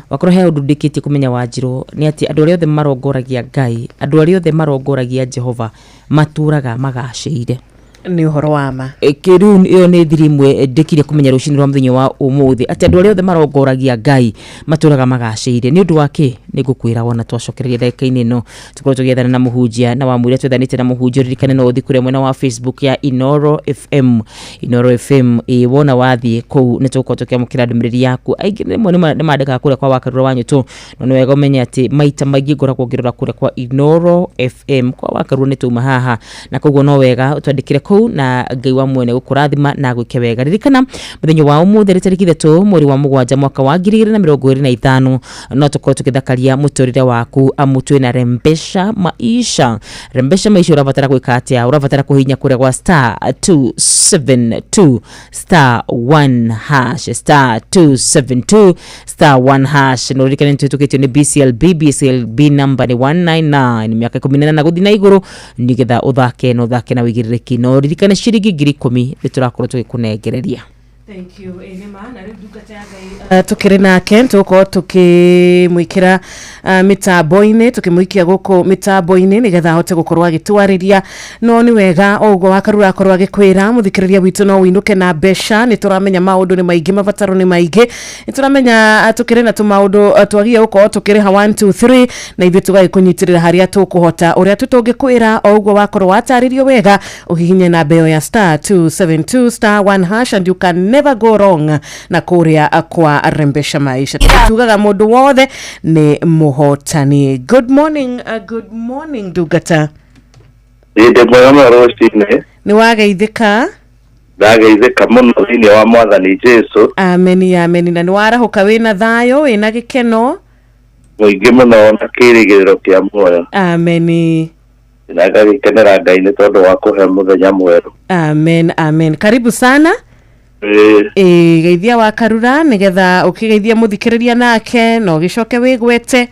wakorwo he å ndå ndä kä tie kå menya Wanjirå nä atä andå arä othe marongoragia Ngai andå arä othe marongoragia Jehova matåraga magacä ire nä å horo wa ma kä rä u ä yo nä thiri imwe ndäkire kå menya rå cinä rwa må thenya wa å må thä atä andå arä othe marongoragia Ngai matåraga magacä ire nä å ndå wa kä nä ngå kwä ra wona twacokereria ndagä-inä ä no tå korwo tå gĩethana na må hunjia na wamwä ire twethanä te na må hunjia ririkane no å thiä kå rä mwena wa Facebook ya Inoro FM wona wathiä kå u nä tå korwo tå kä amå kä ra ndå mä rä ri yaku aingä rä mwe nä mandäkaga kå rä a kwa Wakarura wa Nyå no nä wega å menye atä maita maingä ngoragwo ngä rora kå rä a kwa Inoro FM kwa Wakarura nä tåuma haha na koguo no wega twandä kä re kå u na Ngai wa mwene gå kå rathima na gwä ke wega ririkana må thenya wa å må thä rä tarä ki ithatå mweri wa mũgwanja mwaka wa 2025 no tå korwo tå gä thakaria må tå rä re waku amå twä na Rembesha Maisha å rabatara gwä ka atä a å rabatara kå hinya kå rä a gwa star 272 star 1 hash star 272 star 1 hash no ririkane nä tå kä tio nä BCLB number nä 199 mä aka 18 na gå thiä na igå rå nä getha å thake na wä igä rä rä ki no ririkane ciringi 10,000 nä tå rakorwo tå gä kå nengereria. Thank you. Tukiri nake tuko tukimwikira mitambo-ini tukimwikia guku mitambo-ini nigetha hote gukorwa agitwariria no ni wega ogo Wakarura akorwa agikwira muthikiriria witu no winuke na besha ni turamenya maundu ni maingi mabataro ni maingi ni turamenya tukiri na tumaundu twagia uko tukiri ha 1 2 3 na ithu tugaikunyitirira haria tukuhota uria tutungikwira ogo Wakorwa wataririo wega uhihinye na beo ya star 272 star 1 hash and you can never go wrong na kuria kwa Rembesha Maisha tugaga mundu wothe ni muhotani. Good morning Dugata. Inde mwema rocine ni wageithika ndageithika muno thini wa mwathani Jesu. Ameni na ni warahuka wina thayo wina gikeno muingi muno na kirigiriro kia muoyo. Ameni na ngagikenera Ngai ni tondu wa kuhe muthenya mweru. Amen karibu sana. Geithia Wakarura nigetha ukigeithia muthikiriria nake no gicoke wigwete.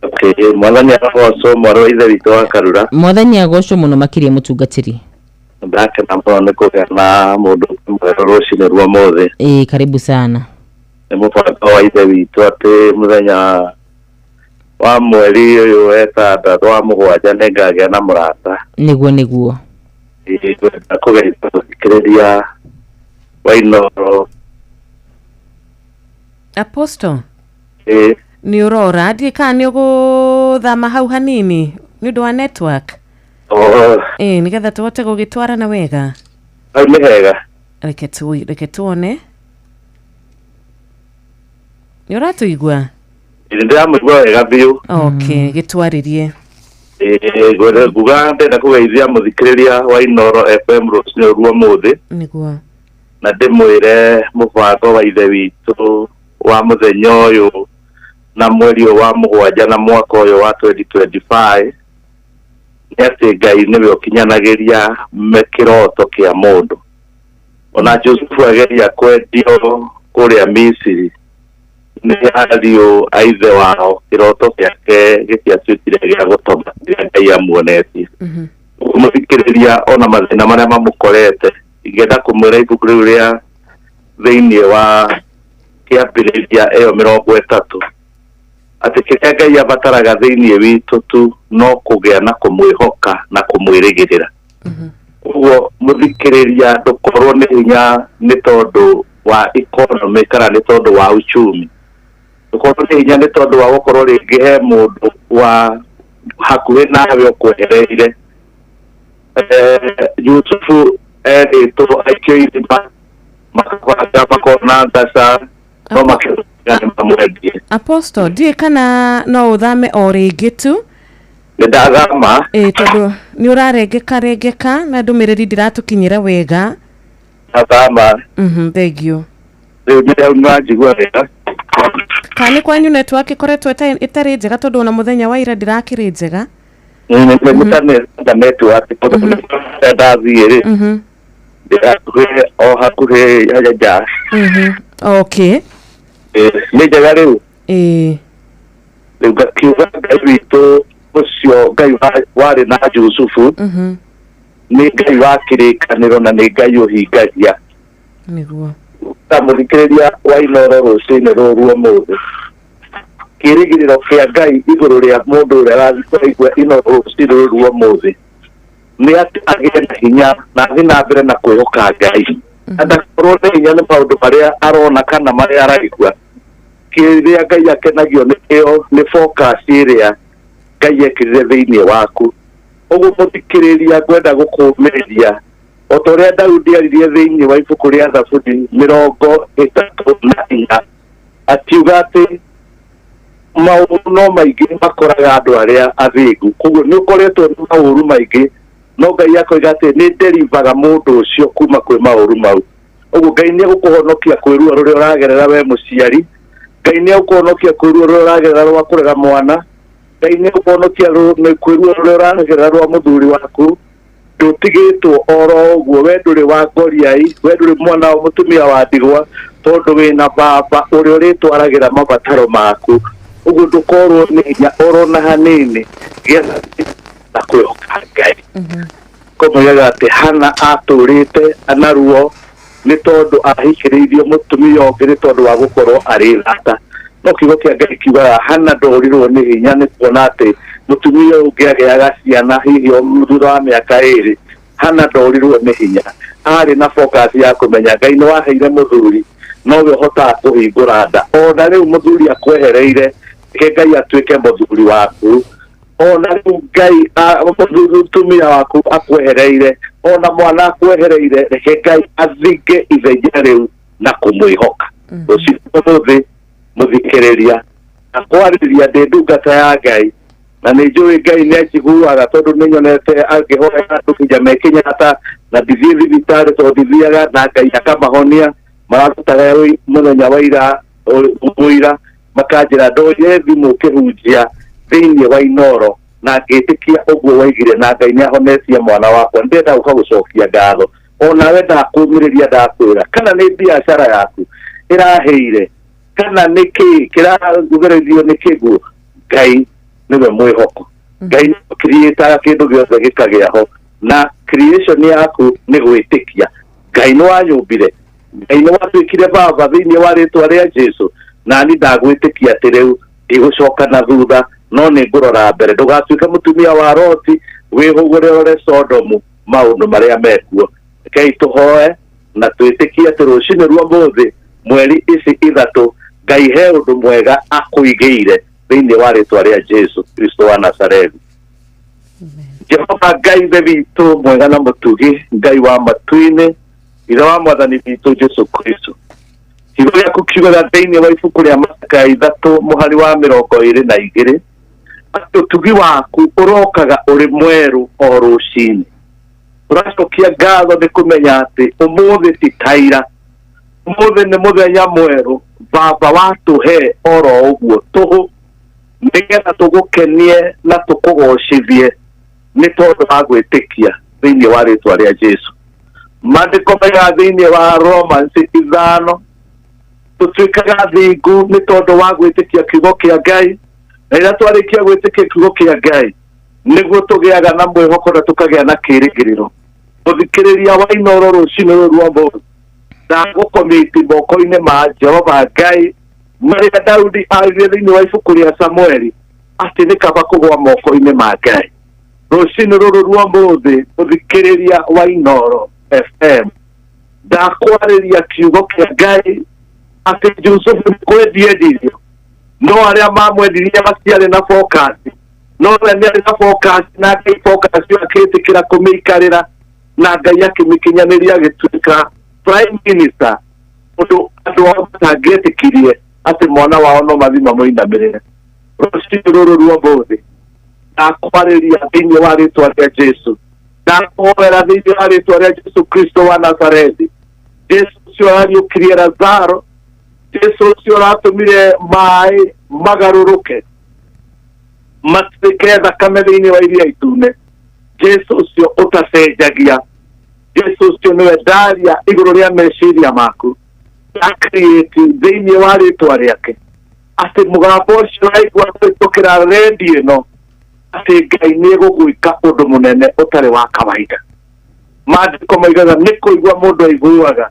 Okay, mwathani agocwo mwaro ithe witũ Wakarura. Mwathani agocwo muno makiria mutungatiri. Ndake na mbona nĩ kũgĩa na mundu mwerũ rũcinĩ rwa mũthĩ. Karibu sana. Nĩ mũbango wa ithe witũ atĩ mũthenya wa mweri ũyũ wetandatũ wa mũgwanja nĩ ngagĩa na mũrata. Nĩguo. Kũgeithia mũthikiriria Wainoro. Apostle. Ni urora ndika ni uguthama hau hanini ni undu wa network. Nigetha tuhote gugitwarana wega. Nĩ hega. Reke tuone. Ni uratuigua? Ndĩramũigua wega biũ. Okay, gitwaririe. Nguga ndenda kũgeithia mũthikiriria Wainoro FM rũcinĩ rwa mũthĩ. Nĩguo. Na ndĩmwĩre mũbango wa ithe witũ wa mũthenya ũyũ na mweri wa mũgwanja na mwaka ũyũ wa 2025 nĩ atĩ Ngai nĩwe ũkinyanagĩria kĩroto kĩa mũndũ. Ona Josefu ageria kwendio kũrĩa Misiri nĩ ariũ a ithe wao kĩroto gĩake gĩtiatuĩkire gĩa gũtoma rĩrĩa Ngai amuonetie. Mũthikĩrĩria ona mathĩna marĩa mamũkorete ingĩenda kũmwĩra ibuku rĩu rĩa thĩinĩ wa kĩambĩrĩria ĩyo 30 atĩ kĩrĩa Ngai abataraga thĩinĩ witũ tu no kũgĩa na kũmwĩhoka na kũmwĩrĩgĩrĩra. Ũguo mũthikĩrĩria ndũkorwo nĩ hinya nĩ tondũ wa economy kana nĩ tondũ wa uchumi. Ndũkorwo nĩ hinya nĩ tondũ wa gũkorwo rĩngĩ he mũndũ wa hakuhĩ nawe ũkwehereire. Yusufu erĩtwo aikio irima makona ngaca no makĩrũgana mamwendie. Apostle ndiĩ kana no ũthame o rĩngĩ tu? Nĩndathama. Tondũ nĩ ũrarengeka na ndũmĩrĩri ndĩratũkinyĩra wega. Ndathama. Thank you. Rĩu nĩwanjigua wega. Kana kwanyu network ĩkoretwo ĩtarĩ njega tondũ ona mũthenya wa ira ndĩrakĩrĩ njega? Nĩ network tondũ ndathiĩ ndĩrakuhĩ o hakuhĩ ajaja. Okay. Nĩ njega rĩu. Rĩu ngakiuga Ngai witũ ũcio Ngai warĩ na Jusufu nĩ Ngai wa kĩrĩkanĩro na nĩ Ngai ũhingagia. Nĩguo. Muthikiriria wa Inoro rucini ruru umuthi kirigiriro kia Ngai iguru ria mundu uria arathikwa Inoro rucini ruru umuthi ni ati agire na hinya na thina mbere na kwihoka Ngai adakorwo ni hinya ni maundu maria arona kana maria araigua kiria Ngai akenagio ni focus iria Ngai ekirire thiini waku uguo muthikiriria gwenda gukumiria otoria Daudi aririe thiini wa ibuku ria Thaburi 34 atiuga ati maũndũ no maingĩ makoraga andũ arĩa athingu koguo nĩ ũkoretwo nĩ maũru maingĩ no Ngai akoiga atĩ nĩ nderivaga mũndũ ũcio kuma kwĩ maũru mau ũguo Ngai nĩ egũkũhonokia kwĩ ruo rũrĩa ũragerera we mũciari Ngai nĩ egũkũhonokia kwĩ ruo rũrĩa ũragerera rwa kũrega mwana Ngai nĩ egũkũhonokia kwĩ ruo rũrĩa ũragerera rwa mũthuri waku ndutigitwo oro uguo we nduri wa ngoriai we nduri mwana wa mutumia wa ndigwa tondu wina baba uri uritwaragira mabataro maku uguo ndukorwo ni hinya oro na hanini getha na kwihoka Ngai komuyaga ati Hana aturite anaruo ni tondu ahikiriirio mutumia ungi ni tondu wa gukorwo ari thata no kiugo kia Ngai kiuga Hana ndorirwo ni hinya ni kuona ati mutumia ungiagiaga ciana hihi thutha wa miaka 2 Hana ndorirwo ni hinya ari na focus ya kumenya Ngai ni waheire muthuri no we hota kuhingura nda ona riu muthuri akwehereire ke Ngai atuike muthuri waku ona riu Ngai mutumia waku akwehereire ona mwana akwehereire ke Ngai athinge ithenya riu na kumwihoka ucio muthikiriria akwariria ndi ndungata ya Ngai na nĩ njũĩ Ngai nĩ akiguaga tondu nĩ nyonete angĩhoya andũ kinya mekinyata na ndithie thibitarĩ tondũ ndithiaga na Ngai akamahonia mararutaga mũthenya wa ira mũira makanjĩra ndoye thimũ kĩhunjia thĩinĩ wa Inoro na ngĩtĩkia ũguo waigire na Ngai nĩ ahonetie mwana wakwa ndenda gũka gũcokia ngatho onawe ndakũmĩrĩria ndakwĩra kana nĩ biacara yaku ĩraheire kana nĩ kĩĩ kĩraguthĩrĩrio nĩ kĩguo Ngai niwe mwihoko Ngai creator kindu giothe gikagiaho na creation yaku ni gwitikia Ngai no anyumbire Ngai no watwikire baba thiini wa ritwa ria Jesu na ni ndagwitikia ati riu igucoka na thutha no ni ngurora mbere ndugatuika mutumia wa Loti wihugurire Sodomu maundu maria mekuo Ngai tuhoe na twitikie ati rucini rwa muthi mweri ici 3 Ngai he undu mwega akuigeire thiini wa ritwa ria Jesu Kristo wa Nazareti Jehova Ngai witũ mwega na mutugi Ngai wa matu-inĩ ithe wa mwathani witũ Jesu Kristo kiugo gĩaku kiugaga thĩinĩ wa ibuku rĩa Mathaka 3 mũhari wa 22 atĩ ũtugi waku ũrokaga ũrĩ mwerũ o rũcinĩ tũracokia ngatho nĩ kũmenya atĩ ũmũthĩ ti taira ũmũthĩ nĩ mũthenya mwerũ baba watũhe oro ũguo tũhũ nigetha tugukenie na tukugocithie ni tondu wa gwitikia thiini wa ritwa ria Jesu mandiko mega thiini wa Romans 5 tutuikaga thingu ni tondu wa gwitikia kiugo kia Ngai na ira twarikia gwitikia kiugo kia Ngai niguo tugiaga na mwihoko na tukagia na kirigiriro muthikiriria wa Inoro rucini rwa mbogo ndagukomiti moko-ini ma Jehova Ngai Maria Daudi aririe thiini wa ibuku ria Samueli ati ni kaba kugwa moko-ini ma Ngai rucini ruru rwa muthi muthikiriria wa Inoro FM ndakwariria kiugo kia Ngai ati Jusufu kwendie no aria mamwendirie maciarĩ na focus no nĩ arĩ na focus na Ngai focus akĩtĩkĩra kũmĩikarĩra na Ngai akĩmĩkinyanĩria agĩtuĩka prime minister ũndũ andũ matangĩetĩkirie atĩ mwana wao no mathi mamũinamĩrĩre rũciinĩ rũrũ rwa muthi ndakwarĩria thĩinĩ wa rĩtwa rĩa Jesu ndakwĩra thĩinĩ wa rĩtwa rĩa Jesu Kristo wa Nazareti Jesu ũcio ariũkirie Lazaro Jesu ũcio ũratũmire maĩ magarũrũke matuĩke thakame thĩinĩ wa iria itune Jesu ũcio ũtacenjagia Jesu ũcio nĩwe ndaria igũrũ rĩa meciria maku acreate thĩinĩ wa rĩtwa rĩake atĩ mũgambo ũcio waigua kũhĩtũkĩra redio ĩno atĩ Ngai nĩ egũgwĩka ũndũ mũnene ũtarĩ wa kawaida maandĩko maugaga nĩ kũigua mũndũ aiguaga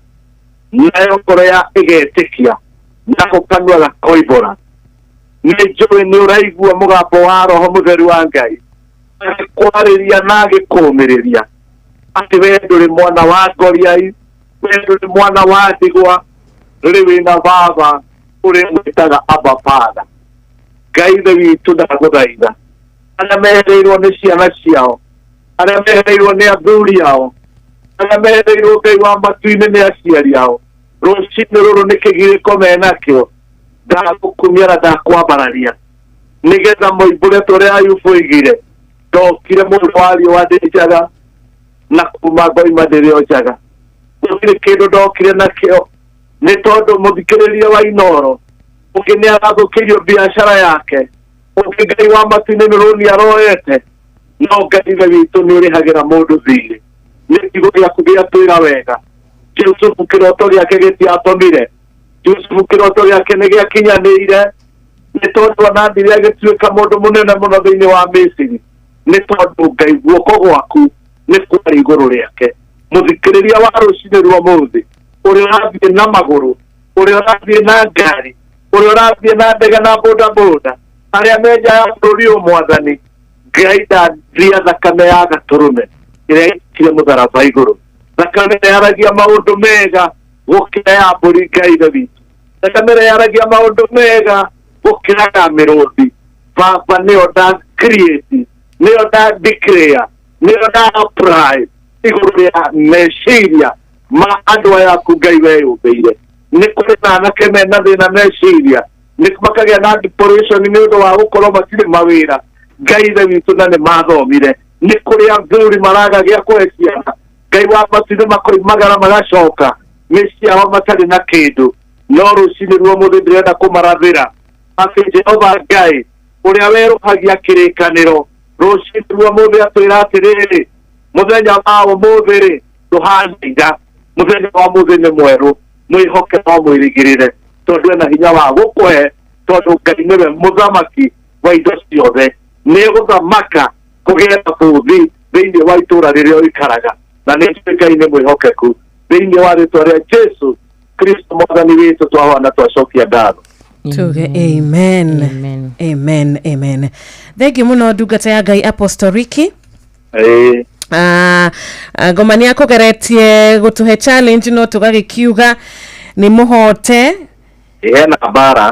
nayo ngoro ya igetikia nako kanua gakoibora nĩnjũĩ nĩ ũraigua mũgambo wa roho mũtheru wa Ngai agĩkwarĩria na agĩkũũmĩrĩria atĩ we ndũrĩ mwana wa ngoriai, we ndũrĩ mwana wa ndigwa, ndũrĩ wĩna baba ũrĩa mwĩtaga Abba Father. Ngai ithe witũ ndagũthaitha arĩa mehereirwo nĩ ciana ciao, arĩa mehereirwo nĩ athuri ao, arĩa mehereirwo Ngai wa matu-inĩ nĩ aciari ao, rũciinĩ rũrũ nĩ kĩgirĩko menakĩo, ndagũkumia na ndakwambararia nĩgetha moimbũre tũrĩa Ayubu oigire, ndokire mũndũ wa riũa ndĩ njaga na kuma ngoima ndĩrĩ o njaga. Gũtirĩ kĩndũ ndokire nakĩo, nĩ tondũ mũthikĩrĩria wa Inoro ũngĩ nĩ arathũkĩrio biacara yake, ũngĩ Ngai wa matu-inĩ nĩ rũni aroete, no Ngai ithe witũ nĩ ũrĩhagĩra mũndũ thirĩ. Nĩ kiugo gĩaku gĩatwĩra wega, Jusufu kĩroto gĩake gĩtiatũmire, Jusufu kĩroto gĩake nĩ gĩakinyanĩire, nĩ tondũ ona ndire agĩtuĩka mũndũ mũnene mũno thĩinĩ wa Misiri, nĩ tondũ Ngai guoko gwaku nĩ kwarĩ igũrũ rĩake. Mũthikĩrĩria wa rũciinĩ rwa mũthĩ, ũrĩa ũrathiĩ na magũrũ, ũrĩa ũrathiĩ na ngari, ũrĩa ũrathiĩ na ndege na bodaboda, arĩa menja ya bũrũri ũyũ Mwathani, Ngai ndathiĩ thakame ya gatũrũme ĩrĩa ĩikire mũtharaba igũrũ. Thakame ĩrĩa yaragia maũndũ mega gũkĩra ya mbũri Ngai ithe witũ. Thakame ĩrĩa yaragia maũndũ mega gũkĩra ya mĩrũthi. Baba nĩyo nda create, nĩyo nda declare, nĩyo nda apply igũrũ rĩa meciria ma andũ aya aku Ngai weyũmbĩire. Nĩ kũrĩ na anake mena thĩna meciria, nĩ makagĩa na depression nĩ ũndũ wa gũkorwo matirĩ mawĩra, Ngai ithe witũ na nĩ mathomire. Nĩ kũrĩ athuri maraga gĩa kũhe ciana, Ngai wa matu-inĩ makoimagara magacoka mĩciĩ yao matarĩ na kĩndũ, no rũciinĩ rwa mũthĩ ndĩrenda kũmarathĩra atĩ Jehova Ngai ũrĩa werũhagia kĩrĩkanĩro, rũciinĩ rwa mũthĩ atwĩra atĩrĩrĩ, mũthenya wa ũmũthĩ-rĩ ndũhanaga, mũthenya wa mũthĩ nĩ mwerũ, mwĩhoke no mwĩrĩgĩrĩre tondũ ena hinya wa gũkũhe, tondũ Ngai nĩwe mũthamaki wa indo ciothe, nĩ gũthamaka kũgĩa bũthi thĩinĩ wa itũũra rĩrĩa ũikaraga, na nĩ Ngai nĩ mwĩhokeku thĩinĩ wa rĩĩtwa rĩa Jesu Kristo Mwathani witũ twahona twacokia ngatho. Tuge amen. Amen. Amen. Thengi muno ndungata ya Ngai Apostle Ricky. Ngoma nĩ akũgeretie gũtũhe challenge no tũgagĩkiuga nĩ mũhote. Hena bara.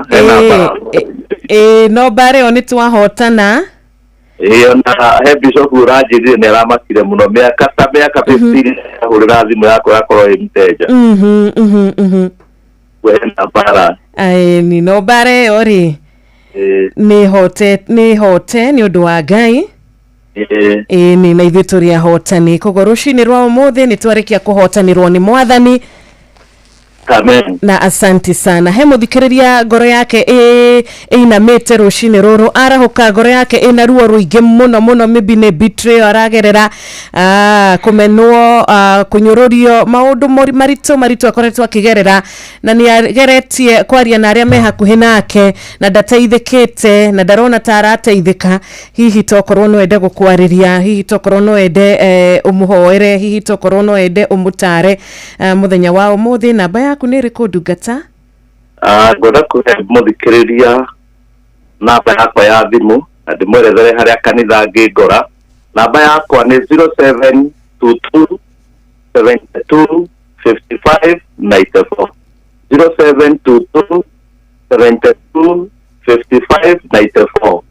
No bare ĩyo nĩ twahotana. Na he Bishop ũranjĩrire nĩ aramakire mũno mĩaka 15 hũrĩra thimũ yakwa yakorwo ĩ mteja. Hena bara. Ni no bare ĩyo rĩ nĩ hote nĩ ũndũ wa Ngai. Ni na ithuĩ tũrĩ ahotani, koguo rũciinĩ rwa ũmũthĩ nĩ twarĩkia kũhotanĩrwo nĩ Mwathani. Amen. Na asanti sana. He mũthikĩrĩria ngoro yake ĩinamĩte rũciinĩ rũrũ, arahũka ngoro yake ĩna ruo rũingĩ mũno mũno, maybe nĩ betrayal aragerera, kũmenwo, kũnyũrũrio, maũndũ maritũ akoretwo akĩgerera, na nĩ ageretie kwaria na arĩa me hakuhĩ nake na ndateithĩkĩte na ndarona ta arateithĩka. Hihi tokorwo no ende gũkwarĩria, hihi tokorwo no ende ũmũhoere, hihi tokorwo no ende ũmũtare mũthenya wa ũmũthĩ. Namba yaku nĩ ĩrĩkũ ndungata? Ngwenda kũhe mũthikĩrĩria namba yakwa ya thimũ na ndĩmwerethere harĩa kanitha ngĩngora. Namba yakwa nĩ 0722 72 55 94, 0722 72 55 94.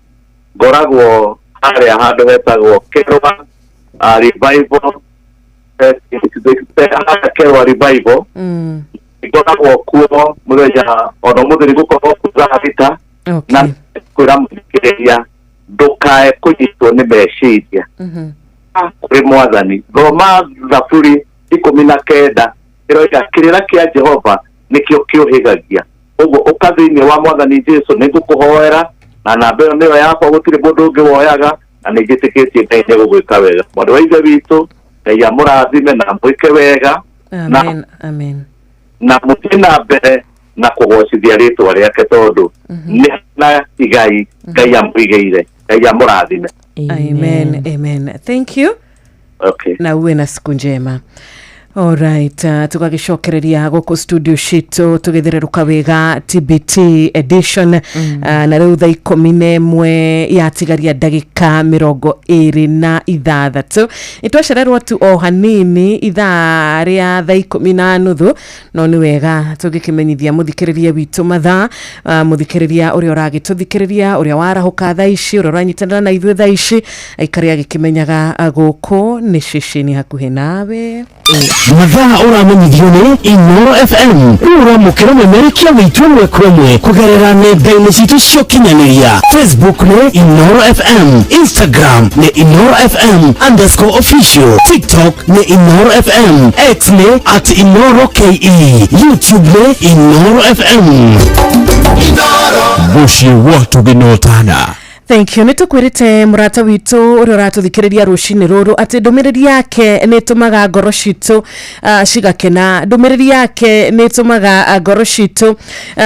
Ngoragwo harĩa handũ hetagwo Kerwa Revival, Kerwa Revival. Ngoragwo kuo mũthenya ona mũthĩ gũkorwo kũragita na kwĩra mũthikĩrĩria ndũkae kũnyitwo nĩ meciria kũrĩ Mwathani. Thoma Zaburi 19 ĩroiga kĩrĩra kĩa Jehova nĩkĩo kĩũhĩgagia. Ũguo ũka thĩinĩ wa Mwathani Jesu nĩ ngũkũhoera, na namba ĩyo nĩyo yakwa, gũtirĩ mũndũ ũngĩ woyaga, na nĩ njĩtĩkĩtie Ngai nĩ gũgwĩka wega. Mwathani wa ithe witũ Ngai amũrathime na mwĩke wega. Amen. Na mũthiĩ na mbere na kũgocithia rĩtwa rĩake tondũ nĩ na igai Ngai amũigĩire. Ngai amũrathime. Amen. Thank you. Okay. Na uwe na siku njema. Alright, tugagicokereria guku studio shitu tugithireruka wega TBT edition na riu thaa 11 yatigaria ndagika 26 itwacererwo tu o hanini ithaa ria thaa 10:30 no ni wega tugikimenyithia muthikiriria witu mathaa muthikiriria uria uragituthikiriria uria warahuka thaa ici uria uranyitanira na ithuĩ thaa ici aikari agikimenyaga guku ni ceceni hakuhi nawe mathaa uramenyithio ni Inoro FM uramukira memerekia witu mwe kwemwe kugerera nenda-inĩ citu cio kinyanĩria Facebook ni Inoro FM, Instagram ni Inoro FM_official, TikTok ni Inoro FM, X ni @InoroKE, YouTube ni Inoro FM. Bushi watu ginotana. Thank you. Nitukwirite murata witu uri uratuthikiriria rucini ruru ati ndumiriri yake nitumaga ngoro citu cigakena, ndumiriri yake nitumaga ngoro citu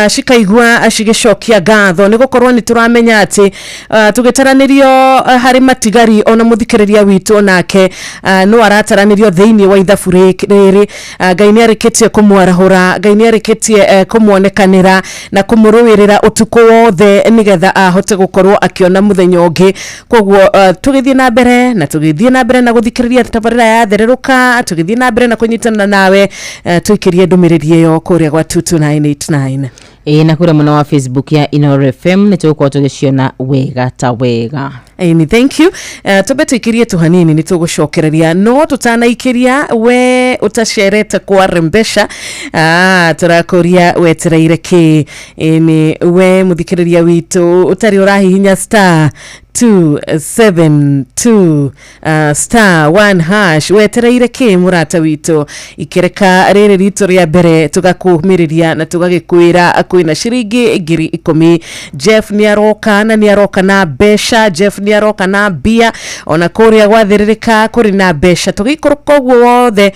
cikaigua cigicokia ngatho nigukorwo nituramenya ati tugitaranirio hari matigari ona muthikiriria witu onake no arataranirio thiini wa ithabu riri. Ngai ni arikitie kumwarahura, Ngai ni arikitie kumuonekanira na kumuruwirira utuku wothe nigetha ahote gukorwo akiona muthenya ungi. Koguo tugithie na mbere na guthikiriria tabarira ya thereruka, tugithie na mbere na kunyitana nawe tuikirie ndumiriri iyo kuria gwa 22989 na kura muna wa Facebook ya Inoro FM nitugukorwo tugiciona wega ta wega. Ni thank you. Tobete ikirie tu hanini nitugucokereria no tutanaikiria we utacerete kwa rembesha turakoria wetereire ki ni we muthikiriria witu utari urahihinya *272 *1# wetereire ki murata witu ikireka riri ritu ria mbere tugakumiriria na tugagikwira kwina ciringi 10,000. Jeff ni aroka na besha, Jeff ni aroka na bia ona kuria gwathiririka kuri na besha tugikuruka guo wothe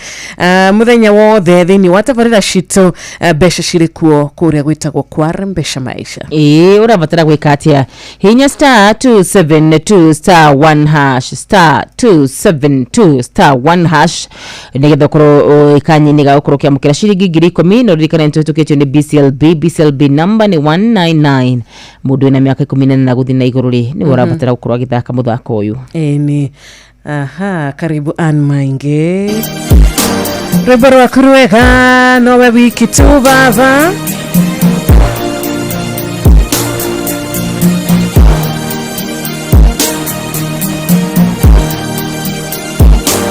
muthenya wothe thini watabarira citu besha cirikuo kuria gwitagwo kwa rembesha maisha. Urabatara gwika atia hinya *272 *1# *272 nigetha korwo ikanyini ga ukorokia mukira ciringi 10,000 no ririkana ntutukitio ni BCLB number ni 199. Mundu ena miaka 14 na guthi na iguru ri ni urabatara gukorwo agithaka muthako uyu. Ni karibu Mainge Rebero wa kuruwega nowe wiki tu baba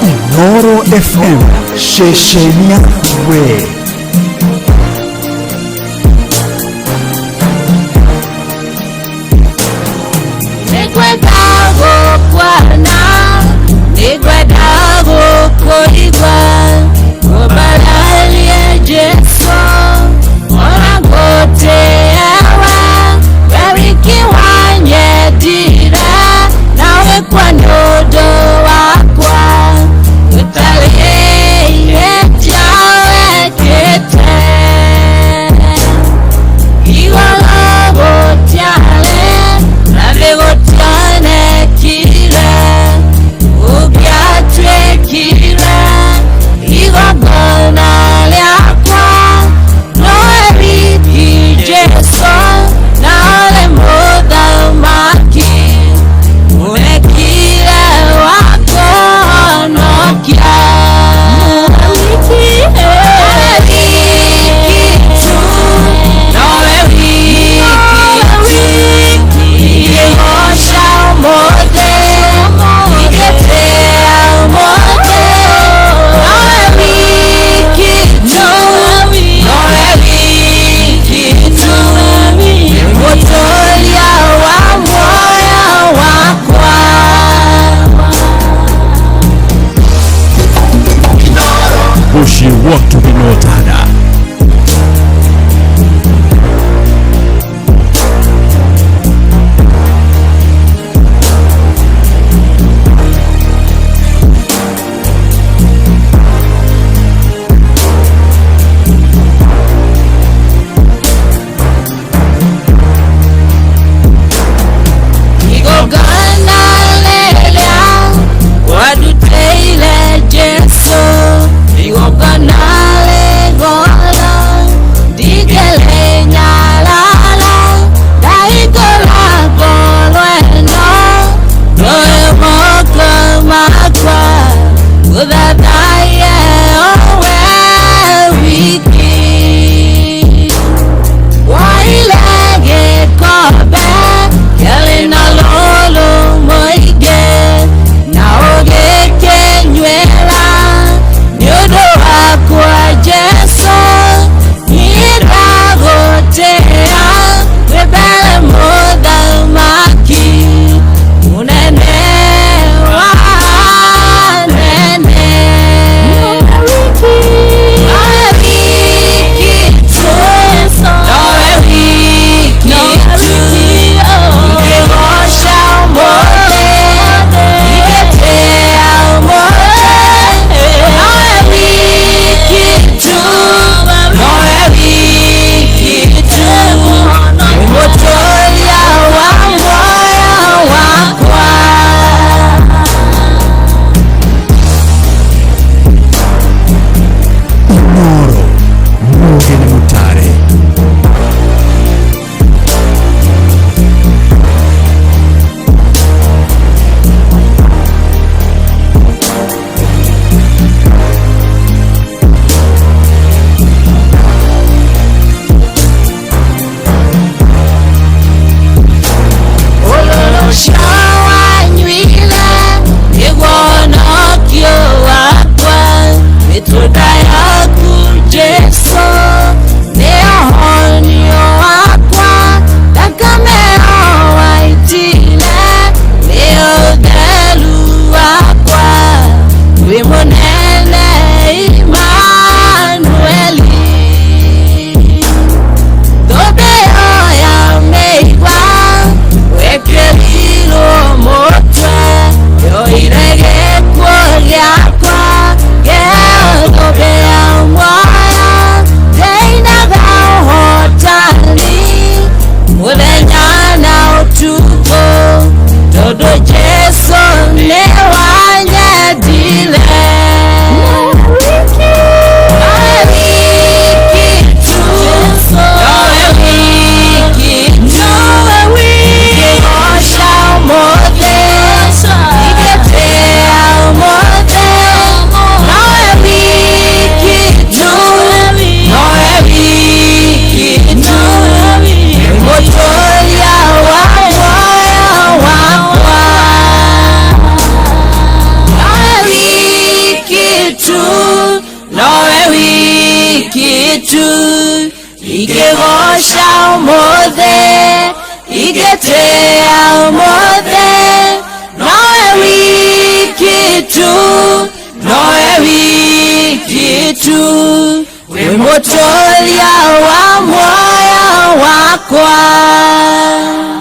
Inoro FM sheshenia we Nigweda gukoigwa Mubalalie Jesu Oragoteawa Weriki wanyedira Nawe kwa nodo wakwa Utalie iweja weke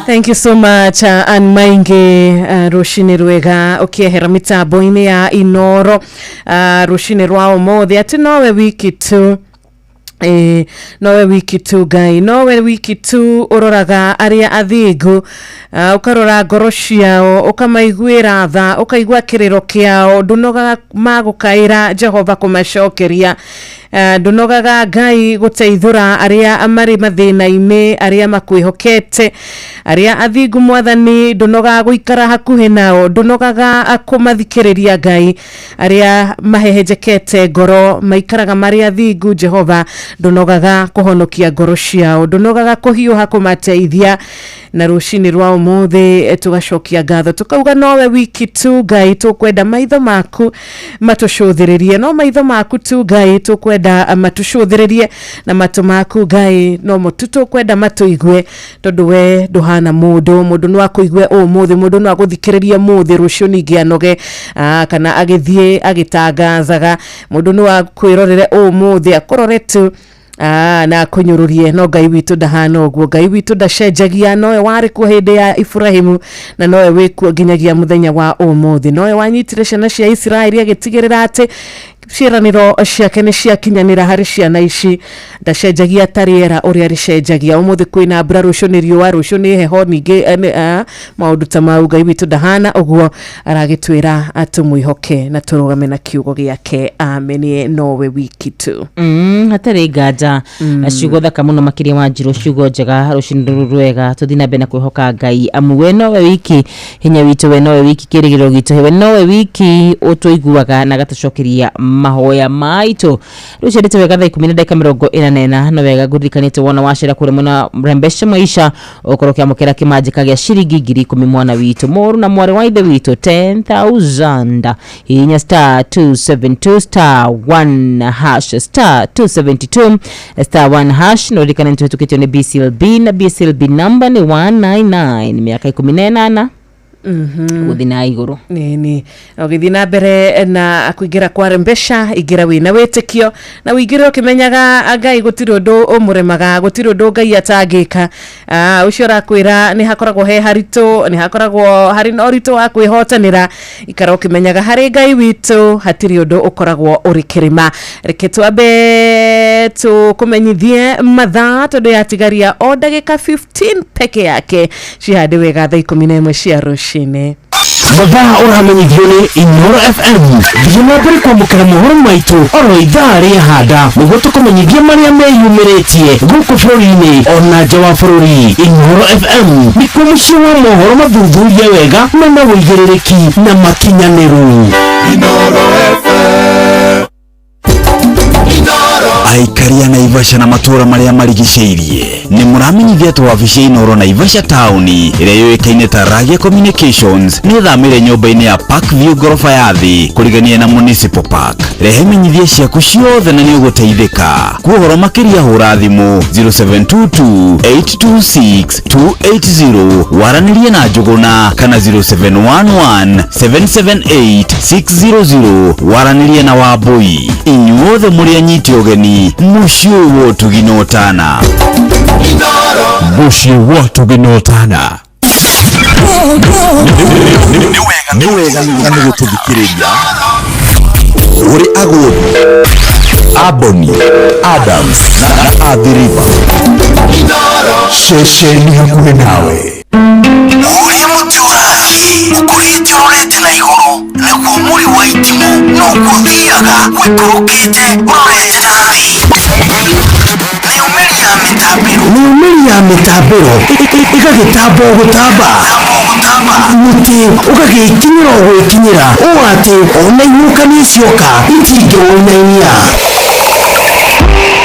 Thank you so much Ann Maingi, Rushini Rwega ukiehera mitambo-ini ya Inoro, Rushini rwa umuthi ati nowe wiki tu nowe wiki tu Ngai, nowe wiki tu uroraga aria athingu, ukarora ngoro ciao, ukamaiguira tha, ukaigua kiriro kiao, ndunogaga magukaira Jehova kumacokeria, ndunogaga Ngai guteithura aria mari mathina-ini, aria makwihokete, aria athingu Mwathani, ndunogaga guikara hakuhi nao, ndunogaga kumathikiriria Ngai, aria mahehenjekete ngoro, maikaraga mari athingu Jehova, ndunogaga kuhonokia ngoro ciao, ndunogaga kuhiuha kumateithia, na rushini rwa umuthi tugacokia ngatho tukauga nowe wiki tu Ngai, tukwenda maitho maku matucuthiririe, no maitho maku tu Ngai tukwenda matucuthiririe, na matu maku Ngai no mutu tukwenda matuigue, tondu we nduhana mundu no akuigue umuthi, mundu no aguthikiriria muthi rucio ningi anoge, kana agithie agitangazaga, mundu no akwirorere umuthi akurore tu na kunyururie, no Ngai witu ndahana uguo, Ngai witu ndacenjagia, nowe wari ku hindi ya Ibrahimu na nowe wikuo nginyagia muthenya wa umuthi, nowe wanyitire ciana cia Israeli agitigirira ati ciraniro ciake ni ciakinyanira hari ciana ici, ndacenjagia tariera uria ricenjagia, umuthi kwina mbura, rucio ni riua, rucio ni heho, ningi maundu ta mau. Ngai witu ndahana uguo, aragitwira atumwihoke na turugame na kiugo giake, amen. Nowe wiki tu hatari nganja, ciugo thaka muno makiria wa njiro, ciugo njega, rucindu rwega, tuthina mbere na kwihoka Ngai, amu we nowe wiki hinya witu, we nowe wiki kirigiro gitu, we nowe wiki utuiguaga na gatucokeria mahoya maitu. Rucirite wega thaa 10:44, no wega guthikanite wona wacira kure muna mrembesha maisha ukorokia mukera kimanjika gya ciringi 10,000 mwana witu moru na mwari wa ithe witu 10,000 hinya *272*1# *272*1# no dikanente tukitio ni BCLB na BCLB number ni 199 miaka 18 uthina iguru nini ogithina mbere na kuingira kwa rembesha, igira wina witikio na wigira ukimenyaga Ngai gutiri undu umuremaga, gutiri undu Ngai atangika. Ucio rakwira ni hakoragwo he haritu, ni hakoragwo hari no ritu wa kwihotanira, ikara ukimenyaga hari Ngai witu hatiri undu ukoragwo uri kirima. Reke twambe tukumenyithie mathaa tondu yatigaria o ndagika 15 peke yake cihande wega thaa 11 cia rushini. Mathaa uramenyithio ni Inoro FM, thina mbere kwamukira mohoro maitu oro ithaa ria handa, niguo tukumenyithia maria meyumiritie guku bururi-ini ona nja wa bururi. Inoro FM nikuo mucio wa mohoro mathuthurie wega mena wigiririki na makinyaniru. Inoro FM. Aikaria Naivasha na matura maria marigiceirie ni muramenyithia tu wabici Inoro Naivasha town iria yoikaine ta Ragia Communications ni thamire nyumba-ini ya Parkview gorofa ya thi kurigania na Municipal Park. Rehe menyithia ciaku ciothe na ni uguteithika. Kuhoro makiria hura thimu 0722826280 waranirie na Njuguna kana 0711778600 waranirie na Wambui. Inyuothe muri anyiti ogeni mucio wotu ginotana mucio wotu ginotana ni wega ni gututhikiriria uri Aguru Aboni Adams na Adhiriva shesheni hakuhe nawe uri muturathi ukurite urete na iguru nakuo muri wa itimu nukuthiaga wikurukite urorete na thii niumeri ya mitambiro igagitamba gutamba muti ugagikinyira gwikinyira uati ona inyuka nicioka itingirwoinainia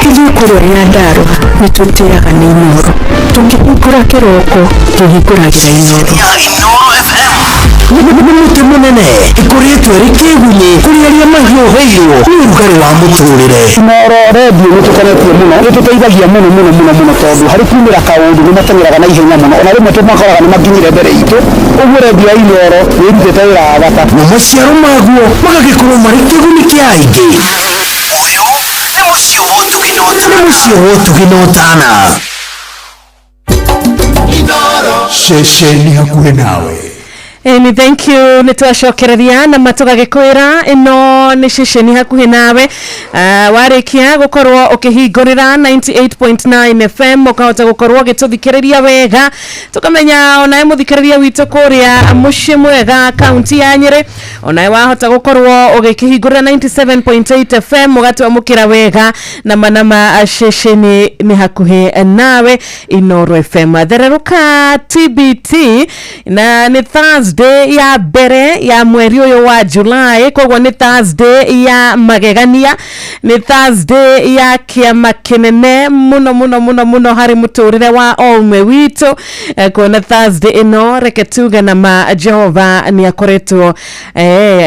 Tugikoro ya Ndarwa nitutiraga ni Inoro tukihingura kiroko tuhinguragira Inoro muti munene ikoretwo rikigunyi kuriaria mahiuheirio ni urugari wa muturire Inoro radio nitukoretwo muno nituteithagia muno tondu hari kumira kaundu ni matengeraga na ihenya muno ona rimwe tumakoraga ni maginyire mbere itu uguo radio Inoro nirutete wira wa bata na maciaro maguo magagikorwo mari kiguni kia aingi mucio wotu ginotana shesheni hakuhe nawe. Ni thank you nitwacokereria na matugagikwira ino ni shesheni hakuhe nawe warikia gukorwo ukihingurira 98.9 FM ukahota gukorwo gituthikiriria wega tukamenya onae muthikiriria witu kuria mucii mwega county ya Nyeri onae wahota gukorwo ugikihingurira 97.8 FM ugatwamukira wega na manama shesheni ni hakuhe nawe Inoro FM thereruka TBT na ni Thursday ya bere ya mweri uyu wa July kogwo ni Thursday ya magegania ni Thursday ya kiama kinene muno hari muturire wa omwe witu kona Thursday ino reke tuge na ma Jehova ni akoretwo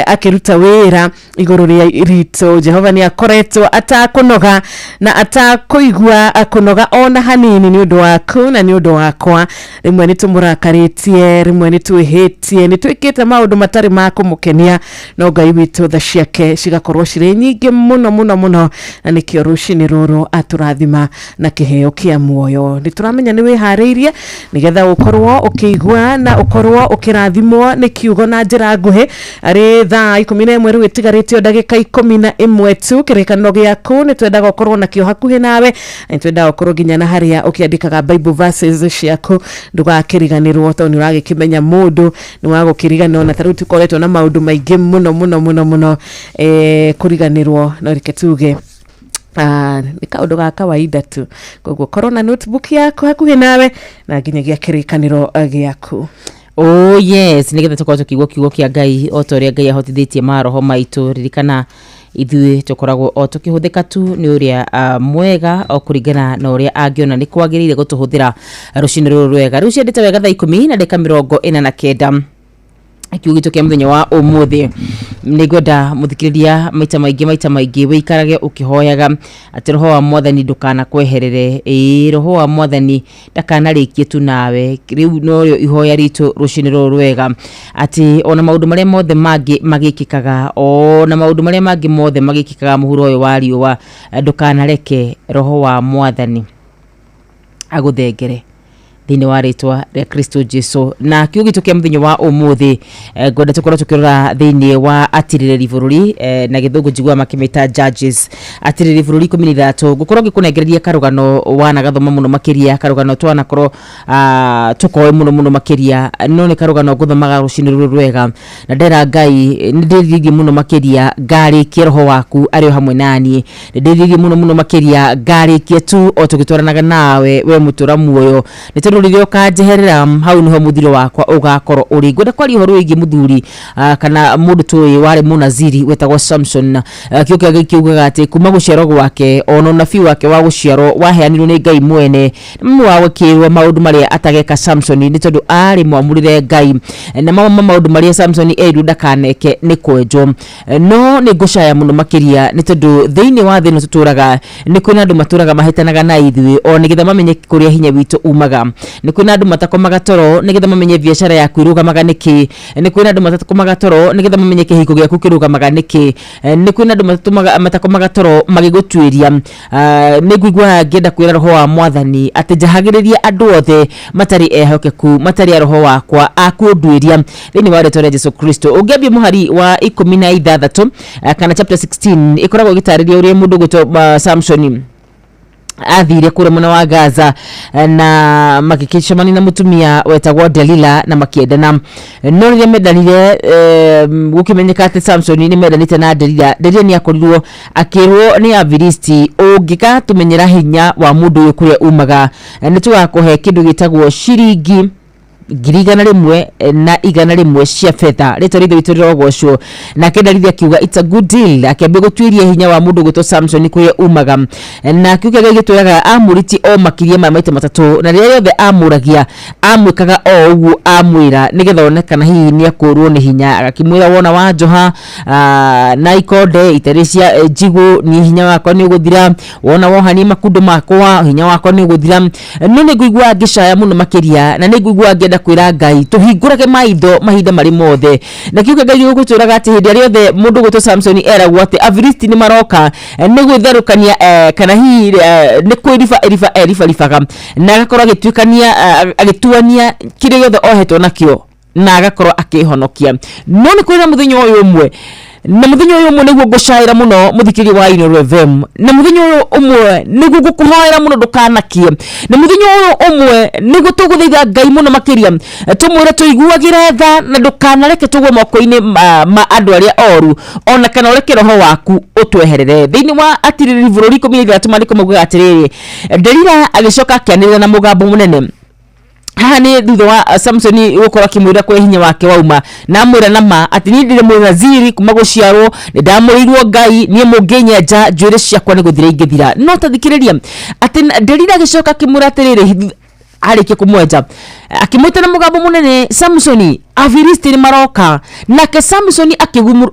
akiruta wira iguru rito Jehova ni akoretwo atakunoga na atakuigua akunoga ona hanini ni undu waku na ni undu wakwa rimwe ni tumurakaritie rimwe ni tuhitie ni twikite maundu matari makumukenia no Ngai witu tha ciake cigakorwo ciri nyingi muno na nikio rucini ruru aturathima na kiheo kia muoyo ni turamenya ni wihariirie nigetha ukorwo ukigwa na ukorwo ukirathimwo ni kiugo na njira nguhi ari thaa 11 riu itigaritio ndagika 11 tu kirikano giaku ni twendaga ukorwo na kio hakuhi nawe ni twendaga ukorwo ginya na haria ukiandikaga Bible verses ciaku ndugakiriganirwo to ni uragikimenya mundu ni wagukiriganirwo na taru tukoretwo na maundu maingi muno kuriganirwo no reke tuge ni kaundu ga kawaida tu koguo korona notebook yako hakuhi nawe na nginyagia kirikaniro giaku. Oh yes, nigetha tukorwo tukigwo kiugo kia Ngai o toria Ngai ahotithitie maroho maitu ririkana ithuĩ tukoragwo o tukihuthika tu ni uria mwega o kuringana na uria angiona ni kwagirire gutuhuthira rucini ruru rwega riu ciendete wega thaa 10 na dakika 49 kiugo kia muthenya wa umuthi nigwenda muthikiriria maita maingi wikarage ukihoyaga ati roho wa Mwathani ndukana kweherere roho wa Mwathani ndakanarikie tu nawe riu norio ihoya ritu rucini ruru rwega ati ona maundu maria mothe magikikaga ona maundu maria mangi mothe magikikaga muhuro uyu wa riũa ndukanareke roho wa Mwathani aguthengere thini wa ritwa ria Kristo Jesu na kiugo kia muthenya wa umuthi ngwenda tukorwo tukirora thini wa atiriri bururi na githungu njigua makimita judges atiriri bururi 13 gukorwo gikunengereria karugano wana gathoma muno makiria karugano twana korwo tukoe muno makiria no ni karugano guthomaga rucini ruru rwega na ndera Ngai ndirigi muno makiria ngari kiroho waku ari hamwe nani ndirigi muno makiria ngari kietu o tugitwaranaga nawe we mutura muoyo ni rire ukanjeherera hau niho muthiro wakwa ugakorwo uri ngwenda kwari horo wigi muthuri kana mundu toyi wari munaziri wetagwo Samson kiokia gikiugaga ati kuma guciarwo gwake ono nabii wake wa guciarwo waheanirwo ni Ngai mwene mu wawe kirwo maundu maria atageka Samson ni tondu ari mwamurire Ngai na maundu maria Samson edu ndakaneke ni kwenjo no ni gucaya muno makiria ni tondu thiini wa thino tuturaga ni kwina andu maturaga mahitanaga na ithui o nigetha mamenye kuria hinya witu umaga ni kwina andu matakomaga toro nigetha mamenye biashara yaku irugamaga niki ni kwina andu matakomaga toro nigetha mamenye kihiko giaku kirugamaga niki ni kwina andu matakomaga toro magigutwiria ni gwigwa ngenda kwira roho wa mwathani ati jahagiriria andu othe matari ehokeku matari roho wakwa akundwiria thini wa rĩtwa rĩa Jesu Kristo ungiambia muhari wa 16 kana chapter 16 ikoragwo gitariria uria mundu gwitwo Samson athire kure muna wa Gaza na makikichamani na mutumia wetagwo Delila na makiendana no ria medanire gukimenyeka ati Samson ni medanite na Delila ni akorirwo akirwo ni Afilisti ungika tumenyera hinya wa mundu uyu kuria umaga ni tugakuhe kindu gitagwo shiringi 100 na 100 cia fedha rito rithitorero gocwo na kendarithia kiuga it's a good deal akĩambia gũtuĩria hinya wa mũndũ gwĩtwo Samson kuya umaga na kiuga gĩgĩtũraga amũriti o makiria maita matatũ na rĩrĩa yothe amũragia amwĩkaga o ũguo amwĩra nĩgetha onekana hihi nĩ akũrwo nĩ hinya akĩmwĩra wona wa njoha na ikonde itarĩ cia njigũ ni hinya wakwa nĩ ũgũthira wona wohani makundo makwa hinya wakwa nĩ ũgũthira no nĩ ngũigua ngĩcaya mũno makiria na nĩ ngũigua ngĩenda kwira Ngai tuhingurage maitho mahinda mari mothe na kiuga Ngai gũgũtũraga ati hindi ari yothe mundu gwĩtwo Samson eragwo ati Afilisti ni maroka ni gwĩtherũkania kana hihi ni kwĩriba na agakorwo agĩtuania kĩrĩa gĩothe ohetwo nakio na agakorwo akĩhonokia no nĩ kwĩra mũthenya ũyũ ũmwe na muthenya uyu umwe niguo ngucaira muno muthikiri wa Ino FM na muthenya uyu umwe niguo ngukuhoera muno ndukanakie na muthenya uyu umwe niguo tuguthiga Ngai muno makiria tumwire tuiguagira tha na ndukanareke tugwe moko-ini ma andu aria oru ona kana ureke roho waku utweherere thiini wa atiriri bururi 13 mandiko mauga atiriri Delila agicoka akianirira na mugambo munene haha ni thutha wa Samson gukora kimwira kwa hinya wake wauma na amwira nama ati ni ndire mwaziri kuma guciarwo ni ndamurirwo Ngai ni mungenya nja njwire ciakwa ni guthira ingithira no tathikiriria ati Delila gicoka kimwira atiriri arike kumwenja akimwita na mugambo munene Samson Afilisti ni maroka nake Samson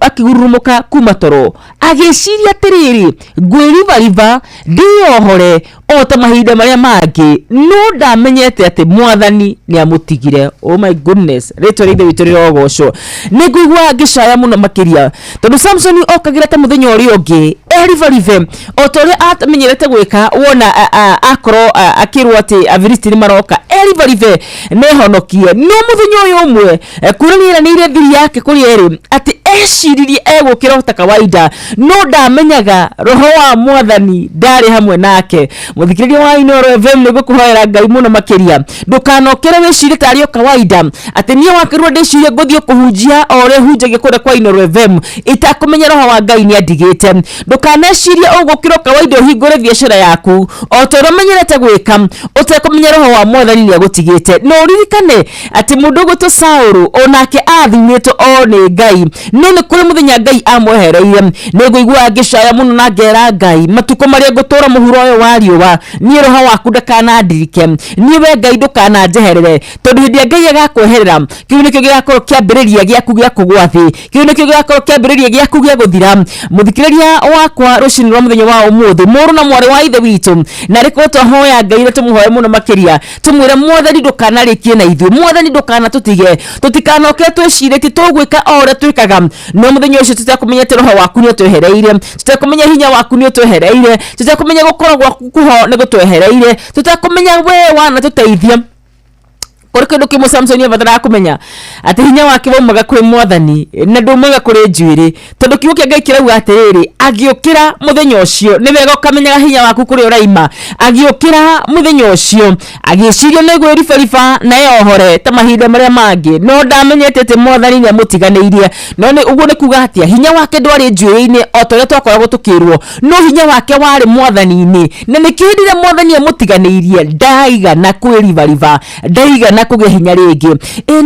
akigurumuka kuma toro agiciria atiriri ngwiriva ndiohore o ta mahinda maria mangi no ndamenyete ati mwathani ni amutigire oh my goodness rĩtwa rĩithe witũ rĩrogocwo nĩ ngũigua ngĩcaya mũno makiria tondu Samson okagira ta muthenya ũrĩa ũngĩ erivarive o ta ũrĩa amenyerete gwĩka wona akorwo akirwo ati Afilisti ni maroka erivarive nehonokie no muthenya ũyũ ũmwe kuranira ni ile thiri yake kuri eri ati eciririe egukira ta kawaida no ndamenyaga roho wa mwathani ndari hamwe nake muthikiriria wa Ino FM ni gukuhoera Ngai muno makiria ndukanokere wiciri tario kawaida ati nie wakirwo ndicirie nguthio kuhunjia ore hunjagie kure kwa Ino FM itakumenya roho wa Ngai ni andigite ndukanecirie ugukira kawaida hingure biashara yaku o toro menyerete gwika utakumenya roho wa mwathani ni agutigite no ririkane ati mundu gwĩtwo Saulu onake athimitwo o ni Ngai no ni kuri muthenya Ngai amwehereire ni ngũigua ngĩcaya muno na ngera Ngai matuko maria ngũtũra muhuro ũyũ wa riũa ni roho waku ndakanandirike ni we Ngai ndukananjeherere tondu hindi Ngai agakweherera kiu nikio gigakorwo kiambĩrĩria gĩaku gĩa kũgwa thĩ kiu nikio gigakorwo kiambĩrĩria gĩaku gĩa gũthira muthikiriria wakwa rucini rwa muthenya wa umuthi mũrũ na mwarĩ wa ithe witũ na rĩko twahoya Ngai na tumuhoe muno makiria tumwire mwathani ndukanarĩkie na ithuĩ mwathani ndukanatutige tutikanoke twĩcirĩtie tũgwĩka o ũrĩa twĩkaga no muthenya ũcio tũtekũmenya roho waku nĩ ũtwehereire tũtekũmenya hinya waku nĩ ũtwehereire tũtekũmenya gũkorwo gwaku kuho nĩ gũtwehereire tũtekũmenya we wana tũteithia kuri kindu kimwe Samson abatara kumenya ati hinya wake waumaga kuri mwathani na ndumaga kuri njuiri tondu kiugo kia Ngai kirauga atiriri agiukira muthenya ucio ni wega ukamenyaga hinya waku kuri uraima agiukira muthenya ucio agicirio ni gwiribariba na yohore ta mahinda maria mangi no ndamenyete ati mwathani ni amutiganeirie no ni uguo ni kuga atia hinya wake ndwari njuiri-ini otoria twakoragwo tukirwo no hinya wake wari mwathani-ini na nikindire mwathani amutiganeirie ndaiga na kwiribariba ndaiga na kugia hinya ringi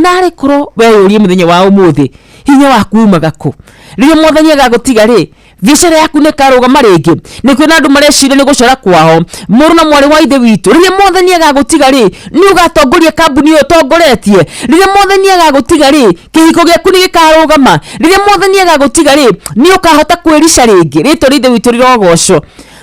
nari koro we urie muthenya wa umuthi hinya waku umaga ku riria mwathani agagutiga ri bicara yaku ne karugama ringi ni kwina andu mareciria ni gucora kwao muru na mwari wa ithe witu riria mwathani agagutiga ri ni ugatongoria kambuni yo tongoretie riria mwathani agagutiga ri kihiko giaku ni gikarugama riria mwathani agagutiga ri ni ukahota kwirica ringi rito rithe witu rirogoco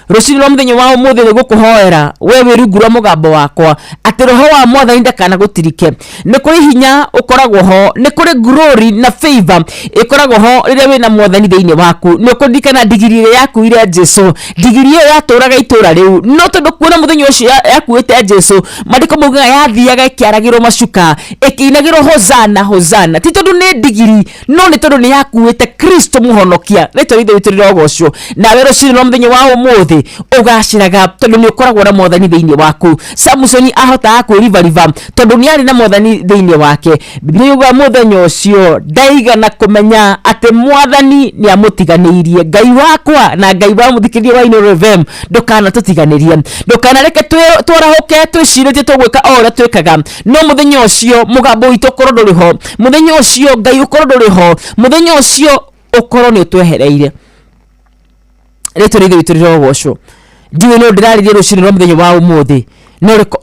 rucini rwa muthenya wa umuthi ni gukuhoera we wirungura mugambo wakwa ati roho wa mwathani ndakana gutirike ni kuri hinya ukoragwo ho ni kuri glory na favor ikoragwo ho riria wina mwathani thiini waku ni ukundikana digiri yaku ire Jesu digiri yo yaturaga itura riu no tondu kuona muthenya ucio yakuite Jesu mandiko muga yathiaga ikiaragirwo macuka ikiinagirwo hozana hozana ti tondu ni digiri no ni tondu ni yakuite Kristo muhonokia rito rithe witurira ogocio nawe rucini rwa muthenya wa umuthi ugaciraga tondu ni ukoragwo na mwathani thiini waku Samson ahota kwiribariba tondu ni ari na mwathani thiini wake Biblia yuga muthenya ucio ndaiga na kumenya ati mwathani ni amutiganeirie Ngai wakwa na Ngai wa muthikiria wa Ino FM ndukana tutiganirie ndukana reke twarahoke twicirite tugwika ora twikaga no muthenya ucio mugambo witu korwo nduriho muthenya ucio Ngai ukorwo nduriho muthenya ucio ukorwo ni twehereire rito rithe witu rirogoco ndiwe no ndiraririe rucini rwa muthenya wa umuthi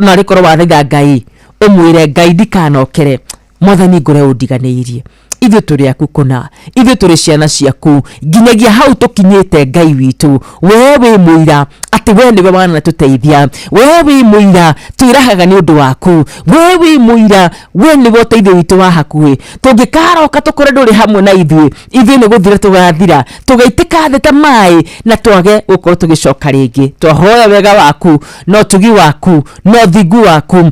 no rikorwo wathaitha Ngai umwire Ngai ndikanokere mwathani ngore undiganeirie ithuĩ tũrĩ aku kũna ithuĩ tũrĩ ciana ciaku nginyagia hau tukinyĩte Ngai witũ we wĩ mũira atĩ we nĩwe wanatũteithia we wĩ mũira twĩrahaga nĩ ũndũ waku we wĩ mũira we nĩwe ũteithio witũ wa hakuhĩ tũngĩkaroka tũkore ndũrĩ hamwe na ithuĩ nĩ gũthira tũgathira tũgaitĩka thĩ ta maĩ na twage gũkorwo tũgĩcoka rĩngĩ twahoya wega waku no tugi waku no thingu waku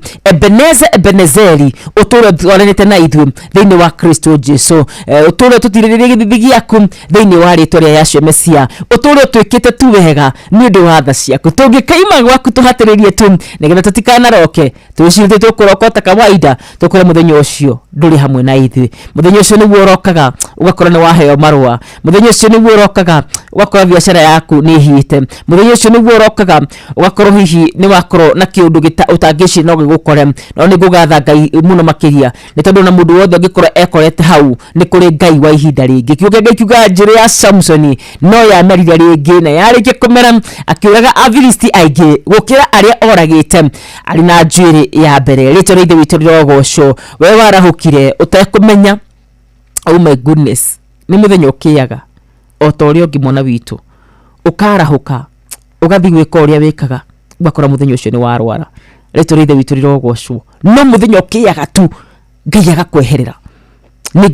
Ebenezeri ũtũũre twaranĩte na ithuĩ thĩinĩ wa Kristo Jesu ũtũũre tũtirĩrĩrie gĩthithi gĩaku thĩinĩ wa rĩĩtwa rĩa Yahshua Mesia ũtũũre twĩkĩte tu wega nĩ ũndũ wa tha ciaku tũngĩkaima gwaku tũhatĩrĩrie tu nĩgetha tũtikanaroke twĩcirĩtie tũkũroka ta kawaida tũkore mũthenya ũcio ndũrĩ hamwe na ithuĩ mũthenya ũcio nĩguo ũrokaga ũgakora nĩ waheo marũa mũthenya ũcio nĩguo ũrokaga ũgakora biacara yaku nĩ ihĩte mũthenya ũcio nĩguo ũrokaga ũgakorwo hihi nĩ wakorwo na kĩũndũ ũtangĩciria no gĩgũkore no nĩ ngũgatha Ngai mũno makĩria nĩ tondũ na mũndũ wothe angĩkorwo ekorete hau nĩ kũrĩ Ngai wa ihinda rĩngĩ kiugo kĩa Ngai kiuga njĩra ya Samson no yamerire rĩngĩ na yarĩkia kũmera akĩũraga Afilisti aingĩ gũkĩra arĩa oragĩte arĩ na njuĩrĩ ya mbere rĩtwa rĩa ithe witũ rĩrogoco we warahũkire ũtekũmenya oh my goodness nĩ mũthenya ũkĩaga o ta ũrĩa ũngĩ mwana witũ ũkarahũka ũgathiĩ gwĩka ũrĩa wĩkaga ũgakora mũthenya ũcio nĩ warwara rĩtwa rĩa ithe witũ rĩrogocwo no mũthenya ũkĩaga tu Ngai agakweherera nĩ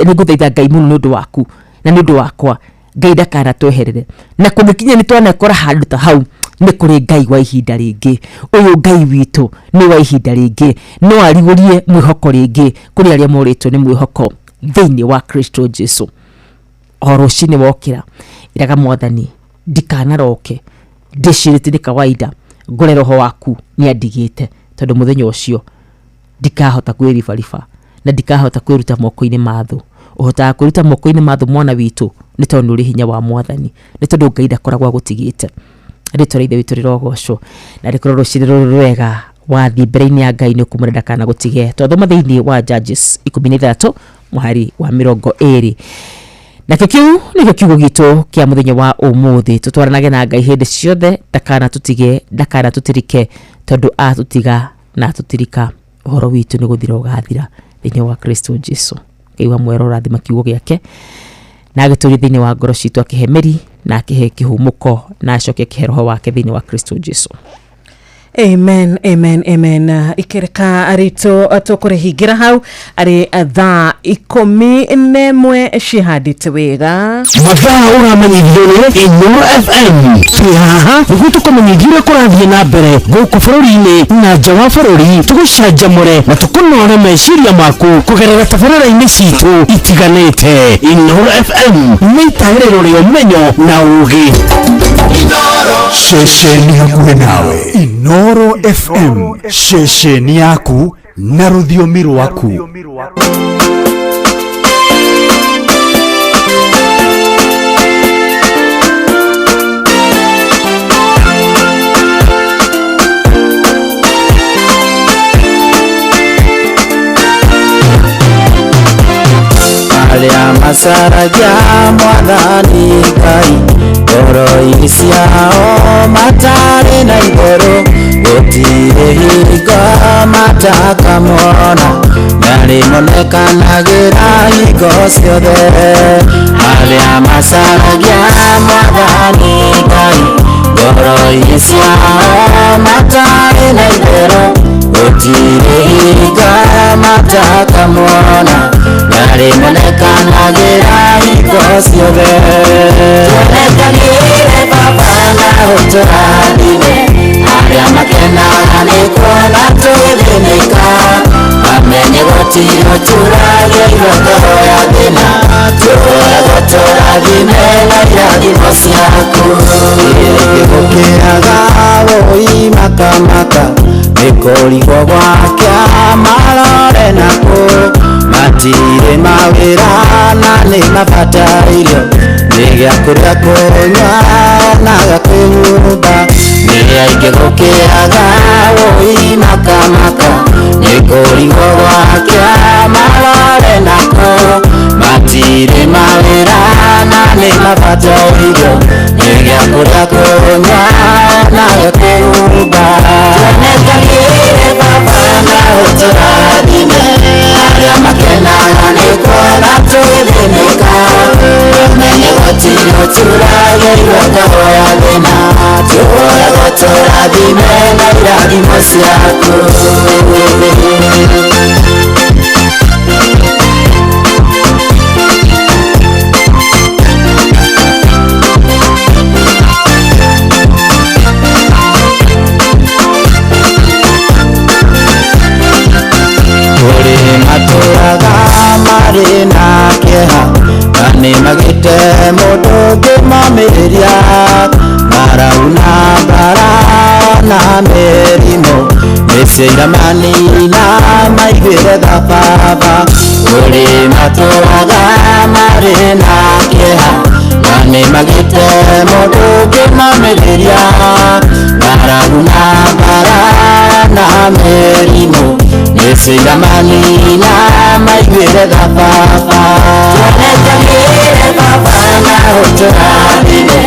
ngũthaitha Ngai mũno nĩ ũndũ waku na nĩ ũndũ wakwa Ngai ndakanatweherere na kũngĩkinya nĩ twanekora handũ ta hau nĩ kũrĩ Ngai wa ihinda rĩngĩ ũyũ Ngai witũ nĩ wa ihinda rĩngĩ no arigũrie mwĩhoko rĩngĩ kũrĩ arĩa morĩtwo nĩ mwĩhoko thĩinĩ wa Kristo Jesu o rũcinĩ wokĩra iraga mwathani ndikanaroke ndĩcirĩte nĩ kawaida ngore roho waku nĩ andigĩte tondũ mũthenya ũcio ndikahota kwĩribariba na ndikahota kwĩruta moko-inĩ mathu ũhotaga kwĩruta moko-inĩ mathu mwana witũ nĩ tondũ nĩ ũrĩ hinya wa mwathani nĩ tondũ Ngai ndakoragwo agũtigĩte rĩtwa rĩa ithe witũ rĩrogocwo na rĩkorwo rũcinĩ rũrũ rwega wathiĩ mbere-inĩ ya Ngai nĩ ũkũmwĩra ndakanagũtige twathoma thĩinĩ wa Judges 13 mũhari wa 20 nakĩo kĩu nĩkĩo kiugo gitũ kĩa mũthenya wa ũmũthĩ tũtwaranage na Ngai hĩndĩ ciothe ndakanatũtige ndakanatũtirike tondũ atũtiga na atũtirika ũhoro witũ nĩ gũthira ũgathira thĩinĩ wa Kristo Jesu Ngai wa mwero rathima kiugo gĩake na agĩtũria thĩinĩ wa ngoro citũ akĩhe meri na akĩhe kĩhumũko na acoke akĩhe roho wake thĩinĩ wa Kristo Jesu Amen, amen, amen. Ikereka arito tukurehingira hau ari thaa 11 cihandite wega mathaa uramenyithio ni Inoro FM haha niguo tukumenyithia kurathie na mbere guku bururi-ini na nja wa bururi tugucanjamure na tukunore meciria maku kugerera tabarĩra-inĩ citu itiganĩte. Inoro FM nĩ itaĩrĩro rĩa ũmenyo na ũũgĩ. Shesheni hakuhĩ nawe. Inoro FM, shesheni yaku na rũthiomi rwaku. Alia masaraja mwathani Ngai ngoro-inĩ ciao matare na igũrũ gũtirĩ hingo matakamona na rĩmonekanagĩra hingo ciothe. Arĩa macaragia mwathani Ngai ngoro-inĩ ciao matare na igũrũ gũtirĩ hingo matakamona na rĩmonekanagĩra hingo ciothe. Tuonekagĩre Baba na ũtũrathime arĩa makenaga nĩ kuona tũgĩthĩnĩka mamenye gũtirĩ tũragerio ngoro ya thĩna tuoyagwo tũrathime na irathimo ciaku. Gĩkĩgũkĩraga wũi makamaka nĩkũrigwo gwakĩa marore nakũ matirĩ mawĩra na nĩ mabatairio nĩ gĩa kũrĩa kũnyua na gakũhumba. Nĩ aingĩ gũkĩraga wũi makamaka nĩkũrigwo gwakĩa marore nakũ matirĩ mawĩra na nĩ mabatairio nĩ gĩa kũrĩa kũnyua na gakũhumba. Tuonekagĩre Baba na ũtũrathime arĩa makenaga nĩ kuona tũgĩthĩnĩka mamenye gũtirĩ tũragerio ngoro ya thĩna tuoyagwo tũrathime na irathimo ciaku. Matũraga marĩ na kĩeha na nĩ magĩte mũndũ ũngĩmamĩrĩria marauna mbara na mĩrimũ mĩciĩra manina maiguĩre tha Baba. Kũrĩ matũraga marĩ na kĩeha na nĩ magĩte mũndũ ũngĩmamĩrĩria marauna mbara na mĩrimũ mĩciĩra manina maiguĩre tha Baba. Tuonekagĩre Baba na ũtũrathime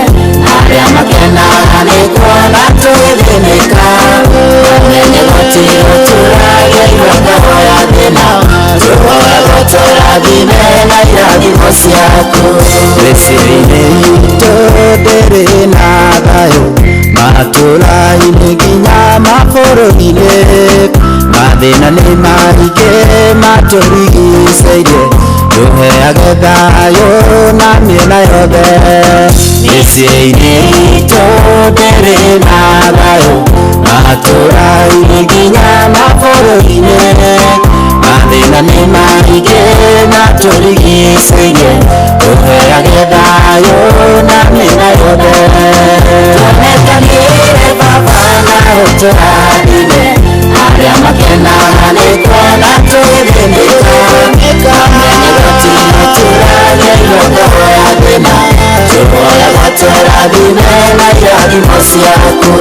arĩa makenaga nĩ kuona tũgĩthĩnĩka mamenye gũtirĩ tũragerio ngoro ya thĩna tuoyagwo tũrathime na irathimo ciaku. Mĩciĩ-inĩ itũ ndĩrĩ na thayũ matũra-inĩ nginya mabũrũri-inĩ mathĩna nĩ maingĩ matũrigicĩirie tũheage thayũ na mĩena yothe. Mĩciĩ-inĩ itũ ndĩrĩ na thayũ matũra-inĩ nginya mabũrũri-inĩ mathĩna nĩ maingĩ matũrigicĩirie tũheage thayũ na mĩena yothe. Tuonekagĩre Baba na ũtũrathime arĩa makenaga nĩ kuona tũgĩthĩnĩka mamenye gũtirĩ tũragerio ngoro ya thĩna tuoyagwo tũrathime na irathimo ciaku.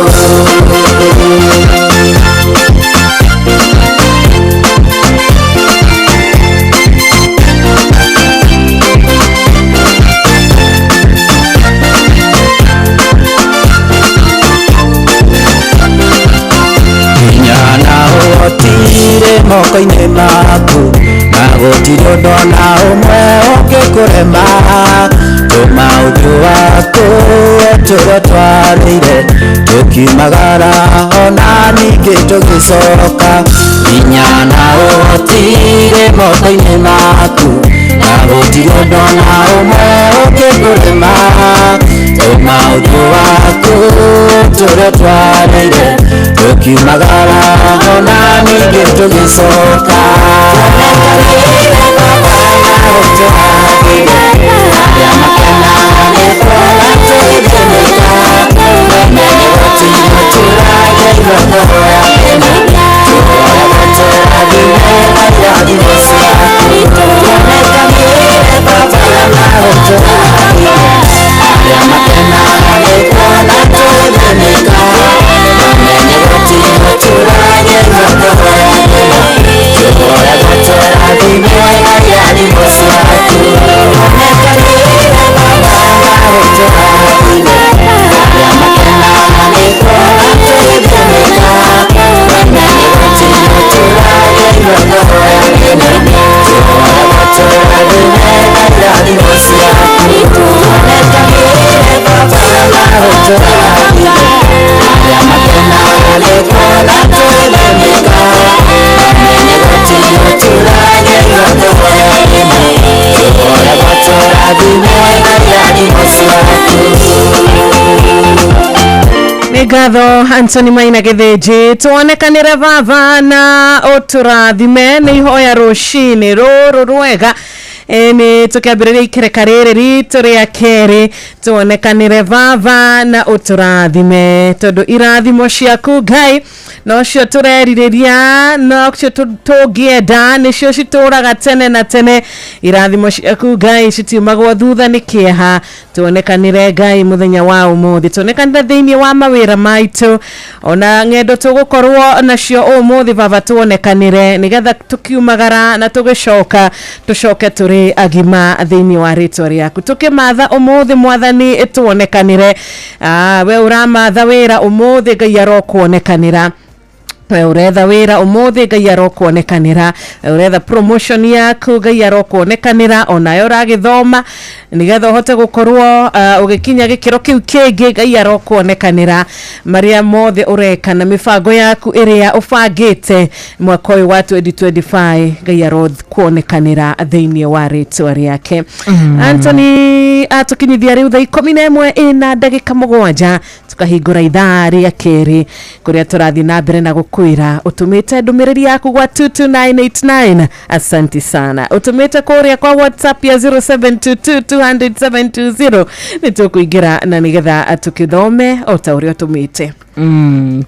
Gũtirĩ moko-inĩ maku na gũtirĩ ũndũ ona ũmwe ũngĩkũrema tũma ũthiũ waku tũrĩa twarĩire tukimagara ona ningĩ tũgĩcoka hinya na ũhotire moko-inĩ maku na gũtirĩ ũndũ ona ũmwe ũngĩkũrema maũndũ waku tũrĩa twarĩire tukimagara ona ningĩ tũgĩcoka Ngatho Anthony Maina Githinji tuonekanire baba na uturathime ni ihoya rucini ruru rwega ni tukiambiriria ikereka riri ritu ria keri tuonekanire baba na uturathime tondu irathimo ciaku Ngai no cio turerireria no cio tungienda nicio cituraga tene na tene irathimo ciaku Ngai citiumagwo thutha ni kieha tuonekanire Ngai muthenya wa umuthi tuonekanire thiini wa mawira maitu ona ngendo tugukorwo nacio umuthi baba tuonekanire nigetha tukiumagara na tugicoka tucoke turi agima thiini wa ritwa riaku tukimatha umuthi mwathani tuonekanire we uramatha wira umuthi Ngai arokuonekanira we uretha wira umuthi Ngai arokuonekanira uretha promotion yaku Ngai arokuonekanira ona yo uragithoma nigetha uhote gukorwo ugikinya gikiro kiu kingi Ngai arokuonekanira maria mothe ureka na mifango yaku iria ufangite mwaka uyu wa 2025 Ngai arokuonekanira thiini wa ritwa riake Anthony atukinyithia riu thaa 11 ina ndagika 7 tukahingura ithaa ria keri kuria turathi na mbere na gukwira utumite ndumiriri yaku gwa 22989 asante sana utumite kuria kwa WhatsApp ya 0722200720 nitukuingira na nigetha tukithome utauri utumite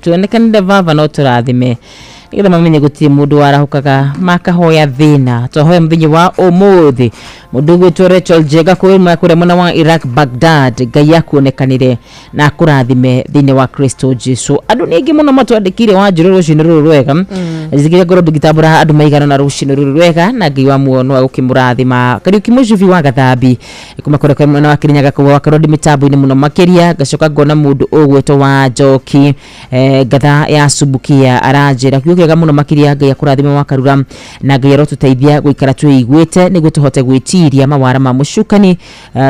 tuonekanire baba no turathime nigetha mamenye gutirĩ mundu warahukaga makahoya thina twahoya muthenya wa umuthi mundu gwitwo Rachel Jega kuuma kuria mwana wa Iraq Baghdad Ngai akuonekanire na kurathime thiini wa Kristo Jesu andu ningi muno matwandikire wa njiro rucini ruru rwega zikire ngoro ndigitambura andu maigana na rucini ruru rwega na Ngai wa muono agukimurathima Kariuki Mujuvi wa Gathambi kuma kuria mwana wa Kirinyaga kwa karodi mitambo-ini muno makiria gacoka ngona mundu ugwetwo wa Njoki gatha ya Subukia aranjira kiukiaga muno makiria Ngai akurathime wa Karura na Ngai arotuteithia guikara twiguite niguo tuhote gwitiria mawara ma mushukani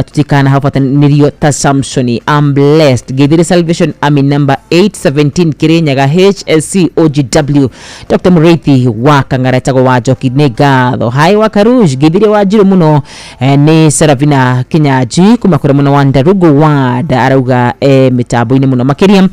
tutikana hafatanirio ta Samsoni I'm blessed Githiri Salvation Army number 817 Kirinyaga HSC OGW Dr. Murithi wa Kangaretago wa Njoki ni ngatho hai wa Karuj Githiri wa Njiro muno ni Saravina Kinyaji kuma kuria muno wa Ndarugu wa arauga mitambo-ini muno makiria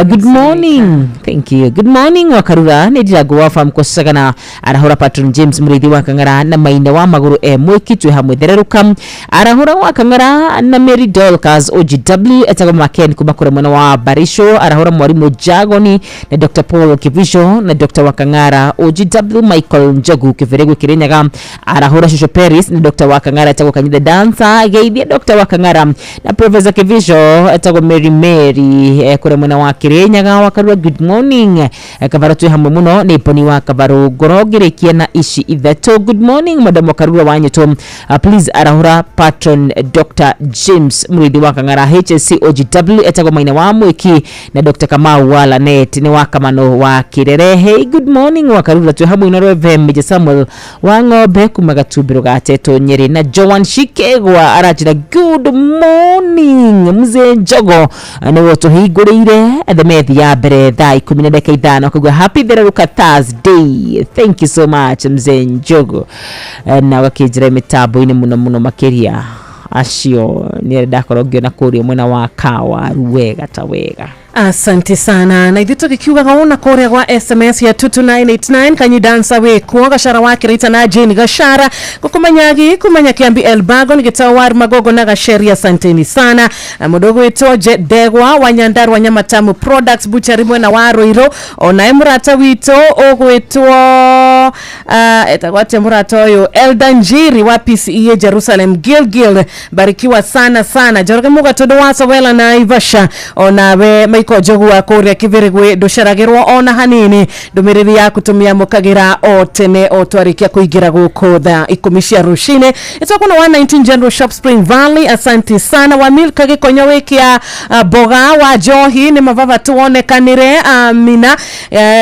good morning thank you good morning wa Karura ni Dirago wa farm kosagana arahura Patron James Murithi wa Kangara na Maina wa Maguru mwikitwe hamwe thereruka arahura wa Kangara na Mary Dolcas OGW etago Maken kuma kuria muno wa Barisho arahura mwarimu Jagoni na Dr. Paul Kivisho na Dr. Wakangara OGW Michael Njogu Kiferegwe Kirinyaga arahura Shosho Paris na Dr. Wakangara etago Kanyide Dancer geithia Dr. Wakangara na Professor Kivisho etago Mary kuria muno wa Kirinyaga wa Karua good morning kavara tu hamwe muno Inoro ni poni wa Kabaru Gorogerekia na ishi ithato. Good morning Madam Wakarura Wanyeto. Please arahura patron Dr. James Muridi wa Kangara HSC OGW etago maina wa mwiki na Dr. Kamau wala net ni wakamano wa Kirere. Hey, good morning Wakarura tu hamu Inoro FM Mj Samuel wa Ngobe kumagatubiro gateto Nyeri na Joan Shikegwa arajira good morning mzee Njogo ni woto higureire the methi ya bere thaa 15 kugwa happy Theraruka Thursday. Thank you so much mzee Njogo na wakijira mitabo ine muno makeria acio ni ndakorogio na kurio mwena wa Kawa Ruwega Tawega. Asante sana. Na idito kikiuga gaona kore kwa SMS ya 22989 kanyi dansa we kuoga shara wake rita na Jane Gashara kukumanyagi kumanya kiambi Elbago nikitawari magogo na Gasheri. Asanteni sana. Mudogo ito Degwa Wanyandaru Wanyamatamu Products Butchery mwe na Waroiro ona emurata wito ogo ito etakwate murata oyo Eldanjiri wa PCE Jerusalem Gilgil barikiwa sana Joroge muga todo wasa wela na Ivasha ona we Maiko Jogu wa Korea Kivirigwe dosharagirwo ona hanini ndumiriri ya kutumia mukagira o tene o twarikia kuigira guko tha 10 rushine itoko na 119 General Shop Spring Valley. Asante sana wa milka gikonyo wekia boga wa johi ni mavava tuone kanire amina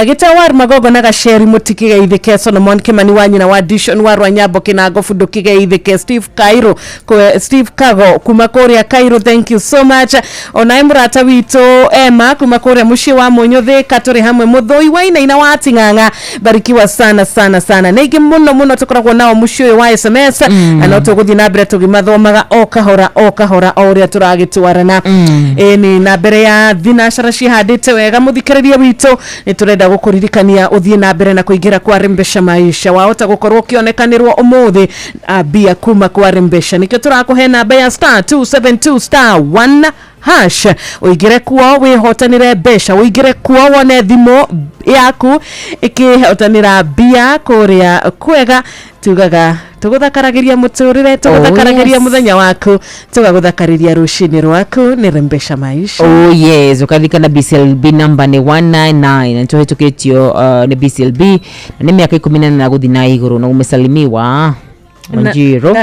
gitawar magogo na Gasheri mutikiga ithike Solomon Kimani wanyi na audition wa Rwanyabo kinago fudukiga ithike Steve Kago kuma Korea Cairo. Thank you so much. Ona imurata wito Emma kuma Korea mushi wa Monyothe katore hamwe muthoi waina ina watinganga barikiwa sana negi muno tukoragwo nao mushi wa SMS ana tuguthi na mbere tugimathomaga o kahora oria turagitwarana ni na mbere ya thinashara cihandite wega muthikiriria wito ni turenda gukuririkania uthie na mbere na kuingira kwa Rembesha maisha wahota gukorwo kionekanirwo umuthi bia kuma kwa Rembesha nikyo turakuhe namba ya *272*1 hash uigire kuo wihotanire besha uigire kuo wone thimo yaku ikihotanira bia kuria kwega tugaga tuguthakaragiria muturire tuguthakaragiria muthenya waku tugaguthakariria rushini rwaku ni Rembesha maisha. Oh yes, ukathika na BCLB number ni 199 nto hetuketio ni BCLB na ni miaka 14 na guthi na iguru na umesalimiwa Njiro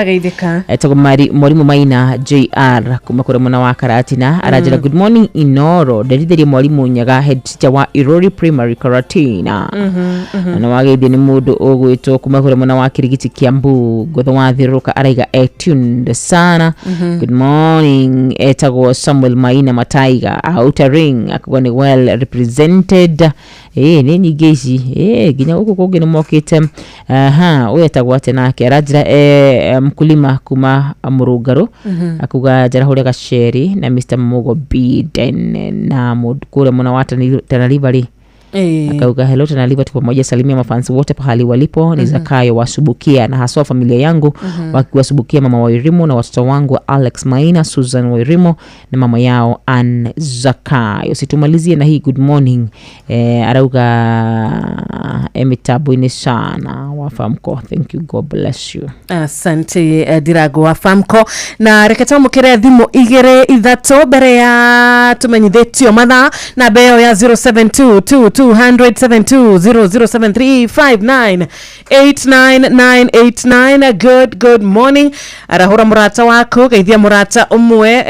etago Mwalimu Maina JR kuma kure mwana wa Karatina arajira good morning Inoro deritheri Mwalimu Nyaga head teacher wa Irori Primary Karatina na wageithia ni mundu ogwitwo kuma kure mwana wa Kirigiti Kiambu gotho wa Thiruka araiga tuned sana. Good morning etago Samuel Maina Mataiga Outer Ring akugwa ni well represented nini geici ginya guku kungi ni mokite uyetagwa nake arajira mkulima kuma Murugaro akuga jarahore Gasheri na Mr. Mogo Biden na mudkure mwana wata ni Tanarivari akauga hello Tanarivari tupo pamoja salimia mafansi wote pahali walipo ni Zakayo wasubukia na haswa familia yangu wakiwasubukia mama Wairimo na watoto wangu Alex Maina Susan Wairimo na mama yao Ann Zakayo. Situmalizie na hii good morning arauga emitabu ini sana wafamko. Thank you, God bless you. Asante dirago wafamko na reketa mukire thimu igere ithato bere ya tumenyithitio matha na beo ya 0722-200-7359-89989. Good morning arahura murata wako geithia murata umwe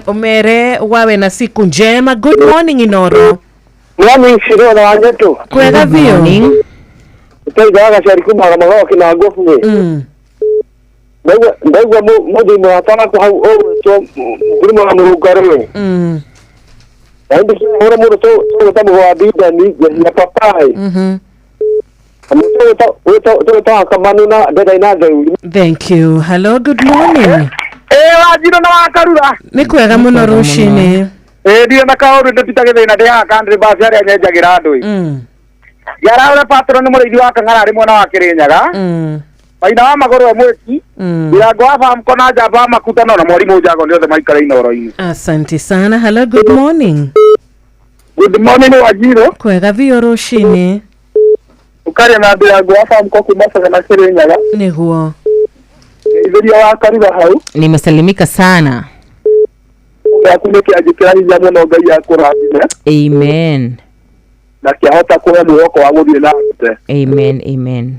umere wawe na siku njema. Good morning Inoro. Morning Shiro na Wanyeto. Kwega vio. Utaiga Gasheri kuma magogo kina gofuwe. Ndagwa modi mwatana kwa hau to nguruma Murugaro. Ndio hora muro to tamu wa bida ni ya papai. To kamanu na dada ina deu. Thank you. Hello, good morning. Wajiro na Wakarura. Ni kwega muno rushini. Dio na kaoru ndipita githina ndi ha country bus ya nyenjagira andu yarawe patron muri idi wa Kang'ara ari mwana wa Kirinyaga maina wa magoro mweki irago wa famko na jaba makutano na Mwalimu Jago ndio maikara Inoro-ini. Asante sana. Hello, good morning. Good morning Wajiro. Kwega vio rushini. Ukari na irago wa famko kumasa na Kirinyaga. Niguo. Itheria wa Karura hau. Nimesalimika sana. Akumeke ajikira hinya muno Ngai akurathime. Amen. na kiahota kuhe mwoko wa guthie na mbere. Amen.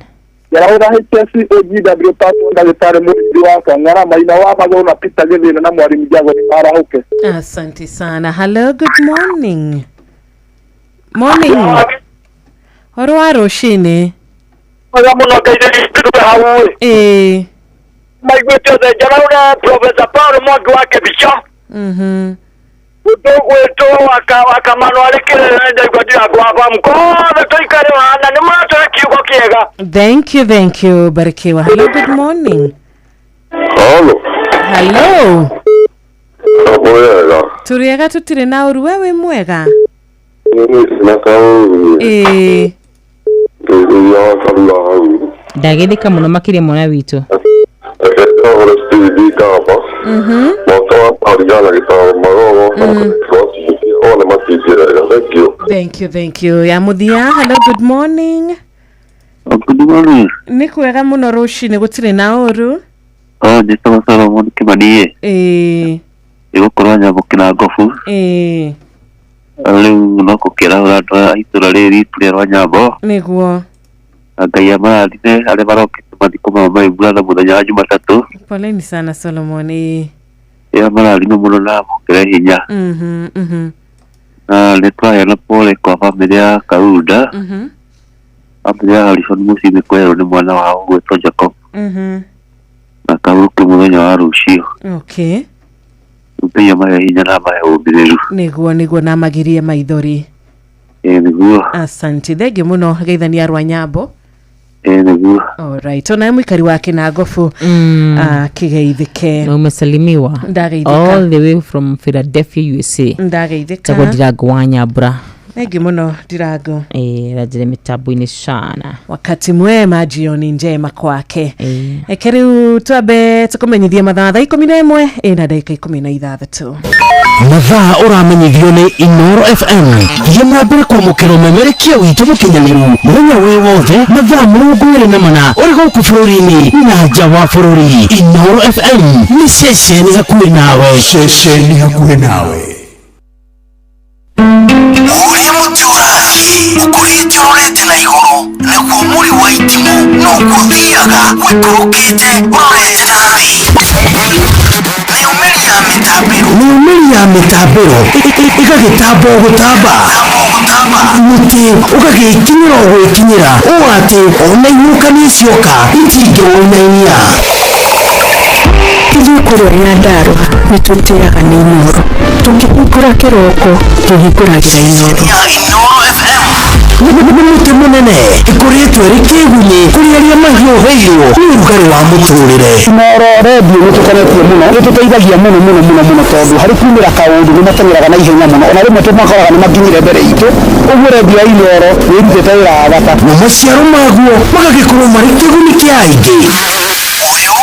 Yaraura HSC OGW Pato ndagĩtarĩ mũrĩmi wa Kang'ara Maina wa Magũrũ na Peter Gĩthĩna na mwarimu Jago ni marahuke. Asante sana. Hello, good morning. Morning. Orwa roshine. Oya muno ngeithĩrie ndũbe hawe. Maiguĩte othe Jaraura Professor Paul Mwangi wa Kĩbica. Utogweto wakamano alikire ndaigwa ndira kwa mkono toikare wana ni matore kiugo kiega. Thank you barikiwa. Hello, good morning. Hello. Mwega. Turiega tutire na uru wewe mwega. Ndagethika muno makiria mwana witu. Thank you. Ya muthia. Hello, good morning. Good morning. Ni kwega muno rushine gutire na uru. Nditwa Solomon Kimanie. Igũkorwo nyamũkĩra ngobu. Rĩu no gũkĩra ũrandwa itũra rĩrĩ rĩa rwa Nyambo. Nĩguo. Ngai amarathime arĩa marokĩte mathiko mao ma imbura na mũthenya wa Jumatatũ. Poleni sana Solomon. Amarathime mũno na amũkĩre hinya. Nĩ twaheana pole kwa bamĩrĩ ya Kaunda. Bamĩrĩ ya Harrison Mũciĩ kwerwo nĩ mwana wao gwĩtwo Jacob. Na kahurũke mũthenya wa rũciũ. Okay. Mũthenya mahe hinya na mahe ũmĩrĩru. Nĩguo na magirie maithori. Nĩguo. Asante. Thengio mũno geithania rwa Nyambo. Nĩguo. Alright. Ona mwikari wake na ngofu kigeithike. Na umesalimiwa. Ndageithika. All the way from Philadelphia, USA. Ndageithika. Tago Ndirango wa Nyambura. Thengio mũno Ndirango. Rajire mitambo-inĩ sana. Wakati mwema, jioni njema kwake. Ekeriu twabe tukumenyithie mathaa 11 na dakika 16. Mathaa uramenyithio ni Inoro FM. Yena mbere kwamũkĩra ũmemerekia witũ mũkinyanĩru mũthenya wĩ wothe mathaa 24 ũrĩ gũkũ bũrũri-inĩ na nja wa bũrũri. Inoro FM ni ceceni hakuhĩ nawe. Uri muturagi ukurite urete na iguru nikuo muri wa itimu nukuthiaga wikurukite urorete nabi niumeri ya mitambiro igagĩtamba gũtamba muti ũgagĩkinyĩra gwĩkinyĩra ũũ atĩ ona ihuka nĩcioka itingĩwĩnainia Kĩrĩa Nyandarua nĩtwĩtĩaga nĩ Inoro tũkĩhingũra kĩroko tũhingũragĩra Inoro nĩ mũtĩ mũnene ĩkoretwo ĩrĩ kĩgunyi kũrĩ arĩa mahiũhĩirwo nĩ ũrugarĩ wa mũtũrĩre. Inoro redio nĩtũkenetio mũno nĩtũteithagia mũno tondũ harĩ kumĩra kaũndũ nĩmateng'eraga na ihenya mũno ona rĩmwe tũmakoraga nĩmakinyire mbere itũ ũguo redio ya Inoro nĩĩrutĩte wĩra wa bata na maciaro maguo magagĩkorwo marĩ kĩguni kĩa aingĩ. Ũyũ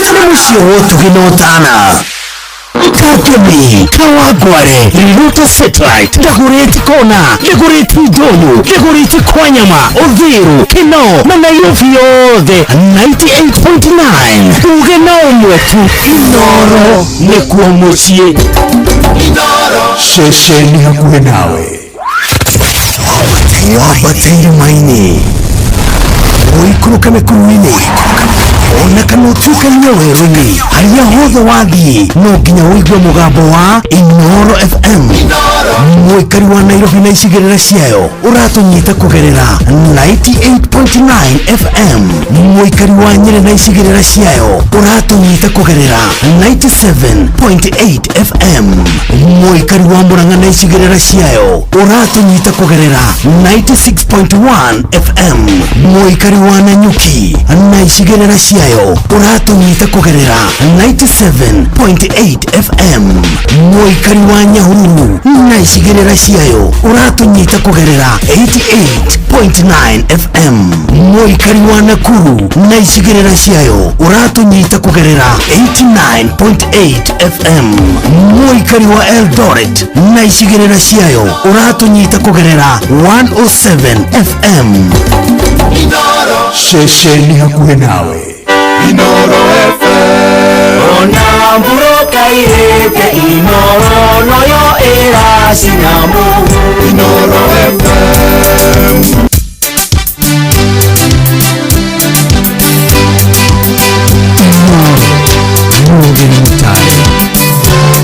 nĩ mũciĩ wa ũtugi na ũtana. Kakemi, Kawagware, Riruta Satellite, Dagoretti Kona, Dagoretti Donyo, Dagoretti Kwanyama, Odhiru, Kino, na Nairobi yothe 98.9. Ugena umwetu, Inoro, nekuwa mũciĩ. Inoro, ceceni hakuhĩ nawe. Wambatĩire maini, ũikũrũka mĩkuru-inĩ, ona kana ũtuĩkania werũ-inĩ, harĩa hothe wathiĩ no nginya ũigue mũgambo wa Inoro FM. Mũikari wa Nairobi na icigĩrĩra ciayo ũratũnyita kũgerera 98.9 FM. Mũikari wa Nyĩrĩ na icigĩrĩra ciayo ũratũnyita kũgerera 97.8 FM. Mũikari wa Murang'a na icigĩrĩra ciayo ũratũnyita kũgerera 96.1 FM. Mũikari wa Nanyuki na icigĩrĩra ciayo ũratũnyita kũgerera 97.8 FM. Mũikari wa Nyahururu na icigĩrĩra ciayo ũratũnyita kũgerera 88.9 FM. Mũikari wa Nakuru na icigĩrĩra ciayo ũratũnyita kũgerera 89.8 FM. Mũikari wa Eldoret na icigĩrĩra ciayo ũratũnyita kũgerera 107 FM. Inoro, ceceni hakuhĩ nawe. Inoro FM. Ona mburoka irete Inoro noyo era sinamu Inoro FM Moving Mutale.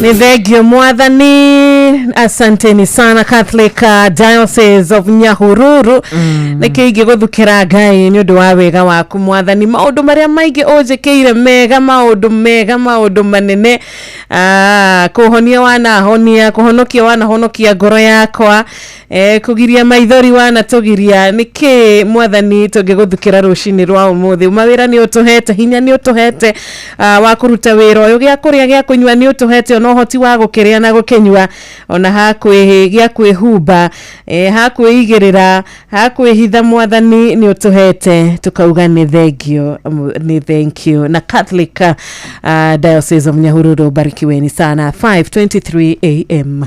Nithegio mwathani, asanteni sana Catholic Diocese of Nyahururu nikiige guthukira Ngai ni undu wa wega waku mwathani, maundu maria maingi ojekeire mega, maundu manene, kuhonia wana honia, kuhonokia wana honokia ngoro yakwa, kugiria maithori wana tugiria, niki mwathani tungiguthukira rucini rwa umuthi, mawira ni utuhete, hinya ni utuhete wa kuruta wira uyu, gya kuria gya kunywa ni utuhete, ono hoti wa gukiria na gukenywa, ona hakwi gya kwihumba, hakwigirira, hakwihitha mwathani ni utuhete, tukauga ni thengio, ni thank you. Na Catholic Diocese of Nyahururu, barikiweni sana. 5:23 am.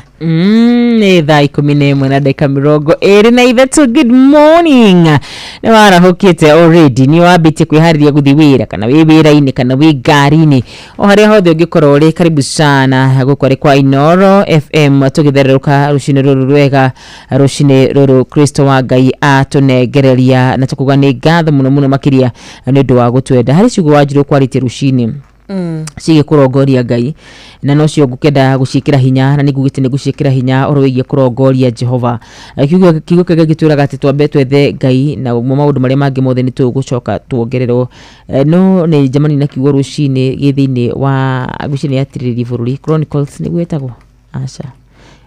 Ni thaa 11 na dakika 23. Good morning. Ni warahukite already, ni wabite kwihariria guthi wira, kana wi wira-ini kana wi ngari-ini, o haria hothe ungikorwo uri, karibu sana gukwari kwa Inoro FM, tugitherũka rucini ruru rwega, rucini ruru Kristo wa Ngai atunengereria, na tukuga ni ngatho muno makiria ni undu wa gutwenda. Hari ciugo wanjiru kwaritie rucini sige kurongoria Ngai na nocio ngukenda gucikira hinya na nigugite ni gucikira hinya oroigie kurongoria Jehova kiugo kege gituraga ati twambe twethe Ngai na maundu maria mangi mothe ni tugucoka tuongererwo no ni jamani na kiugo rucini githini wa gucini ya Tiriri Bururi Chronicles ni gwetagwo aca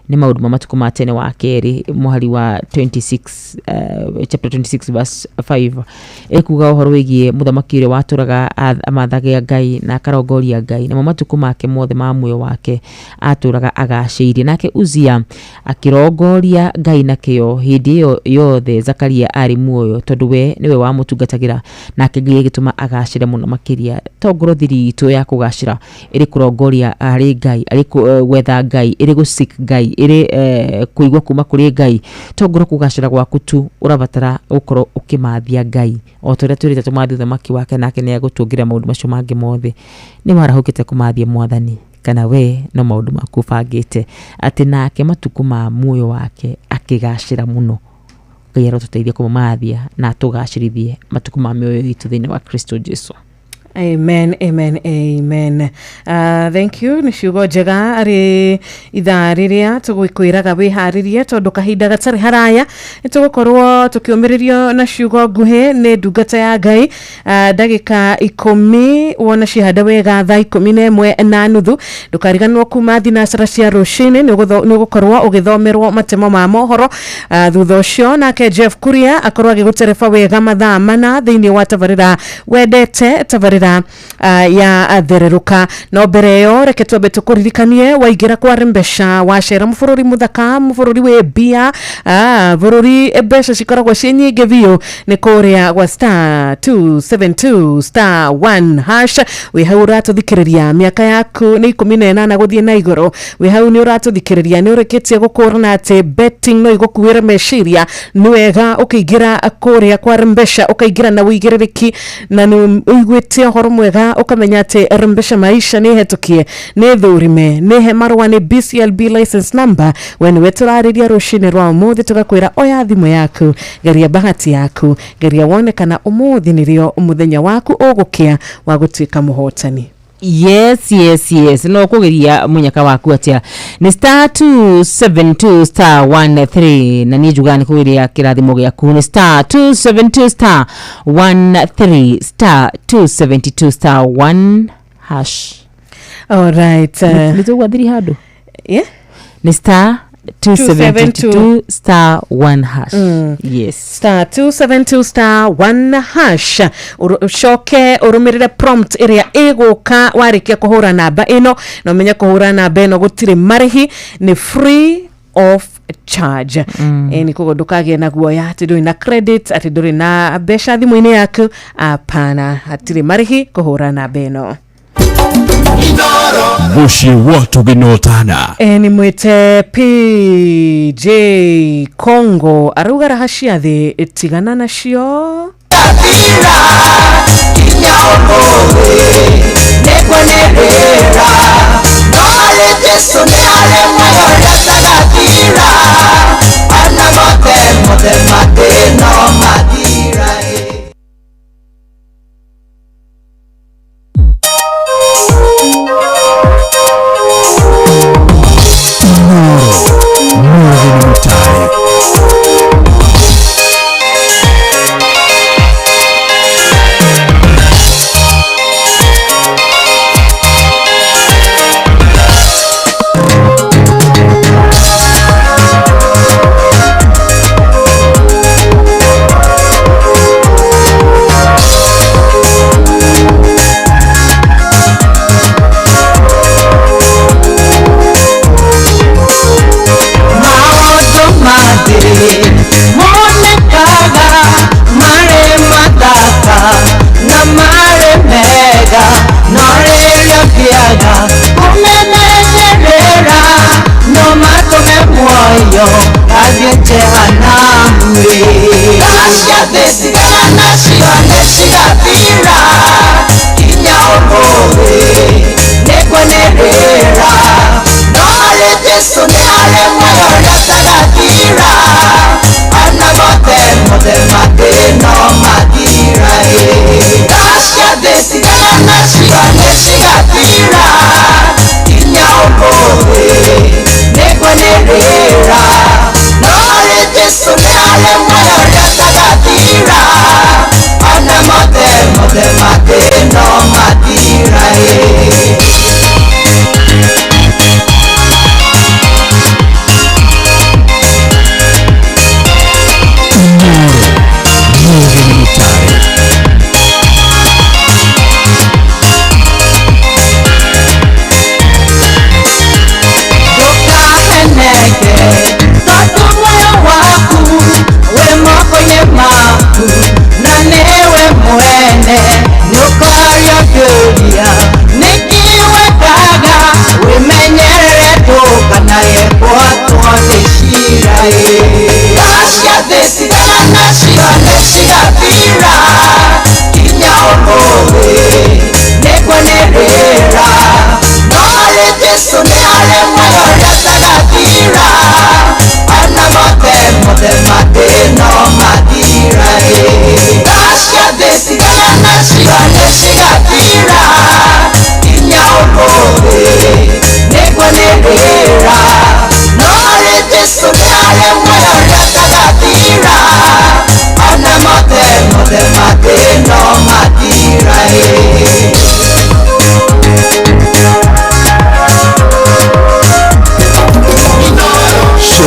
ni maundu mamatuko ma tene wa keri muhari wa 26 chapter 26 verse 5 ekuga uhoro wigie muthamaki ure waturaga amathage Ngai na akarongoria Ngai na mamatuko make mothe ma muoyo wake aturaga agaciirie nake Uzia akirongoria Ngai na kio hindi yo yothe Zakaria ari muoyo tondu we niwe wa mutungatagira nake Ngai gituma agacire muno makiria tongoro thiri itu ya kugacira iri kurongoria ari Ngai ari gwetha Ngai iri gusik Ngai iri kuigwa kuma kuri Ngai tongoro kugacira gwaku tu urabatara ukoro ukimathia Ngai o tore turite tumathi thamaki wake nake ni agutungira maundu macio mangi mothe ni marahukite kumathia mwathani kana we no maundu maku bangite ati nake matuku ma muoyo wake akigacira muno Ngai arotuteithia kumathia na tugacirithie matuku ma muoyo itu thini wa Kristo Jesu. Amen, amen, amen. Thank you. Ni ciugo njega ari ithaa riria tugwikwiraga wiharirie tondu kahinda gatari haraya tugukorwo tukiumiririo na ciugo nguhi ni ndungata ya Ngai ndagika 10 wona cihanda wega thaa 11:30 ndukariganwo kuma thinacara cia rucini ni gukorwo ugithomerwo matemo ma mohoro thutha ucio nake Jeff Kuria akorwo agigutereba wega mathaa mana thiini wa tabarira wendete tabarira ya thereruka no mbere yo reke twambe tukuririkanie waingira kwa Rembesha wacera mbururi muthaka mbururi we bia bururi mbeca cikoragwo ci nyingi biu ni kuria gwa *272 *1 hash we hau uratuthikiriria miaka yaku ni 18 guthie na iguru we hau ni uratuthikiriria ni urikitie gukurana ati betting no igukuira meciria ni wega ukiingira kuria kwa Rembesha ukaingira na wigiririki na ni uigwitie horo mwega ukamenya ati Rembesha maisha ni hetukie ni thurime ni he marwa ni BCLB license number when weturariria rushini rwa muthi tugakwira oya thimu yaku geria bahati yaku geria wone kana umuthi nirio umuthenya waku ugukia wa gutuika muhotani. Yes no kugeria munyaka waku atia ni *272 *13 na ni jugani kugeria kirathimo giaku ni *272 *13 *272 *1 hash. All right, nitugwa thiri hado ni *272 *1 hash. Yes, *272 *1 hash. Ucoke urumirire prompt iria iguka warikia kuhura namba ino no menya kuhura namba ino gutire marihi ni free of charge. Ni kugo ndukagie na guoya ati nduri na credit ati nduri na mbeca thimu-ini yaku apana atire marihi kuhura namba ino. Mushi watu ginotana ni mwite PJ Congo aruga rahashia the tigana nacio Nashika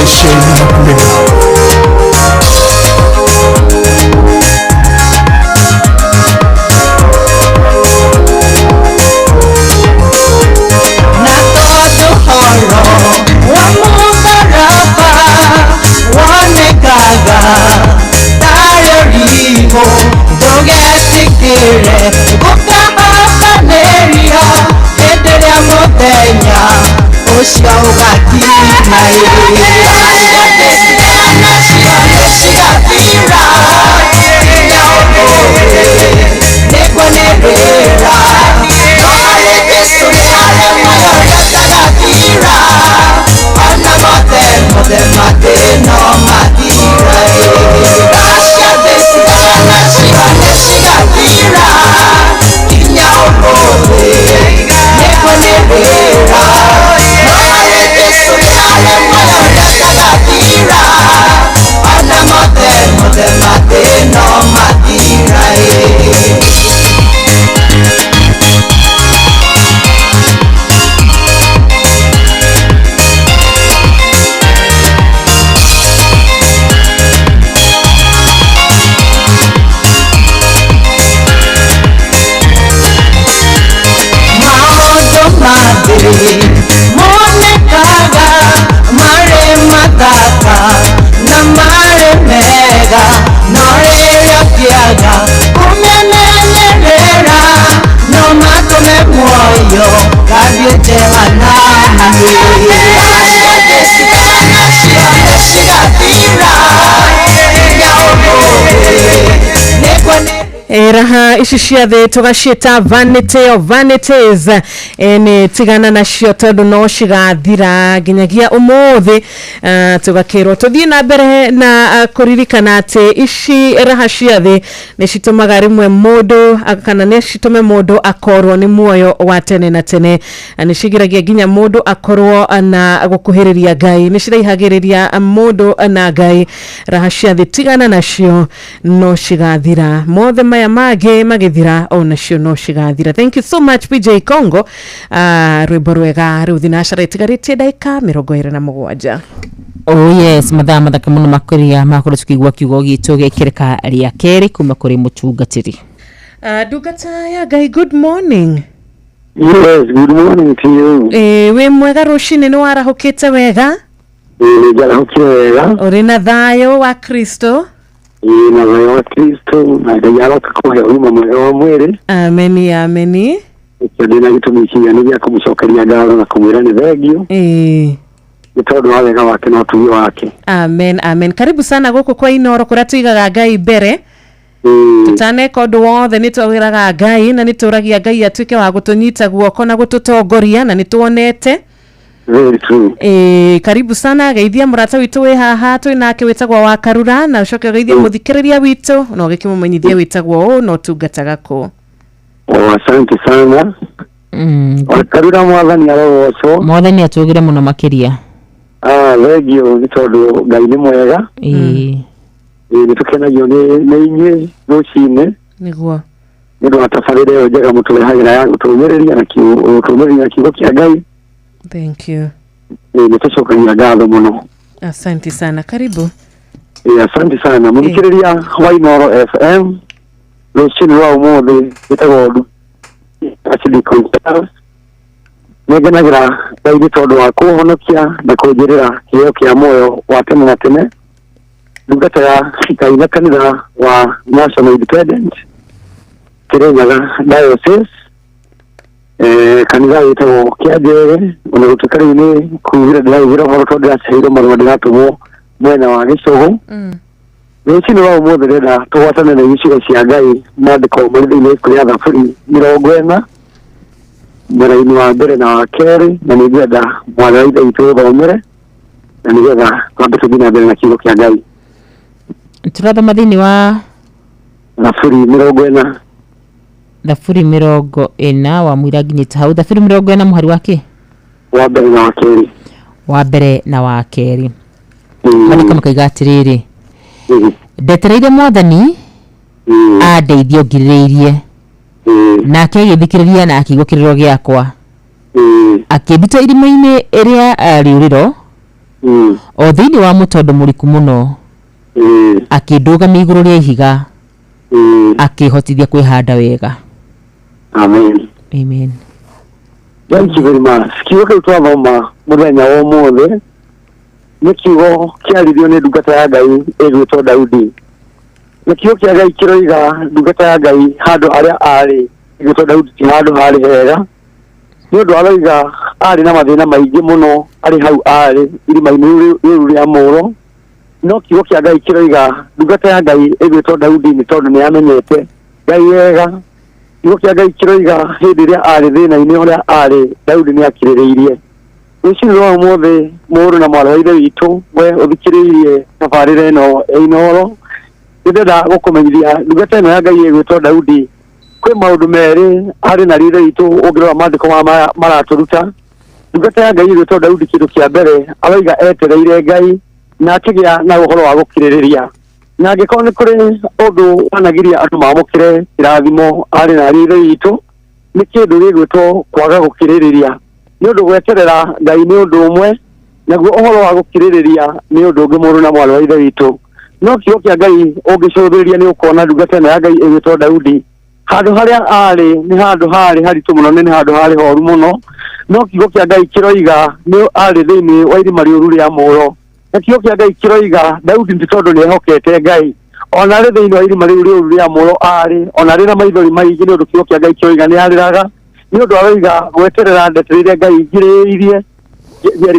shesheni yakurega. Raha ici ciothe tugaciita vanity of vanities ni tigana nacio tondu no cigathira nginyagia umuthi tugakirwo tuthie na mbere na kuririkana ati ici raha ciothe ni citumaga rimwe mundu kana ni citume mundu akorwo ni muoyo wa tene na tene ni cigiragia nginya mundu akorwo na gukuhiriria Ngai ni ciraihagiriria mundu na Ngai raha ciothe tigana nacio no cigathira mothe maya mage magithira ona cio no cigathira. Thank you so much PJ Congo. Rwimbo rwega riu thinacara itigaritie ndaika 27. Oh yes, mathaa mathaka muno makuria makuru tukigwa kiugo gitu gekireka ria keri kuma kuri mutungatiri. Ndungata ya Ngai, good morning. Yes, good morning to you. We mwega rucini ni warahukite wega? Njarahukite wega. Uri na thayo wa Kristo? Na thayo wa Kristo na Ngai arokakuhe uma mwega wa mwiri. Ameni, ameni. Ndina gitumikia ni gya kumucokeria ngatho na kumwira ni thengio. Ni tondu wa wega wake na utugi wake. Amen, amen. Karibu sana guku kwa Inoro kuria tuigaga Ngai mbere. Tutaneka undu wothe ni twawiraga Ngai na ni turagia Ngai atuike wa gutunyita guoko na gututongoria na ni tuonete. Very true. Karibu sana geithia murata witu we haha twi nake witagwa wa Karura na ucoke geithia muthikiriria witu no gikimumenyithia witagwa no tungataga ku. Asante sana. Karura mwathani arogoco. Mwathani atugire muno makiria. Thengio ni tondu Ngai ni mwega. Ni tukenagio ni inye rucine. Niguo. Ni ndo atafarire yo njega muturehagira ya gutumiriria na kiugo kia Ngai. Thank you. Ni tucokagia ngatho muno. Asante sana, karibu. Asante sana. Muthikiriria wa Inoro FM. Rucine wa umuthi bitagwo Asili Constance. Negenagira Ngai ni tondu wa kuhonokia na kunjirira kio kia moyo wa tene na tene. Ndungata ya Ngai na kanitha wa National Independent Kirinyaga Diocese. Kanitha yitagwo Kianjere ona gutukari ni kugira ndiragira horo tondu ndaceirwo marua ndiratumwo mwena wa Gicugu. Rucine wa umuthi renda tugwatane na icigo cia Ngai mandiko mari thiini kuria thaburi 40 mwena-ini wa mbere na wa keri na nĩngwenda mwathani witũ thomere na nĩgetha twambe tũthiĩ na mbere na kiugo kĩa Ngai. Turathoma thĩinĩ wa thaburi 40 thaburi 40 wa mũira nginyĩte hau. Thaburi 40 mũhari wake wa mbere na wa keri wa keri maandĩko makaiga atĩrĩrĩ: ndetereire Mwathani andeithie ngirĩrĩirie, nake agĩthikĩrĩria na akĩigua kĩrĩro gĩakwa, akĩnduta irima-inĩ ĩrĩa rĩũrĩro o thiini wa mutondo muriku muno akindugamia iguru ria ihiga akihotithia kwihanda wega. Amen. Amen. Thank you very much. Kiugo kiu twathoma muthenya wa umuthi ni kiugo kiaririo ni ndungata ya Ngai igwitwo Daudi. Ni kiugo kia Ngai kiroiga ndungata ya Ngai handu haria ari igwitwo Daudi ti handu hari hega. Ni undu aroiga ari na mathina maingi muno ari hau ari irima-ini riu ria muro. No kiugo kia Ngai kiroiga ndungata ya Ngai igwitwo Daudi ni tondu ni amenyete Ngai wega. Kiugo kia Ngai kiroiga hindi ria ari thina-ini uria ari Daudi ni akiririirie. Ucini rwa umuthi muru na mwana wa ithe witu we uthikiriirie tabarira ino Inoro. Ndenda gukumenyithia ndungata ino ya Ngai igwitwo Daudi kwi maundu meri ari na rithe witu ungirora maandiko maraturuta. Ndungata ya Ngai igwitwo Daudi kindu kia mbere aroiga etereire Ngai na akigia na uhoro wa gukiririria. Na angĩkorwo nĩ kũrĩ ũndũ wanagiria andũ mamũkĩre irathimo arĩ na rithe witũ nĩ kĩndũ gĩgwĩtwo kwaga gũkirĩrĩria. Nĩ ũndũ gweterera Ngai nĩ ũndũ ũmwe, naguo ũhoro wa gũkirĩrĩria nĩ ũndũ ũngĩ mũru na mwarĩ wa ithe witũ. No kiugo kĩa Ngai ũngĩcũthĩrĩria nĩ ũkuona ndungata ĩno ya Ngai ĩgwĩtwo Daudi handũ harĩa arĩ nĩ handũ harĩ haritũ mũno, nĩ handũ harĩ horu mũno. No kiugo kĩa Ngai kĩroiga nĩ arĩ thĩinĩ wa irima rĩũru rĩa mũũro. Na kiugo kĩa Ngai kĩroiga Daudi ti tondũ nĩ ehokete Ngai, ona rĩ thĩinĩ wa irima rĩu rĩũru rĩa mũũro arĩ, ona rĩ na maithori maingĩ nĩ ũndũ kiugo kĩa Ngai kĩroiga nĩ arĩraga. Nĩ ũndũ aroiga gweterera ndetereire Ngai ngirĩrĩirie,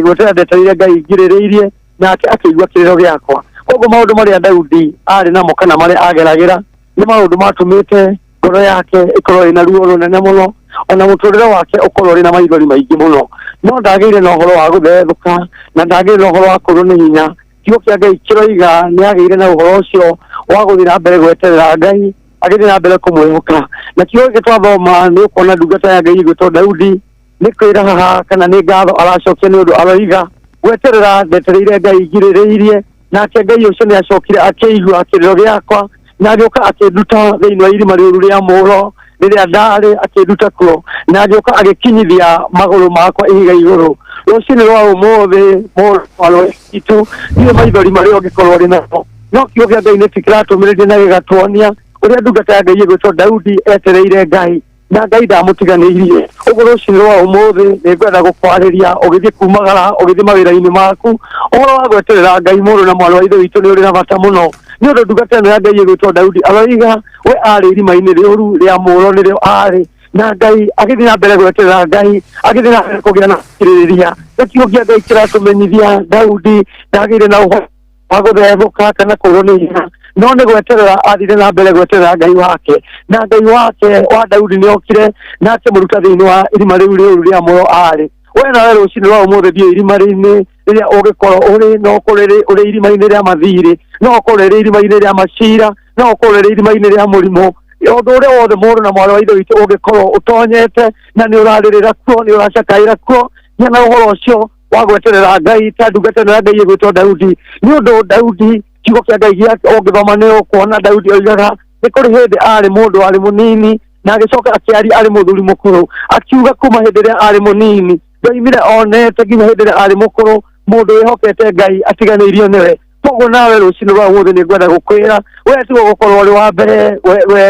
gweterera ndetereire Ngai ngirĩrĩirie, nake akĩigua kĩrĩro gĩakwa. Koguo maũndũ marĩa Daudi arĩ namo kana marĩa ageragĩra nĩ maũndũ matũmĩte ngoro yake ĩkorwo ĩna ruo rũnene mũno, ona mũtũrĩre wake ũkorwo ũrĩ na maithori maingĩ mũno. No ndagĩire na ũhoro wa gũthethũka na ndagĩire na ũhoro wa kũrwo nĩ hinya. Kiugo kĩa Ngai kĩroiga nĩ agĩire na ũhoro ũcio wa gũthiĩ na mbere gweterera Ngai, agĩthiĩ na mbere kũmwĩhoka. Na kiugo gĩkĩ twathoma nĩ ũkuona ndungata ya Ngai igwĩtwo Daudi nĩ kwĩra haha kana nĩ ngatho aracokia nĩ ũndũ aroiga gweterera ndetereire Ngai ngirĩrĩirie, nake Ngai ũcio nĩ acokire akĩigua kĩrĩro gĩakwa na agĩũka akĩnduta thĩinĩ wa irima rĩũru rĩa mũũro rĩrĩa ndarĩ akĩnduta kuo, na agĩũka agĩkinyithia magũrũ makwa ihiga igũrũ. Rũciinĩ rwa ũmũthĩ mwarĩ witũ ndirĩ maithori marĩa ũngĩkorwo ũrĩ namo, no kiugo kĩa Ngai nĩ kĩratũmĩrĩria na gĩgatuonia ũrĩa ndungata ya Ngai ĩgwĩtwo Daudi etereire Ngai na Ngai ndamũtiganĩirie. Ũguo rũciinĩ rwa ũmũthĩ nĩ ngwenda gũkwarĩria ũgĩthiĩ kumagara ũgĩthiĩ mawĩra-inĩ maku, ũhoro wa gweterera Ngai mũrũ na mwarĩ wa ithe witũ nĩ ũrĩ na bata mũno. Nĩ ũndũ ndungata ĩno ya Ngai ĩgwĩtwo Daudi aroiga we arĩ irima-inĩ rĩũru rĩa mũũro nĩrĩo arĩ, na Ngai agĩthiĩ na mbere gweterera Ngai, agĩthiĩ na mbere kũgĩa na gũkirĩrĩria. Na kiugo kĩa Ngai kĩratũmenyithia Daudi ndagĩire na ũhoro wa gũthethũka kana kũrwo nĩ hinya, no nĩ gweterera athire na mbere gweterera Ngai wake. Na Ngai wake wa Daudi nĩ okire na akĩmũruta thĩinĩ wa irima rĩu rĩũru rĩa mũũro arĩ. We nawe rũciinĩ rwa ũmũthĩ thiĩ irima-inĩ rĩrĩa ũngĩkorwo ũrĩ, no ũkorwo ũrĩ irima-inĩ rĩa mathirĩ, no ũkorwo ũrĩ irima-inĩ rĩa macira, no ũkorwo ũrĩ irima-inĩ rĩa mũrimũ, ũndũ ũrĩa wothe mũrũ na mwarĩ wa ithe witũ ũngĩkorwo ũtonyete na nĩ ũrarĩrĩra kuo, nĩ ũracakaĩra kuo, na ũhoro ũcio wa gweterera Ngai ta ndungata ĩno ya Ngai ĩgwĩtwo Daudi. Nĩ ũndũ Daudi kiugo kĩa Ngai ũngĩthoma nĩ ũkuona Daudi oigaga nĩ kũrĩ hĩndĩ arĩ mũndũ arĩ mũnini na agĩcoka akĩaria arĩ mũthuri mũkũrũ, akiuga kuma hĩndĩ ĩrĩa arĩ mũnini ndoimire onete nginya hĩndĩ ĩrĩa arĩ mũkũrũ mũndũ wĩhokete Ngai atiganĩirio nĩwe. Koguo nawe rũciinĩ rwa ũmũthĩ nĩ ngwenda gũkwĩra we tiga gũkorwo ũrĩ wa mbere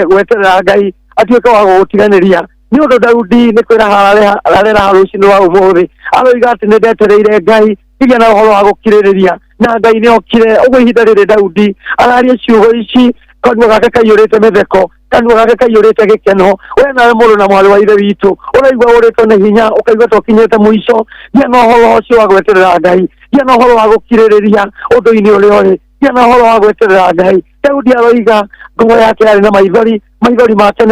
gweterera Ngai atuĩke wa gũgũtiganĩria. Nĩ ũndũ Daudi nĩ kwĩra ararera rũciinĩ rwa ũmũthĩ aroiga atĩ nĩ ndetereire Ngai ngĩgĩa na ũhoro wa gũkirĩrĩria, na Ngai nĩ okire. Ũguo ihinda rĩrĩ Daudi araria ciugo ici, kanua gake kaiyũrĩte mĩtheko, kanua gake kaiyũrĩte gĩkeno. We nawe mũrũ na mwarĩ wa ithe witũ ũraigua ũrĩtwo nĩ hinya, ũkaigua tũkinyĩte mũico, gĩa na ũhoro ũcio wa gweterera Ngai, gĩa na ũhoro wa gũkirĩrĩria ũndũ-inĩ ũrĩa ũrĩ, gĩa na ũhoro wa gweterera Ngai. Daudi aroiga ngoro yake yarĩ na maithori, maithori make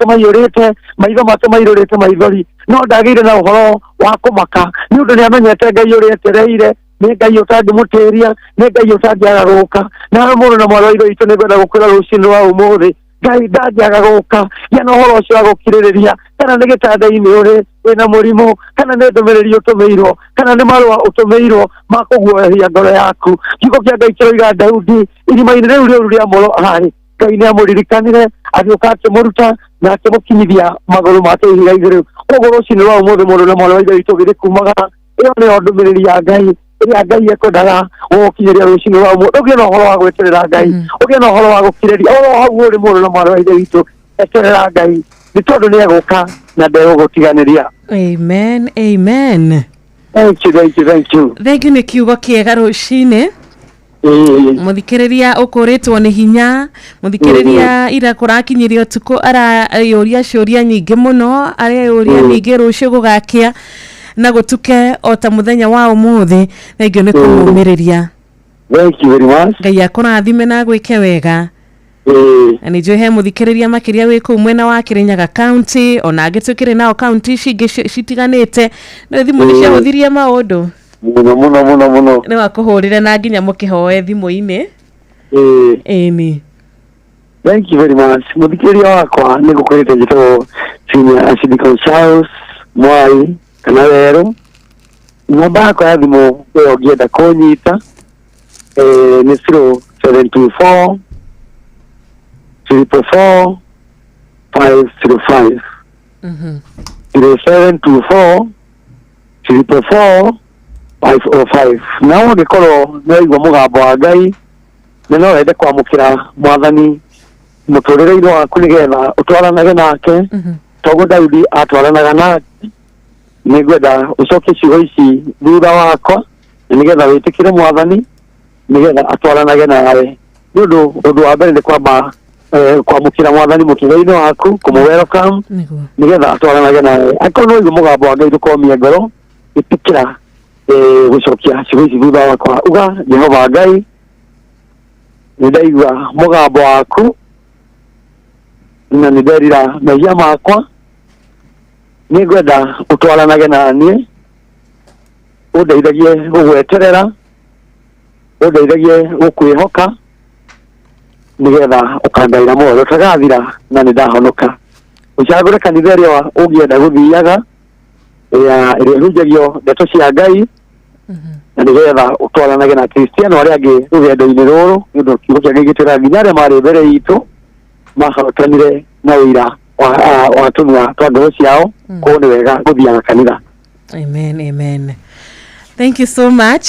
maiyũrĩte, maitho make maiyũrĩte maithori, no ndagĩire na ũhoro wa kũmaka nĩ ũndũ nĩ amenyete Ngai ũrĩa etereire, nĩ Ngai ũtangĩmũtĩria, nĩ Ngai ũtangĩagarũrũka. Nawe mũrũ na mwarĩ wa ithe witũ nĩ ngwenda gũkwĩra rũciinĩ rwa ũmũthĩ Ngai ndangĩagarũrũka. Gĩa na ũhoro ũcio wa gũkirĩrĩria, kana nĩ gĩtanda-inĩ ũrĩ wĩna mũrimũ, kana nĩ ndũmĩrĩri ũtũmĩirwo, kana nĩ marũa ũtũmĩirwo ma kũguoyohia ngoro yaku. Kiugo kĩa Ngai kĩroiga Daudi irima-inĩ rĩu rĩũru rĩa mũũro arĩ, Ngai nĩ amũririkanire agĩũka akĩmũruta na akĩmũkinyithia magũrũ make ihiga igũrũ. Koguo rũciinĩ rwa ũmũthĩ mũrũ na mwarĩ wa ithe witũ ũgĩthiĩ kumagara iyo ni ondumiriri ya Ngai ria Ngai ekwendaga gukinyiria rucini rwa mu ugie no horo wa gweterera Ngai ugie no horo wa gukiriria hau uri mundu na mwana wa ithe witu eterera Ngai ni tondu ni eguka na ndegugutiganiria. Amen, amen. Thank you. Nĩ kiugo kĩega rũcinĩ. Mũthikĩrĩria ũkũrĩtwo nĩ hinya, mũthikĩrĩria ira kũrakinyirio ũtukũ arayũria ciũria nyingĩ mũno, arayũria ningĩ rũciũ gũgakĩa na gũtuke o ta mũthenya wa ũmũthĩ. Thengiũ nĩ kũmũmĩrĩria. Thank you very much. Ngai akũrathime na gwĩke wega. Nĩ njũĩ he mũthikĩrĩria makĩria wĩ kũu mwena wa Kirinyaga County, ona angĩ tũkĩrĩ nao county cingĩ citiganĩte, na thimũ nĩ ciahũthirie maũndũ mũno. Nĩ wakũhũrĩre na nginya mũkĩhoe thimũ-inĩ. Ĩni. Thank you very much. Mũthikĩrĩria wakwa nĩ ngũkwĩrĩte njĩtagwo Senior Archdeacon Charles Mwai kana Werũ. Namba yakwa ya thimũ ĩyo ũngĩenda kũnyita nĩ 0724 344 505 0724 344 505. Na ũngĩkorwo nĩ waigua mũgambo wa Ngai na no wende kwamũkĩra Mwathani mũtũrĩre-inĩ waku nĩgetha ũtwaranage nake toguo Daudi atwaranaga nake, nĩ ngwenda ũcokie ciugo ici thutha wakwa na nĩgetha wĩtĩkĩre Mwathani nĩgetha atwaranage nawe. Nĩ ũndũ wa mbere nĩ kwamba kwamũkĩra Mwathani mũtũrĩre-inĩ waku, kũmũ-welcome nĩgetha atwaranage nawe. Akorwo nĩ waigua mũgambo wa Ngai ndũkomie ngoro, ĩtĩkĩra gũcokia ciugo ici thutha wakwa. Uga Jehova Ngai, nĩ ndaigua mũgambo waku na nĩ nderira mehia makwa, nĩ ngwenda ũtwaranage naniĩ, ũndeithagie gũgweterera, ũndeithagie gũkwĩhoka nĩgetha ũkandaĩra muoyo ũtagathira na nĩ ndahonoka. Ũcagũre kanitha ĩrĩa ũngĩenda gũthiaga ĩrĩa ĩhunjagio ndeto cia Ngai na nĩgetha ũtwaranage na Kristiano arĩa angĩ rũgendo-inĩ rũrũ, nĩ ũndũ kiugo kĩa Ngai gĩtwĩraga nginya arĩa marĩ mbere itũ mahotanire na ũira wa tũnua twa ngoro ciao, koguo nĩ wega gũthiaga kanitha. Amen. Thank you so much.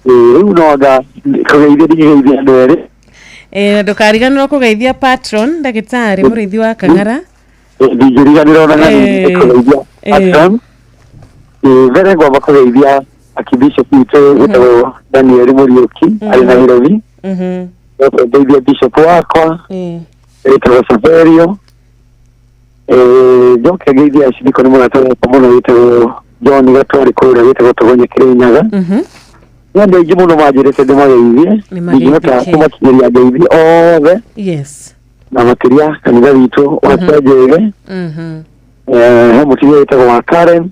Rĩu no anga kũgeithia ndingĩgeithia andũ erĩ. Ndũkariganĩrwo kũgeithia patron ndagĩtarĩ mũrĩithi wa Kang'ara. Ndingĩriganĩrwo na kũgeithia patron. Mbere ngwamba kũgeithia Archbishop witũ wĩtagwo Daniel Mũriũki arĩ Nairobi. Ngeithia bishop wakwa wĩtagwo Saverio. Njoke ngeithia Archdeacon mũrata wakwa mũno wĩtagwo John Gatwari kũrĩa wĩtagwo Togonya Kirinyaga. Nĩ andũ aingĩ mũno manjĩrĩte ndĩmageithie, ndingĩhota kũmakinyĩria ngeithi othe. Yes. Na makĩria kanitha witũ wa Kĩanjĩge. He mũtumia wĩtagwo wa Karen.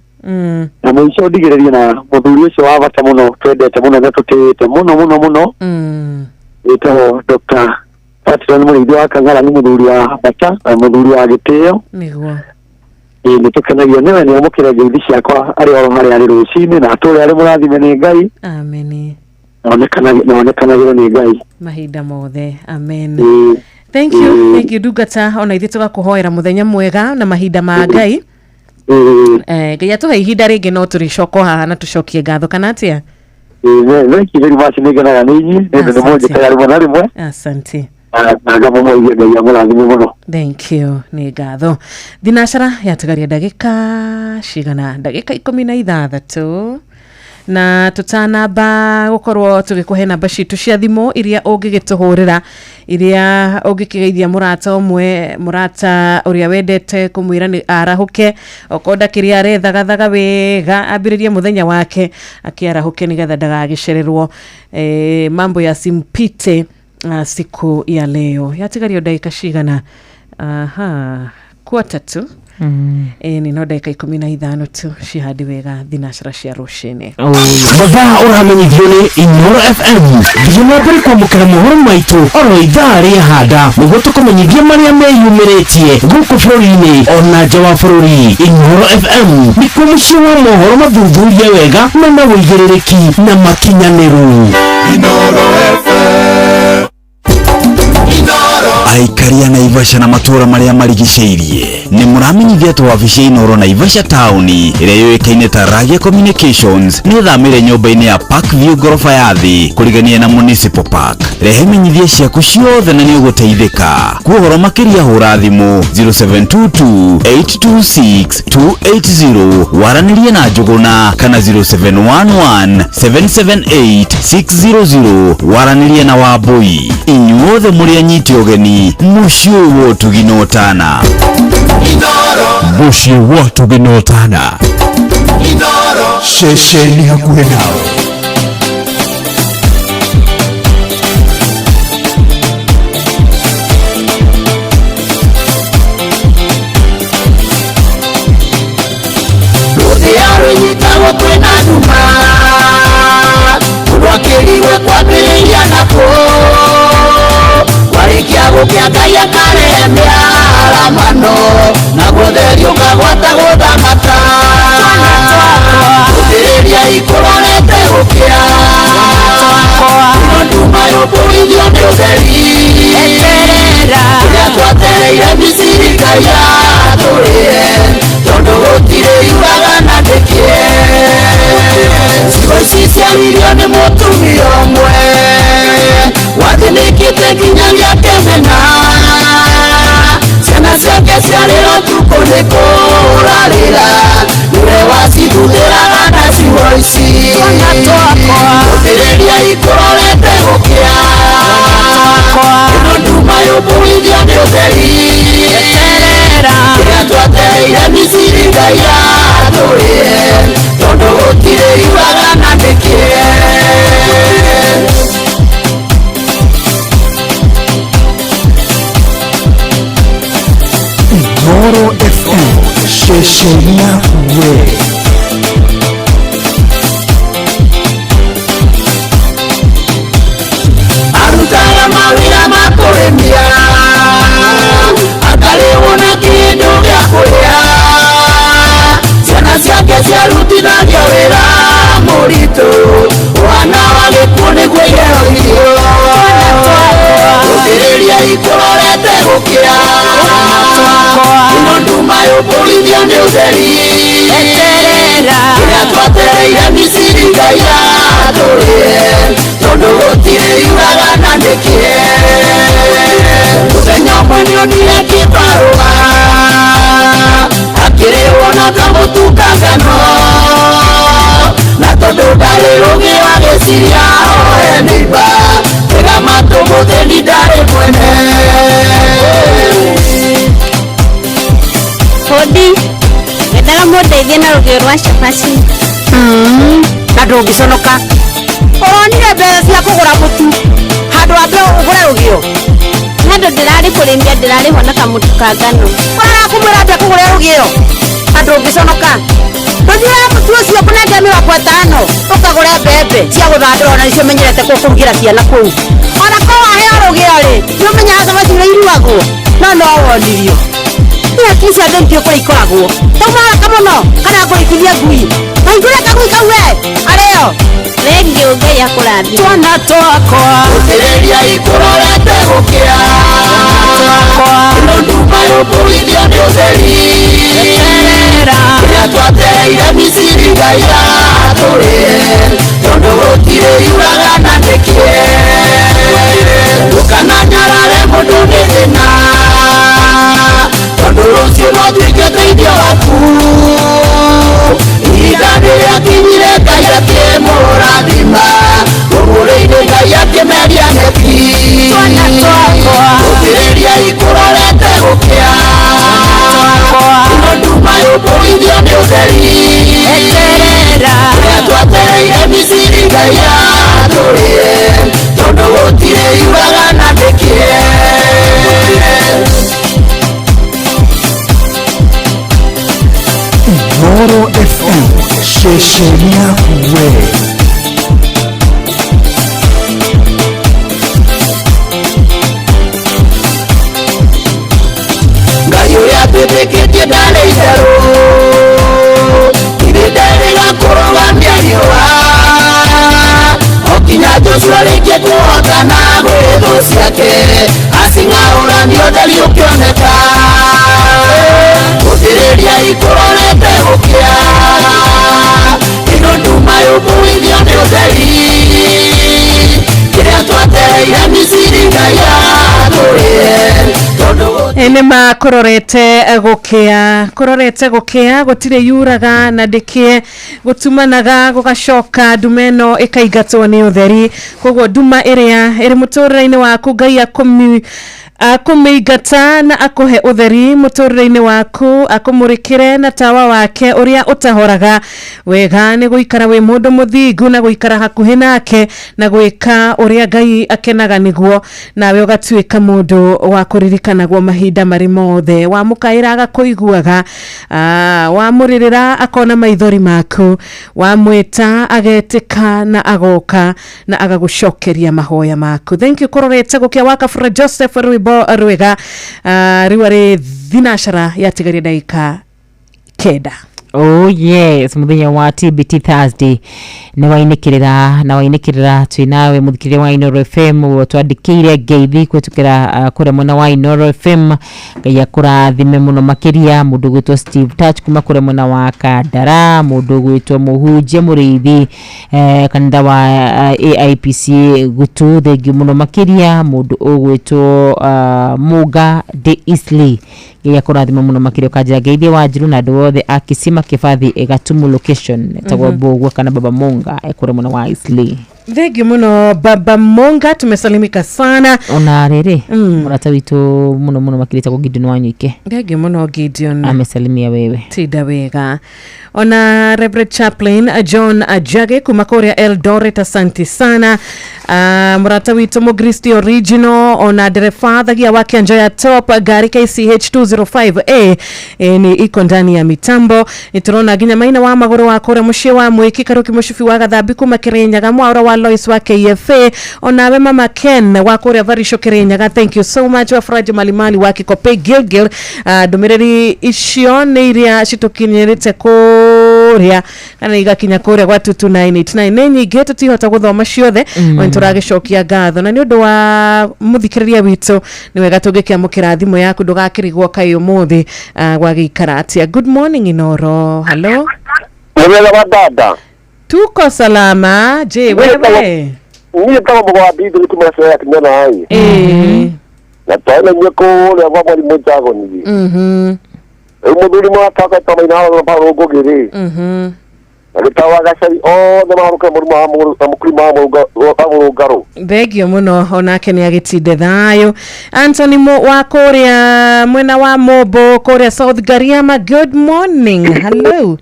Na mũico ndigĩrĩrie na mũthuri ũcio wa bata mũno twendete mũno na tũtĩĩte mũno wĩtagwo Dr. Patron mũrĩithi wa Kang'ara, nĩ mũthuri wa bata na mũthuri wa gĩtĩo. Nĩguo. Nĩ tũkenagio nĩwe nĩ amũkĩre ngeithi ciakwa arĩ oro harĩa arĩ rũcinĩ na atũũre arĩ mũrathime nĩ Ngai. Amen. Na onekanagĩrwo nĩ Ngai mahinda mothe. Amen. Thank you ndungata, ona ithuĩ tũgakũhoera mũthenya mwega na mahinda ma Ngai. Ngai atũhe ihinda rĩngĩ no tũrĩcoka haha na tũcokie ngatho kana atĩa? Thank you very much. Nĩ ngenaga nĩ inyuĩ nĩ ũndũ nĩ mũnjĩkaga rĩmwe na rĩmwe. Asante. Na ngamũmoithia Ngai amũrathime mũno. Thank you. Nĩ ngatho. Thinacara yatigaria ndagĩka cigana, ndagĩka 16 na tutanamba gukorwo tugikuhe namba citu cia thimu iria ungigituhurira, iria ungikgeithia murata umwe, murata uria wendete kumwira ni arahuke okonda kiria rethagathaga wega ambiririe muthenya wake akiarahuke nigetha ndagagicererwo mambo ya simpite siku ya leo. Yatigario dakika cigana, quarter to ni no dakika 15 tu cihandi wega thinacara cia rucini. Mathaa uramenyithio ni Inoro FM. Thiĩ na mbere kwamũkĩra mohoro maitũ oro ithaa rĩa handa nĩguo tũkũmenyithia marĩa meyumĩrĩtie gũkũ bũrũri-inĩ ona nja wa bũrũri. Inoro FM nĩkuo mũciĩ wa mohoro mathuthurie wega na na wĩigĩrĩrĩki na makinyanĩru. Inoro FM. Inoro. aikari ya Naivasha na matura maria marigiceirie ni muramenyithia tu wabici Inoro Naivasha town iria yoikaine ta Ragia Communications ni thamire nyumba-ini ya Parkview gorofa ya thi kurigania na Municipal Park. Rehe menyithia ciaku ciothe na ni uguteithika. Kuhoro makiria hura thimu 0722826280 waranirie na Njuguna kana 0711778600 waranirie na Wambui. Inyuothe muri anyiti ogeni muciĩ wo tuginotana muciĩ wo tuginotana ceceni hakuhĩ nawe. Nyitagwo kwĩna nduma ũrwakĩriwe kwambĩrĩria nako warĩkia gũkĩa Ngai akarehe mĩaramano na gũtherio kagwata gũthamaka gũthĩrĩria ikũrorete gũkĩa nduma yũmbũithio nĩ ũtheri ũrĩa twatereire Misiri Ngai atũrĩe tondũ gũtirĩ iuraga na ndĩkie ciugo ici ciaririo nĩ mũtumia ũmwe wathĩnĩkĩte nginyagia Kĩmena ciana ciake ciarĩra ũtukũ nĩ kũrarĩra nĩwe wacithuthĩraga na ciugo ici gũthĩrĩria ikũrorete gũkĩa ĩno nduma yũmbũithio nĩ ũtheri kĩrĩa twatereire Misiri Ngai atũrĩe tondũ gũtirĩ iuraga na ndĩkie Inoro FM ceceni yaku we. arutaga mawĩra ma kũrĩmia akarĩhwo na kĩndũ gĩa kũrĩa ciana ciake ciarutithagio wĩra mũritũ wana wa gĩkuũ nĩguo iheo irio gũthĩrĩria ikũrorete gũkĩa ĩno nduma yũmbũithio nĩ ũtheri kĩrĩa twatereire Misiri Ngai atũrĩe tondũ gũtirĩ iuraga na ndĩkie mũthenya ũmwe nĩonire kĩbarũa akĩrĩhwo na kamũtuka ngano na tondũ ndarĩ rũgĩ wa gĩciria oe nĩimba tega matũ mũthĩni ndarĩ mwene Hodi, ngendaga mũndeithie na rũgĩo rwa cabaci. Na ndũngĩconoka. Ũronire mbeca cia kũgũra mũtu handũ ambe ũgũre rũgĩo. Handũ ndĩrarĩ kũrĩmia ndĩrarĩhwo na kamũtu ka ngano. Ũrakumwĩra atĩa kũgũre rũgĩo na ndũngĩconoka. Ndũthiaga mũtu ũcio kũnenge 50 ũkagũre mbembe cia gũthandũra na nicio menyerete kũrugĩra ciana kũu. Ona ko waheo rũgĩo-rĩ nĩũmenyaga cabaci ũrĩa iruagwo no wonirio. Kisa ndio kwa ikoragwo taumara kamono kana ngũrĩkithia ngui maingũre kagui kau we arĩo Thengi Ngai akũrathime twana twakwa gũthĩrĩria ikũrorete gũkĩa ĩno nduma yũmbũithio nĩ ũtheri kĩrĩa twatereire Misiri Ngai atũrĩe tondũ gũtirĩ iuraga na ndĩkie ndũkananyarare mũndũ nĩ thĩna tondũ rũciũ no tuĩke ũteithio waku ihinda rĩrĩa kinyire Ngai akĩmũrathima ũgũrĩire Ngai akĩmeria neti gũthĩrĩria ikũrorete gũkĩa ĩno nduma yũmbũithio nĩ ũtheri kĩrĩa twatereire Misiri Ngai atũrĩe tondũ gũtirĩ iuraga na ndĩkie Inoro FM ceceni yaku we. Ngai ũrĩa twĩtĩkĩtie ndarĩ itherũ ithe ndarĩ gakũrũgamia riũa o kinya Joshua rĩngĩ Ota na gwedo siake Asingaura ndio dali ukioneka Utireria ikurorete ukia Ino nduma yukuithio ni udari Kiria twatereire misiri ngaya Ene makororete gukia gutire yuraga na ndikie gutumanaga gugacoka ndumeno ikaigatwo ni utheri koguo nduma iria iri muturire-ini waku Ngai akumeigata na akuhe utheri muturire-ini waku akumurikire na tawa wake uria utahoraga wega ni guikara wi mundu muthingu na guikara hakuhi nake na gwika uria Ngai akenaga niguo nawe ugatuika mundu wa kuririkanagwo mahinda mari mothe wa mukaira agakuiguaga wa muririra akona maithori maku wa mwita agetika na agoka na agagucokeria mahoya maku. Thank you kororete gukia waka Fred Joseph Rwega riwari thinashara yatigaria daika keda. Oh yes, muthenya wa TBT Thursday ni wainikirira twinawe muthikirire wa Inoro FM twandikire ngeithi kwetukira kure mwana wa Inoro FM Ngai akurathime muno makiria mundu gwitwo Steve Touch kuma kure mwana wa Kandara mundu gwitwo Muhunjia Muriithi kanitha wa AIPC gutu thengi muno makiria mundu ugwitwo Muga de Isli Ngai akurathime muno makiria kajira ngeithi wa Njiru na andu othe akisima Kifathi Egatumu location tagwa Bogwa kana Baba Monga ekore mwana wa Isli. Thegi muno Baba Monga tumesalimika sana. Ona rere murata witu muno makirita ko Gideon Wanyuike. Thegi muno Gideon amesalimia wewe. Tida wega. Ona Reverend Chaplain John Ajage kumakoria Eldoret asante sana. Murata witu Mogristi Original ona derefadha gia wake Anjoya Top gari KCH 205A ni iko ndani ya mitambo. Niturona ginya maina wa magoro wa kore mushie wa mwiki karuki mushifi wa gathabi kuma Kirinyaga mwaura wa Lois wa KFA ona we mama Ken wa kore varisho Kirinyaga. Thank you so much wa Faraji Malimali wa Kikope Gilgil dumireri ishio neiria shitokinyerete korea kana igakinya korea gwa 2289 nenyi geto tihota guthoma ciothe turagicokia ngatho na ni undu wa muthikiriria witu ni wega tungikiamukira thimo yaku ndugakirigwo kai umuthi gwa gikaratia. Good morning Inoro. Hello. Mwega badada. Tuko salama. Je, wewe? Ni kama mwa bibi ni kumasa ya kinyana hai. Na tena nyeko le kwa mwali mtago ni. Umuduri mwataka kama inaona baro gogere. Alitawa gashari the maruka murima amugaro. Thegio muno onake ni agitinde thayo. Anthony wa Korea mwena wa Mobo Korea South Gariama. Good morning. Hello.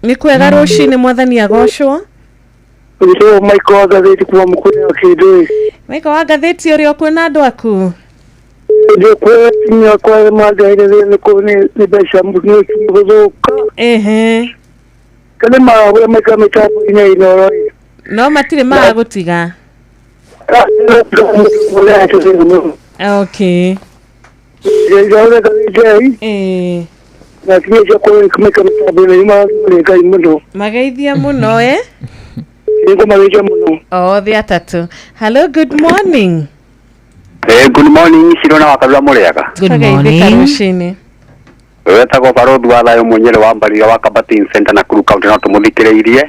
Ni kwega rucini mwathani agoshwo. Ndio Michael gatheti kwa mkuu kide. Michael wa gatheti uri okuna andu aku. Ndio kwa magaire ni kone ni besha mbuni kibozoka. Kana mawe metapo ina Inoro. No matire magutiga. Okay. Ndio gatheti. Na kile kwa kumeka mtabu ni kai muno. Magaithia muno Niko maweja muno. Oh, the atatu. Hello, good morning. Good morning, Shirona wakalwa mureaga. Good morning. Wetagwo Barodhi wa Thayo Munyere wa Mbariga wa Kabatin Center na Kuru County no tumuthikiriirie.